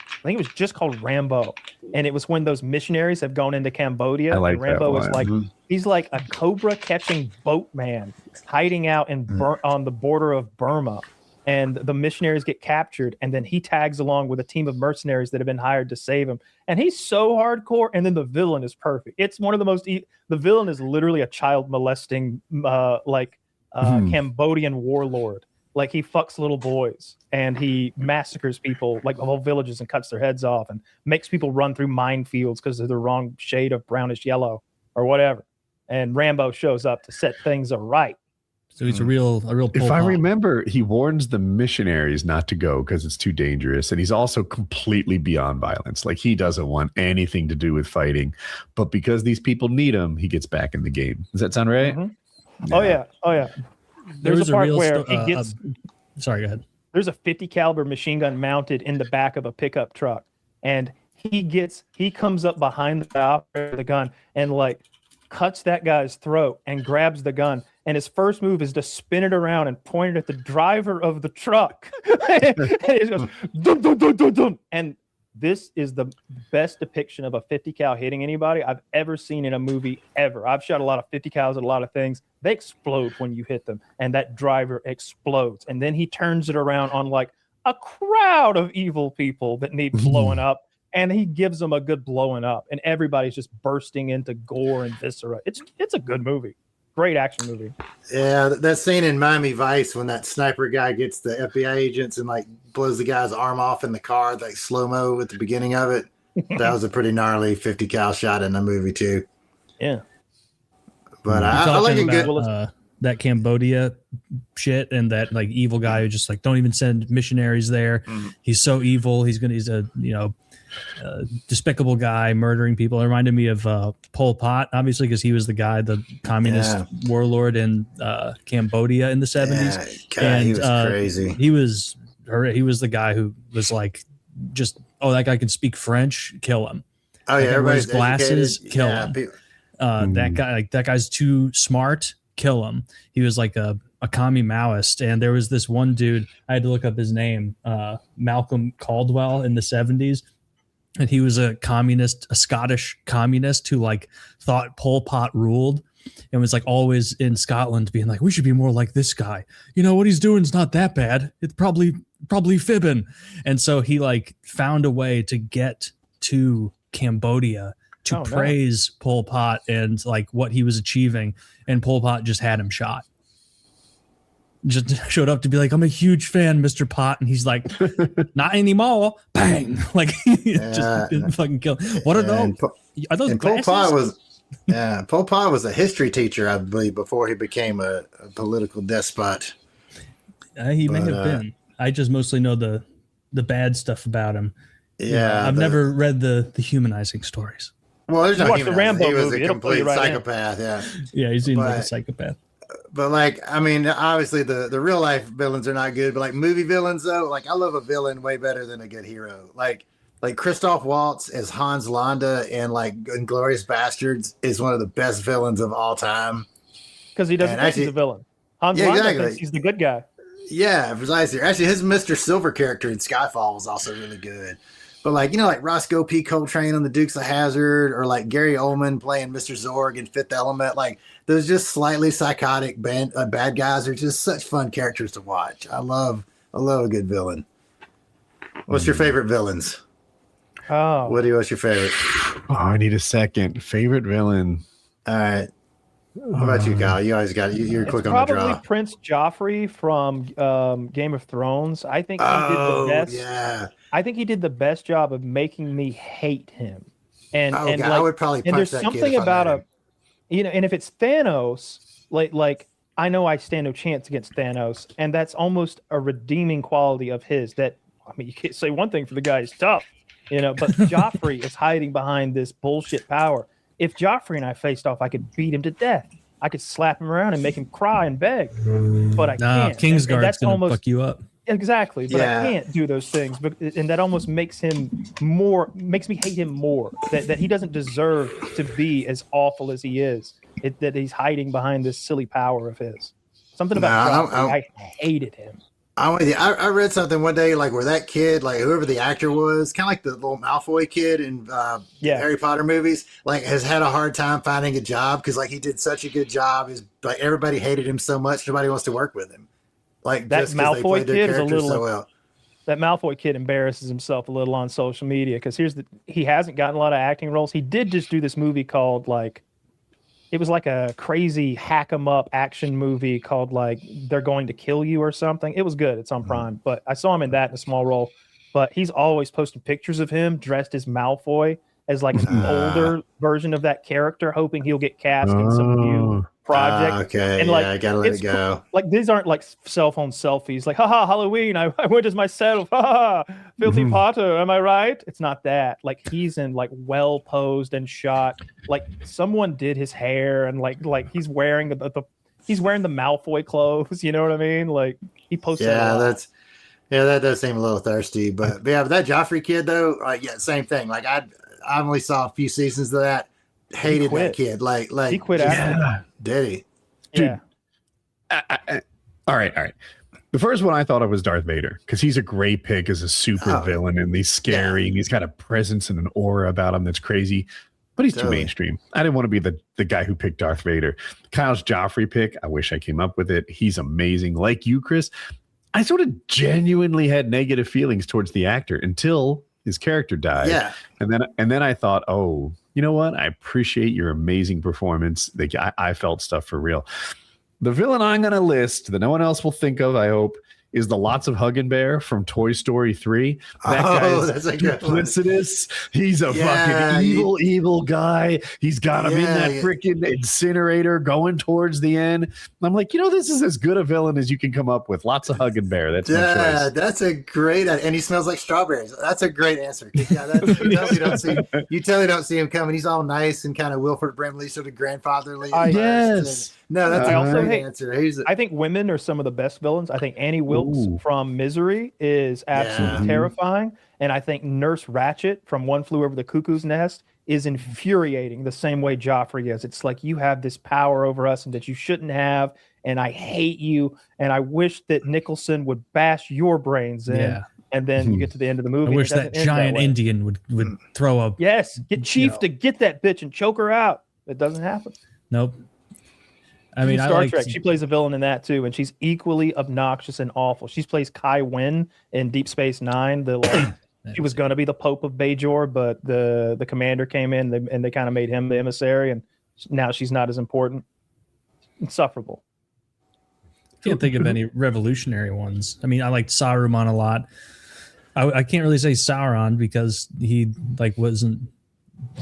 I think it was just called Rambo, and it was when those missionaries have gone into Cambodia. And Rambo is like he's like a cobra catching boatman hiding out on the border of Burma, and the missionaries get captured, and then he tags along with a team of mercenaries that have been hired to save him. And he's so hardcore, and then the villain is perfect. It's one of the most. The villain is literally a child molesting, Cambodian warlord. Like he fucks little boys and he massacres people, like whole villages, and cuts their heads off and makes people run through minefields because they're the wrong shade of brownish yellow or whatever. And Rambo shows up to set things right. So he's a real. If I remember, he warns the missionaries not to go because it's too dangerous, and he's also completely beyond violence. Like he doesn't want anything to do with fighting, but because these people need him, he gets back in the game. Does that sound right? Mm-hmm. Oh yeah. There's a part where he gets. Sorry, go ahead. There's a 50 caliber machine gun mounted in the back of a pickup truck, and he comes up behind the operator of the gun and like cuts that guy's throat and grabs the gun. And his first move is to spin it around and point it at the driver of the truck. And he goes, dum, dum, dum, dum, dum. And this is the best depiction of a 50 cal hitting anybody I've ever seen in a movie ever. I've shot a lot of 50 cals at a lot of things. They explode when you hit them, and that driver explodes. And then he turns it around on like a crowd of evil people that need blowing up, and he gives them a good blowing up, and everybody's just bursting into gore and viscera. It's a good movie. Great action movie. Yeah, that scene in Miami Vice when that sniper guy gets the FBI agents and like blows the guy's arm off in the car, like slow-mo at the beginning of it. That was a pretty gnarly 50 cal shot in the movie too. Yeah. But I like a good that Cambodia shit and that like evil guy who just like don't even send missionaries there. He's so evil. He's a despicable guy murdering people. It reminded me of Pol Pot, obviously, because he was the guy, the communist warlord in Cambodia in the 70s. Yeah, he was crazy. He was the guy who was like, just that guy can speak French, kill him. Oh yeah, everybody's glasses, educated. kill him. That guy's too smart, kill him. He was like a commie Maoist, and there was this one dude, I had to look up his name, Malcolm Caldwell in the 70s. And he was a Scottish communist who like thought Pol Pot ruled and was like always in Scotland being like, we should be more like this guy. You know, what he's doing is not that bad. It's probably fibbing. And so he like found a way to get to Cambodia to praise Pol Pot and like what he was achieving. And Pol Pot just had him shot. Just showed up to be like, I'm a huge fan, Mr. Pot, and he's like, not anymore. Bang! Like just fucking kill. What are those? Are those glasses? Pol Pot was a history teacher, I believe, before he became a political despot. He may have been. I just mostly know the bad stuff about him. Yeah, I've never read the humanizing stories. Well, there's no watch the Rambo He was movie. a complete psychopath. Yeah, he seems like a psychopath. But like, I mean, obviously the real life villains are not good, but like movie villains though, like I love a villain way better than a good hero. Like Christoph Waltz as Hans Landa in like Inglourious Bastards is one of the best villains of all time. Because he doesn't think he's a villain. Hans Yeah, Landa exactly. thinks he's the good guy. Yeah, precisely. Actually, his Mr. Silver character in Skyfall was also really good. But like Roscoe P. Coltrane on the Dukes of Hazzard, or like Gary Oldman playing Mr. Zorg in Fifth Element, like those just slightly psychotic bad guys are just such fun characters to watch. I love a good villain. What's your favorite villains? Oh, Woody, what's your favorite? Oh, I need a second. Favorite villain. All right. What about you, Kyle? You always got it. You're quick on the probably draw. Prince Joffrey from Game of Thrones. I think he did the best. Yeah. I think he did the best job of making me hate him. And God, like, I would probably and punch there's that kid something if I about met him. and if it's Thanos, like I know I stand no chance against Thanos, and that's almost a redeeming quality of his. That I mean, you can't say one thing for the guy; he's tough, but Joffrey is hiding behind this bullshit power. If Joffrey and I faced off, I could beat him to death. I could slap him around and make him cry and beg, but I can't. Kingsguard's gonna fuck you up. Exactly, but Yeah. I can't do those things, and that almost makes me hate him more. That he doesn't deserve to be as awful as he is. That he's hiding behind this silly power of his. Something about Joffrey, I hated him. I'm with you. I read something one day, like where that kid, like whoever the actor was, kind of like the little Malfoy kid in Harry Potter movies, like has had a hard time finding a job because like he did such a good job. Like everybody hated him so much, nobody wants to work with him. Like That just 'cause they Malfoy played their kid is a characters little- so well. That Malfoy kid embarrasses himself a little on social media because he hasn't gotten a lot of acting roles. He did just do this movie called it was like a crazy hack 'em up action movie called like They're Going to Kill You or something. It was good. It's on Prime, but I saw him in that in a small role. But he's always posting pictures of him dressed as Malfoy, as like an older version of that character, hoping he'll get cast in some new project. Okay, And, like, I gotta let it's it go. Like these aren't like cell phone selfies. Like, haha, Halloween. I went as myself. Haha, filthy Potter. Am I right? It's not that. Like he's in like well posed and shot. Like someone did his hair and like he's wearing the Malfoy clothes. You know what I mean? Like he posted. That does seem a little thirsty, but that Joffrey kid though, same thing. Like I only saw a few seasons of that. Hated that kid. Like he quit acting. Did he? Yeah. All right. The first one I thought of was Darth Vader because he's a great pick as a super villain and he's scary and he's got a presence and an aura about him that's crazy, but he's too mainstream. I didn't want to be the guy who picked Darth Vader. Kyle's Joffrey pick, I wish I came up with it. He's amazing. Like you, Chris, I sort of genuinely had negative feelings towards the actor until his character died. Yeah. And then I thought, oh, you know what? I appreciate your amazing performance. I felt stuff for real. The villain I'm going to list that no one else will think of, I hope, is the Lots of Huggin' Bear from Toy Story 3. That guy's that's a good one. duplicitous. He's a fucking evil guy. He's got him in that freaking incinerator going towards the end. I'm like, this is as good a villain as you can come up with. Lots of Huggin' Bear. That's my choice. That's a great, and he smells like strawberries. That's a great answer. Yeah, you totally don't see him coming. He's all nice and kind of Wilford Brimley, sort of grandfatherly. Yes. No, that's a also great hate- answer. I think women are some of the best villains. I think Annie Wilkes from Misery is absolutely terrifying. And I think Nurse Ratched from One Flew Over the Cuckoo's Nest is infuriating the same way Joffrey is. It's like you have this power over us and that you shouldn't have. And I hate you. And I wish that Nicholson would bash your brains in. Yeah. And then you get to the end of the movie. I wish that giant Indian would throw up. Yes. Get Chief to get that bitch and choke her out. It doesn't happen. Nope. I mean, Star Trek. She plays a villain in that too, and she's equally obnoxious and awful. She plays Kai Wynn in Deep Space Nine. She was going to be the Pope of Bajor, but the commander came in and they kind of made him the emissary, and now she's not as important. Insufferable. Can't think of any revolutionary ones. I mean, I liked Saruman a lot. I can't really say Sauron because he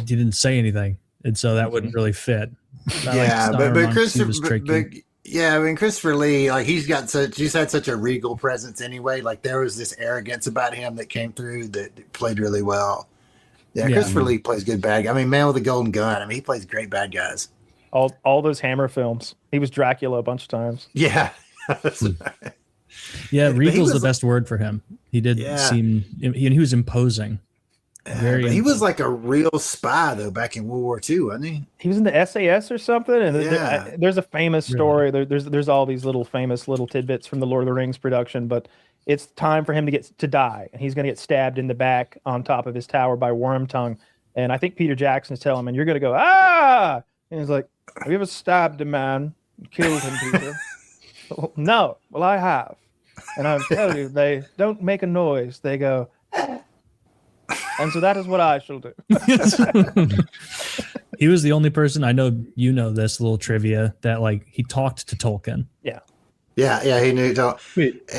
didn't say anything, and so that wouldn't really fit. But Christopher Lee, like he's had such a regal presence anyway. Like there was this arrogance about him that came through that played really well. Yeah, Christopher Lee plays good bad guy. I mean, Man with a Golden Gun. I mean, he plays great bad guys. All those Hammer films. He was Dracula a bunch of times. Yeah. Yeah, regal's the best word for him. He did seem, he was imposing. But he was like a real spy though back in World War II, wasn't he? He was in the SAS or something. And there's a famous story. Really? There's all these little famous little tidbits from the Lord of the Rings production, but it's time for him to die, and he's going to get stabbed in the back on top of his tower by Wormtongue. And I think Peter Jackson's telling him, and you're going to go, ah! And he's like, have you ever stabbed a man and killed him, Peter? No. Well, I have. And I'll tell you, they don't make a noise. They go, and so that is what I shall do. He was the only person I know, this little trivia, that like he talked to Tolkien. Yeah, he knew. Wait,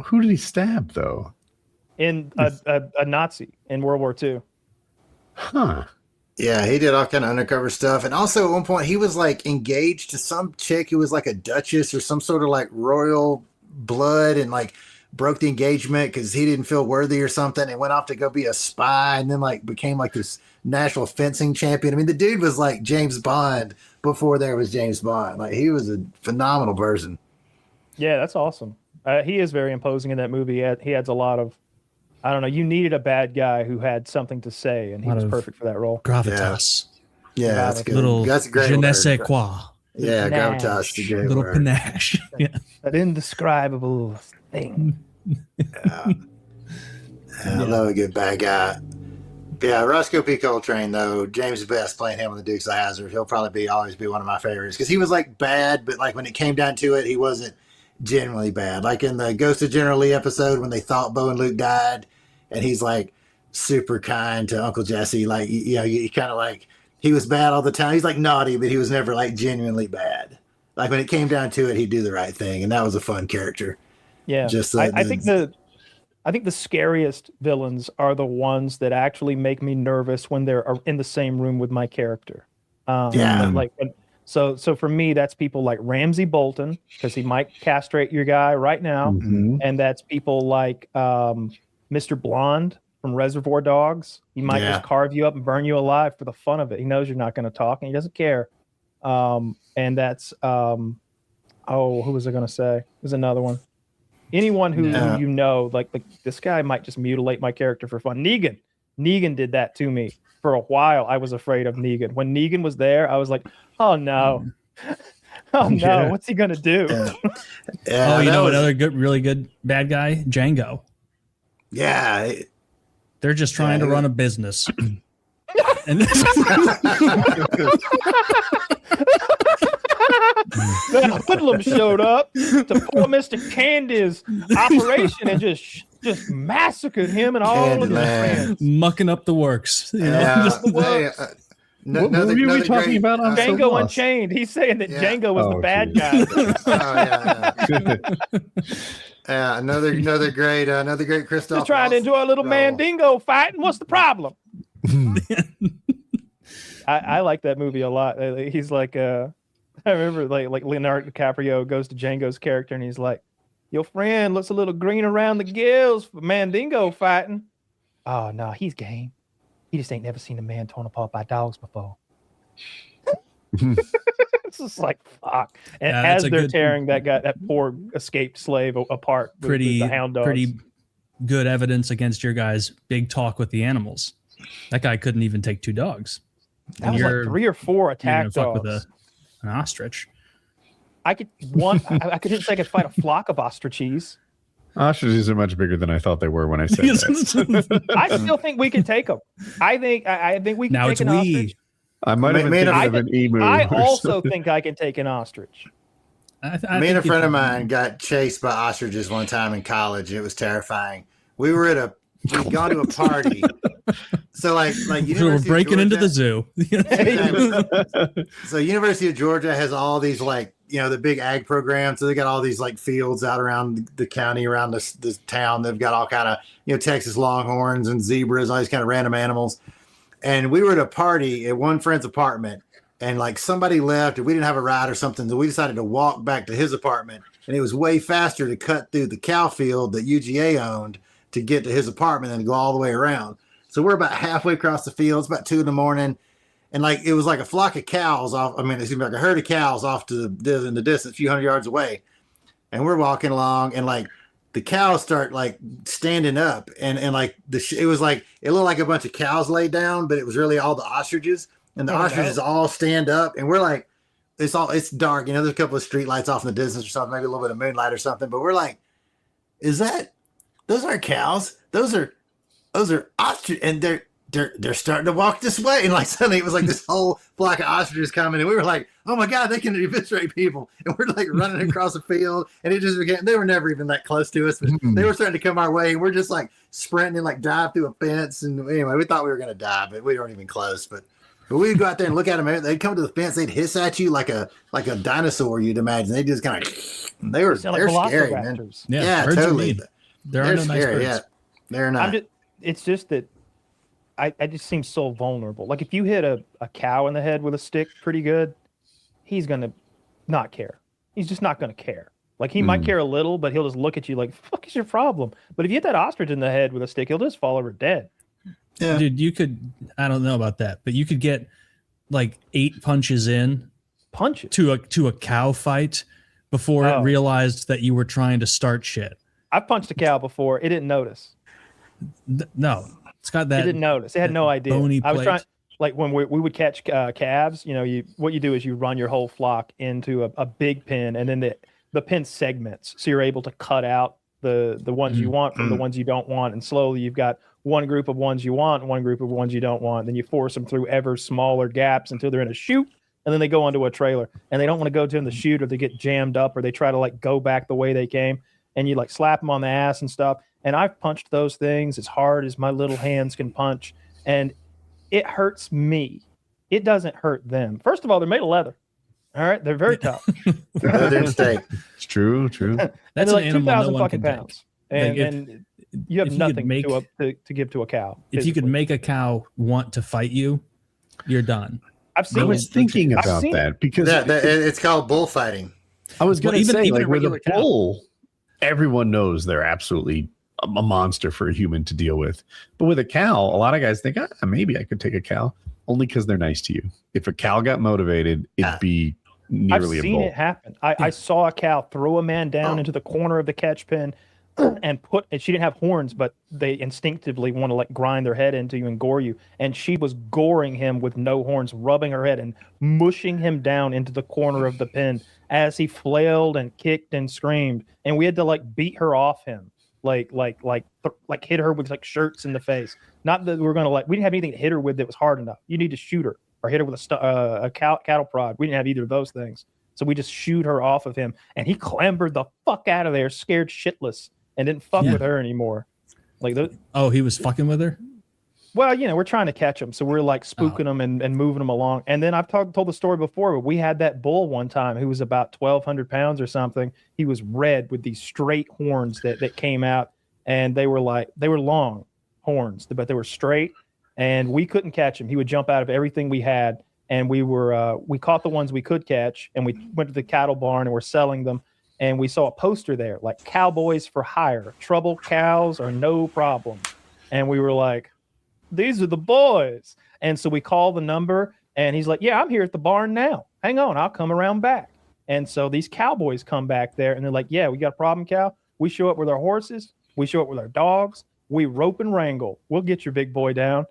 who did he stab though? In a Nazi in World War II. Huh. Yeah, he did all kind of undercover stuff. And also at one point he was like engaged to some chick who was like a duchess or some sort of like royal blood, and like broke the engagement because he didn't feel worthy or something, and went off to go be a spy, and then like became like this national fencing champion. I mean, the dude was like James Bond before there was James Bond. Like, he was a phenomenal person. Yeah, that's awesome. He is very imposing in that movie. He adds a lot of, I don't know, you needed a bad guy who had something to say, and he was perfect for that role. Gravitas. Yeah, that's good. Little that's a great je ne word. sais quoi. Yeah, Panache. gravitas is a great Little word. panache. Yeah. That indescribable thing. I love a good bad guy. Yeah, Roscoe P. Coltrane, though, James Best playing him on the Dukes of Hazzard, he'll probably always be one of my favorites, because he was like bad, but like when it came down to it, he wasn't genuinely bad. Like in the Ghost of General Lee episode when they thought Bo and Luke died, and he's like super kind to Uncle Jesse, like, he kind of like, he was bad all the time. He's like naughty, but he was never like genuinely bad. Like when it came down to it, he'd do the right thing, and that was a fun character. Yeah, just I think the scariest villains are the ones that actually make me nervous when they're in the same room with my character. So for me, that's people like Ramsay Bolton, because he might castrate your guy right now, and that's people like Mr. Blonde from Reservoir Dogs. He might just carve you up and burn you alive for the fun of it. He knows you're not going to talk, and he doesn't care. And that's who was I going to say? There's another one. Anyone who like this guy might just mutilate my character for fun. Negan did that to me for a while. I was afraid of Negan. When Negan was there, I was like, oh no, what's he gonna do? Another really good bad guy, Django. Yeah, they're just trying to run a business. And That hoodlum showed up to poor Mr. Candy's operation and just massacred him and all of his friends. Mucking up the works. What were we talking about on Django Unchained? He's saying that Django was the bad guy. Another great Christoph. Just trying to enjoy a little Mandingo fighting. What's the problem? I like that movie a lot. He's like I remember like Leonardo DiCaprio goes to Django's character and he's like, your friend looks a little green around the gills for Mandingo fighting. Oh no, he's game. He just ain't never seen a man torn apart by dogs before. It's just like fuck. And as they're tearing that poor escaped slave apart with the hound dogs. Pretty good evidence against your guy's big talk with the animals. That guy couldn't even take two dogs. That was like 3 or 4 attack dogs. With an ostrich. I could say I could fight a flock of ostriches. Ostriches are much bigger than I thought they were when I said that. I still think we can take them. I think we can take an ostrich. I might have been thinking of an emu. I also think I can take an ostrich. Me and a friend of mine got chased by ostriches one time in college. It was terrifying. We'd gone to a party. So like we're breaking into the zoo. So University of Georgia has all these like, the big ag program. So they got all these like fields out around the county, around this town. They've got all kind of, Texas longhorns and zebras, all these kind of random animals. And we were at a party at one friend's apartment, and like somebody left and we didn't have a ride or something. So we decided to walk back to his apartment, and it was way faster to cut through the cow field that UGA owned to get to his apartment than to go all the way around. So we're about halfway across the field. It's about 2 a.m. And like, it was like a flock of cows off. I mean, it seemed like a herd of cows off in the distance, a few hundred yards away. And we're walking along, and like the cows start like standing up, and like it was like it looked like a bunch of cows laid down, but it was really all the ostriches, and the ostriches all stand up, and we're like, it's dark, there's a couple of street lights off in the distance or something, maybe a little bit of moonlight or something, but we're like, those aren't cows, those are ostrich, and they're starting to walk this way, and like suddenly it was like this whole flock of ostriches coming, and we were like, oh my god, they can eviscerate people, and we're like running across the field, and it just became, they were never even that close to us, but they were starting to come our way, and we're just like sprinting and like dive through a fence, and anyway, we thought we were going to die, but we weren't even close. But we'd go out there and look at them, they'd come to the fence, they'd hiss at you like a dinosaur, you'd imagine. They just kind of, they're scary, man. Yeah, totally. They're scary, nice birds. yeah. They're not. It's just that I just seem so vulnerable. Like if you hit a cow in the head with a stick pretty good, he's gonna not care. He's just not gonna care. Like he might care a little, but he'll just look at you like, "Fuck is your problem?" But if you hit that ostrich in the head with a stick, he'll just fall over dead. Yeah. Dude, you could, I don't know about that, but you could get like 8 punches to a cow fight before it realized that you were trying to start shit. I've punched a cow before. It didn't notice. No, it's got that. It didn't notice. It had no idea. I was trying, like when we would catch calves, what you do is you run your whole flock into a big pen, and then the pen segments. So you're able to cut out the ones you want from the ones you don't want. And slowly you've got one group of ones you want and one group of ones you don't want. Then you force them through ever smaller gaps until they're in a chute. And then they go onto a trailer, and they don't want to go to the chute, or they get jammed up, or they try to like go back the way they came. And you like slap them on the ass and stuff. And I've punched those things as hard as my little hands can punch. And it hurts me. It doesn't hurt them. First of all, they're made of leather. All right. They're very tough. It's true. That's like 2,000 fucking pounds. And you have nothing to give to a cow. If you could make a cow want to fight you, you're done. I was thinking about that because it's called bullfighting. I was going to say, like with a bull, everyone knows they're absolutely a monster for a human to deal with. But with a cow, a lot of guys think, maybe I could take a cow, only because they're nice to you. If a cow got motivated, it'd be nearly a bull. I've seen it happen. I saw a cow throw a man down into the corner of the catch pen and she didn't have horns, but they instinctively want to like grind their head into you and gore you. And she was goring him with no horns, rubbing her head and mushing him down into the corner of the pen as he flailed and kicked and screamed. And we had to like beat her off him, like hit her with like shirts in the face. Not that we're gonna we didn't have anything to hit her with that was hard enough. You need to shoot her or hit her with a cattle prod. We didn't have either of those things, so we just shoot her off of him. And he clambered the fuck out of there, scared shitless, and didn't fuck with her anymore. He was fucking with her. Well, we're trying to catch them, so we're like spooking them and moving them along. And then I've told the story before, but we had that bull one time who was about 1,200 pounds or something. He was red with these straight horns that came out, and they were long horns, but they were straight, and we couldn't catch him. He would jump out of everything we had, and we caught the ones we could catch, and we went to the cattle barn and we're selling them. And we saw a poster there, like cowboys for hire, trouble cows are no problem. And we were like, these are the boys. And so we call the number, and he's like, yeah, I'm here at the barn now. Hang on, I'll come around back. And so these cowboys come back there, and they're like, yeah, we got a problem, cow. We show up with our horses. We show up with our dogs. We rope and wrangle. We'll get your big boy down.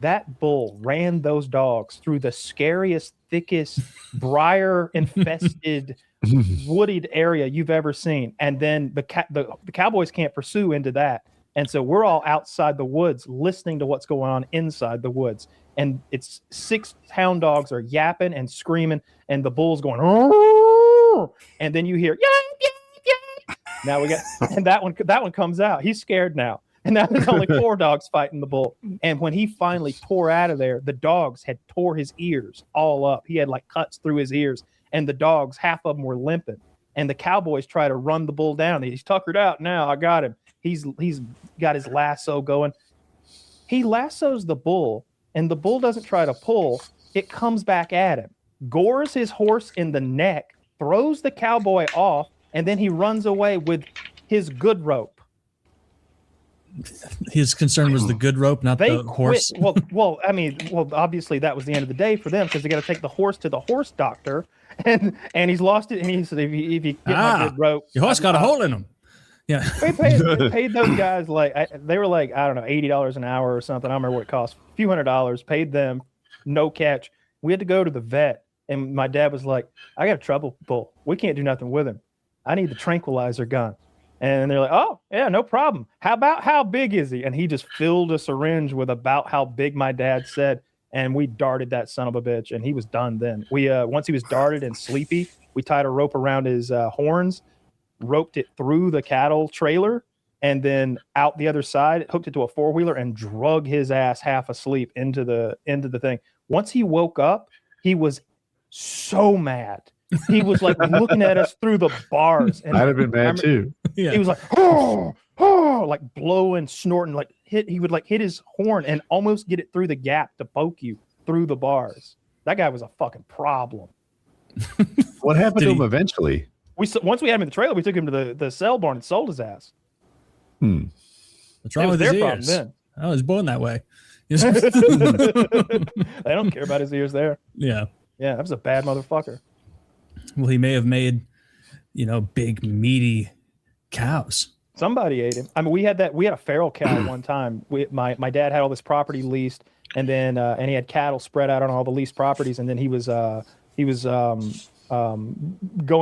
That bull ran those dogs through the scariest, thickest, briar-infested, wooded area you've ever seen. And then the cowboys can't pursue into that. And so we're all outside the woods listening to what's going on inside the woods. And it's 6 hound dogs are yapping and screaming, and the bull's going, oh, and then you hear, yeah. Now we got, and that one comes out. He's scared now. And now there's only 4 dogs fighting the bull. And when he finally tore out of there, the dogs had tore his ears all up. He had like cuts through his ears, and the dogs, half of them were limping. And the cowboys try to run the bull down. He's tuckered out now. I got him. He's got his lasso going. He lassos the bull, and the bull doesn't try to pull. It comes back at him, gores his horse in the neck, throws the cowboy off, and then he runs away with his good rope. His concern was the good rope, not the horse. Well, obviously that was the end of the day for them, because they got to take the horse to the horse doctor, and he's lost it. And he said, if you get my good rope, your horse got a hole in him. Yeah. We paid those guys they were like, I don't know, $80 an hour or something. I don't remember what it cost. A few $100s, paid them, no catch. We had to go to the vet, and my dad was like, I got a trouble bull. We can't do nothing with him. I need the tranquilizer gun. And they're like, oh, yeah, no problem. How big is he? And he just filled a syringe with about how big my dad said, and we darted that son of a bitch, and he was done then. We once he was darted and sleepy, we tied a rope around his horns, roped it through the cattle trailer, and then out the other side, hooked it to a four-wheeler and drug his ass half asleep into the thing. Once he woke up, he was so mad. He was like looking at us through the bars. And I'd have been mad too. Yeah. He was like, oh, like blowing, snorting, like he would like hit his horn and almost get it through the gap to poke you through the bars. That guy was a fucking problem. What happened to him eventually? Once we had him in the trailer, we took him to the cell barn and sold his ass. What's wrong with his ears? Then. Oh, he's born that way. They don't care about his ears there. Yeah. Yeah, that was a bad motherfucker. Well, he may have made, big meaty cows. Somebody ate him. I mean, we had a feral cow one time. My dad had all this property leased, and then and he had cattle spread out on all the leased properties, and then he was going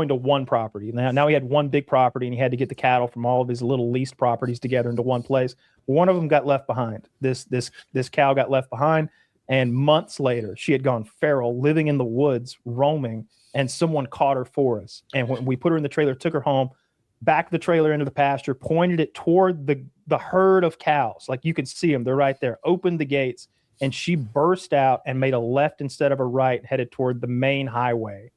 to one property. Now he had one big property, and he had to get the cattle from all of his little leased properties together into one place. One of them got left behind. This cow got left behind, and months later, she had gone feral, living in the woods, roaming, and someone caught her for us. And when we put her in the trailer, took her home, backed the trailer into the pasture, pointed it toward the herd of cows. Like you could see them. They're right there. Opened the gates, and she burst out and made a left instead of a right, headed toward the main highway.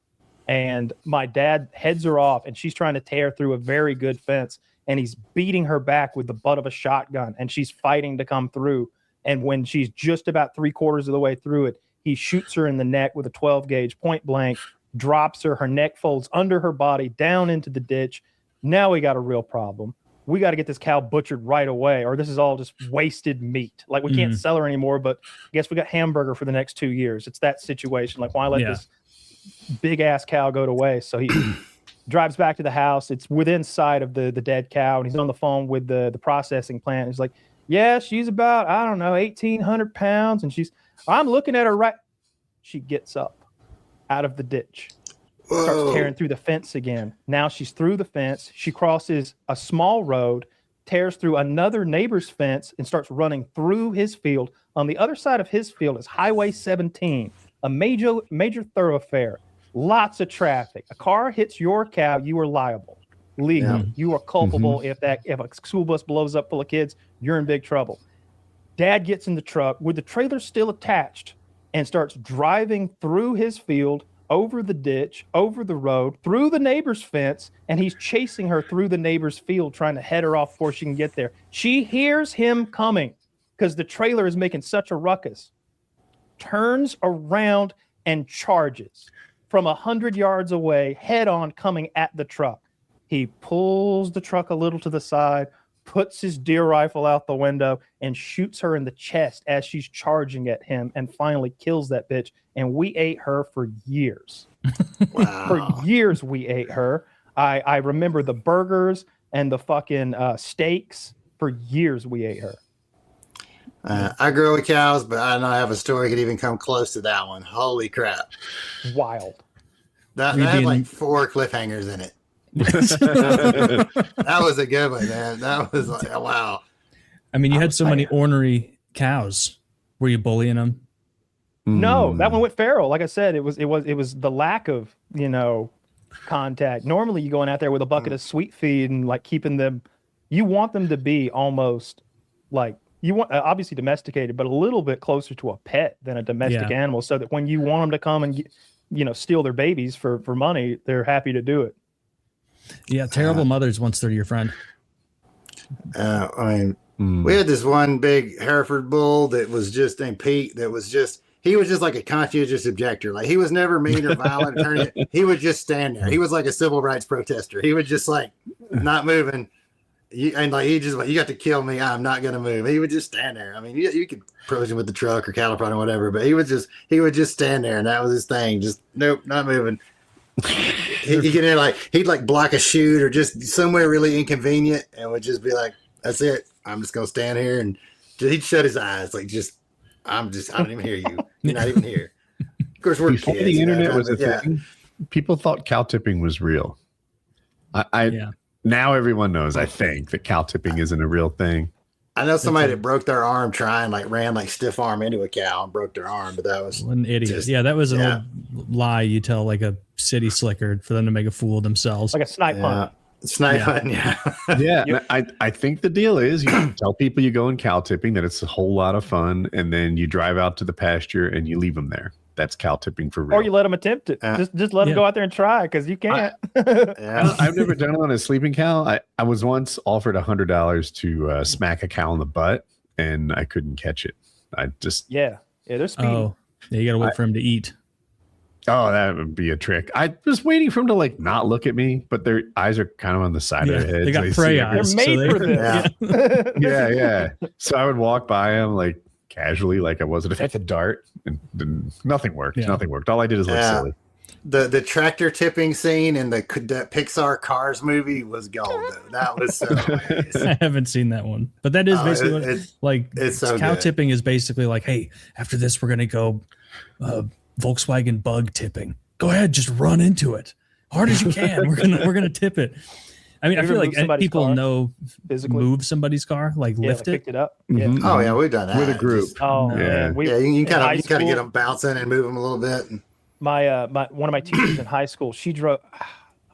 And my dad heads her off, and she's trying to tear through a very good fence, and he's beating her back with the butt of a shotgun, and she's fighting to come through. And when she's just about 3/4 of the way through it, he shoots her in the neck with a 12 gauge point blank, drops her neck folds under her body down into the ditch. Now we got a real problem. We got to get this cow butchered right away, or this is all just wasted meat. Like we can't sell her anymore, but I guess we got hamburger for the next 2 years. It's that situation. Like why let this big ass cow go to waste? So he drives back to the house. It's within sight of the dead cow, and he's on the phone with the processing plant. He's like, yeah, she's about, I don't know, 1,800 pounds. And I'm looking at her right. She gets up out of the ditch, starts tearing through the fence again. Now she's through the fence. She crosses a small road, tears through another neighbor's fence, and starts running through his field. On the other side of his field is Highway 17, a major thoroughfare. Lots of traffic. A car hits your cow, you are liable. Legal. Yeah. You are culpable. If a school bus blows up full of kids, you're in big trouble. Dad gets in the truck with the trailer still attached and starts driving through his field, over the ditch, over the road, through the neighbor's fence, and he's chasing her through the neighbor's field, trying to head her off before she can get there. She hears him coming because the trailer is making such a ruckus, turns around and charges from 100 yards away, head on, coming at the truck. He pulls the truck a little to the side, puts his deer rifle out the window, and shoots her in the chest as she's charging at him, and finally kills that bitch. And we ate her for years. Wow. For years we ate her. I remember the burgers and the fucking steaks. For years we ate her. I grew with cows, but I don't have a story that could even come close to that one. Holy crap. Wild. That had like 4 cliffhangers in it. That was a good one, man. That was like, wow. I mean, you had so many ornery cows. Were you bullying them? No, that one went feral. Like I said, it was the lack of, contact. Normally you going out there with a bucket of sweet feed and like keeping them, you want them to be almost like, you want obviously domesticated, but a little bit closer to a pet than a domestic animal, so that when you want them to come and steal their babies for money, they're happy to do it. Yeah, terrible mothers once they're your friend. We had this one big Hereford bull that was just named Pete. He was just like a conscientious objector. Like he was never mean or violent. He would just stand there. He was like a civil rights protester. He would just like not moving. You got to kill me. I'm not going to move. He would just stand there. I mean, you could approach him with the truck or cattle prod or whatever, but he would just stand there, and that was his thing. Just nope, not moving. He'd get in like he'd like block a shoot or just somewhere really inconvenient, and would just be like, "That's it. I'm just gonna stand here." And he'd shut his eyes, like I don't even hear you. You're not even here. Of course, we're Before kids. the internet you know, was a thing, people thought cow tipping was real. Now everyone knows, I think, that cow tipping isn't a real thing. I know somebody that broke their arm trying, like ran like stiff arm into a cow and broke their arm, but that was an idiot. That was an old lie you tell like a city slicker for them to make a fool of themselves. Like a snipe hunt. Snipe hunt, Yeah. I think the deal is you tell people you go in cow tipping, that it's a whole lot of fun, and then you drive out to the pasture and you leave them there. That's cow tipping for real. Or you let them attempt it. Just let them go out there and try, because you can't. I've never done it on a sleeping cow. I was once offered $100 to smack a cow in the butt, and I couldn't catch it. They're speedy. Oh, you got to wait for him to eat. Oh, that would be a trick. I was waiting for him to like not look at me, but their eyes are kind of on the side of their heads. They got prey eyes. They're made for this. Yeah. So I would walk by him like casually, like I wasn't at the dart, and nothing worked. Nothing worked. All I did is look silly. The tractor tipping scene in the Pixar Cars movie was gold. Though. That was so hilarious. I haven't seen that one, but that is basically it's so cow good. tipping is basically like, hey, after this we're gonna go Volkswagen Bug tipping. Go ahead, just run into it hard as you can. We're gonna tip it. I mean, I feel like people know physically move somebody's car, like lift it. Picked it up. Mm-hmm. Yeah. Oh yeah, we've done that with a group. Man. You kind of get them bouncing and move them a little bit. My one of my teachers in high school, she drove.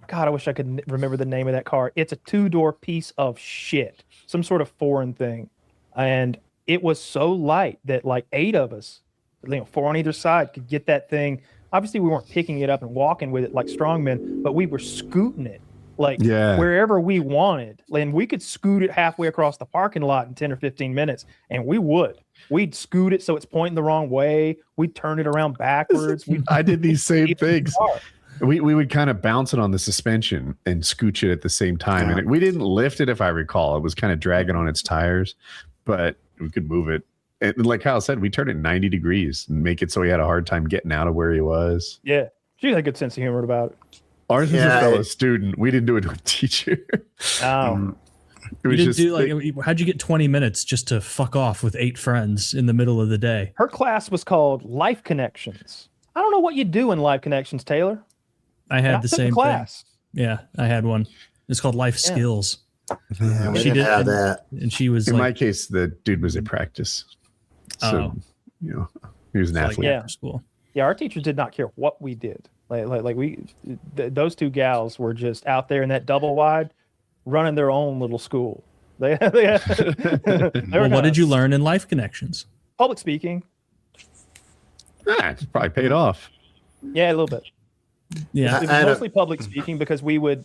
God, I wish I could remember the name of that car. It's a 2-door piece of shit, some sort of foreign thing, and it was so light that like 8 of us, 4 on either side, could get that thing. Obviously, we weren't picking it up and walking with it like strongmen, but we were scooting it wherever we wanted, and we could scoot it halfway across the parking lot in 10 or 15 minutes, and we would. We'd scoot it so it's pointing the wrong way. We'd turn it around backwards. I did these same things. We would kind of bounce it on the suspension and scooch it at the same time. And we didn't lift it, if I recall. It was kind of dragging on its tires, but we could move it. And like Kyle said, we turned it 90 degrees and make it so he had a hard time getting out of where he was. Yeah. She had a good sense of humor about it. Ours was a fellow student. We didn't do it to a teacher. Oh. It was how'd you get 20 minutes just to fuck off with 8 friends in the middle of the day? Her class was called Life Connections. I don't know what you do in Life Connections, Taylor. I had the same class. Thing. Yeah, I had one. It's called Life Skills. Yeah, we didn't have that. And she was in my case, the dude was at practice. So, he was an athlete. After school. Yeah, our teachers did not care what we did. Those 2 gals were just out there in that double wide, running their own little school. What did you learn in Life Connections? Public speaking. It's probably paid off. Yeah, a little bit. Yeah, it was mostly public speaking, because we would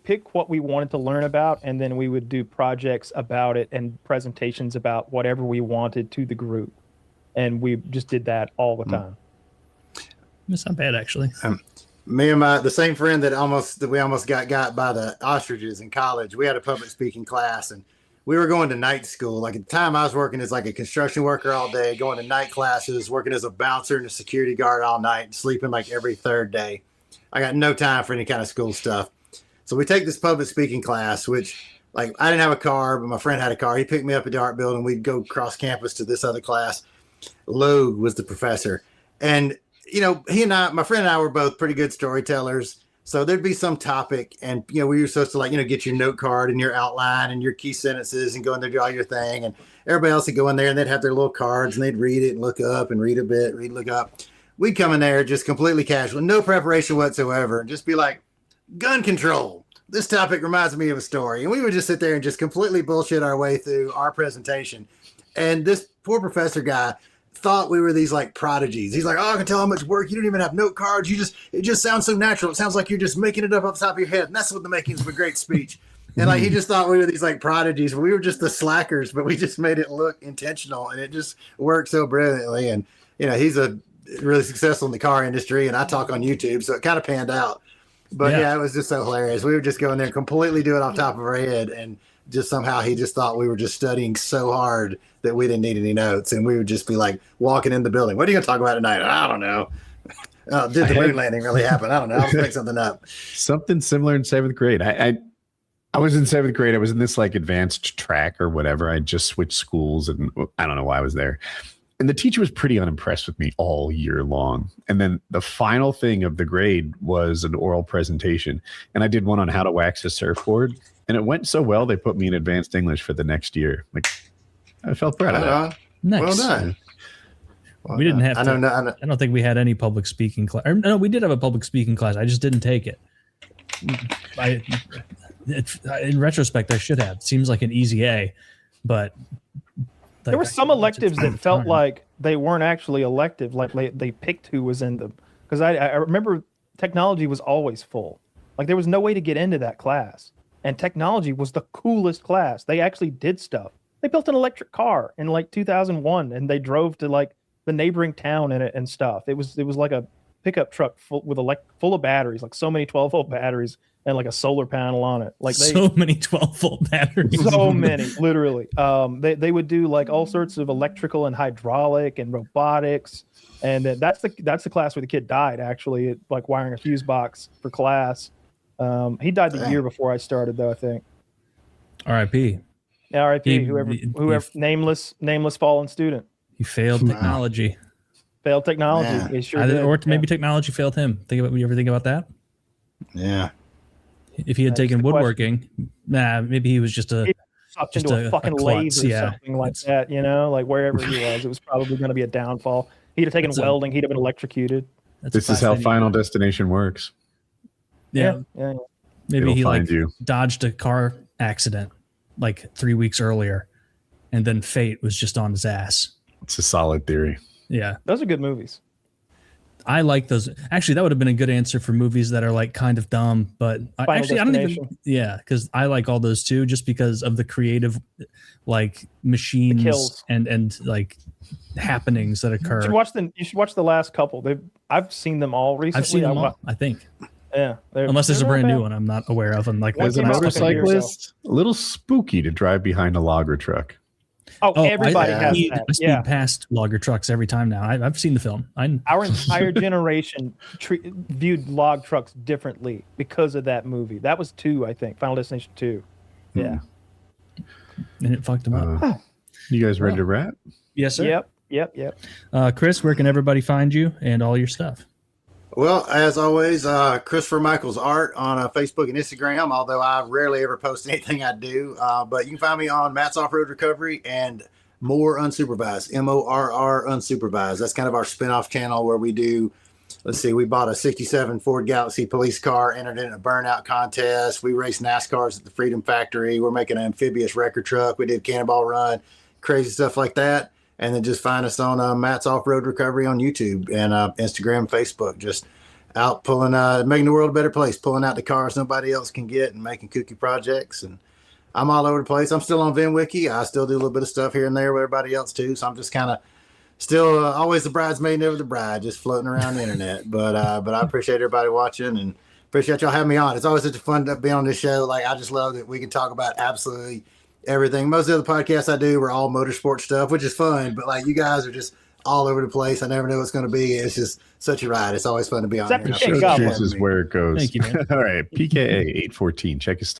pick what we wanted to learn about, and then we would do projects about it and presentations about whatever we wanted to the group, and we just did that all the time. It's not bad, actually. Me and the same friend that we almost got by the ostriches in college. We had a public speaking class, and we were going to night school. Like at the time, I was working as like a construction worker all day, going to night classes, working as a bouncer and a security guard all night, sleeping like every third day. I got no time for any kind of school stuff. So we take this public speaking class, which like I didn't have a car, but my friend had a car. He picked me up at the art building. We'd go cross campus to this other class. Load was the professor, and my friend and I were both pretty good storytellers. So there'd be some topic, and we were supposed to get your note card and your outline and your key sentences and go in there, do all your thing. And everybody else would go in there and they'd have their little cards and they'd read it and look up and read a bit, look up. We'd come in there just completely casual, no preparation whatsoever, and just be like, gun control. This topic reminds me of a story. And we would just sit there and just completely bullshit our way through our presentation. And this poor professor guy thought we were these like prodigies. He's like, I can tell how much work. You don't even have note cards. It just sounds so natural. It sounds like you're just making it up off the top of your head. And that's what the makings of a great speech. And like, he just thought we were these like prodigies. We were just the slackers, but we just made it look intentional, and it just worked so brilliantly. And, he's really successful in the car industry, and I talk on YouTube. So it kind of panned out, but yeah, it was just so hilarious. We would just go in there and completely do it off the top of our head. And just somehow he just thought we were just studying so hard that we didn't need any notes. And we would just be like walking in the building. What are you going to talk about tonight? I don't know. Did the moon landing really happen? I don't know. I'll make something up. Something similar in 7th grade. I was in 7th grade. I was in this like advanced track or whatever. I just switched schools and I don't know why I was there. And the teacher was pretty unimpressed with me all year long. And then the final thing of the grade was an oral presentation. And I did one on how to wax a surfboard. And it went so well, they put me in advanced English for the next year. Like, I felt proud of that. Nice. Well done. We didn't have to. I don't think we had any public speaking class. No, we did have a public speaking class. I just didn't take it. In retrospect, I should have. It seems like an easy A, but there were some electives that felt like they weren't actually elective, like they picked who was in them. Because I remember technology was always full. Like there was no way to get into that class. And technology was the coolest class. They actually did stuff. They built an electric car in like 2001 and they drove to like the neighboring town in it and stuff. It was like a pickup truck full of batteries, like so many 12-volt batteries and like a solar panel on it. Like so many 12-volt batteries. So many, literally. They would do like all sorts of electrical and hydraulic and robotics. And that's the class where the kid died, actually, like wiring a fuse box for class. He died the year before I started, though, I think. R.I.P. R.I.P. Whoever nameless fallen student. He failed technology. Failed technology. Yeah. He sure did. Or maybe technology failed him. You ever think about that? Yeah. If he had taken woodworking, maybe he was just a fucking klutz, lathe or something like that. You know, like wherever he was, it was probably going to be a downfall. He'd have taken welding. He'd have been electrocuted. This is how Final Destination works. Yeah. Maybe he dodged a car accident like 3 weeks earlier, and then fate was just on his ass. It's a solid theory. Yeah, those are good movies. I like those. Actually, that would have been a good answer for movies that are like kind of dumb, but I don't even. Yeah, because I like all those too, just because of the creative, like machines and like happenings that occur. You should watch the last couple. I've seen them all recently. I've seen them all, I think. Yeah, unless there's a brand new one I'm not aware of. And like as a motorcyclist, a little spooky to drive behind a logger truck. Everybody has that. I speed past logger trucks every time now. I've seen the film. Our entire generation viewed log trucks differently because of that movie. That was 2, I think. Final Destination 2. Yeah. And it fucked them up. You guys ready to wrap? Yes, sir. Yep. Chris, where can everybody find you and all your stuff? Well, as always, Christopher Michaels Art on Facebook and Instagram, although I rarely ever post anything I do. But you can find me on Matt's Off-Road Recovery and More Unsupervised, MORR Unsupervised. That's kind of our spinoff channel where we do, we bought a 67 Ford Galaxy police car, entered in a burnout contest. We race NASCARs at the Freedom Factory. We're making an amphibious record truck. We did Cannonball Run, crazy stuff like that. And then just find us on Matt's Off-Road Recovery on YouTube and Instagram, Facebook. Just out pulling, making the world a better place, pulling out the cars nobody else can get and making kooky projects. And I'm all over the place. I'm still on VinWiki. I still do a little bit of stuff here and there with everybody else too. So I'm just kind of still always the bridesmaid, never the bride, just floating around the internet. But I appreciate everybody watching and appreciate y'all having me on. It's always such a fun to be on this show. Like I just love that we can talk about absolutely everything. Most of the other podcasts I do are all motorsport stuff, which is fun, but like you guys are just all over the place. I never know what's going to be. It's just such a ride. It's always fun to be on here. This is where it goes. Thank you, man. All right. PKA 814. Check his